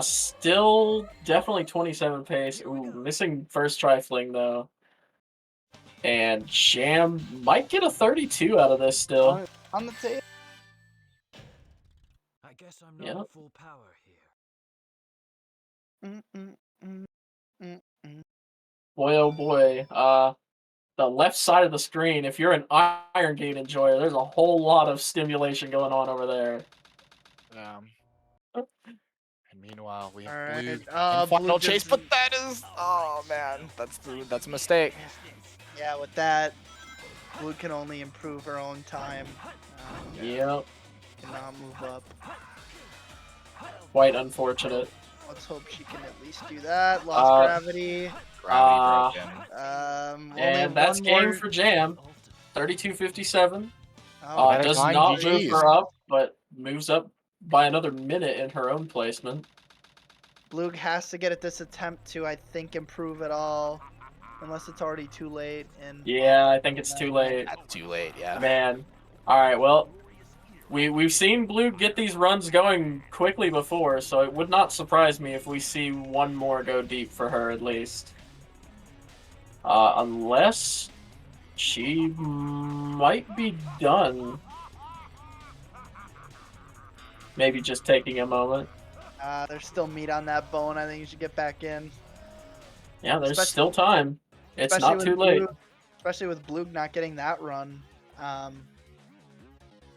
Speaker 12: still definitely 27 pace. Ooh, missing first try fling though. And Jam might get a 32 out of this still.
Speaker 11: On the table.
Speaker 5: I guess I'm not at full power here.
Speaker 12: Boy, oh boy. The left side of the screen, if you're an Iron Gate enjoyer, there's a whole lot of stimulation going on over there.
Speaker 6: And meanwhile, we have
Speaker 11: Alright,
Speaker 6: Blue
Speaker 11: Blue
Speaker 6: final chase,
Speaker 11: just-
Speaker 6: but that is... Oh, man. That's a mistake.
Speaker 11: Yeah, with that, Blue can only improve her own time.
Speaker 12: Yep.
Speaker 11: Cannot move up.
Speaker 12: Quite unfortunate.
Speaker 11: Let's hope she can at least do that. Lost gravity.
Speaker 12: And that's game for Jam. 32:57. Does
Speaker 6: nine
Speaker 12: not
Speaker 6: GGs.
Speaker 12: move her up, but moves up by another minute in her own placement.
Speaker 11: Blue has to get at this attempt to, I think, improve it all. Unless it's already too late. And
Speaker 12: Yeah, I think it's too late.
Speaker 6: That's too late, yeah.
Speaker 12: Man. Alright, well, we've seen Blue get these runs going quickly before, so it would not surprise me if we see one more go deep for her at least. Unless she might be done. Maybe just taking a moment.
Speaker 11: There's still meat on that bone. I think you should get back in.
Speaker 12: Yeah, there's still time. It's not too late.
Speaker 11: Especially with Blue not getting that run.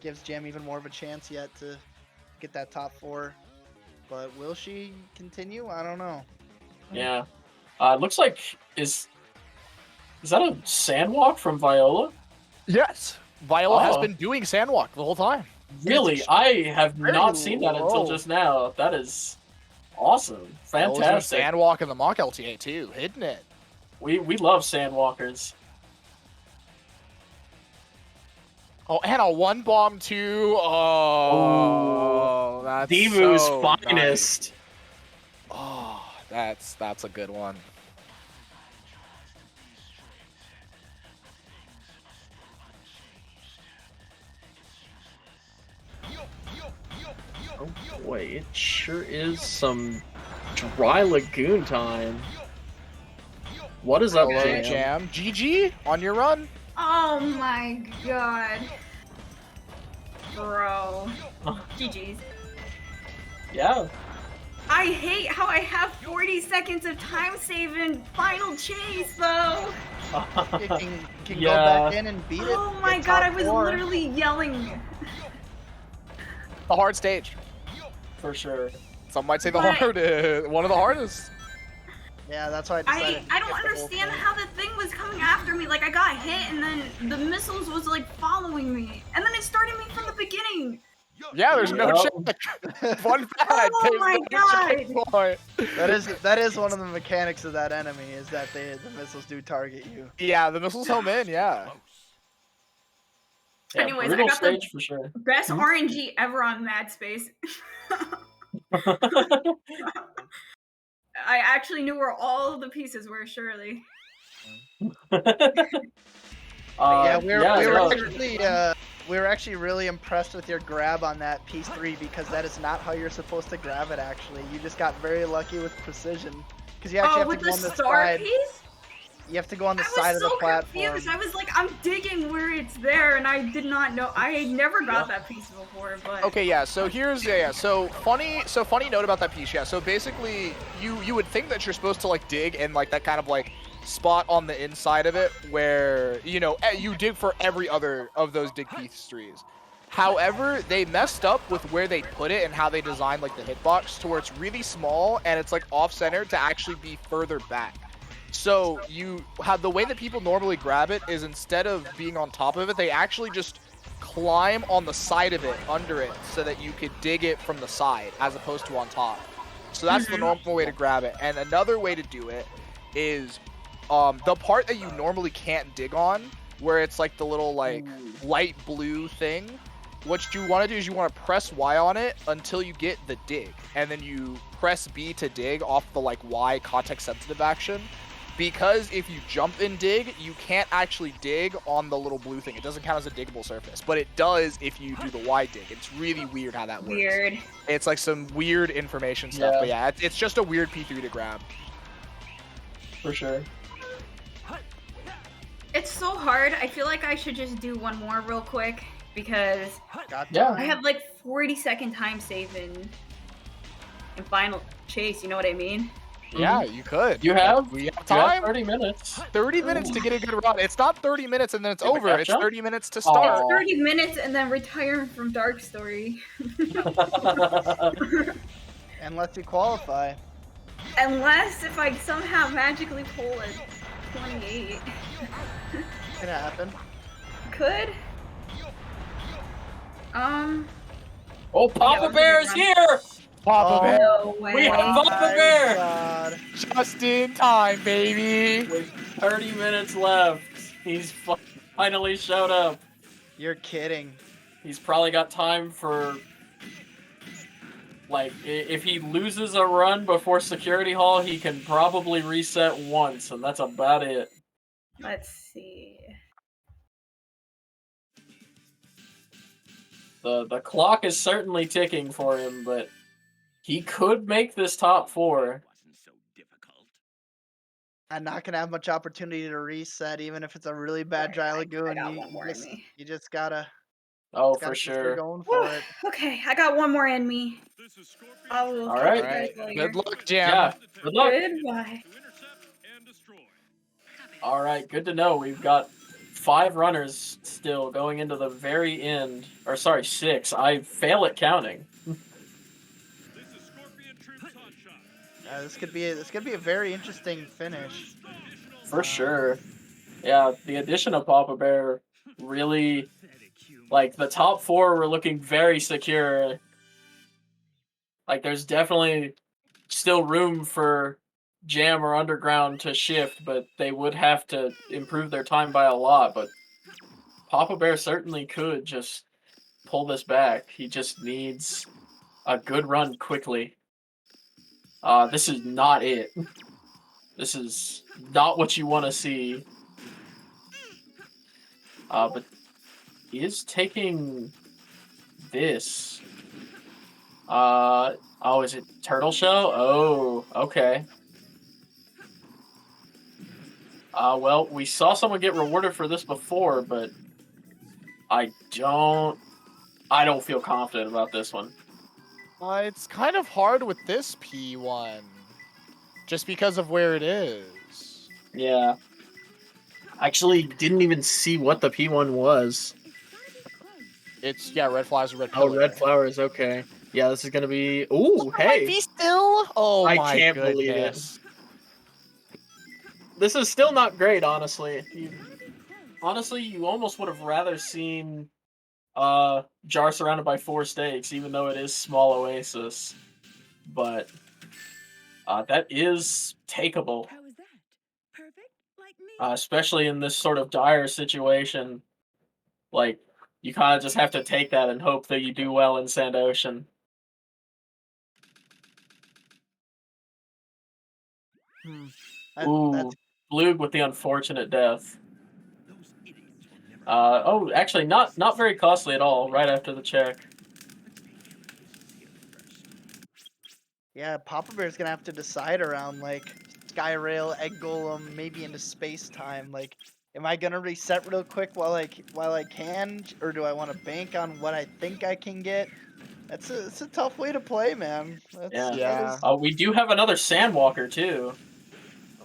Speaker 11: Gives Jam even more of a chance yet to get that top 4. But will she continue? I don't know.
Speaker 12: Yeah. It looks like... Is that a sandwalk from Viola?
Speaker 6: Yes. Viola has been doing sandwalk the whole time.
Speaker 12: Really? I have
Speaker 11: very
Speaker 12: not seen that until
Speaker 11: low.
Speaker 12: just now. That is awesome. Fantastic.
Speaker 6: Sandwalk in the mock LTA too, hitting it.
Speaker 12: We love sandwalkers.
Speaker 6: Oh, and a 1 bomb too. Oh, that's
Speaker 12: Demu's
Speaker 6: so
Speaker 12: finest.
Speaker 6: Nice. Oh, that's a good one.
Speaker 12: Oh boy, it sure is some dry lagoon time. What is up,
Speaker 6: Hello,
Speaker 12: Jam?
Speaker 6: GG on your run.
Speaker 13: Oh my god. Bro. GG's.
Speaker 12: Yeah.
Speaker 13: I hate how I have 40 seconds of time save in Final Chase, though.
Speaker 11: You can go back in and beat it.
Speaker 13: Oh my
Speaker 11: get
Speaker 13: god,
Speaker 11: top
Speaker 13: I was
Speaker 11: four.
Speaker 13: literally yelling.
Speaker 9: A hard stage.
Speaker 12: For sure.
Speaker 9: Some might say the
Speaker 13: But-
Speaker 9: hardest, one of the hardest.
Speaker 11: Yeah, that's why I decided.
Speaker 13: I don't understand how the thing was coming after me. Like, I got hit, and then the missiles was, like, following me. And then it started me from the beginning.
Speaker 9: Yeah, there's no check. Fun fact.
Speaker 13: Oh
Speaker 9: there's
Speaker 13: my
Speaker 9: no
Speaker 13: god.
Speaker 9: checkpoint.
Speaker 11: That is one of the mechanics of that enemy is that the missiles do target you.
Speaker 9: Yeah, the missiles home in. Yeah.
Speaker 12: Yeah,
Speaker 13: Anyways, I
Speaker 12: brutal
Speaker 13: got the
Speaker 12: stage for sure.
Speaker 13: best RNG ever on Mad Space. I actually knew where all of the pieces were, surely.
Speaker 11: We were actually really impressed with your grab on that piece 3 because that is not how you're supposed to grab it. Actually, you just got very lucky with precision because you actually have
Speaker 13: with
Speaker 11: to go
Speaker 13: the
Speaker 11: on the
Speaker 13: star
Speaker 11: side.
Speaker 13: piece?
Speaker 11: You have to go on the
Speaker 13: I
Speaker 11: side
Speaker 13: was
Speaker 11: of the
Speaker 13: so
Speaker 11: platform.
Speaker 13: confused. I was like, I'm digging where it's there, and I did not know. I never got that piece before, but.
Speaker 9: Okay, yeah. So here's So funny note about that piece. Yeah. So basically, you would think that you're supposed to like dig in like that kind of like spot on the inside of it where you dig for every other of those dig piece trees. However, they messed up with where they put it and how they designed like the hitbox to where it's really small and it's like off center to actually be further back. So you have the way that people normally grab it is instead of being on top of it, they actually just climb on the side of it, under it, so that you could dig it from the side as opposed to on top. So that's the normal way to grab it. And another way to do it is the part that you normally can't dig on, where it's like the little like light blue thing. What you want to do is you want to press Y on it until you get the dig, and then you press B to dig off the like Y context sensitive action. Because if you jump and dig, you can't actually dig on the little blue thing. It doesn't count as a diggable surface, but it does if you do the Y dig. It's really weird how that works.
Speaker 13: Weird.
Speaker 9: It's like some weird information stuff, but yeah, it's just a weird P3 to grab.
Speaker 12: For sure.
Speaker 13: It's so hard. I feel like I should just do one more real quick because I have like 40-second time save in Final Chase. You know what I mean?
Speaker 9: Yeah, you could.
Speaker 12: You have?
Speaker 9: We have
Speaker 12: You have
Speaker 9: time.
Speaker 12: 30 minutes.
Speaker 9: 30 minutes to get a good run. It's not 30 minutes and then it's over. It's 30 minutes to
Speaker 13: It's
Speaker 9: start.
Speaker 13: 30 minutes and then retire from Dark Story.
Speaker 11: Unless you qualify.
Speaker 13: Unless if I somehow magically pull a 28.
Speaker 11: Could happen.
Speaker 13: Could.
Speaker 12: Oh, Papa Bear is here!
Speaker 9: Papa Bear.
Speaker 13: No way.
Speaker 12: We have Papa Bear!
Speaker 11: God.
Speaker 9: Just in time, baby.
Speaker 12: With 30 minutes left, he's finally showed up.
Speaker 11: You're kidding.
Speaker 12: He's probably got time for, like, if he loses a run before Security Hall, he can probably reset once, and that's about it.
Speaker 13: Let's see.
Speaker 12: The clock is certainly ticking for him, but he could make this top 4.
Speaker 11: I'm not gonna have much opportunity to reset, even if it's a really bad dry lagoon. You just gotta.
Speaker 12: Oh,
Speaker 11: gotta
Speaker 12: for
Speaker 11: keep
Speaker 12: sure.
Speaker 11: Going for it.
Speaker 13: Okay, I got one more in me. I will
Speaker 12: All
Speaker 13: catch
Speaker 12: right.
Speaker 13: you guys later.
Speaker 9: Good luck, Jam.
Speaker 12: Yeah, good luck.
Speaker 13: Goodbye.
Speaker 12: All right, good to know. We've got 5 runners still going into the very end. Or sorry, 6. I fail at counting.
Speaker 11: This could be a very interesting finish.
Speaker 12: For sure. Yeah, the addition of Papa Bear really, like, the top 4 were looking very secure. Like, there's definitely still room for Jam or Underground to shift, but they would have to improve their time by a lot. But Papa Bear certainly could just pull this back. He just needs a good run quickly. This is not it. This is not what you want to see. But he is taking this. Oh, is it Turtle Shell? Oh, okay. Well, we saw someone get rewarded for this before, but I don't I don't feel confident about this one.
Speaker 9: It's kind of hard with this P1, just because of where it is.
Speaker 12: Yeah. Actually, didn't even see what the P1 was.
Speaker 9: It's, yeah, red flowers, red
Speaker 12: Oh,
Speaker 9: pillar.
Speaker 12: red flowers, okay. Yeah, this is gonna be... Ooh, hey!
Speaker 9: Might be still? Oh
Speaker 12: I
Speaker 9: my
Speaker 12: can't
Speaker 9: goodness.
Speaker 12: believe it. This is still not great, honestly. Honestly, you almost would have rather seen Jar surrounded by 4 stakes, even though it is small Oasis. But that is takeable. Especially in this sort of dire situation. Like, you kind of just have to take that and hope that you do well in Sand Ocean. Ooh, Blug with the unfortunate death. Oh, actually, not very costly at all. Right after the check.
Speaker 11: Yeah, Papa Bear's gonna have to decide around like Skyrail, Egg Golem, maybe into space time. Like, am I gonna reset real quick while I can, or do I want to bank on what I think I can get? It's a tough way to play, man.
Speaker 12: Yeah. We do have another Sandwalker too.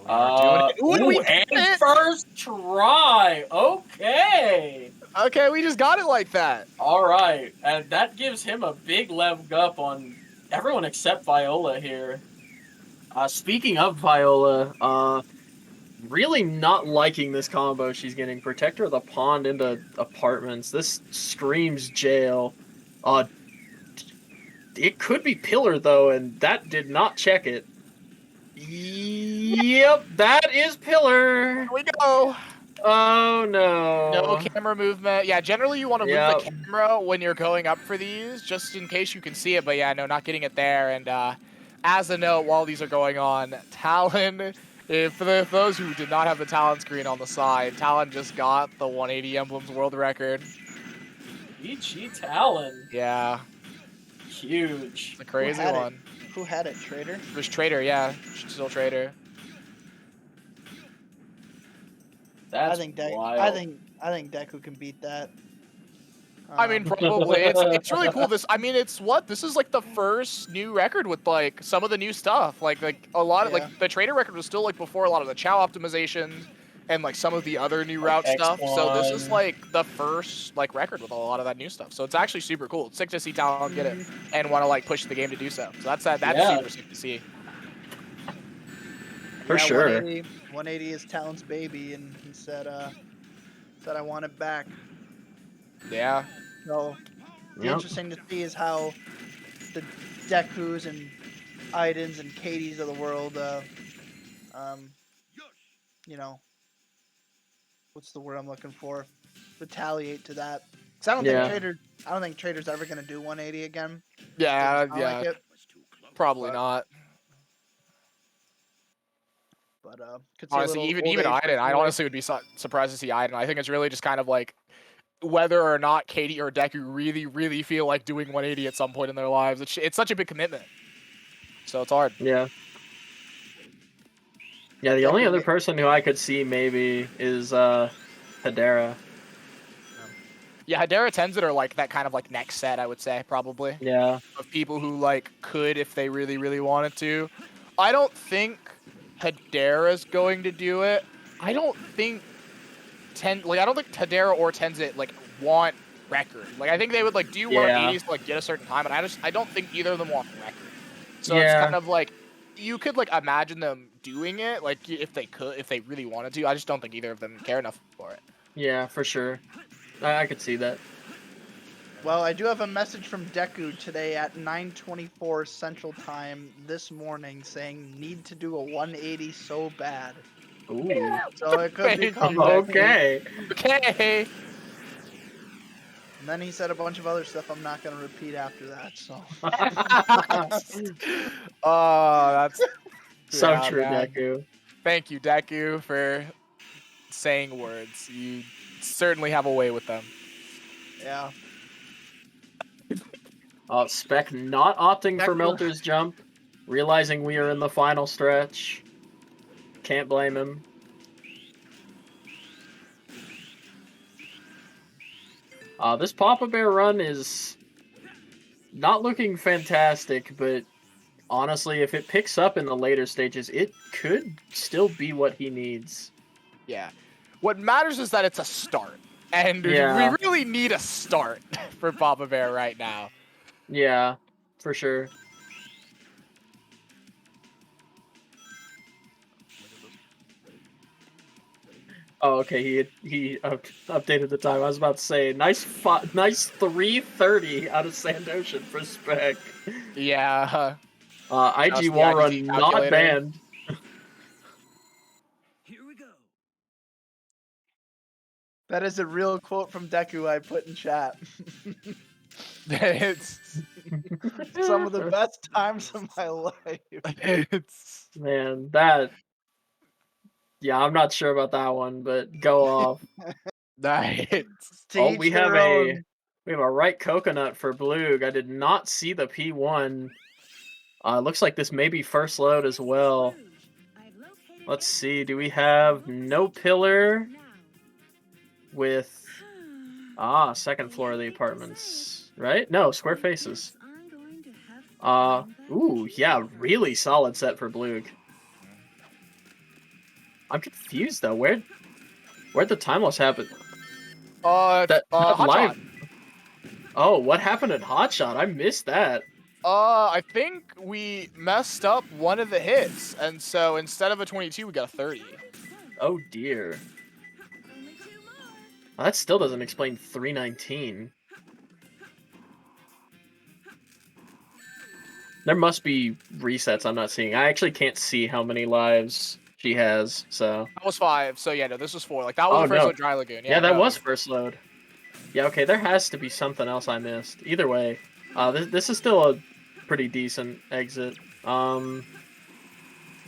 Speaker 9: Doing it.
Speaker 12: Ooh, and first try. Okay.
Speaker 9: Okay, we just got it like that.
Speaker 12: All right, and that gives him a big leg up on everyone except Viola here. Speaking of Viola, really not liking this combo she's getting. Protector of the Pond into apartments. This screams jail. It could be Pillar though, and that did not check it. Yep, that is Pillar.
Speaker 9: Here we go.
Speaker 12: Oh no.
Speaker 9: No camera movement. Yeah, generally you want to move the camera when you're going up for these, just in case you can see it. But yeah, no, not getting it there. And as a note, while these are going on, Talon, for those who did not have the Talon screen on the side, Talon just got the 180 Emblems world record.
Speaker 12: GG Talon.
Speaker 9: Yeah.
Speaker 12: Huge.
Speaker 9: It's a crazy one.
Speaker 11: Who had it? Trader?
Speaker 9: It was Trader, yeah. Still Trader.
Speaker 12: That's
Speaker 11: I think
Speaker 12: wild.
Speaker 11: I think Deku can beat that.
Speaker 9: I mean, probably. It's really cool. This is like the first new record with like some of the new stuff. Like a lot of like the Trader record was still like before a lot of the Chow optimizations and like some of the other new route stuff. So this is like the first like record with a lot of that new stuff. So it's actually super cool. It's sick to see Talon get it and want to like push the game to do so. So that's super sick to see.
Speaker 12: For sure.
Speaker 11: 180 is Talon's baby, and he said I want it back.
Speaker 9: Yeah.
Speaker 11: So the interesting to see is how the Dekus and Aidens and Katie's of the world, you know, what's the word I'm looking for? Retaliate to that. Cause I don't think Trader's ever gonna do 180 again.
Speaker 9: Yeah,
Speaker 11: Like
Speaker 9: probably not.
Speaker 11: But
Speaker 9: honestly, even Aiden, I honestly would be surprised to see Aiden. I think it's really just kind of like whether or not Katie or Deku really, really feel like doing 180 at some point in their lives. It's such a big commitment, so it's hard.
Speaker 12: Yeah. Yeah, the only other person who I could see maybe is Hedera.
Speaker 9: Yeah, Hedera Tenzin are like that kind of like next set, I would say, probably.
Speaker 12: Yeah.
Speaker 9: Of people who like could if they really, really wanted to. I don't think Hedera's going to do it. I don't think Hedera or Tenzin like want record. Like I think they would like do 180s to like get a certain time, and I don't think either of them want record. So it's kind of like you could like imagine them doing it, like if they really wanted to. I just don't think either of them care enough for it.
Speaker 12: Yeah, for sure. I could see that.
Speaker 11: Well, I do have a message from Deku today at 9:24 Central Time this morning saying need to do a 180 so bad.
Speaker 12: Ooh.
Speaker 11: So it could be coming.
Speaker 12: Okay.
Speaker 9: Okay.
Speaker 11: And then he said a bunch of other stuff I'm not going to repeat after that. So.
Speaker 9: Oh, that's
Speaker 12: so true, man. Deku.
Speaker 9: Thank you, Deku, for saying words. You certainly have a way with them.
Speaker 11: Yeah.
Speaker 12: Spec not opting for Melter's jump, realizing we are in the final stretch. Can't blame him. This Papa Bear run is not looking fantastic, but honestly, if it picks up in the later stages, it could still be what he needs.
Speaker 9: Yeah. What matters is that it's a start. And
Speaker 12: Yeah.
Speaker 9: we really need a start for Papa Bear right now.
Speaker 12: Yeah, for sure. Oh, okay. He updated the time. I was about to say nice 330 out of Sandoshan for Spec.
Speaker 9: Yeah.
Speaker 12: IG wall run not banned.
Speaker 11: That is a real quote from Deku I put in chat.
Speaker 9: It's
Speaker 11: some of the best times of my life.
Speaker 12: Man, that. Yeah, I'm not sure about that one, but go off.
Speaker 9: Nice.
Speaker 12: Oh, we have a right coconut for Bloog. I did not see the P1. Looks like this may be first load as well. Let's see. Do we have no pillar with second floor of the apartments, right? No, square faces. Ooh, yeah, really solid set for Bloog. I'm confused though. Where'd the time loss happen?
Speaker 9: That
Speaker 12: live. Oh, what happened at Hotshot? I missed that.
Speaker 9: I think we messed up one of the hits, and so instead of a 22, we got a 30.
Speaker 12: Oh dear. Well, that still doesn't explain 319. There must be resets I'm not seeing. I actually can't see how many lives she has, so...
Speaker 9: That was 5, so yeah, no, this was 4. Like, that was the first load Dry Lagoon.
Speaker 12: Yeah, that was first load. Yeah, okay, there has to be something else I missed. Either way, this is still a pretty decent exit. Ooh,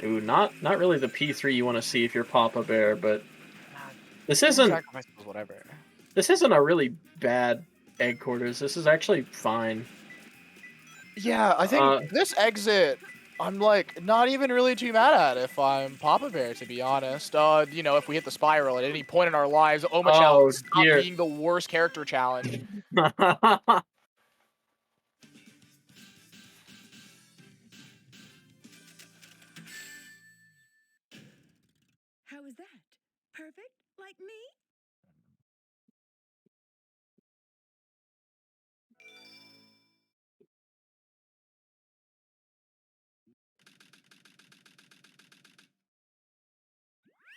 Speaker 12: not really the P3 you want to see if you're Papa Bear, but... This isn't...
Speaker 9: Whatever.
Speaker 12: This isn't a really bad egg quarters. This is actually fine.
Speaker 9: Yeah, I think this exit, I'm like not even really too mad at if I'm Papa Bear, to be honest. You know, if we hit the spiral at any point in our lives, Oma challenge stop being the worst character challenge.
Speaker 4: How is that? Perfect? Like me?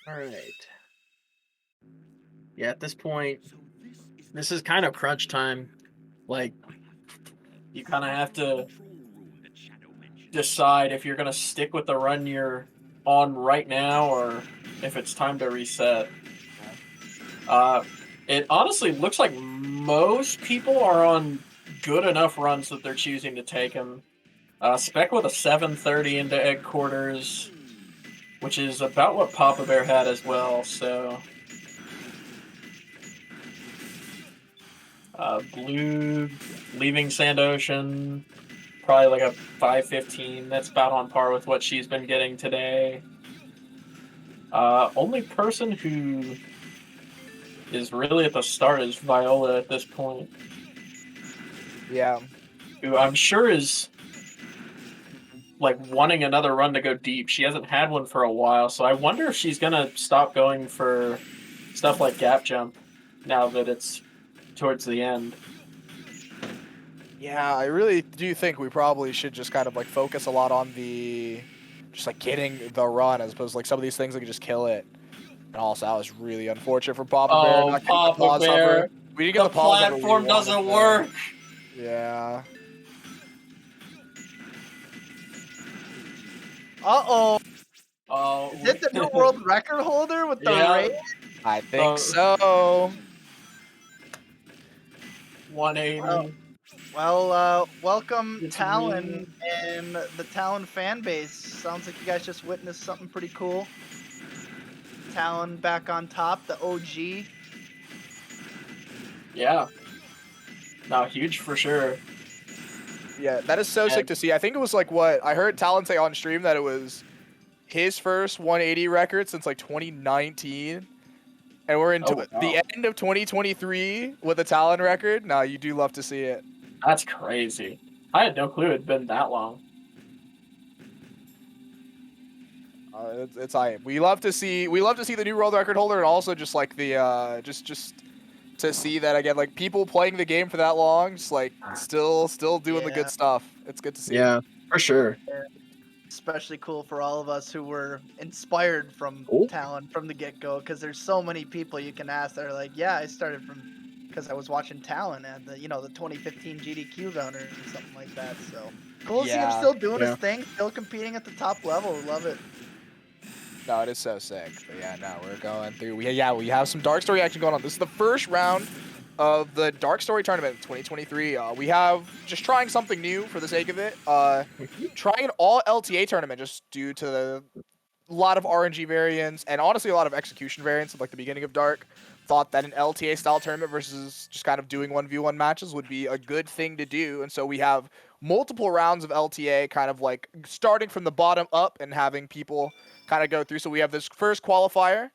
Speaker 12: Alright. Yeah, at this point, this is kind of crunch time. Like, you kind of have to decide if you're going to stick with the run you're on right now or if it's time to reset. It honestly looks like most people are on good enough runs that they're choosing to take them. Spec with a 730 into egg quarters, which is about what Papa Bear had as well, so... Blue leaving Sandoshan, probably like a 515. That's about on par with what she's been getting today. Only person who is really at the start is Viola at this point.
Speaker 9: Yeah.
Speaker 12: Who I'm sure is like wanting another run to go deep. She hasn't had one for a while, so I wonder if she's gonna stop going for stuff like gap jump now that it's towards the end.
Speaker 9: Yeah, I really do think we probably should just kind of like focus a lot on just like getting the run as opposed to like some of these things that could just kill it. And also, that was really unfortunate for Papa Bear. Not getting the pause hover. We didn't get the pause hover.
Speaker 12: The platform doesn't work.
Speaker 9: Yeah.
Speaker 11: Uh-oh.
Speaker 12: Oh.
Speaker 11: Is it the new world record holder with the raid?
Speaker 9: I think so.
Speaker 12: 180.
Speaker 11: Well, welcome Talon and the Talon fan base. Sounds like you guys just witnessed something pretty cool. Talon back on top, the OG.
Speaker 12: Yeah. No, huge for sure.
Speaker 9: Yeah, that is so sick to see. I think it was like what I heard Talon say on stream that it was his first 180 record since like 2019. And we're into
Speaker 12: Oh,
Speaker 9: the
Speaker 12: wow.
Speaker 9: end of 2023 with a Talon record. No, you do love to see it.
Speaker 12: That's crazy. I had no clue it'd been that long.
Speaker 9: It's alright. We love to see the new world record holder, and also just like the just to see that again, like people playing the game for that long, just like still doing the good stuff. It's good to see.
Speaker 12: Yeah, for sure.
Speaker 11: Especially cool for all of us who were inspired from Talon from the get-go, because there's so many people you can ask that are like, yeah, I started from because I was watching Talon and the 2015 GDQ runner or something like that. So cool to see him still doing his thing, still competing at the top level. Love it.
Speaker 9: No, it is so sick. But yeah, no, we're going through. We have some Dark Story action going on. This is the first round of the Dark Story tournament 2023. We have just trying something new for the sake of it. Trying an all LTA tournament just due to a lot of RNG variants and honestly a lot of execution variants at like the beginning of Dark. Thought that an LTA style tournament versus just kind of doing 1v1 matches would be a good thing to do. And so we have multiple rounds of LTA kind of like starting from the bottom up and having people kind of go through. So we have this first qualifier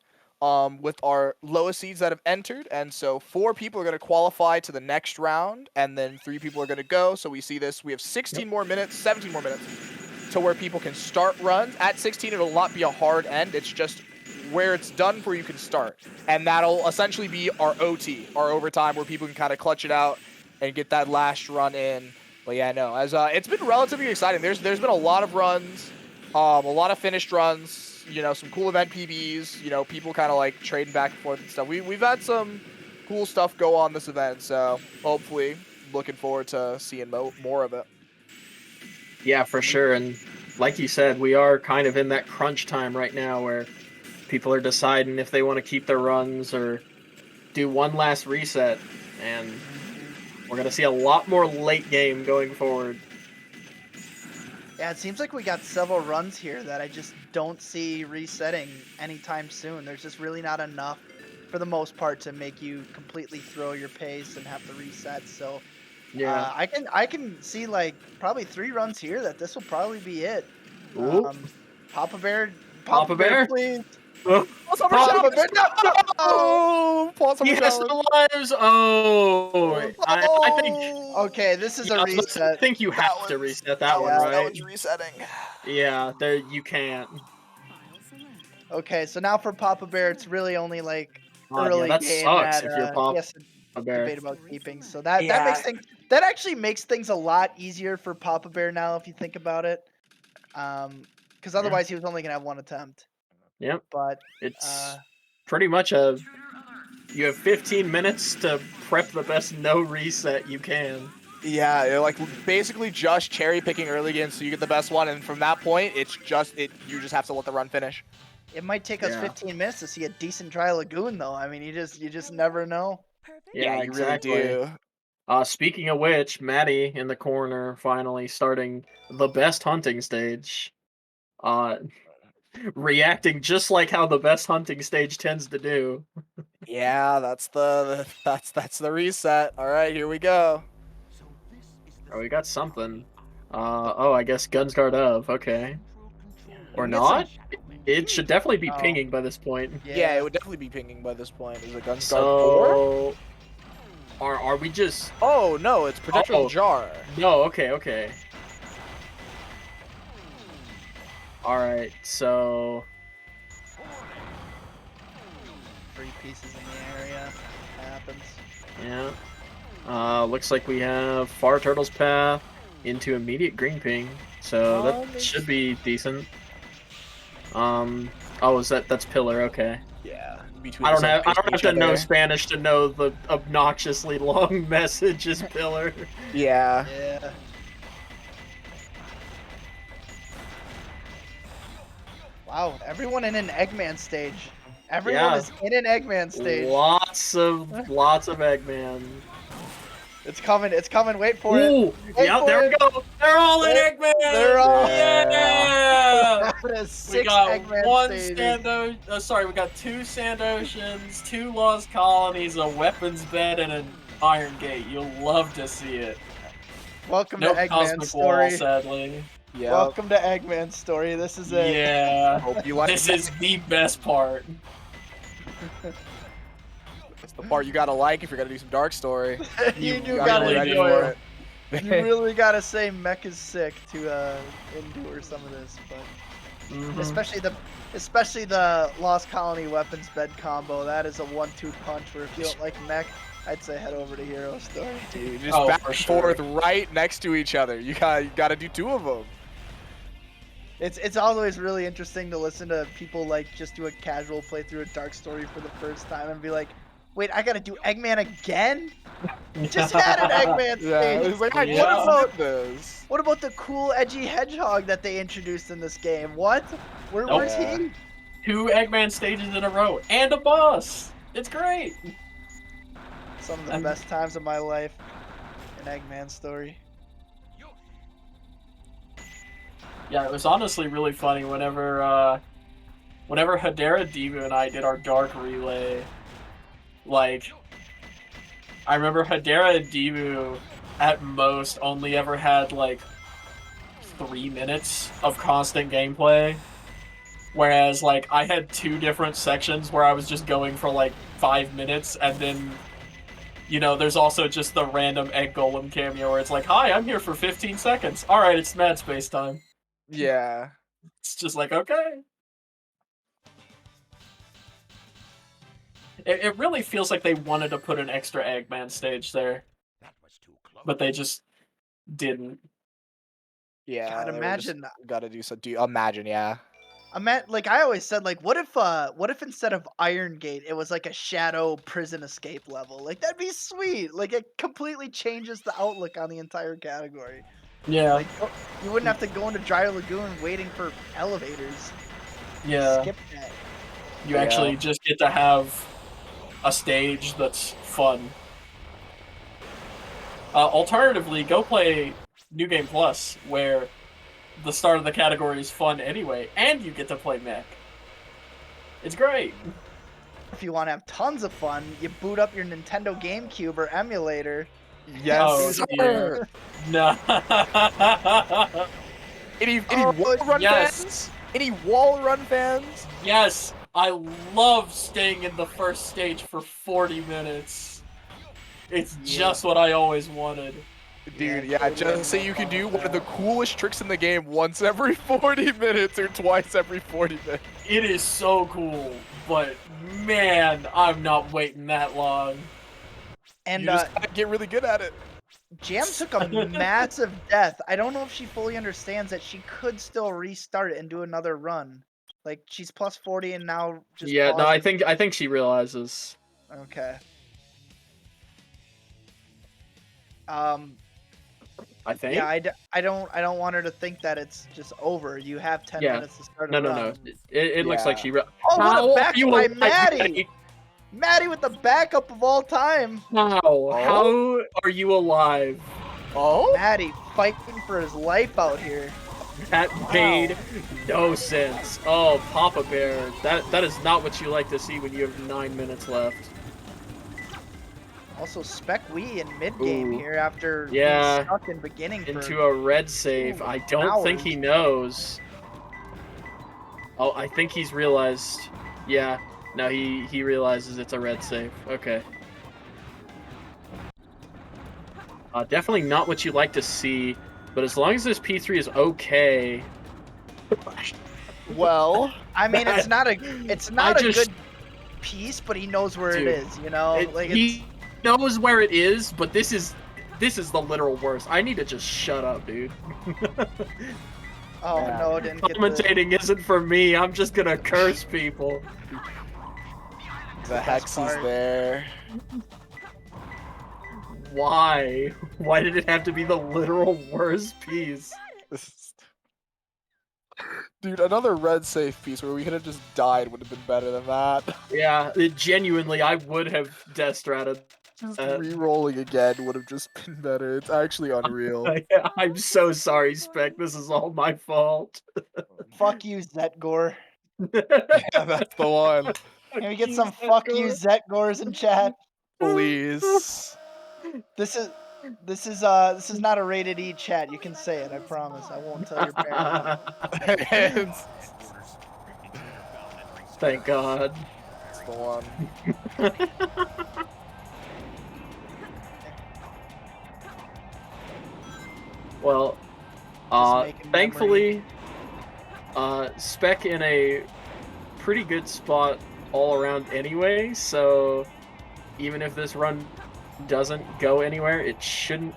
Speaker 9: with our lowest seeds that have entered. And so 4 people are going to qualify to the next round, and then 3 people are going to go. So we see this. We have 16 more minutes, 17 more minutes to where people can start runs. At 16, it'll not be a hard end. It's just where it's done where you can start. And that'll essentially be our OT, our overtime, where people can kind of clutch it out and get that last run in. But yeah, no, as it's been relatively exciting. There's been a lot of runs, a lot of finished runs, some cool event PBs, people kind of like trading back and forth and stuff. We've had some cool stuff go on this event, so hopefully looking forward to seeing more of it.
Speaker 12: Yeah, for sure. And like you said, we are kind of in that crunch time right now where people are deciding if they want to keep their runs or do one last reset. And we're going to see a lot more late game going forward.
Speaker 11: Yeah, it seems like we got several runs here that I just don't see resetting anytime soon. There's just really not enough, for the most part, to make you completely throw your pace and have to reset. So
Speaker 12: yeah,
Speaker 11: I can see like probably 3 runs here that this will probably be it. Papa Bear, please.
Speaker 12: Papa Bear, no! Yes, the lives. I think.
Speaker 11: Okay, this is a reset.
Speaker 12: I think you have to reset that one, right?
Speaker 9: That one's resetting.
Speaker 12: Yeah, there you can't.
Speaker 11: Okay, so now for Papa Bear, it's really only like early
Speaker 12: that
Speaker 11: game
Speaker 12: sucks
Speaker 11: that
Speaker 12: if you're Papa Bear.
Speaker 11: debate about keeping. So that makes things actually makes things a lot easier for Papa Bear now if you think about it. Because otherwise he was only gonna have 1 attempt.
Speaker 12: Yep.
Speaker 11: But
Speaker 12: it's pretty much you have 15 minutes to prep the best no reset you can.
Speaker 9: Yeah, you're like basically just cherry picking early games so you get the best one, and from that point you just have to let the run finish.
Speaker 11: It might take us 15 minutes to see a decent dry lagoon though. I mean, you just never know.
Speaker 12: Yeah,
Speaker 9: you
Speaker 12: exactly.
Speaker 9: really do.
Speaker 12: Speaking of which, Maddie in the corner finally starting the best hunting stage. Reacting just like how the best hunting stage tends to do.
Speaker 9: Yeah, that's the reset. All right, here we go.
Speaker 12: Oh, we got something. I guess Guns Guard of. Okay. Or not? It should definitely be pinging by this point.
Speaker 9: Yeah, it would definitely be pinging by this point. Is it Guns Guard 4?
Speaker 12: Are we just...
Speaker 9: Oh, no, it's Projectile Jar.
Speaker 12: No, okay. Alright, so...
Speaker 11: 3 pieces in the area. Happens.
Speaker 12: Yeah. Looks like we have Far Turtle's Path into immediate green ping. So that should be decent. That's Pillar, okay.
Speaker 9: Yeah.
Speaker 12: I don't have to know Spanish to know the obnoxiously long message is Pillar.
Speaker 9: Yeah.
Speaker 11: Yeah. Wow, everyone in an Eggman stage. Everyone is in an Eggman stage.
Speaker 12: Lots of Eggman.
Speaker 11: It's coming, wait for it.
Speaker 12: Yeah, there we go. They're all in Eggman!
Speaker 11: They're all
Speaker 12: Yeah!
Speaker 11: We got one
Speaker 12: we got 2 Sand Oceans, 2 Lost Colonies, a Weapons Bed, and an Iron Gate. You'll love to see it.
Speaker 11: Welcome to Eggman
Speaker 12: Cosmic
Speaker 11: Story.
Speaker 12: Wall, sadly.
Speaker 9: Yep.
Speaker 11: Welcome to Eggman Story. This is it.
Speaker 12: Yeah.
Speaker 9: Hope you like
Speaker 12: this is the best part.
Speaker 9: It's the part you gotta like if you're gonna do some Dark Story.
Speaker 11: You do
Speaker 9: gotta
Speaker 11: gotta
Speaker 9: be ready
Speaker 11: enjoy
Speaker 9: for
Speaker 11: it. You really gotta say Mech is sick to endure some of this, but especially the Lost Colony weapons bed combo. That is a 1-2 punch. Where if you don't like Mech, I'd say head over to Hero Story.
Speaker 9: Dude, just back and forth right next to each other. You gotta do 2 of them.
Speaker 11: It's always really interesting to listen to people like just do a casual playthrough of Dark Story for the first time and be like, wait, I gotta do Eggman again? Just had an Eggman stage.
Speaker 9: Yeah, it's like, I just did this.
Speaker 11: What about the cool edgy hedgehog that they introduced in this game? What? Where's he?
Speaker 12: 2 Eggman stages in a row and a boss. It's great.
Speaker 11: Some of the best times of my life in Eggman Story.
Speaker 12: Yeah, it was honestly really funny whenever Hedera, Divu, and I did our Dark Relay. Like, I remember Hedera and Divu at most only ever had like 3 minutes of constant gameplay. Whereas like I had 2 different sections where I was just going for like 5 minutes, and then you know, there's also just the random Egg Golem cameo where it's like, hi, I'm here for 15 seconds. Alright, it's Mad Space time.
Speaker 9: Yeah.
Speaker 12: It's just like, okay. It really feels like they wanted to put an extra Eggman stage there. But they just didn't.
Speaker 9: Yeah.
Speaker 11: God, imagine.
Speaker 9: Gotta do so. Imagine, yeah.
Speaker 11: Like I always said, like what if instead of Iron Gate, it was like a shadow prison escape level? Like that'd be sweet. Like it completely changes the outlook on the entire category.
Speaker 12: Yeah.
Speaker 11: Like you wouldn't have to go into Dry Lagoon waiting for elevators.
Speaker 12: Yeah.
Speaker 11: Skip that.
Speaker 12: You actually just get to have a stage that's fun. Alternatively, go play New Game Plus, where the start of the category is fun anyway, and you get to play mech. It's great.
Speaker 11: If you want to have tons of fun, you boot up your Nintendo GameCube or emulator.
Speaker 9: Yes,
Speaker 12: sir. No.
Speaker 9: Any wall run fans? Any wall run fans?
Speaker 12: Yes, I love staying in the first stage for 40 minutes. It's just what I always wanted.
Speaker 9: Dude, yeah, just so you can do one of the coolest tricks in the game once every 40 minutes or twice every 40 minutes.
Speaker 12: It is so cool, but man, I'm not waiting that long.
Speaker 11: And
Speaker 9: you just gotta get really good at it.
Speaker 11: Jam took a massive death. I don't know if she fully understands that she could still restart it and do another run. Like she's plus 40 and now just
Speaker 12: Yeah, no, I
Speaker 11: pausing.
Speaker 12: think she realizes.
Speaker 11: Okay.
Speaker 12: I think.
Speaker 11: Yeah, I don't want her to think that it's just over. You have 10 minutes to start.
Speaker 12: No. It looks like she.
Speaker 11: Oh, what a back
Speaker 12: you
Speaker 11: by Maddie! Maddie with the backup of all time.
Speaker 12: How are you alive?
Speaker 11: Oh, Maddie fighting for his life out here.
Speaker 12: That made no sense. Oh, Papa Bear, that is not what you like to see when you have 9 minutes left.
Speaker 11: Also, Spec Wee in mid game here after being stuck in beginning
Speaker 12: into a red save. I don't think he knows. Oh, I think he's realized. Yeah, no, he realizes it's a red save. Okay. Definitely not what you like to see, but as long as this P3 is okay.
Speaker 9: Well,
Speaker 11: I mean, it's not a good piece, but he knows where it is. You know,
Speaker 12: he knows where it is, but this is the literal worst. I need to just shut up, dude.
Speaker 11: Oh no, didn't get
Speaker 12: commentating isn't for me. I'm just gonna curse people.
Speaker 9: The hex is there.
Speaker 12: Why? Why did it have to be the literal worst piece?
Speaker 9: Dude, another red safe piece where we could have just died would have been better than that.
Speaker 12: Yeah, genuinely, I would have death stratted.
Speaker 9: Just re-rolling again would have just been better. It's actually unreal.
Speaker 12: I'm so sorry, Spec. This is all my fault.
Speaker 11: Fuck you, Zetgore.
Speaker 9: Yeah, that's the one.
Speaker 11: Can we get some fuck you, Zetgores in chat?
Speaker 9: Please.
Speaker 11: This is not a rated E chat. You can say it. I promise. I won't tell your parents.
Speaker 12: Thank God.
Speaker 9: the one.
Speaker 10: Well, thankfully, Spec in a pretty good spot all around anyway, so even if this run doesn't go anywhere, it shouldn't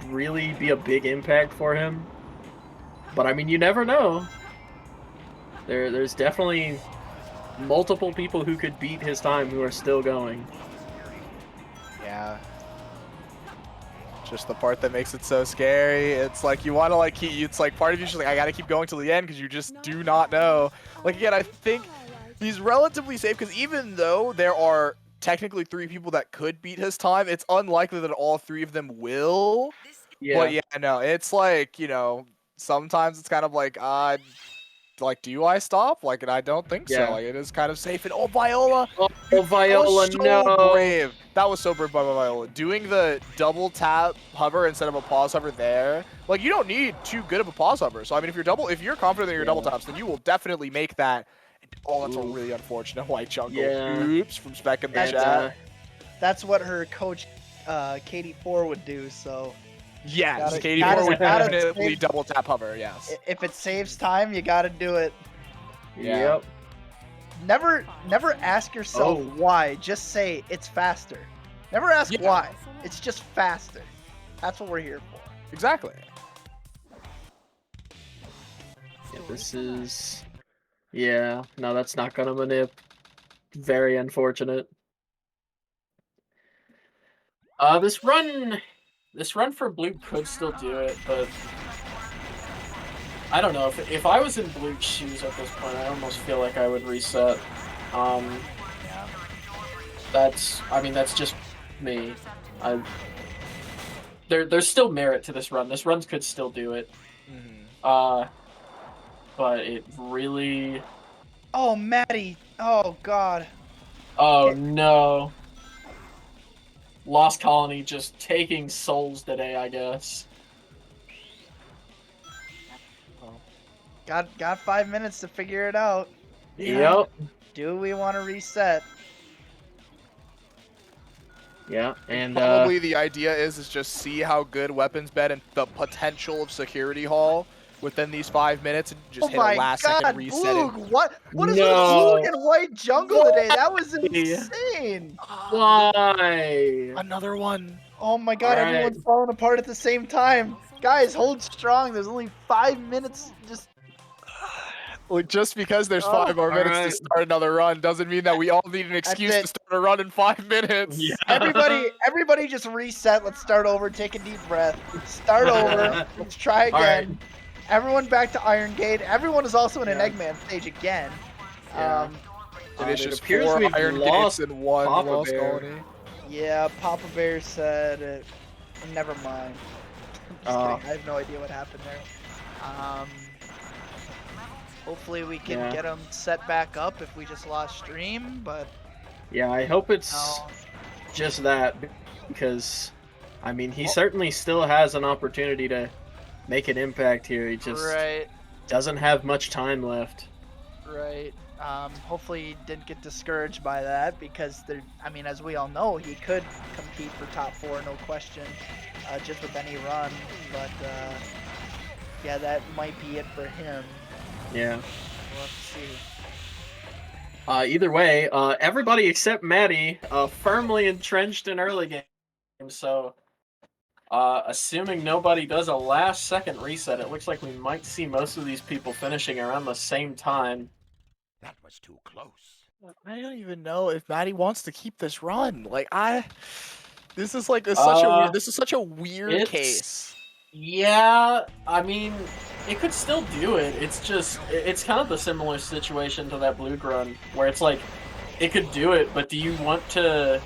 Speaker 10: really be a big impact for him. But I mean, you never know. There's definitely multiple people who could beat his time who are still going.
Speaker 9: Yeah. Just the part that makes it so scary. It's like you want to like keep. It's like part of you's just like I gotta keep going till the end because you just do not know. Like again, I think he's relatively safe because even though there are technically 3 people that could beat his time, it's unlikely that all 3 of them will.
Speaker 10: Yeah.
Speaker 9: But yeah, no, it's like, you know, sometimes it's kind of like, like, do I stop? Like, and I don't think
Speaker 10: Yeah.
Speaker 9: so. Like, it is kind of safe. And oh, Viola!
Speaker 10: Oh, Viola,
Speaker 9: so
Speaker 10: no!
Speaker 9: brave. That was so brave by Viola. Doing the double tap hover instead of a pause hover there. Like, you don't need too good of a pause hover. So, I mean, if you're confident in your double taps, then you will definitely make that. Oh, that's a really unfortunate white jungle.
Speaker 10: Yeah.
Speaker 9: Oops, from Spec in the chat.
Speaker 11: That's what her coach, Katie 4 would do, so...
Speaker 9: Yes,
Speaker 11: Gotta-
Speaker 9: Katie
Speaker 11: gotta-
Speaker 9: Moore would
Speaker 11: gotta
Speaker 9: definitely
Speaker 11: save-
Speaker 9: double tap hover, yes.
Speaker 11: If it saves time, you gotta do it.
Speaker 9: Yeah.
Speaker 10: Yep.
Speaker 11: Never ask yourself why. Just say it's faster. Never ask why. It's just faster. That's what we're here for.
Speaker 9: Exactly.
Speaker 10: Yeah, this is... Yeah, no, that's not gonna manip. Very unfortunate. This run for blue could still do it, but I don't know. If I was in blue's shoes at this point, I almost feel like I would reset. That's just me. There's still merit to this run. This run could still do it. But it really...
Speaker 11: Oh, Maddie. Oh, God.
Speaker 10: Oh, no. Lost Colony just taking souls today, I guess.
Speaker 11: Got 5 minutes to figure it out.
Speaker 10: Yep.
Speaker 11: Do we want to reset?
Speaker 10: Yeah, and
Speaker 9: probably the idea is just see how good weapons bed and the potential of security hall within these 5 minutes and just hit a last second reset.
Speaker 11: Blue, what is with blue and white jungle today? That was insane.
Speaker 10: Why?
Speaker 9: Another one.
Speaker 11: Oh my god, everyone's falling apart at the same time. Guys, hold strong. There's only 5 minutes.
Speaker 9: Just because there's 5 more minutes to start another run doesn't mean that we all need an excuse to start a run in 5 minutes.
Speaker 10: Yeah.
Speaker 11: Everybody just reset. Let's start over. Take a deep breath. Start over. Let's try again.
Speaker 10: Right.
Speaker 11: Everyone back to Iron Gate. Everyone is also in an Eggman stage again.
Speaker 10: Yeah.
Speaker 9: It
Speaker 10: It appears
Speaker 9: 4
Speaker 10: we've
Speaker 9: Iron
Speaker 10: lost
Speaker 9: Gates and 1
Speaker 10: Papa
Speaker 9: Lost
Speaker 10: Bear.
Speaker 9: Colony.
Speaker 11: Yeah, Papa Bear said, never mind. Just kidding. I have no idea what happened there. Hopefully we can get him set back up if we just lost stream, but...
Speaker 10: Yeah, I hope it's just that, because, I mean, he certainly still has an opportunity to make an impact here. He just doesn't have much time left.
Speaker 11: Right. Hopefully he didn't get discouraged by that, because, I mean, as we all know, he could compete for top 4, no question, just with any run, but, yeah, that might be it for him.
Speaker 10: Yeah.
Speaker 11: We'll have to see.
Speaker 10: Either way, everybody except Maddie firmly entrenched in early game. So, assuming nobody does a last-second reset, it looks like we might see most of these people finishing around the same time.
Speaker 5: That was too close.
Speaker 9: I don't even know if Maddie wants to keep this run. Like this is like such a weird case.
Speaker 10: Yeah, I mean, it could still do it. It's just, it's kind of the similar situation to that blue run, where it's like, it could do it, but do you want to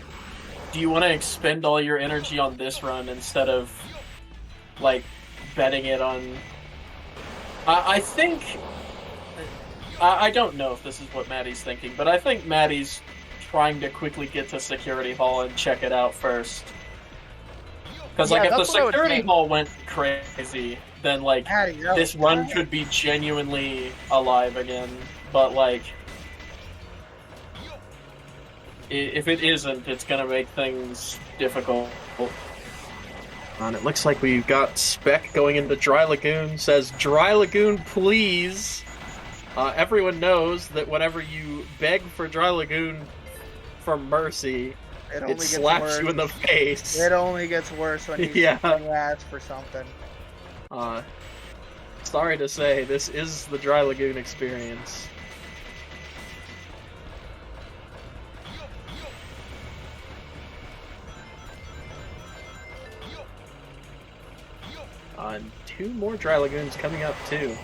Speaker 10: expend all your energy on this run instead of, like, betting it on... I think... I don't know if this is what Maddie's thinking, but I think Maddie's trying to quickly get to Security Hall and check it out first. Because, like, if the Security Hall went crazy, then, like, this run could be genuinely alive again. But, like...
Speaker 12: if it isn't, it's gonna make things difficult.
Speaker 10: And it looks like we've got Spec going into Dry Lagoon. Says, Dry Lagoon, please. Everyone knows that whenever you beg for Dry Lagoon for mercy, it slaps you in the face.
Speaker 11: It only gets worse when you, when you ask for something.
Speaker 10: Sorry to say, this is the Dry Lagoon experience. And 2 more Dry Lagoons coming up, too.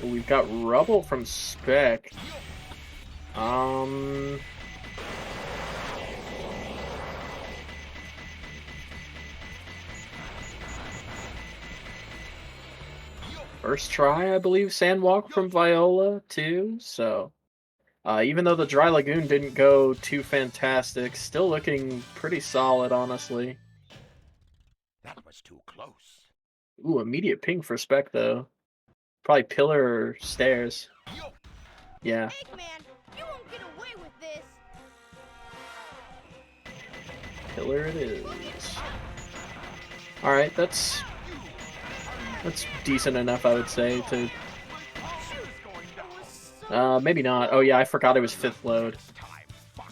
Speaker 10: We've got Rubble from Spec. First try, I believe, Sandwalk from Viola, too, so... even though the Dry Lagoon didn't go too fantastic, still looking pretty solid, honestly.
Speaker 8: That was too close.
Speaker 10: Ooh, immediate ping for Spec, though. Probably pillar or stairs. Yeah.
Speaker 4: Eggman, you won't get away with this.
Speaker 10: Pillar it is. Alright, that's decent enough, I would say, to... maybe not. Oh yeah, I forgot it was 5th load.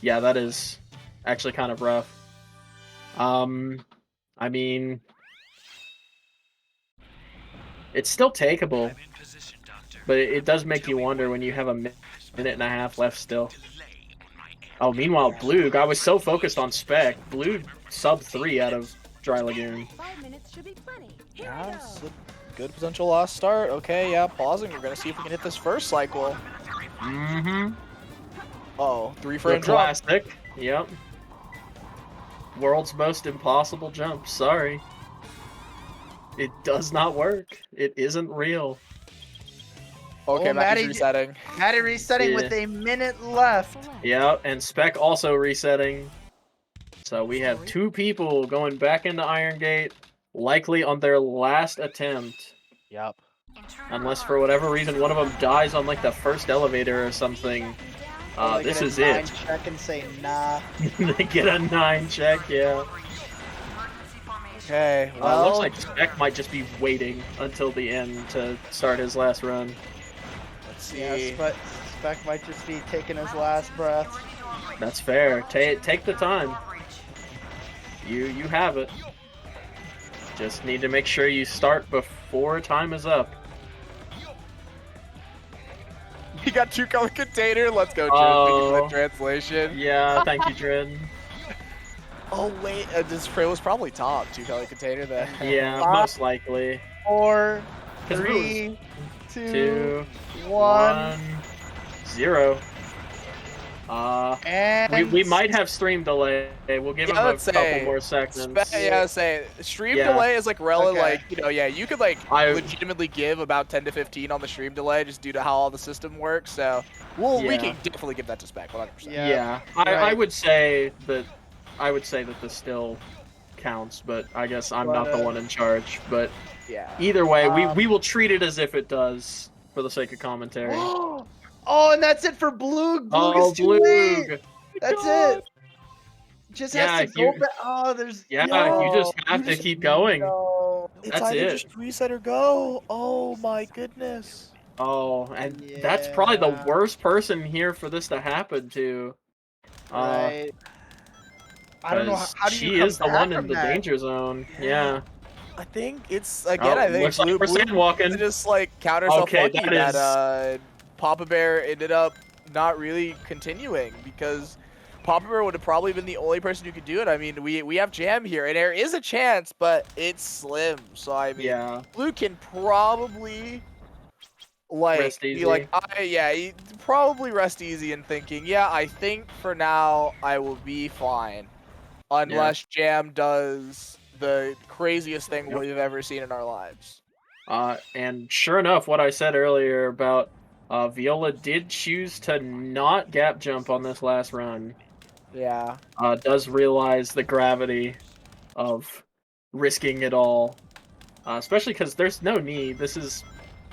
Speaker 10: Yeah, that is actually kind of rough. I mean... It's still takeable. But it does make you wonder when you have a minute and a half left still. Oh, meanwhile, Blue, I was so focused on Spec. Blue sub 3 out of Dry Lagoon.
Speaker 4: 5 minutes should be plenty.
Speaker 9: Yeah, it's a good potential last start. Okay, yeah, pausing. We're going to see if we can hit this first cycle.
Speaker 10: Mm-hmm.
Speaker 9: Oh, 3-frame
Speaker 10: The
Speaker 9: drop.
Speaker 10: classic. Yep. World's most impossible jump. Sorry. It does not work. It isn't real.
Speaker 9: Okay, Maddie's resetting.
Speaker 11: Maddie resetting with a minute left.
Speaker 10: Yeah, and Spec also resetting. So we have 2 people going back into Iron Gate, likely on their last attempt.
Speaker 9: Yep.
Speaker 10: Unless for whatever reason one of them dies on like the first elevator or something. This is it.
Speaker 11: Check and say nah.
Speaker 10: They get a 9 check, yeah.
Speaker 9: Okay, well...
Speaker 10: looks like Spec might just be waiting until the end to start his last run.
Speaker 9: Let's see.
Speaker 11: Yeah, Spec might just be taking his last breath.
Speaker 10: That's fair. Take the time. You have it. Just need to make sure you start before time is up.
Speaker 9: You got 2-color container. Let's go, Dread. Thank you for the translation.
Speaker 10: Yeah, thank you, Dread.
Speaker 9: Oh, wait. This Prey was probably top 2-color container then.
Speaker 10: Yeah, most likely.
Speaker 11: 4, 3, 2, 1,
Speaker 10: 0.
Speaker 11: and
Speaker 10: we might have stream delay. We'll give him a couple more seconds.
Speaker 9: Stream delay is like like, you know, yeah, you could like legitimately give about 10 to 15 on the stream delay just due to how all the system works. So we can definitely give that to Spec 100%.
Speaker 10: Yeah, I would say that this still counts, but I guess I'm not the one in charge. But
Speaker 9: yeah,
Speaker 10: either way, we will treat it as if it does for the sake of commentary.
Speaker 11: Oh, and that's it for Blue. Blue is too late. That's it. Just has to go back. Oh, there's
Speaker 10: you just have to keep going.
Speaker 9: It's either just reset or go. Oh my goodness.
Speaker 10: Oh, and that's probably the worst person here for this to happen to.
Speaker 11: Right. I don't know how do you
Speaker 10: she
Speaker 11: come
Speaker 10: is the
Speaker 11: back
Speaker 10: one in
Speaker 11: from
Speaker 10: the
Speaker 11: that?
Speaker 10: danger zone. Yeah.
Speaker 9: I think it's again. I think
Speaker 10: looks like we're sandwalking.
Speaker 9: Just like count herself lucky
Speaker 10: that
Speaker 9: that Papa Bear ended up not really continuing because Papa Bear would have probably been the only person who could do it. I mean, we have Jam here, and there is a chance, but it's slim. So I mean, Blue can probably like be like, he'd probably rest easy and thinking, yeah, I think for now I will be fine, unless Jam does the craziest thing we've ever seen in our lives.
Speaker 10: And sure enough, what I said earlier about Viola did choose to not gap jump on this last run.
Speaker 9: Yeah.
Speaker 10: Does realize the gravity of
Speaker 12: risking it all, especially because there's no need. This is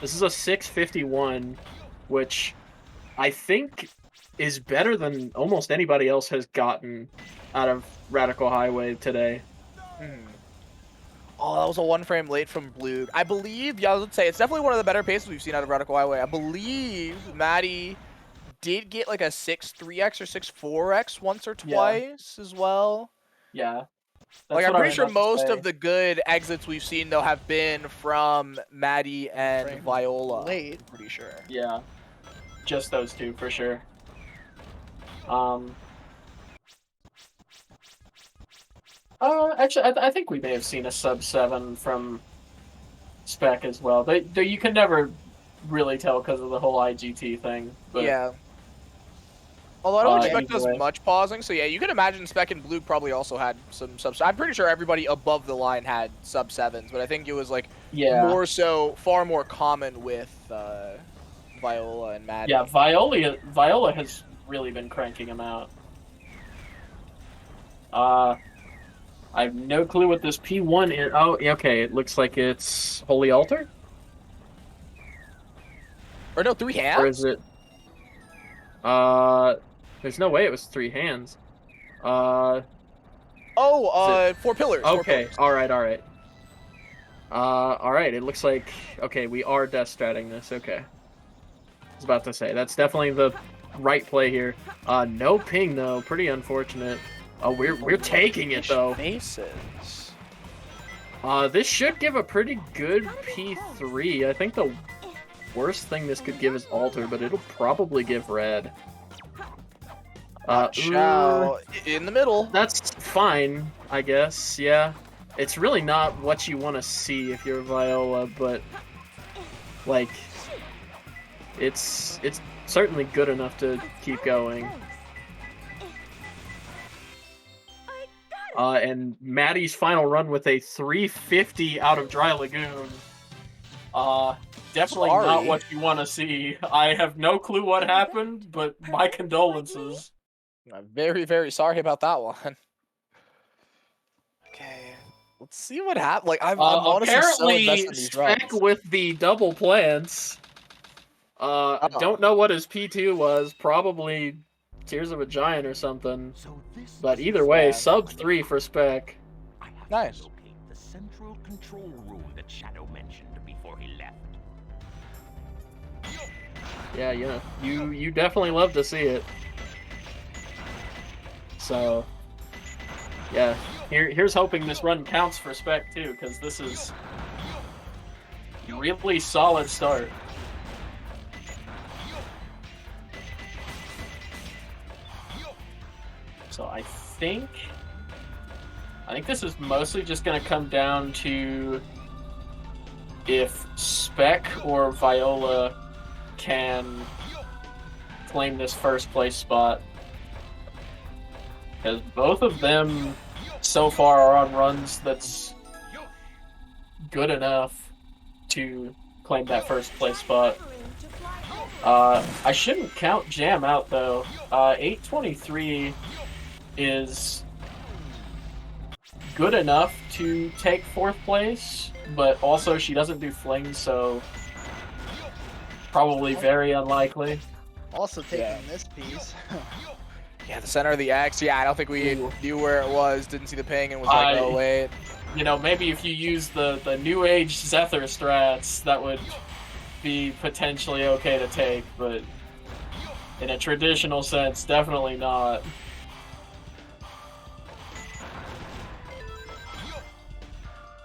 Speaker 12: a 651, which I think is better than almost anybody else has gotten out of Radical Highway today.
Speaker 9: Oh, that was a 1 frame late from Blue. I believe, yeah, I would say it's definitely one of the better paces we've seen out of Radical Highway. I believe Maddie did get like a 6-3x or 6-4x once or twice as well.
Speaker 12: Yeah.
Speaker 9: Like, I'm pretty sure most of the good exits we've seen, though, have been from Maddie and Viola.
Speaker 11: Late.
Speaker 9: I'm pretty sure.
Speaker 12: Yeah. Just those two, for sure. Actually, I think we may have seen a sub-7 from Spec as well. You can never really tell because of the whole IGT thing. But,
Speaker 9: yeah. Although I don't expect as much pausing, so yeah, you can imagine Spec and Blue probably also had some subs. I'm pretty sure everybody above the line had sub-7s, but I think it was like more so, far more common with Viola and Maddie.
Speaker 12: Yeah, Viola has really been cranking them out. I have no clue what this P1 is. Oh, okay, it looks like it's Holy Altar?
Speaker 9: Or no, 3 hands?
Speaker 12: Or is it... there's no way it was 3 hands.
Speaker 9: 4 pillars.
Speaker 12: Okay, alright. Alright, it looks like... Okay, we are death stratting this, okay. I was about to say, that's definitely the right play here. No ping, though. Pretty unfortunate. We're taking it, though.
Speaker 9: Faces.
Speaker 12: This should give a pretty good P3. I think the worst thing this could give is Altar, but it'll probably give red.
Speaker 9: In the middle.
Speaker 12: That's fine, I guess, yeah. It's really not what you want to see if you're Viola, but, like, it's certainly good enough to keep going. And Maddie's final run with a 350 out of Dry Lagoon. Definitely not what you want to see. I have no clue what happened, but my condolences.
Speaker 9: I'm very, very sorry about that one. Okay, let's see what happened. Like, I'm honestly so invested in these
Speaker 12: Spec
Speaker 9: runs.
Speaker 12: with the double plants. Don't know what his P2 was. Probably Tears of a Giant or something. But either way, sub-3 for Spec.
Speaker 9: Nice.
Speaker 8: The central control room that Shadow mentioned before he left.
Speaker 12: Yeah, you definitely love to see it. So, yeah, here's hoping this run counts for Spec too, because this is a really solid start. So I think this is mostly just going to come down to if Spec or Viola can claim this first place spot. Because both of them so far are on runs that's good enough to claim that first place spot. I shouldn't count Jam out though. 823 is good enough to take 4th place, but also she doesn't do flings, so probably very unlikely.
Speaker 11: Also taking this piece.
Speaker 9: Yeah, the center of the X. Yeah, I don't think we knew where it was, didn't see the ping, and was like, oh, wait.
Speaker 12: You know, maybe if you use the New Age Zephyr strats, that would be potentially okay to take, but in a traditional sense, definitely not.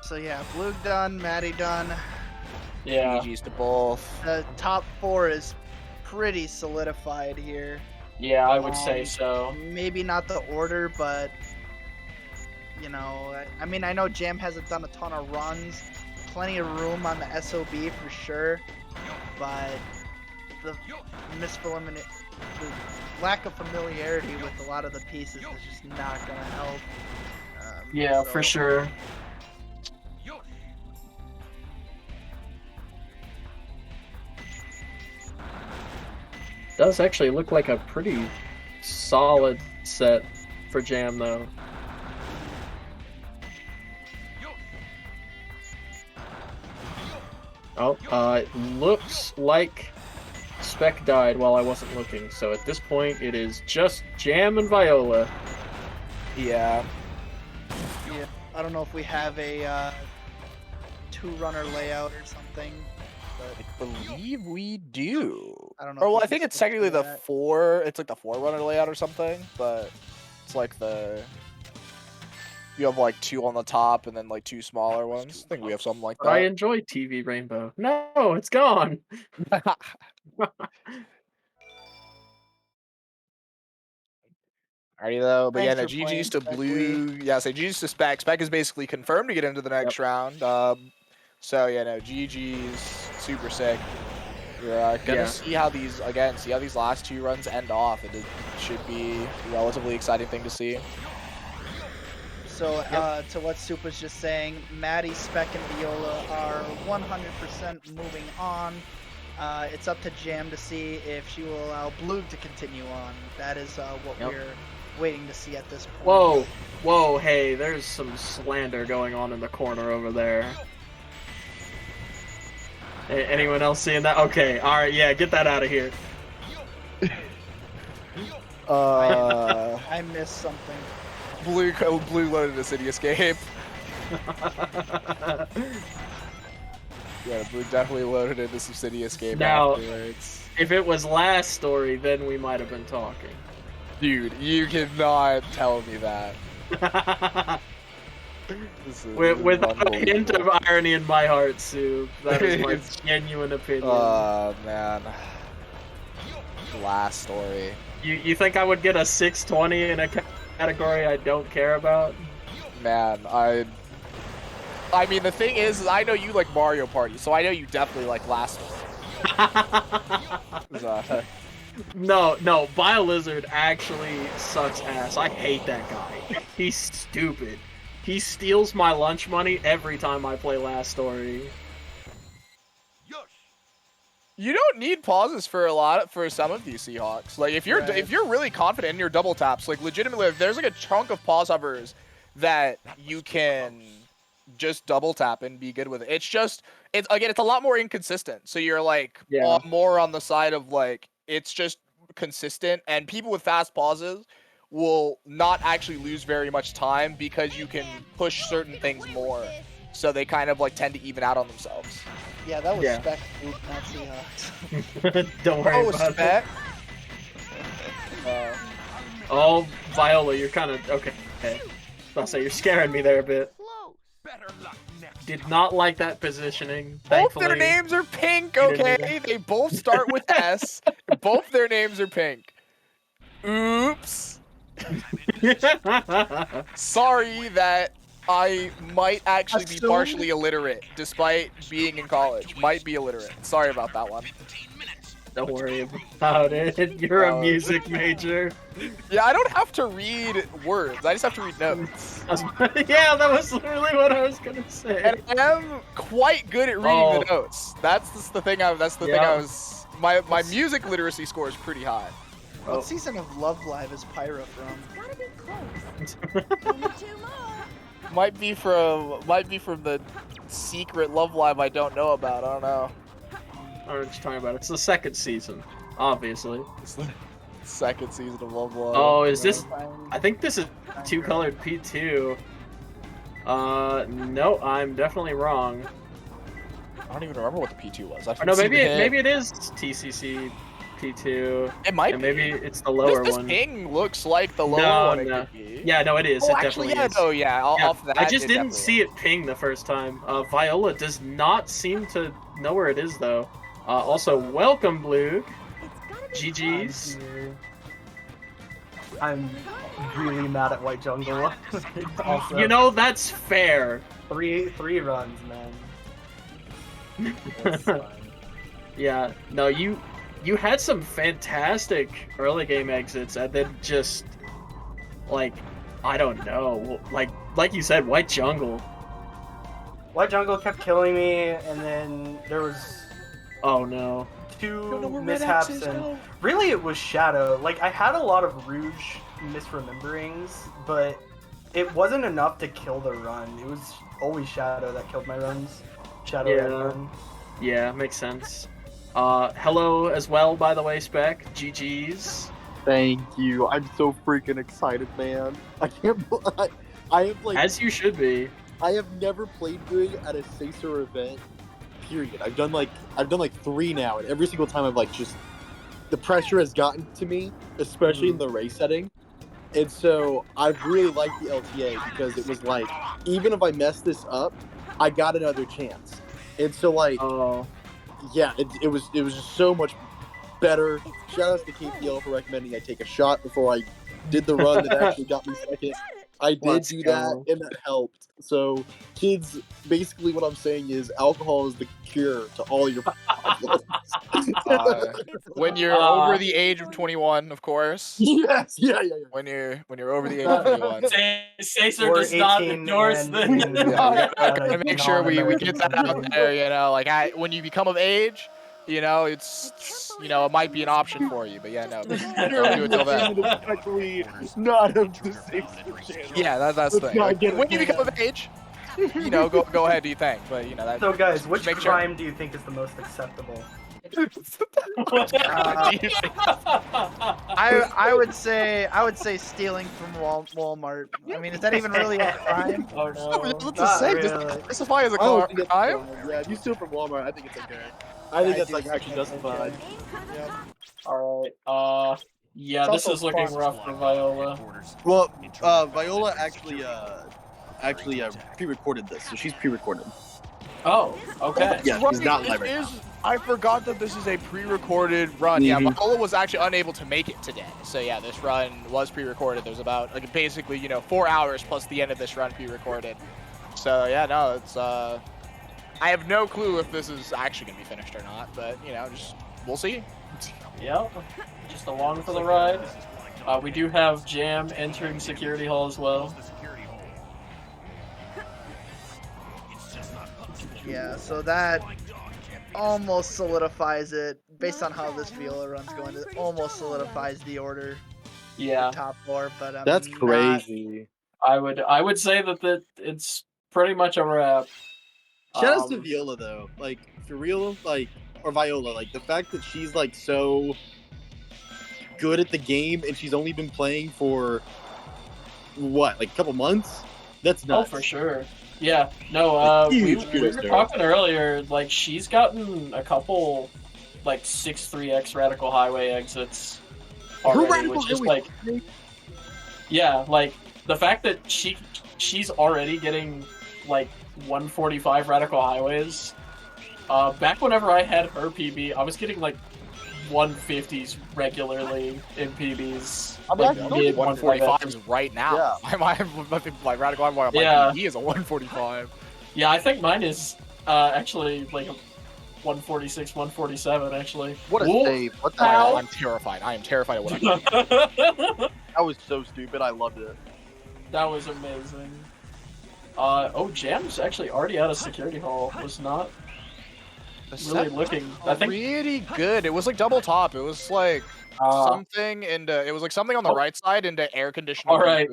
Speaker 11: So yeah, Blue done, Maddie done.
Speaker 12: Yeah.
Speaker 9: GG's to both.
Speaker 11: The top 4 is pretty solidified here.
Speaker 12: Yeah, I would say so.
Speaker 11: Maybe not the order, but you know, I mean, I know Jam hasn't done a ton of runs, plenty of room on the SOB for sure, but the the lack of familiarity with a lot of the pieces is just not going to help.
Speaker 12: Yeah, for sure. Does actually look like a pretty solid set for Jam, though.
Speaker 10: Oh, it looks like Spec died while I wasn't looking, so at this point it is just Jam and Viola.
Speaker 9: Yeah.
Speaker 11: Yeah. I don't know if we have a 2-runner layout or something. But
Speaker 9: I believe we do.
Speaker 11: I don't know.
Speaker 9: Or
Speaker 11: if
Speaker 9: well,
Speaker 11: we
Speaker 9: I think
Speaker 11: can
Speaker 9: it's
Speaker 11: switch
Speaker 9: technically
Speaker 11: to
Speaker 9: the
Speaker 11: that.
Speaker 9: 4. It's like the 4-runner layout or something, but it's like the. You have like 2 on the top and then like 2 smaller ones. I think we have something like
Speaker 10: But I
Speaker 9: that.
Speaker 10: enjoy TV Rainbow. No, it's gone.
Speaker 9: Alrighty though, but
Speaker 11: Thanks
Speaker 9: yeah, no,
Speaker 11: for playing,
Speaker 9: GG's to
Speaker 11: Spec
Speaker 9: Blue. Yeah, say GG's to Spec. Spec is basically confirmed to get into the next round. So yeah, no, GG's super sick. We're gonna see how these last 2 runs end off. It should be a relatively exciting thing to see.
Speaker 11: So, to what Soup was just saying, Maddie, Spec, and Viola are 100% moving on. It's up to Jam to see if she will allow Blue to continue on. That is what we're waiting to see at this point.
Speaker 10: Whoa, whoa, hey, there's some slander going on in the corner over there. Anyone else seeing that? Okay, alright, yeah, get that out of here.
Speaker 11: I missed something.
Speaker 9: Blue loaded a City Escape. Yeah, Blue definitely loaded into some City Escape afterwards.
Speaker 10: If it was last story, then we might have been talking.
Speaker 9: Dude, you cannot tell me that.
Speaker 10: Without a hint of irony in my heart, Sue. That is my genuine opinion.
Speaker 9: Oh, man. Last story.
Speaker 10: You think I would get a 620 in a category I don't care about?
Speaker 9: Man, I mean, the thing is I know you like Mario Party, so I know you definitely like Last Story.
Speaker 10: No, BioLizard actually sucks ass. I hate that guy. He's stupid. He steals my lunch money every time I play Last Story.
Speaker 9: You don't need pauses for some of these Seahawks. Like if you're really confident in your double taps, like legitimately, if there's like a chunk of pause hovers that you can just double tap and be good with it. It's a lot more inconsistent. So you're like more on the side of like it's just consistent, and people with fast pauses will not actually lose very much time because you can push certain things more. So they kind of like tend to even out on themselves.
Speaker 11: Yeah, that was Spec, not Seahawks.
Speaker 10: Don't worry about
Speaker 9: Spec.
Speaker 10: Oh, Viola, you're kind of okay. I'll say you're scaring me there a bit. Did not like that positioning.
Speaker 9: Both their names are pink, okay? They both start with S. Both their names are pink. Oops. Sorry that I might actually be partially illiterate, despite being in college. Might be illiterate. Sorry about that one.
Speaker 10: Don't worry about it. You're a music major.
Speaker 9: Yeah, I don't have to read words. I just have to read notes.
Speaker 10: Yeah, that was literally what I was gonna say.
Speaker 9: And I am quite good at reading the notes. That's the thing. My music literacy score is pretty high.
Speaker 11: What season of Love Live is Pyra from?
Speaker 4: Gotta be close.
Speaker 9: Might be from the secret Love Live I don't know about. I don't know.
Speaker 10: I don't know what you're talking about. It's the second season, obviously.
Speaker 9: It's the second season of Love Live.
Speaker 10: Oh, is this? I think this is two-colored P2. No, I'm definitely wrong.
Speaker 9: I don't even remember what the P2 was.
Speaker 10: No, maybe it is TCC P2.
Speaker 9: It might be.
Speaker 10: Maybe it's the lower
Speaker 9: this
Speaker 10: one.
Speaker 9: ping looks like the lower one. It could be.
Speaker 10: Yeah, no, it is.
Speaker 9: Oh,
Speaker 10: it
Speaker 9: actually,
Speaker 10: definitely is.
Speaker 9: Off that,
Speaker 10: I just didn't see it ping the first time. Viola does not seem to know where it is, though. Also, welcome, Blue. GG's.
Speaker 14: I'm really mad at White Jungle. Also,
Speaker 10: you know, that's fair.
Speaker 14: Three runs, man. That's fine.
Speaker 10: Yeah, no, you had some fantastic early game exits, and then just like I don't know, like you said, White Jungle.
Speaker 14: White Jungle kept killing me, and then there was two mishaps, and really it was Shadow. Like I had a lot of Rouge misrememberings, but it wasn't enough to kill the run. It was always Shadow that killed my runs. Shadow run.
Speaker 12: Yeah, makes sense. Hello as well, by the way, Spec. GG's.
Speaker 3: Thank you. I'm so freaking excited, man. I can't. I have like.
Speaker 12: As you should be.
Speaker 3: I have never played good at a Sacer event. Period. I've done like 3 now, and every single time I've like just the pressure has gotten to me, especially in the race setting. And so I've really liked the LTA because it was like, even if I mess this up, I got another chance. And so like, yeah, it was just so much better. Shout outs to KPL for recommending I take a shot before I did the run that actually got me second. I did do that, and that helped. So, kids, basically what I'm saying is alcohol is the cure to all your problems.
Speaker 9: When you're over the age of 21, of course.
Speaker 3: Yes, yeah.
Speaker 9: When you're over the age of 21.
Speaker 12: Sacer does not endorse this.
Speaker 9: Gotta make sure we get that out there, you know, like when you become of age, you know, it's you know, it might be an option for you, but yeah, no, don't do it till then.
Speaker 3: Not of the Sacer channel.
Speaker 9: Yeah, that's the thing. Like, when you become of age, you know, go ahead, do your thing, but you know that.
Speaker 14: So guys, which
Speaker 9: make
Speaker 14: crime do you think is the most acceptable?
Speaker 11: I would say stealing from Walmart. I mean, is that even really a crime?
Speaker 12: Oh no.
Speaker 9: What's the same? Does that classify as a crime?
Speaker 3: Yeah, if you steal from Walmart, I think it's okay. I think that's like actually justified.
Speaker 12: Alright, yeah, this is looking rough for Viola.
Speaker 3: Well, Viola actually pre-recorded this, so she's pre-recorded.
Speaker 12: Oh, okay.
Speaker 3: Yeah, she's not live right now.
Speaker 9: I forgot that this is a pre-recorded run. Yeah, Viola was actually unable to make it today. So yeah, this run was pre-recorded. There's about like basically, you know, 4 hours plus the end of this run pre-recorded. So yeah, no, it's I have no clue if this is actually gonna be finished or not, but you know, just we'll see.
Speaker 12: Yep, just along for the ride. We do have Jam entering security hall as well.
Speaker 11: Yeah, so that almost solidifies it. Based on how this Viola run's going, it almost solidifies the order.
Speaker 12: Yeah.
Speaker 11: The top 4, but
Speaker 3: that's crazy.
Speaker 12: I would say that it's pretty much a wrap.
Speaker 3: Shout outs to Viola though, like for real, like or Viola, like the fact that she's like so good at the game and she's only been playing for what, like a couple months? That's nuts.
Speaker 12: Oh, for sure. Yeah, no, we were talking earlier, like, she's gotten a couple, like, 6-3x Radical Highway exits already, which is, like, yeah, like, the fact that she's already getting, like, 145 Radical Highways, back whenever I had her PB, I was getting, like, 150s regularly in PBs.
Speaker 9: I'm like mid 145s right now. Yeah. My Radical Highway, my PB is a 145.
Speaker 12: Yeah, I think mine is actually like a 146, 147 actually.
Speaker 3: What a save! What the
Speaker 9: hell? I'm terrified. I am terrified of what I did.
Speaker 3: That was so stupid. I loved it.
Speaker 12: That was amazing. Oh, Jam's actually already out of security hall. Was not really looking. I think
Speaker 9: really good. It was like double top. It was like something into. It was like something on the right side into air conditioning.
Speaker 12: All right.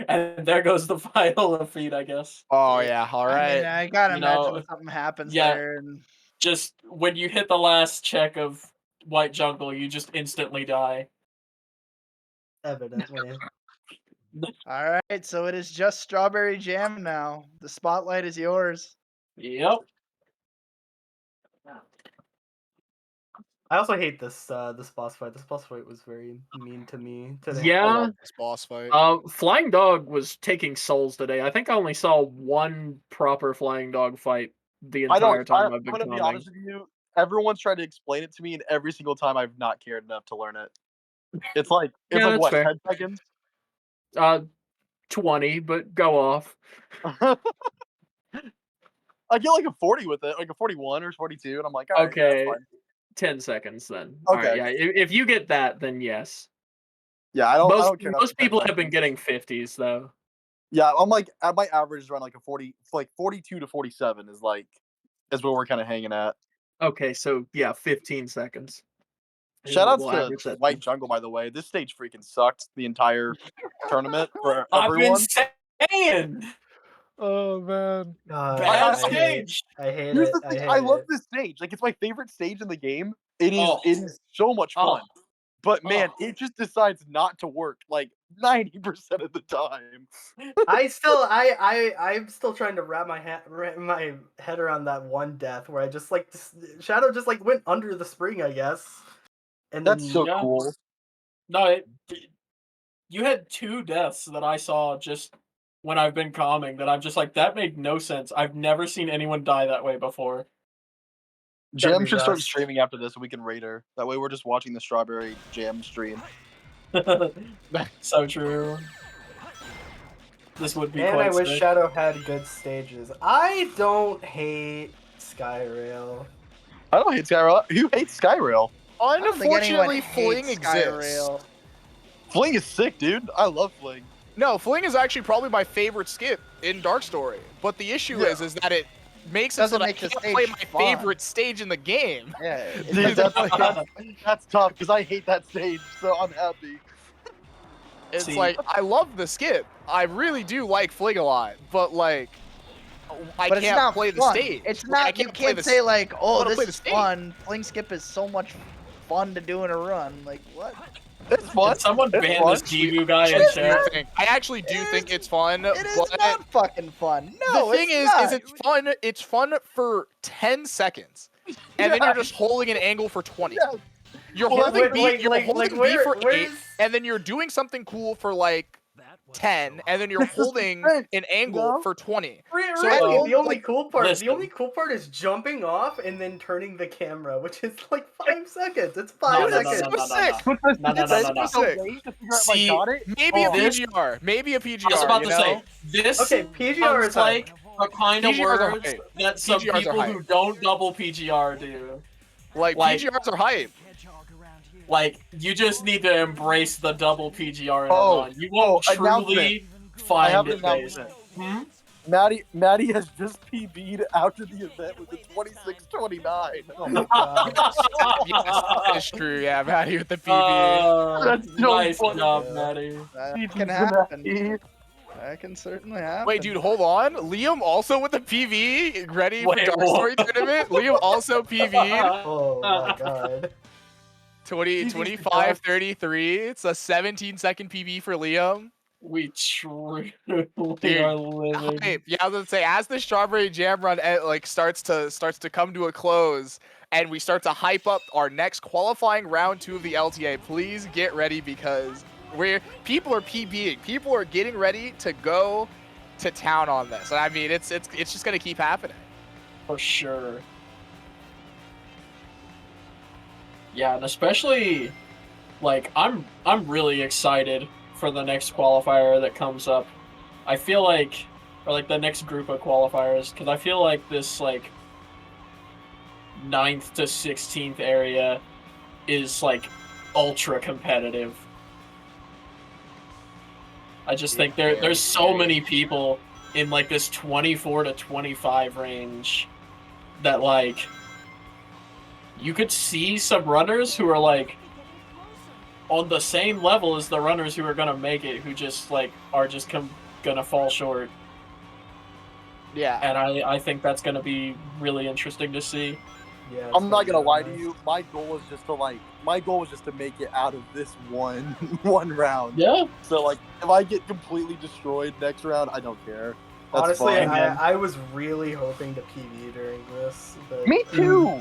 Speaker 12: And there goes the Viola feed, I guess.
Speaker 9: Oh yeah. All right.
Speaker 11: I mean, I gotta imagine something happens there. And...
Speaker 12: Just when you hit the last check of White Jungle, you just instantly die.
Speaker 14: Evidently.
Speaker 11: All right, so it is just Strawberry Jam now. The spotlight is yours.
Speaker 12: Yep.
Speaker 14: I also hate this boss fight. This boss fight was very mean to me today.
Speaker 12: Yeah.
Speaker 9: This boss fight.
Speaker 12: Flying Dog was taking souls today. I think I only saw one proper Flying Dog fight the entire time I've been
Speaker 3: I'm gonna be honest with you. Everyone's tried to explain it to me, and every single time I've not cared enough to learn it. It's like what,
Speaker 12: fair.
Speaker 3: 10 seconds?
Speaker 12: 20, but go off.
Speaker 3: I get like a 40 with it, like a 41 or 42, and I'm like, all right,
Speaker 12: okay,
Speaker 3: that's fine.
Speaker 12: 10 seconds then.
Speaker 3: Okay.
Speaker 12: All right, yeah, if you get that, then yes.
Speaker 3: Yeah, I don't care.
Speaker 12: Most people have been getting 50s though.
Speaker 3: Yeah, I'm like at my average is around like a 40, like 42 to 47 is where we're kind of hanging at.
Speaker 12: Okay, so yeah, 15 seconds.
Speaker 3: Shout outs to White Jungle, by the way. This stage freaking sucked the entire tournament for everyone.
Speaker 12: I've been saying.
Speaker 9: Oh man.
Speaker 12: Bad
Speaker 3: this stage.
Speaker 14: I hate
Speaker 3: Here's
Speaker 14: it.
Speaker 3: the thing. I love this stage. Like, it's my favorite stage in the game. It is so much fun. But man, it just decides not to work like 90% of the time.
Speaker 14: I'm still trying to wrap my head around that one death where I just like Shadow just like went under the spring, I guess. And
Speaker 3: That's
Speaker 14: then,
Speaker 3: so cool.
Speaker 12: No, you had 2 deaths that I saw just when I've been calming that I'm just like, that made no sense. I've never seen anyone die that way before.
Speaker 3: Jam should start streaming after this so we can rate her. That way we're just watching the Strawberry Jam stream.
Speaker 12: So true. This would be
Speaker 14: Man,
Speaker 12: quite
Speaker 14: I wish
Speaker 12: sick.
Speaker 14: Shadow had good stages. I don't hate Skyrail.
Speaker 3: I don't hate Skyrail. Who hates Skyrail?
Speaker 9: Unfortunately, Fling exists.
Speaker 3: Fling is sick, dude. I love Fling.
Speaker 9: No, Fling is actually probably my favorite skip in Dark Story. But the issue is that it makes it so that I can't play my favorite stage in the game.
Speaker 11: Yeah,
Speaker 3: Dude, that's tough because I hate that stage, so I'm happy.
Speaker 9: It's like, I love the skip. I really do like Fling a lot, but like, I
Speaker 11: But it's
Speaker 9: can't
Speaker 11: not
Speaker 9: play
Speaker 11: fun.
Speaker 9: the stage.
Speaker 11: It's
Speaker 9: Like, I
Speaker 11: not. You
Speaker 9: play
Speaker 11: can't
Speaker 9: the
Speaker 11: say
Speaker 9: s-
Speaker 11: like,
Speaker 9: I
Speaker 11: "Oh,
Speaker 9: wanna
Speaker 11: this
Speaker 9: play the
Speaker 11: is
Speaker 9: stage.
Speaker 11: fun." Fling skip is so much fun to do in a run. Like what?
Speaker 3: It's fun.
Speaker 12: Did someone
Speaker 3: It's
Speaker 12: ban
Speaker 3: fun.
Speaker 12: this Givu guy in
Speaker 11: It's
Speaker 12: chat?
Speaker 9: I actually do think it's fun,
Speaker 11: It is
Speaker 9: but
Speaker 11: not fucking fun. No,
Speaker 9: the thing
Speaker 11: it's not.
Speaker 9: it's fun. It's fun for 10 seconds, and then you're just holding an angle for 20. You're
Speaker 14: Well,
Speaker 9: holding
Speaker 14: wait,
Speaker 9: B,
Speaker 14: like-
Speaker 9: you're
Speaker 14: like-
Speaker 9: holding
Speaker 14: like
Speaker 9: B
Speaker 14: where-
Speaker 9: for 8,
Speaker 14: where's-
Speaker 9: and then you're doing something cool for like 10, and then you're holding an angle for 20. So
Speaker 14: Really,
Speaker 9: it's
Speaker 14: the only
Speaker 9: like-
Speaker 14: cool part.
Speaker 12: listen.
Speaker 14: The only cool part is jumping off and then turning the camera, which is like 5 seconds. It's 5 seconds.
Speaker 12: See,
Speaker 9: maybe a PGR. Maybe a PGR.
Speaker 12: I was about
Speaker 9: you
Speaker 12: to
Speaker 9: know?
Speaker 12: say, this
Speaker 14: Okay, PGR
Speaker 12: sounds
Speaker 14: is
Speaker 12: like the kind of
Speaker 9: PGRs are
Speaker 12: words
Speaker 9: hype.
Speaker 12: that some
Speaker 9: PGRs are
Speaker 12: people
Speaker 9: hype.
Speaker 12: who don't double PGR do.
Speaker 9: Like PGRs are hype.
Speaker 12: Like, you just need to embrace the double PGR in a
Speaker 3: Oh,
Speaker 12: run. You won't truly
Speaker 3: I
Speaker 12: find
Speaker 3: have an
Speaker 12: it based.
Speaker 3: announcement. Maddie has just PB'd after the event with the 26-29.
Speaker 14: Oh my god.
Speaker 9: Yes, that is true. Yeah, Maddie with the PB.
Speaker 3: That's so
Speaker 12: nice
Speaker 3: funny.
Speaker 12: job, Maddie.
Speaker 11: That can happen. That can certainly happen.
Speaker 9: Wait, dude, hold on. Liam also with the PV, ready for
Speaker 12: Wait,
Speaker 9: Dark
Speaker 12: what?
Speaker 9: Story tournament. Liam also PV'd.
Speaker 14: Oh my god.
Speaker 9: 25, 33. It's a 17-second PV for Liam.
Speaker 12: We truly
Speaker 9: Dude,
Speaker 12: are living.
Speaker 9: hype. Yeah, I was gonna say, as the Strawberry Jam run like starts to come to a close, and we start to hype up our next qualifying round 2 of the LTA, please get ready because people are PBing. People are getting ready to go to town on this. And I mean, it's just gonna keep happening.
Speaker 12: For sure. Yeah, and especially, like, I'm really excited for the next qualifier that comes up. I feel like, or like the next group of qualifiers, because I feel like this, like, 9th to 16th area is, like, ultra competitive. I just think there's so many people in, like, this 24 to 25 range that, like, you could see some runners who are, like, on the same level as the runners who are gonna make it, who just, like, are just gonna fall short.
Speaker 9: Yeah.
Speaker 12: And I think that's gonna be really interesting to see.
Speaker 14: Yeah.
Speaker 3: I'm not gonna lie to you. My goal was just to make it out of this one round.
Speaker 12: Yeah.
Speaker 3: So like, if I get completely destroyed next round, I don't care. That's
Speaker 14: Honestly,
Speaker 3: fine.
Speaker 14: I was really hoping to PV during this. But
Speaker 3: Me too.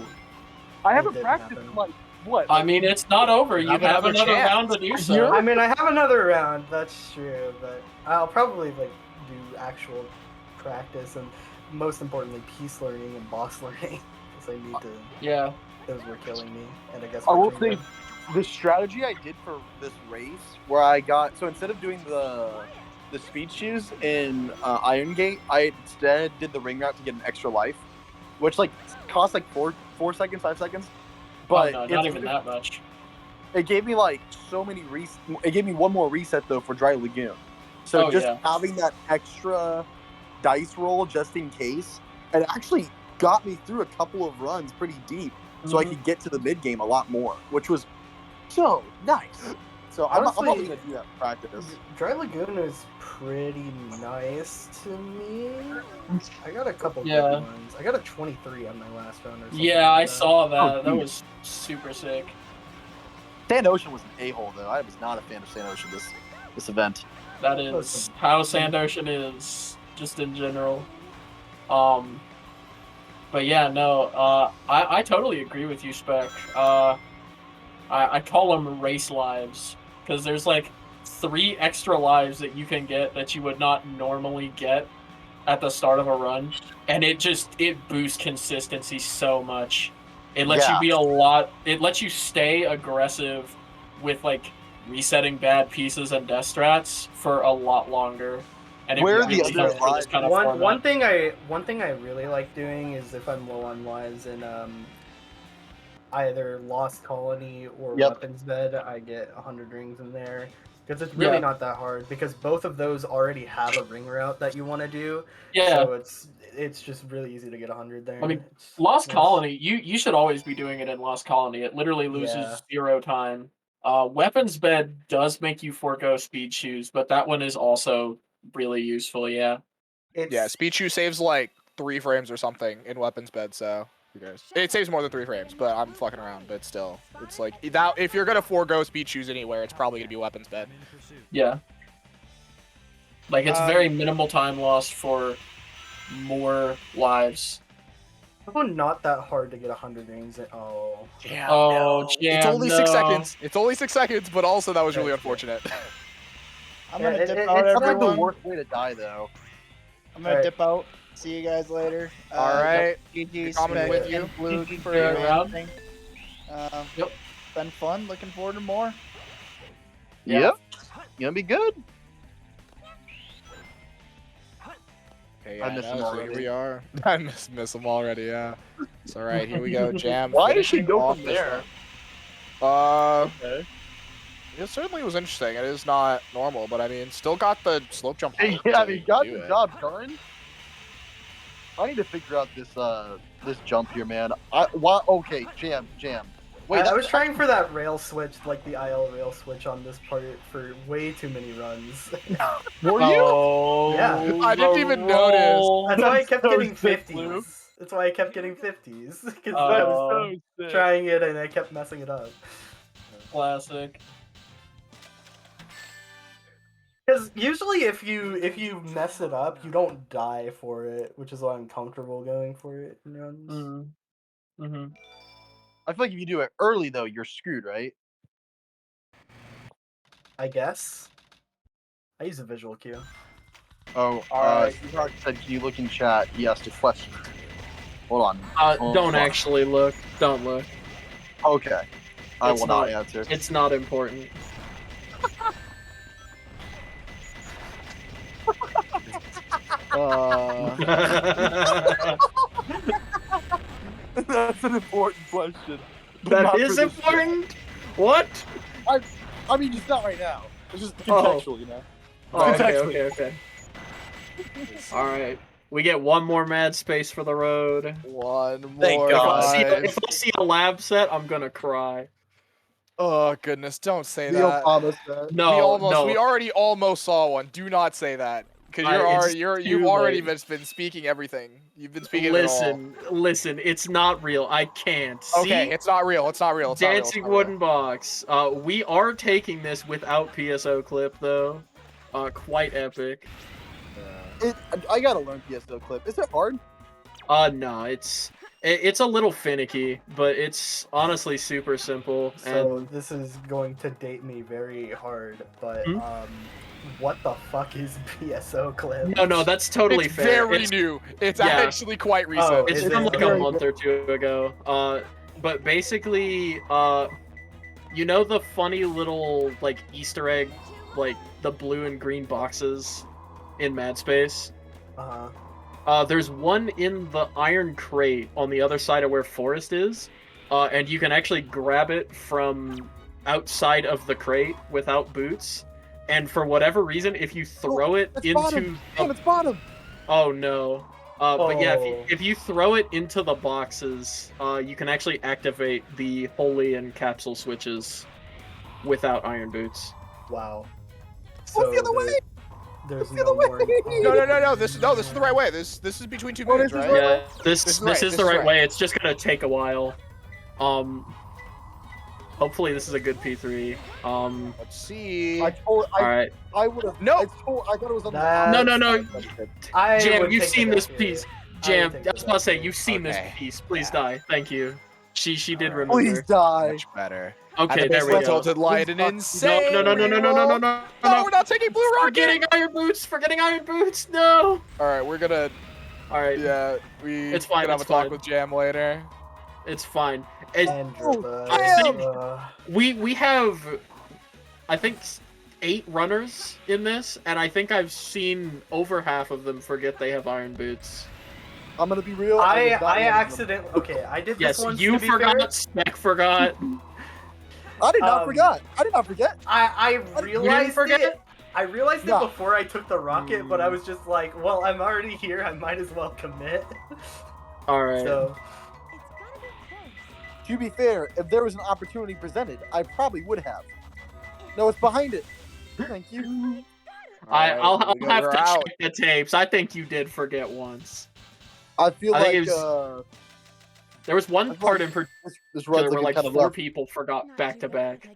Speaker 3: I
Speaker 14: It
Speaker 3: haven't
Speaker 14: didn't
Speaker 3: practiced
Speaker 14: happen.
Speaker 3: like what?
Speaker 12: I mean, it's not over. You
Speaker 9: Have
Speaker 12: have
Speaker 9: another
Speaker 12: another
Speaker 9: chance.
Speaker 12: round to do so.
Speaker 14: I mean, I have another round. That's true, but I'll probably like do actual practice and most importantly, piece learning and boss learning because I need to.
Speaker 12: Yeah.
Speaker 14: Those were killing me, and I guess.
Speaker 3: I will
Speaker 14: we're
Speaker 3: say, the strategy I did for this race, where I got instead of doing the speed shoes in Iron Gate, I instead did the ring route to get an extra life, which like cost like 4 seconds, 5 seconds. But
Speaker 12: Oh, no, not even that much.
Speaker 3: It gave me like so many it gave me one more reset though for Dry Lagoon. So just having that extra dice roll just in case, it actually got me through a couple of runs pretty deep, so I could get to the mid game a lot more, which was so nice. So I'm
Speaker 14: Honestly,
Speaker 3: probably gonna do that in practice.
Speaker 14: Dry Lagoon is pretty nice to me. I got a couple good
Speaker 12: Yeah.
Speaker 14: ones. I got a 23 on my last run or something.
Speaker 12: Yeah,
Speaker 14: like
Speaker 12: I
Speaker 14: that.
Speaker 12: saw that.
Speaker 3: Oh,
Speaker 12: That
Speaker 3: dude.
Speaker 12: was super sick.
Speaker 3: Sand Ocean was an a-hole though. I was not a fan of Sand Ocean this event.
Speaker 12: That is how Sand Ocean is, just in general. But yeah, no, I totally agree with you, Spec. I call them race lives, because there's like 3 extra lives that you can get that you would not normally get at the start of a run, and it boosts consistency so much. It lets you be it lets you stay aggressive with like resetting bad pieces and death strats for a lot longer. And
Speaker 3: Where
Speaker 12: it
Speaker 3: are the
Speaker 12: really
Speaker 3: other
Speaker 12: helps for this kind of
Speaker 14: one
Speaker 12: format.
Speaker 14: thing I really like doing is if I'm low on lives in either Lost Colony or Weapons Bed, I get 100 rings in there. Because it's really not that hard, because both of those already have a ring route that you want to do.
Speaker 12: Yeah.
Speaker 14: So it's just really easy to get 100 there.
Speaker 12: I mean, Lost Colony, you should always be doing it in Lost Colony. It literally loses 0 time. Weapons Bed does make you forego speed shoes, but that one is also really useful, yeah.
Speaker 9: Yeah, speed shoe saves like 3 frames or something in Weapons Bed, so who cares? It saves more than 3 frames, but I'm fucking around, but still. It's like, that, if you're gonna forego speed shoes anywhere, it's probably gonna be Weapons Bed.
Speaker 12: Yeah. Like, it's very minimal time lost for more lives.
Speaker 14: Oh, not that hard to get 100 rings. Oh.
Speaker 9: Jam,
Speaker 12: Oh,
Speaker 9: it's
Speaker 12: Jam,
Speaker 9: only 6 seconds. It's only 6 seconds, but also that was really unfortunate.
Speaker 15: I'm gonna dip out,
Speaker 3: It's not like
Speaker 15: everyone.
Speaker 3: the worst way to die though.
Speaker 15: I'm gonna dip out. See you guys later.
Speaker 9: All right.
Speaker 15: GG,
Speaker 9: Comment
Speaker 15: Spec,
Speaker 9: with you.
Speaker 15: and Blue for
Speaker 12: around.
Speaker 15: everything. Yep. Been fun. Looking forward to more.
Speaker 3: Yep. Gonna be good.
Speaker 9: Okay,
Speaker 3: I miss him already.
Speaker 9: Here we are. I miss him already, yeah. It's alright, here we go, Jam.
Speaker 3: Why did she
Speaker 9: finishing
Speaker 3: go
Speaker 9: off
Speaker 3: from
Speaker 9: this
Speaker 3: there?
Speaker 9: one.
Speaker 3: Okay.
Speaker 9: It certainly was interesting. It is not normal, but I mean, still got the slope jump.
Speaker 3: Yeah, I mean, got the job done. I need to figure out this jump here, man. Okay, Jam. Wait,
Speaker 14: I was trying for that rail switch, like the IL rail switch on this part for way too many runs.
Speaker 3: Were you?
Speaker 14: Yeah.
Speaker 9: I didn't even notice.
Speaker 14: That's why I kept
Speaker 3: so
Speaker 14: getting
Speaker 3: sick,
Speaker 14: 50s.
Speaker 3: Blue.
Speaker 14: That's why I kept getting 50s. Because I was
Speaker 3: so
Speaker 14: trying it and I kept messing it up.
Speaker 12: Classic.
Speaker 14: Because usually if you mess it up, you don't die for it, which is why I'm comfortable going for it in runs.
Speaker 12: Mm-hmm.
Speaker 3: I feel like if you do it early though, you're screwed, right?
Speaker 14: I guess. I use a visual cue.
Speaker 3: Oh, Sweetheart said, "Can you look in chat?" He asked a question. Hold on.
Speaker 12: Don't actually look. Don't look.
Speaker 3: Okay. I
Speaker 12: It's
Speaker 3: will not answer.
Speaker 12: It's not important.
Speaker 3: That's an important question. but
Speaker 12: That
Speaker 3: not
Speaker 12: is
Speaker 3: for this
Speaker 12: important? What?
Speaker 3: I mean, just not right now. It's just contextual, you know.
Speaker 12: Oh, okay,
Speaker 3: Contextually.
Speaker 12: okay. Alright. We get one more mad space for the road.
Speaker 9: One more.
Speaker 3: Thank God.
Speaker 12: If I see a lab set, I'm gonna cry.
Speaker 9: Oh goodness, don't say
Speaker 3: Neil
Speaker 9: that.
Speaker 3: Thomas said.
Speaker 12: No,
Speaker 9: We already almost saw one. Do not say that. Because you've already been speaking everything. You've been speaking it all.
Speaker 12: Listen, it's not real. I can't.
Speaker 9: Okay,
Speaker 12: See?
Speaker 9: it's not real. It's not real. It's
Speaker 12: Dancing
Speaker 9: not real.
Speaker 12: Wooden Box. We are taking this without PSO clip though. Quite epic.
Speaker 3: I gotta learn PSO clip. Is it hard?
Speaker 12: No, it's a little finicky, but it's honestly super simple.
Speaker 14: So
Speaker 12: And
Speaker 14: this is going to date me very hard, but what the fuck is PSO clip?
Speaker 12: no, that's totally
Speaker 9: It's
Speaker 12: fair.
Speaker 9: very new. It's actually quite recent.
Speaker 14: Oh,
Speaker 12: It's
Speaker 14: is
Speaker 12: from
Speaker 14: it?
Speaker 12: like a month or two ago. But basically, you know the funny little like Easter egg, like the blue and green boxes in Mad Space. There's one in the iron crate on the other side of where Forest is, and you can actually grab it from outside of the crate without boots. And for whatever reason, if you throw it into
Speaker 3: bottom. Damn, it's bottom.
Speaker 12: Oh no. But yeah, if you throw it into the boxes, you can actually activate the Holy and Capsule switches. without iron boots.
Speaker 14: Wow.
Speaker 10: What's the other way?
Speaker 14: There's no more.
Speaker 9: No. This is the right way. This is between two moons, right?
Speaker 12: Yeah, this
Speaker 9: is
Speaker 12: is
Speaker 9: right,
Speaker 12: the right way. It's just gonna take a while. Hopefully this is a good P3.
Speaker 9: Let's see.
Speaker 12: Alright.
Speaker 16: I would have.
Speaker 9: No.
Speaker 16: I thought it was on
Speaker 12: No. Jam, you've seen this piece. Jam, I was about to say,
Speaker 9: Okay.
Speaker 12: you've seen this piece. Please die. Thank you. She did remember.
Speaker 16: Please die.
Speaker 9: Much better.
Speaker 12: Okay, there we go.
Speaker 9: Tilted light and insane.
Speaker 12: No,
Speaker 9: we're not taking blue rocket.
Speaker 12: Forgetting iron boots. No.
Speaker 9: All right, we're gonna.
Speaker 12: All right.
Speaker 9: Yeah,
Speaker 12: It's fine.
Speaker 9: Gonna have
Speaker 12: It's
Speaker 9: a talk
Speaker 12: fine.
Speaker 9: with Jam later.
Speaker 12: It's fine.
Speaker 14: I
Speaker 12: think we have, I think, 8 runners in this, and I think I've seen over half of them forget they have iron boots.
Speaker 16: I'm gonna be real.
Speaker 14: I accidentally. Okay, I did this
Speaker 12: Yes,
Speaker 14: once.
Speaker 12: you
Speaker 14: to be
Speaker 12: forgot.
Speaker 14: fair.
Speaker 12: Spec forgot.
Speaker 16: I did not forget. I did not forget.
Speaker 14: I realized
Speaker 12: forget?
Speaker 14: it. I realized
Speaker 16: No.
Speaker 14: it before I took the rocket, but I was just like, well, I'm already here. I might as well commit.
Speaker 12: All right.
Speaker 14: So.
Speaker 16: To be fair, if there was an opportunity presented, I probably would have. No, it's behind it. Thank you.
Speaker 12: I'll
Speaker 9: we
Speaker 12: have
Speaker 9: go
Speaker 12: to
Speaker 9: out.
Speaker 12: check the tapes. I think you did forget once.
Speaker 16: I feel
Speaker 12: I
Speaker 16: like
Speaker 12: think it was- There was one part in
Speaker 16: this
Speaker 12: particular
Speaker 16: run's
Speaker 12: where like
Speaker 16: kind of
Speaker 12: 4
Speaker 16: rough.
Speaker 12: people forgot back to back.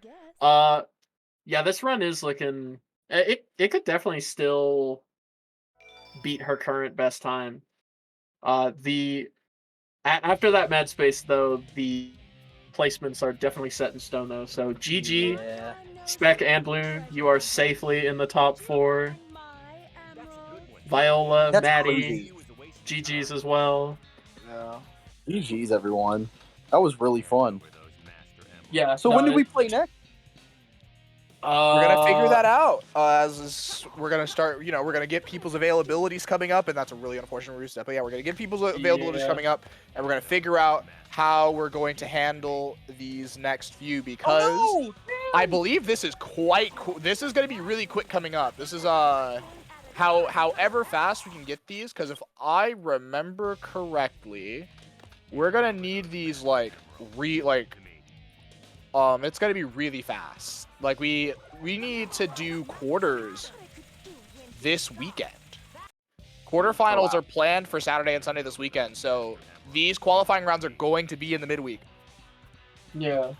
Speaker 12: Yeah, this run is looking. It could definitely still beat her current best time. After that mad space though, the placements are definitely set in stone though. So GG, Spec and Blue, you are safely in the top 4. Viola,
Speaker 16: That's
Speaker 12: Maddie,
Speaker 16: crazy.
Speaker 12: GG's as well.
Speaker 16: Yeah. GG's everyone. That was really fun.
Speaker 12: Yeah.
Speaker 16: So when do we play next?
Speaker 9: We're gonna figure that out we're gonna start. You know, we're gonna get people's availabilities coming up, and that's a really unfortunate step. But yeah, we're gonna get people's availabilities coming up, and we're gonna figure out how we're going to handle these next few because I believe this is quite. This is gonna be really quick coming up. This is however fast we can get these, because if I remember correctly, we're gonna need these it's gonna be really fast. Like we need to do quarters this weekend. Quarterfinals are planned for Saturday and Sunday this weekend, so these qualifying rounds are going to be in the midweek.
Speaker 12: Yeah.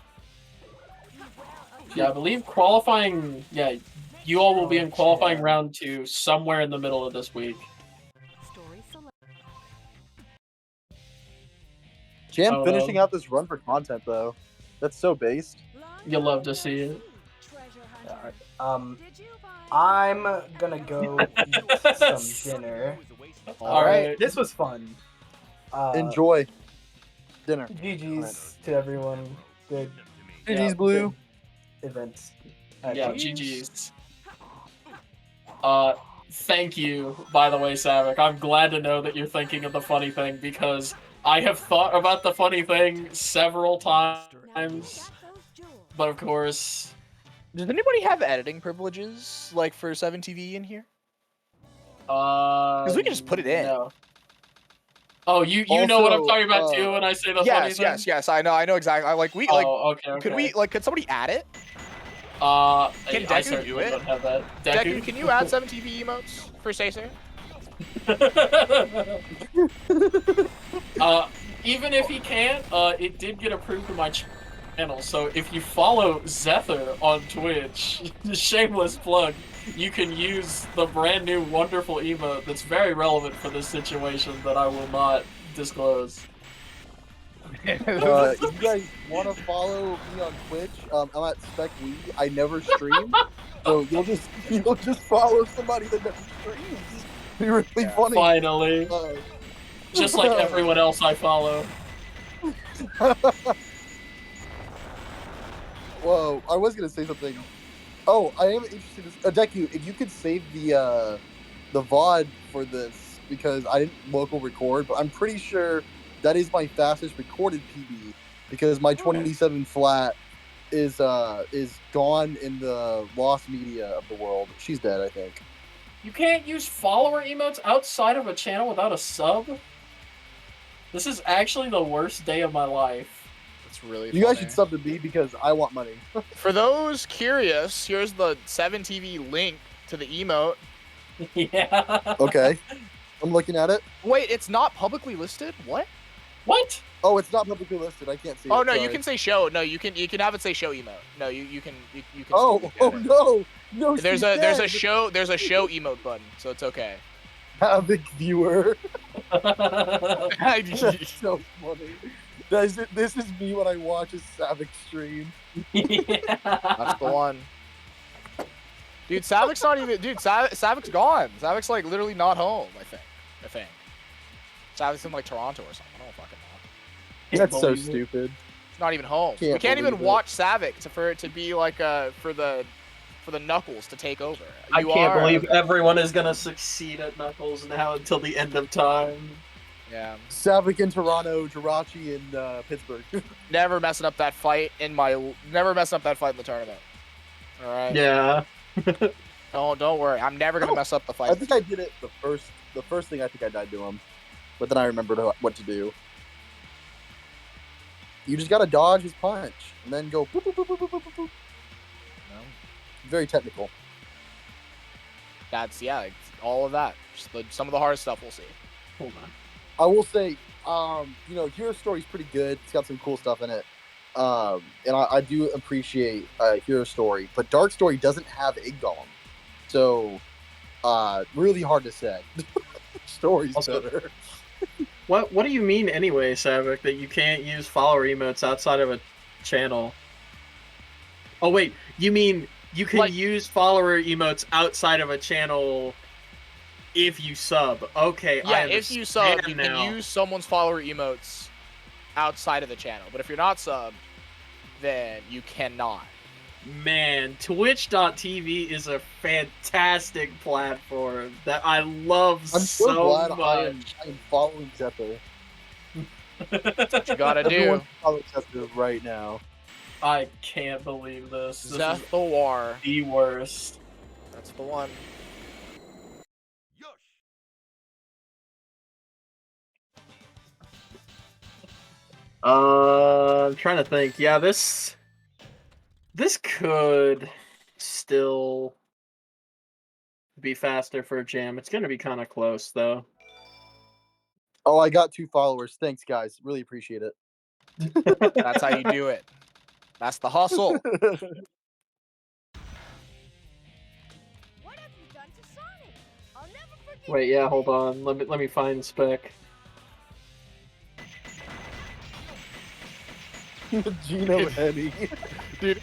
Speaker 12: Yeah, I believe qualifying. Yeah, you all will be in qualifying round 2 somewhere in the middle of this week.
Speaker 16: Jam finishing out this run for content though. That's so based.
Speaker 12: You'll love to see it.
Speaker 14: Alright. I'm gonna go eat some dinner.
Speaker 12: Alright.
Speaker 14: This was fun.
Speaker 16: Enjoy dinner.
Speaker 14: GG's to everyone. Good.
Speaker 16: GG's, Blue.
Speaker 14: Good events.
Speaker 12: Yeah, GG's. Thank you, by the way, Savik. I'm glad to know that you're thinking of the funny thing, because I have thought about the funny thing several times, but of course...
Speaker 9: Does anybody have editing privileges, like, for 7TV in here? Because we can just put it in.
Speaker 12: No. Oh, you know what I'm talking about too when I say the funny thing?
Speaker 9: Yes, I know exactly.
Speaker 12: Okay.
Speaker 9: Could somebody add it? Can
Speaker 12: I
Speaker 9: Deku do it?
Speaker 12: don't have that.
Speaker 9: Deku, can you add 7TV emotes for Sacer?
Speaker 12: Even if he can't, it did get approved to my channel, so if you follow Zether on Twitch, shameless plug, you can use the brand new wonderful emote that's very relevant for this situation that I will not disclose.
Speaker 16: If you guys want to follow me on Twitch, I'm at SpecWee. I never stream, so you'll just follow somebody that never streams. It'd be really funny.
Speaker 12: Finally, just like everyone else I follow.
Speaker 16: Whoa! I was gonna say something. Oh, I am interested. Deku, if you could save the VOD for this, because I didn't local record, but I'm pretty sure that is my fastest recorded PB, because my 27 flat is gone in the lost media of the world. She's dead, I think.
Speaker 12: You can't use follower emotes outside of a channel without a sub? This is actually the worst day of my life.
Speaker 9: It's really
Speaker 16: You guys
Speaker 9: funny.
Speaker 16: should sub to me because I want money.
Speaker 9: For those curious, here's the 7TV link to the emote.
Speaker 12: Yeah.
Speaker 16: Okay. I'm looking at it.
Speaker 9: Wait, it's not publicly listed? What?
Speaker 12: What?
Speaker 16: Oh, it's not publicly listed. I can't see it.
Speaker 9: Oh no, you
Speaker 16: sorry.
Speaker 9: can say show. No, you can have it say show emote. No, you can still
Speaker 16: Oh,
Speaker 9: look at it.
Speaker 16: no.
Speaker 9: There's
Speaker 16: she's
Speaker 9: a
Speaker 16: dead.
Speaker 9: show emote button, so it's okay.
Speaker 16: Havoc viewer.
Speaker 9: That's
Speaker 16: so funny. This is me when I watch a Savik stream.
Speaker 9: That's the one. Dude, Savik's not even. Dude, Savik's gone. Savik's like literally not home. I think. Savik's in like Toronto or something. I don't fucking know.
Speaker 16: That's so stupid.
Speaker 9: It's not even home. We can't even watch Savik for it to be like for the Knuckles to take over.
Speaker 12: I can't believe everyone is gonna succeed at Knuckles now until the end of time.
Speaker 9: Yeah.
Speaker 16: Savik in Toronto, Jirachi in Pittsburgh.
Speaker 9: Never messing up that fight in the tournament. All right.
Speaker 12: Yeah.
Speaker 9: Don't worry. I'm never gonna mess up the fight.
Speaker 16: I think I did it the first thing I think I died to him, but then I remembered what to do. You just gotta dodge his punch and then go boop boop boop boop boop boop boop. Very technical.
Speaker 9: That's it's all of that. Just some of the hard stuff we'll see.
Speaker 12: Hold on.
Speaker 16: I will say, Hero Story's pretty good. It's got some cool stuff in it. And I do appreciate Hero Story, but Dark Story doesn't have Egg Golem. So, really hard to say. Story's better.
Speaker 12: What do you mean anyway, Savik, that you can't use follower emotes outside of a channel? Oh wait, you mean you can use follower emotes outside of a channel if you sub. Okay,
Speaker 9: yeah, if you sub, you can use someone's follower emotes outside of the channel. But if you're not subbed, then you cannot.
Speaker 12: Man, Twitch.tv is a fantastic platform that I love
Speaker 16: I'm so glad
Speaker 12: much.
Speaker 16: I am following Zephyr.
Speaker 9: That's what you gotta do.
Speaker 16: Everyone follow Zephyr right now.
Speaker 12: I can't believe this. This is
Speaker 9: Zephyr.
Speaker 12: the worst.
Speaker 9: That's the one.
Speaker 12: I'm trying to think. Yeah, this could still be faster for a jam. It's gonna be kind of close though.
Speaker 16: Oh, I got 2 followers. Thanks, guys. Really appreciate it.
Speaker 9: That's how you do it. That's the hustle.
Speaker 4: What have you done to Sonic? I'll never forget.
Speaker 12: Wait, yeah, hold on. Let me find spec.
Speaker 16: Gino Henny.
Speaker 9: Dude,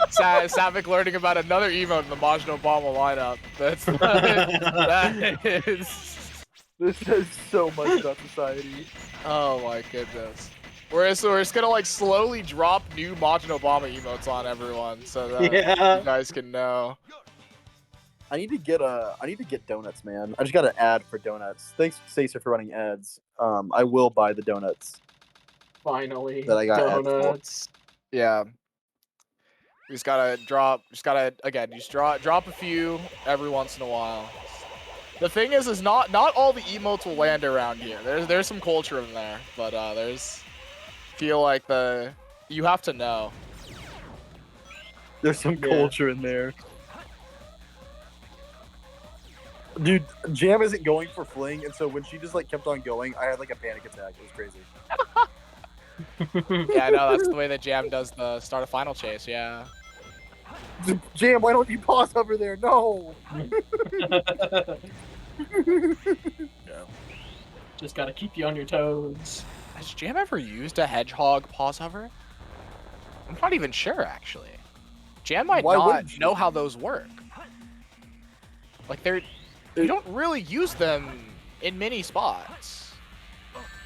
Speaker 9: Savik learning about another emote in the Majin Obama lineup. That is.
Speaker 16: This says so much about society.
Speaker 9: Oh my goodness. We're just gonna like slowly drop new Majin Obama emotes on everyone so that you guys can know.
Speaker 16: I need to get donuts, man. I just got an ad for donuts. Thanks, Sacer, for running ads. I will buy the donuts.
Speaker 12: Finally,
Speaker 16: that I got ads for.
Speaker 12: donuts.
Speaker 9: Yeah. We just gotta drop a few every once in a while. The thing is not all the emotes will land around here. There's some culture in there, but feel like you have to know.
Speaker 16: There's some culture in there. Dude, Jam isn't going for fling, and so when she just like kept on going, I had like a panic attack. It was crazy.
Speaker 9: Yeah, I know, that's the way that Jam does the start a final chase, yeah.
Speaker 16: Jam, why don't you pause over there? No!
Speaker 12: Yeah. Just gotta keep you on your toes.
Speaker 9: Has Jam ever used a hedgehog pause hover? I'm not even sure, actually. Jam might not know how those work. Like, you don't really use them in many spots.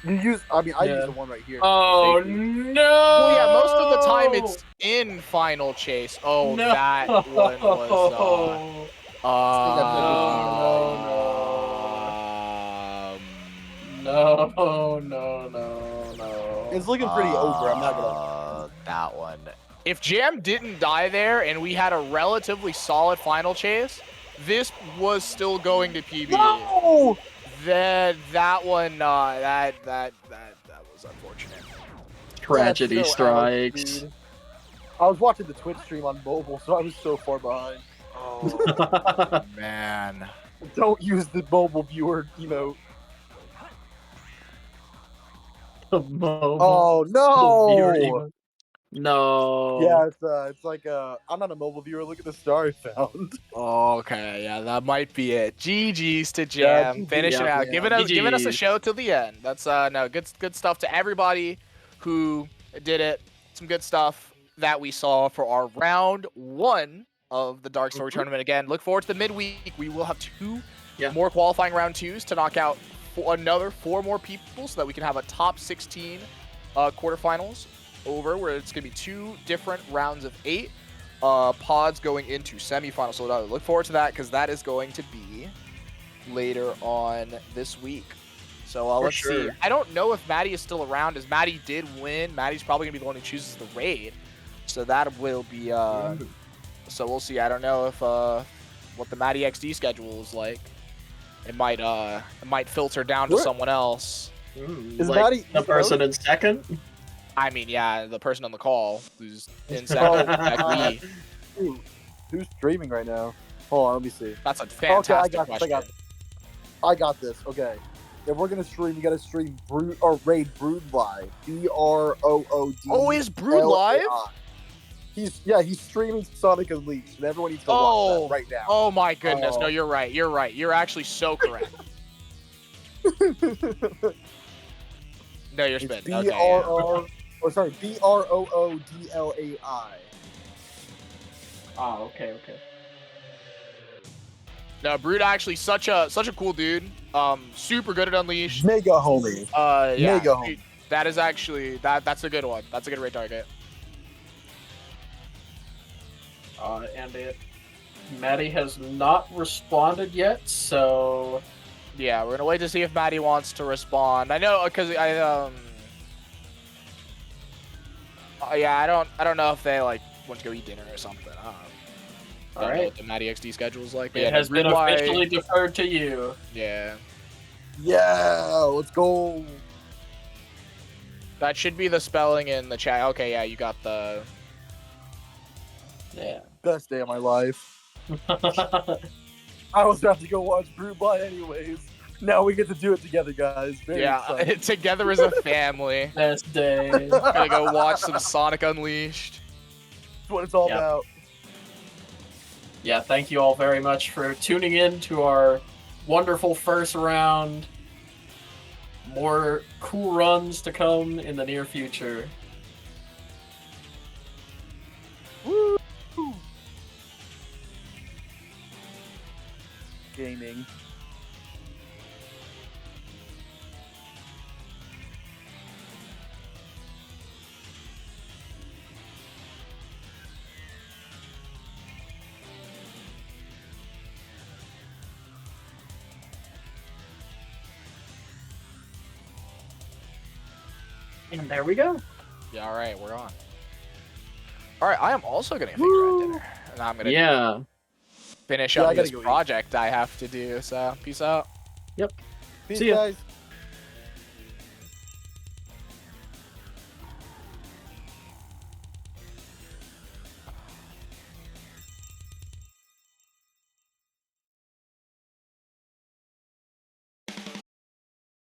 Speaker 16: I use the one right here.
Speaker 12: Oh no!
Speaker 9: Well, yeah, most of the time it's in Final Chase. Oh,
Speaker 12: no.
Speaker 9: That one was.
Speaker 12: No.
Speaker 16: It's looking pretty over. I'm not gonna.
Speaker 9: That one. If Jam didn't die there and we had a relatively solid Final Chase, this was still going to PB.
Speaker 16: No!
Speaker 9: That one, that was unfortunate.
Speaker 12: Tragedy
Speaker 16: That's so
Speaker 12: strikes.
Speaker 16: Alex, dude. I was watching the Twitch stream on mobile, so I was so far behind.
Speaker 9: Oh, man.
Speaker 16: Don't use the mobile viewer emote. Oh no!
Speaker 12: No.
Speaker 16: Yeah, it's like I'm not a mobile viewer. Look at the star I found.
Speaker 9: Okay, yeah, that might be it. GG's to
Speaker 16: Yeah,
Speaker 9: Jam,
Speaker 16: GG,
Speaker 9: finishing out,
Speaker 16: yeah.
Speaker 9: giving us a
Speaker 12: GGs.
Speaker 9: show till the end. That's no good stuff to everybody who did it. Some good stuff that we saw for our round 1 of the Dark Story tournament. Again, look forward to the midweek. We will have 2 more qualifying round 2s to knock out another 4 more people, so that we can have a top 16 quarterfinals over, where it's gonna be 2 different rounds of 8. Pods going into semifinals. So look forward to that, because that is going to be later on this week. So let's see. I don't know if Maddie is still around, as Maddie did win. Maddie's probably going to be the one who chooses the raid. So that will be... so we'll see. I don't know if what the Maddie XD schedule is like. It might filter down to someone else.
Speaker 16: Is
Speaker 12: like
Speaker 16: Maddie
Speaker 12: the person in second?
Speaker 9: I mean, yeah, the person on the call who's in second. XD.
Speaker 16: Who's streaming right now? Hold on, let me see.
Speaker 9: That's a fantastic question.
Speaker 16: I got this. Okay. If we're gonna stream, you gotta stream Brood or raid Brood live. BROOD.
Speaker 9: Oh, is Brood live?
Speaker 16: He's streaming Sonic Unleashed, and everyone needs to watch that right now.
Speaker 9: Oh my goodness! No, you're right. You're right. You're actually so correct. No, you're spitting. Okay.
Speaker 16: BROODLAI.
Speaker 12: Oh, okay.
Speaker 9: No, Brood actually such a cool dude. Super good at Unleashed.
Speaker 16: Mega homie.
Speaker 9: Yeah.
Speaker 16: Mega homie.
Speaker 9: That is actually that's a good one. That's a good raid target.
Speaker 12: And Maddie has not responded yet, so
Speaker 9: yeah, we're gonna wait to see if Maddie wants to respond. I know, because yeah, I don't know if they like want to go eat dinner or something. I don't know what the Maddie XD schedule is like.
Speaker 12: It has been officially deferred to you.
Speaker 9: Yeah.
Speaker 16: Yeah, let's go.
Speaker 9: That should be the spelling in the chat. Okay, yeah, you got the.
Speaker 12: Yeah.
Speaker 16: Best day of my life. I was about to go watch Brood Live anyways. Now we get to do it together, guys. Very excited.
Speaker 9: Together as a family.
Speaker 12: Best day.
Speaker 9: Gonna go watch some Sonic Unleashed.
Speaker 16: That's what it's all about.
Speaker 12: Yeah, thank you all very much for tuning in to our wonderful first round. More cool runs to come in the near future.
Speaker 16: Woo! Gaming.
Speaker 12: And there we go.
Speaker 9: Yeah, all right, we're on. All right, I am also getting a finger at dinner, and I'm gonna finish up this project I have to do. So, peace out.
Speaker 12: Yep.
Speaker 16: Peace, guys.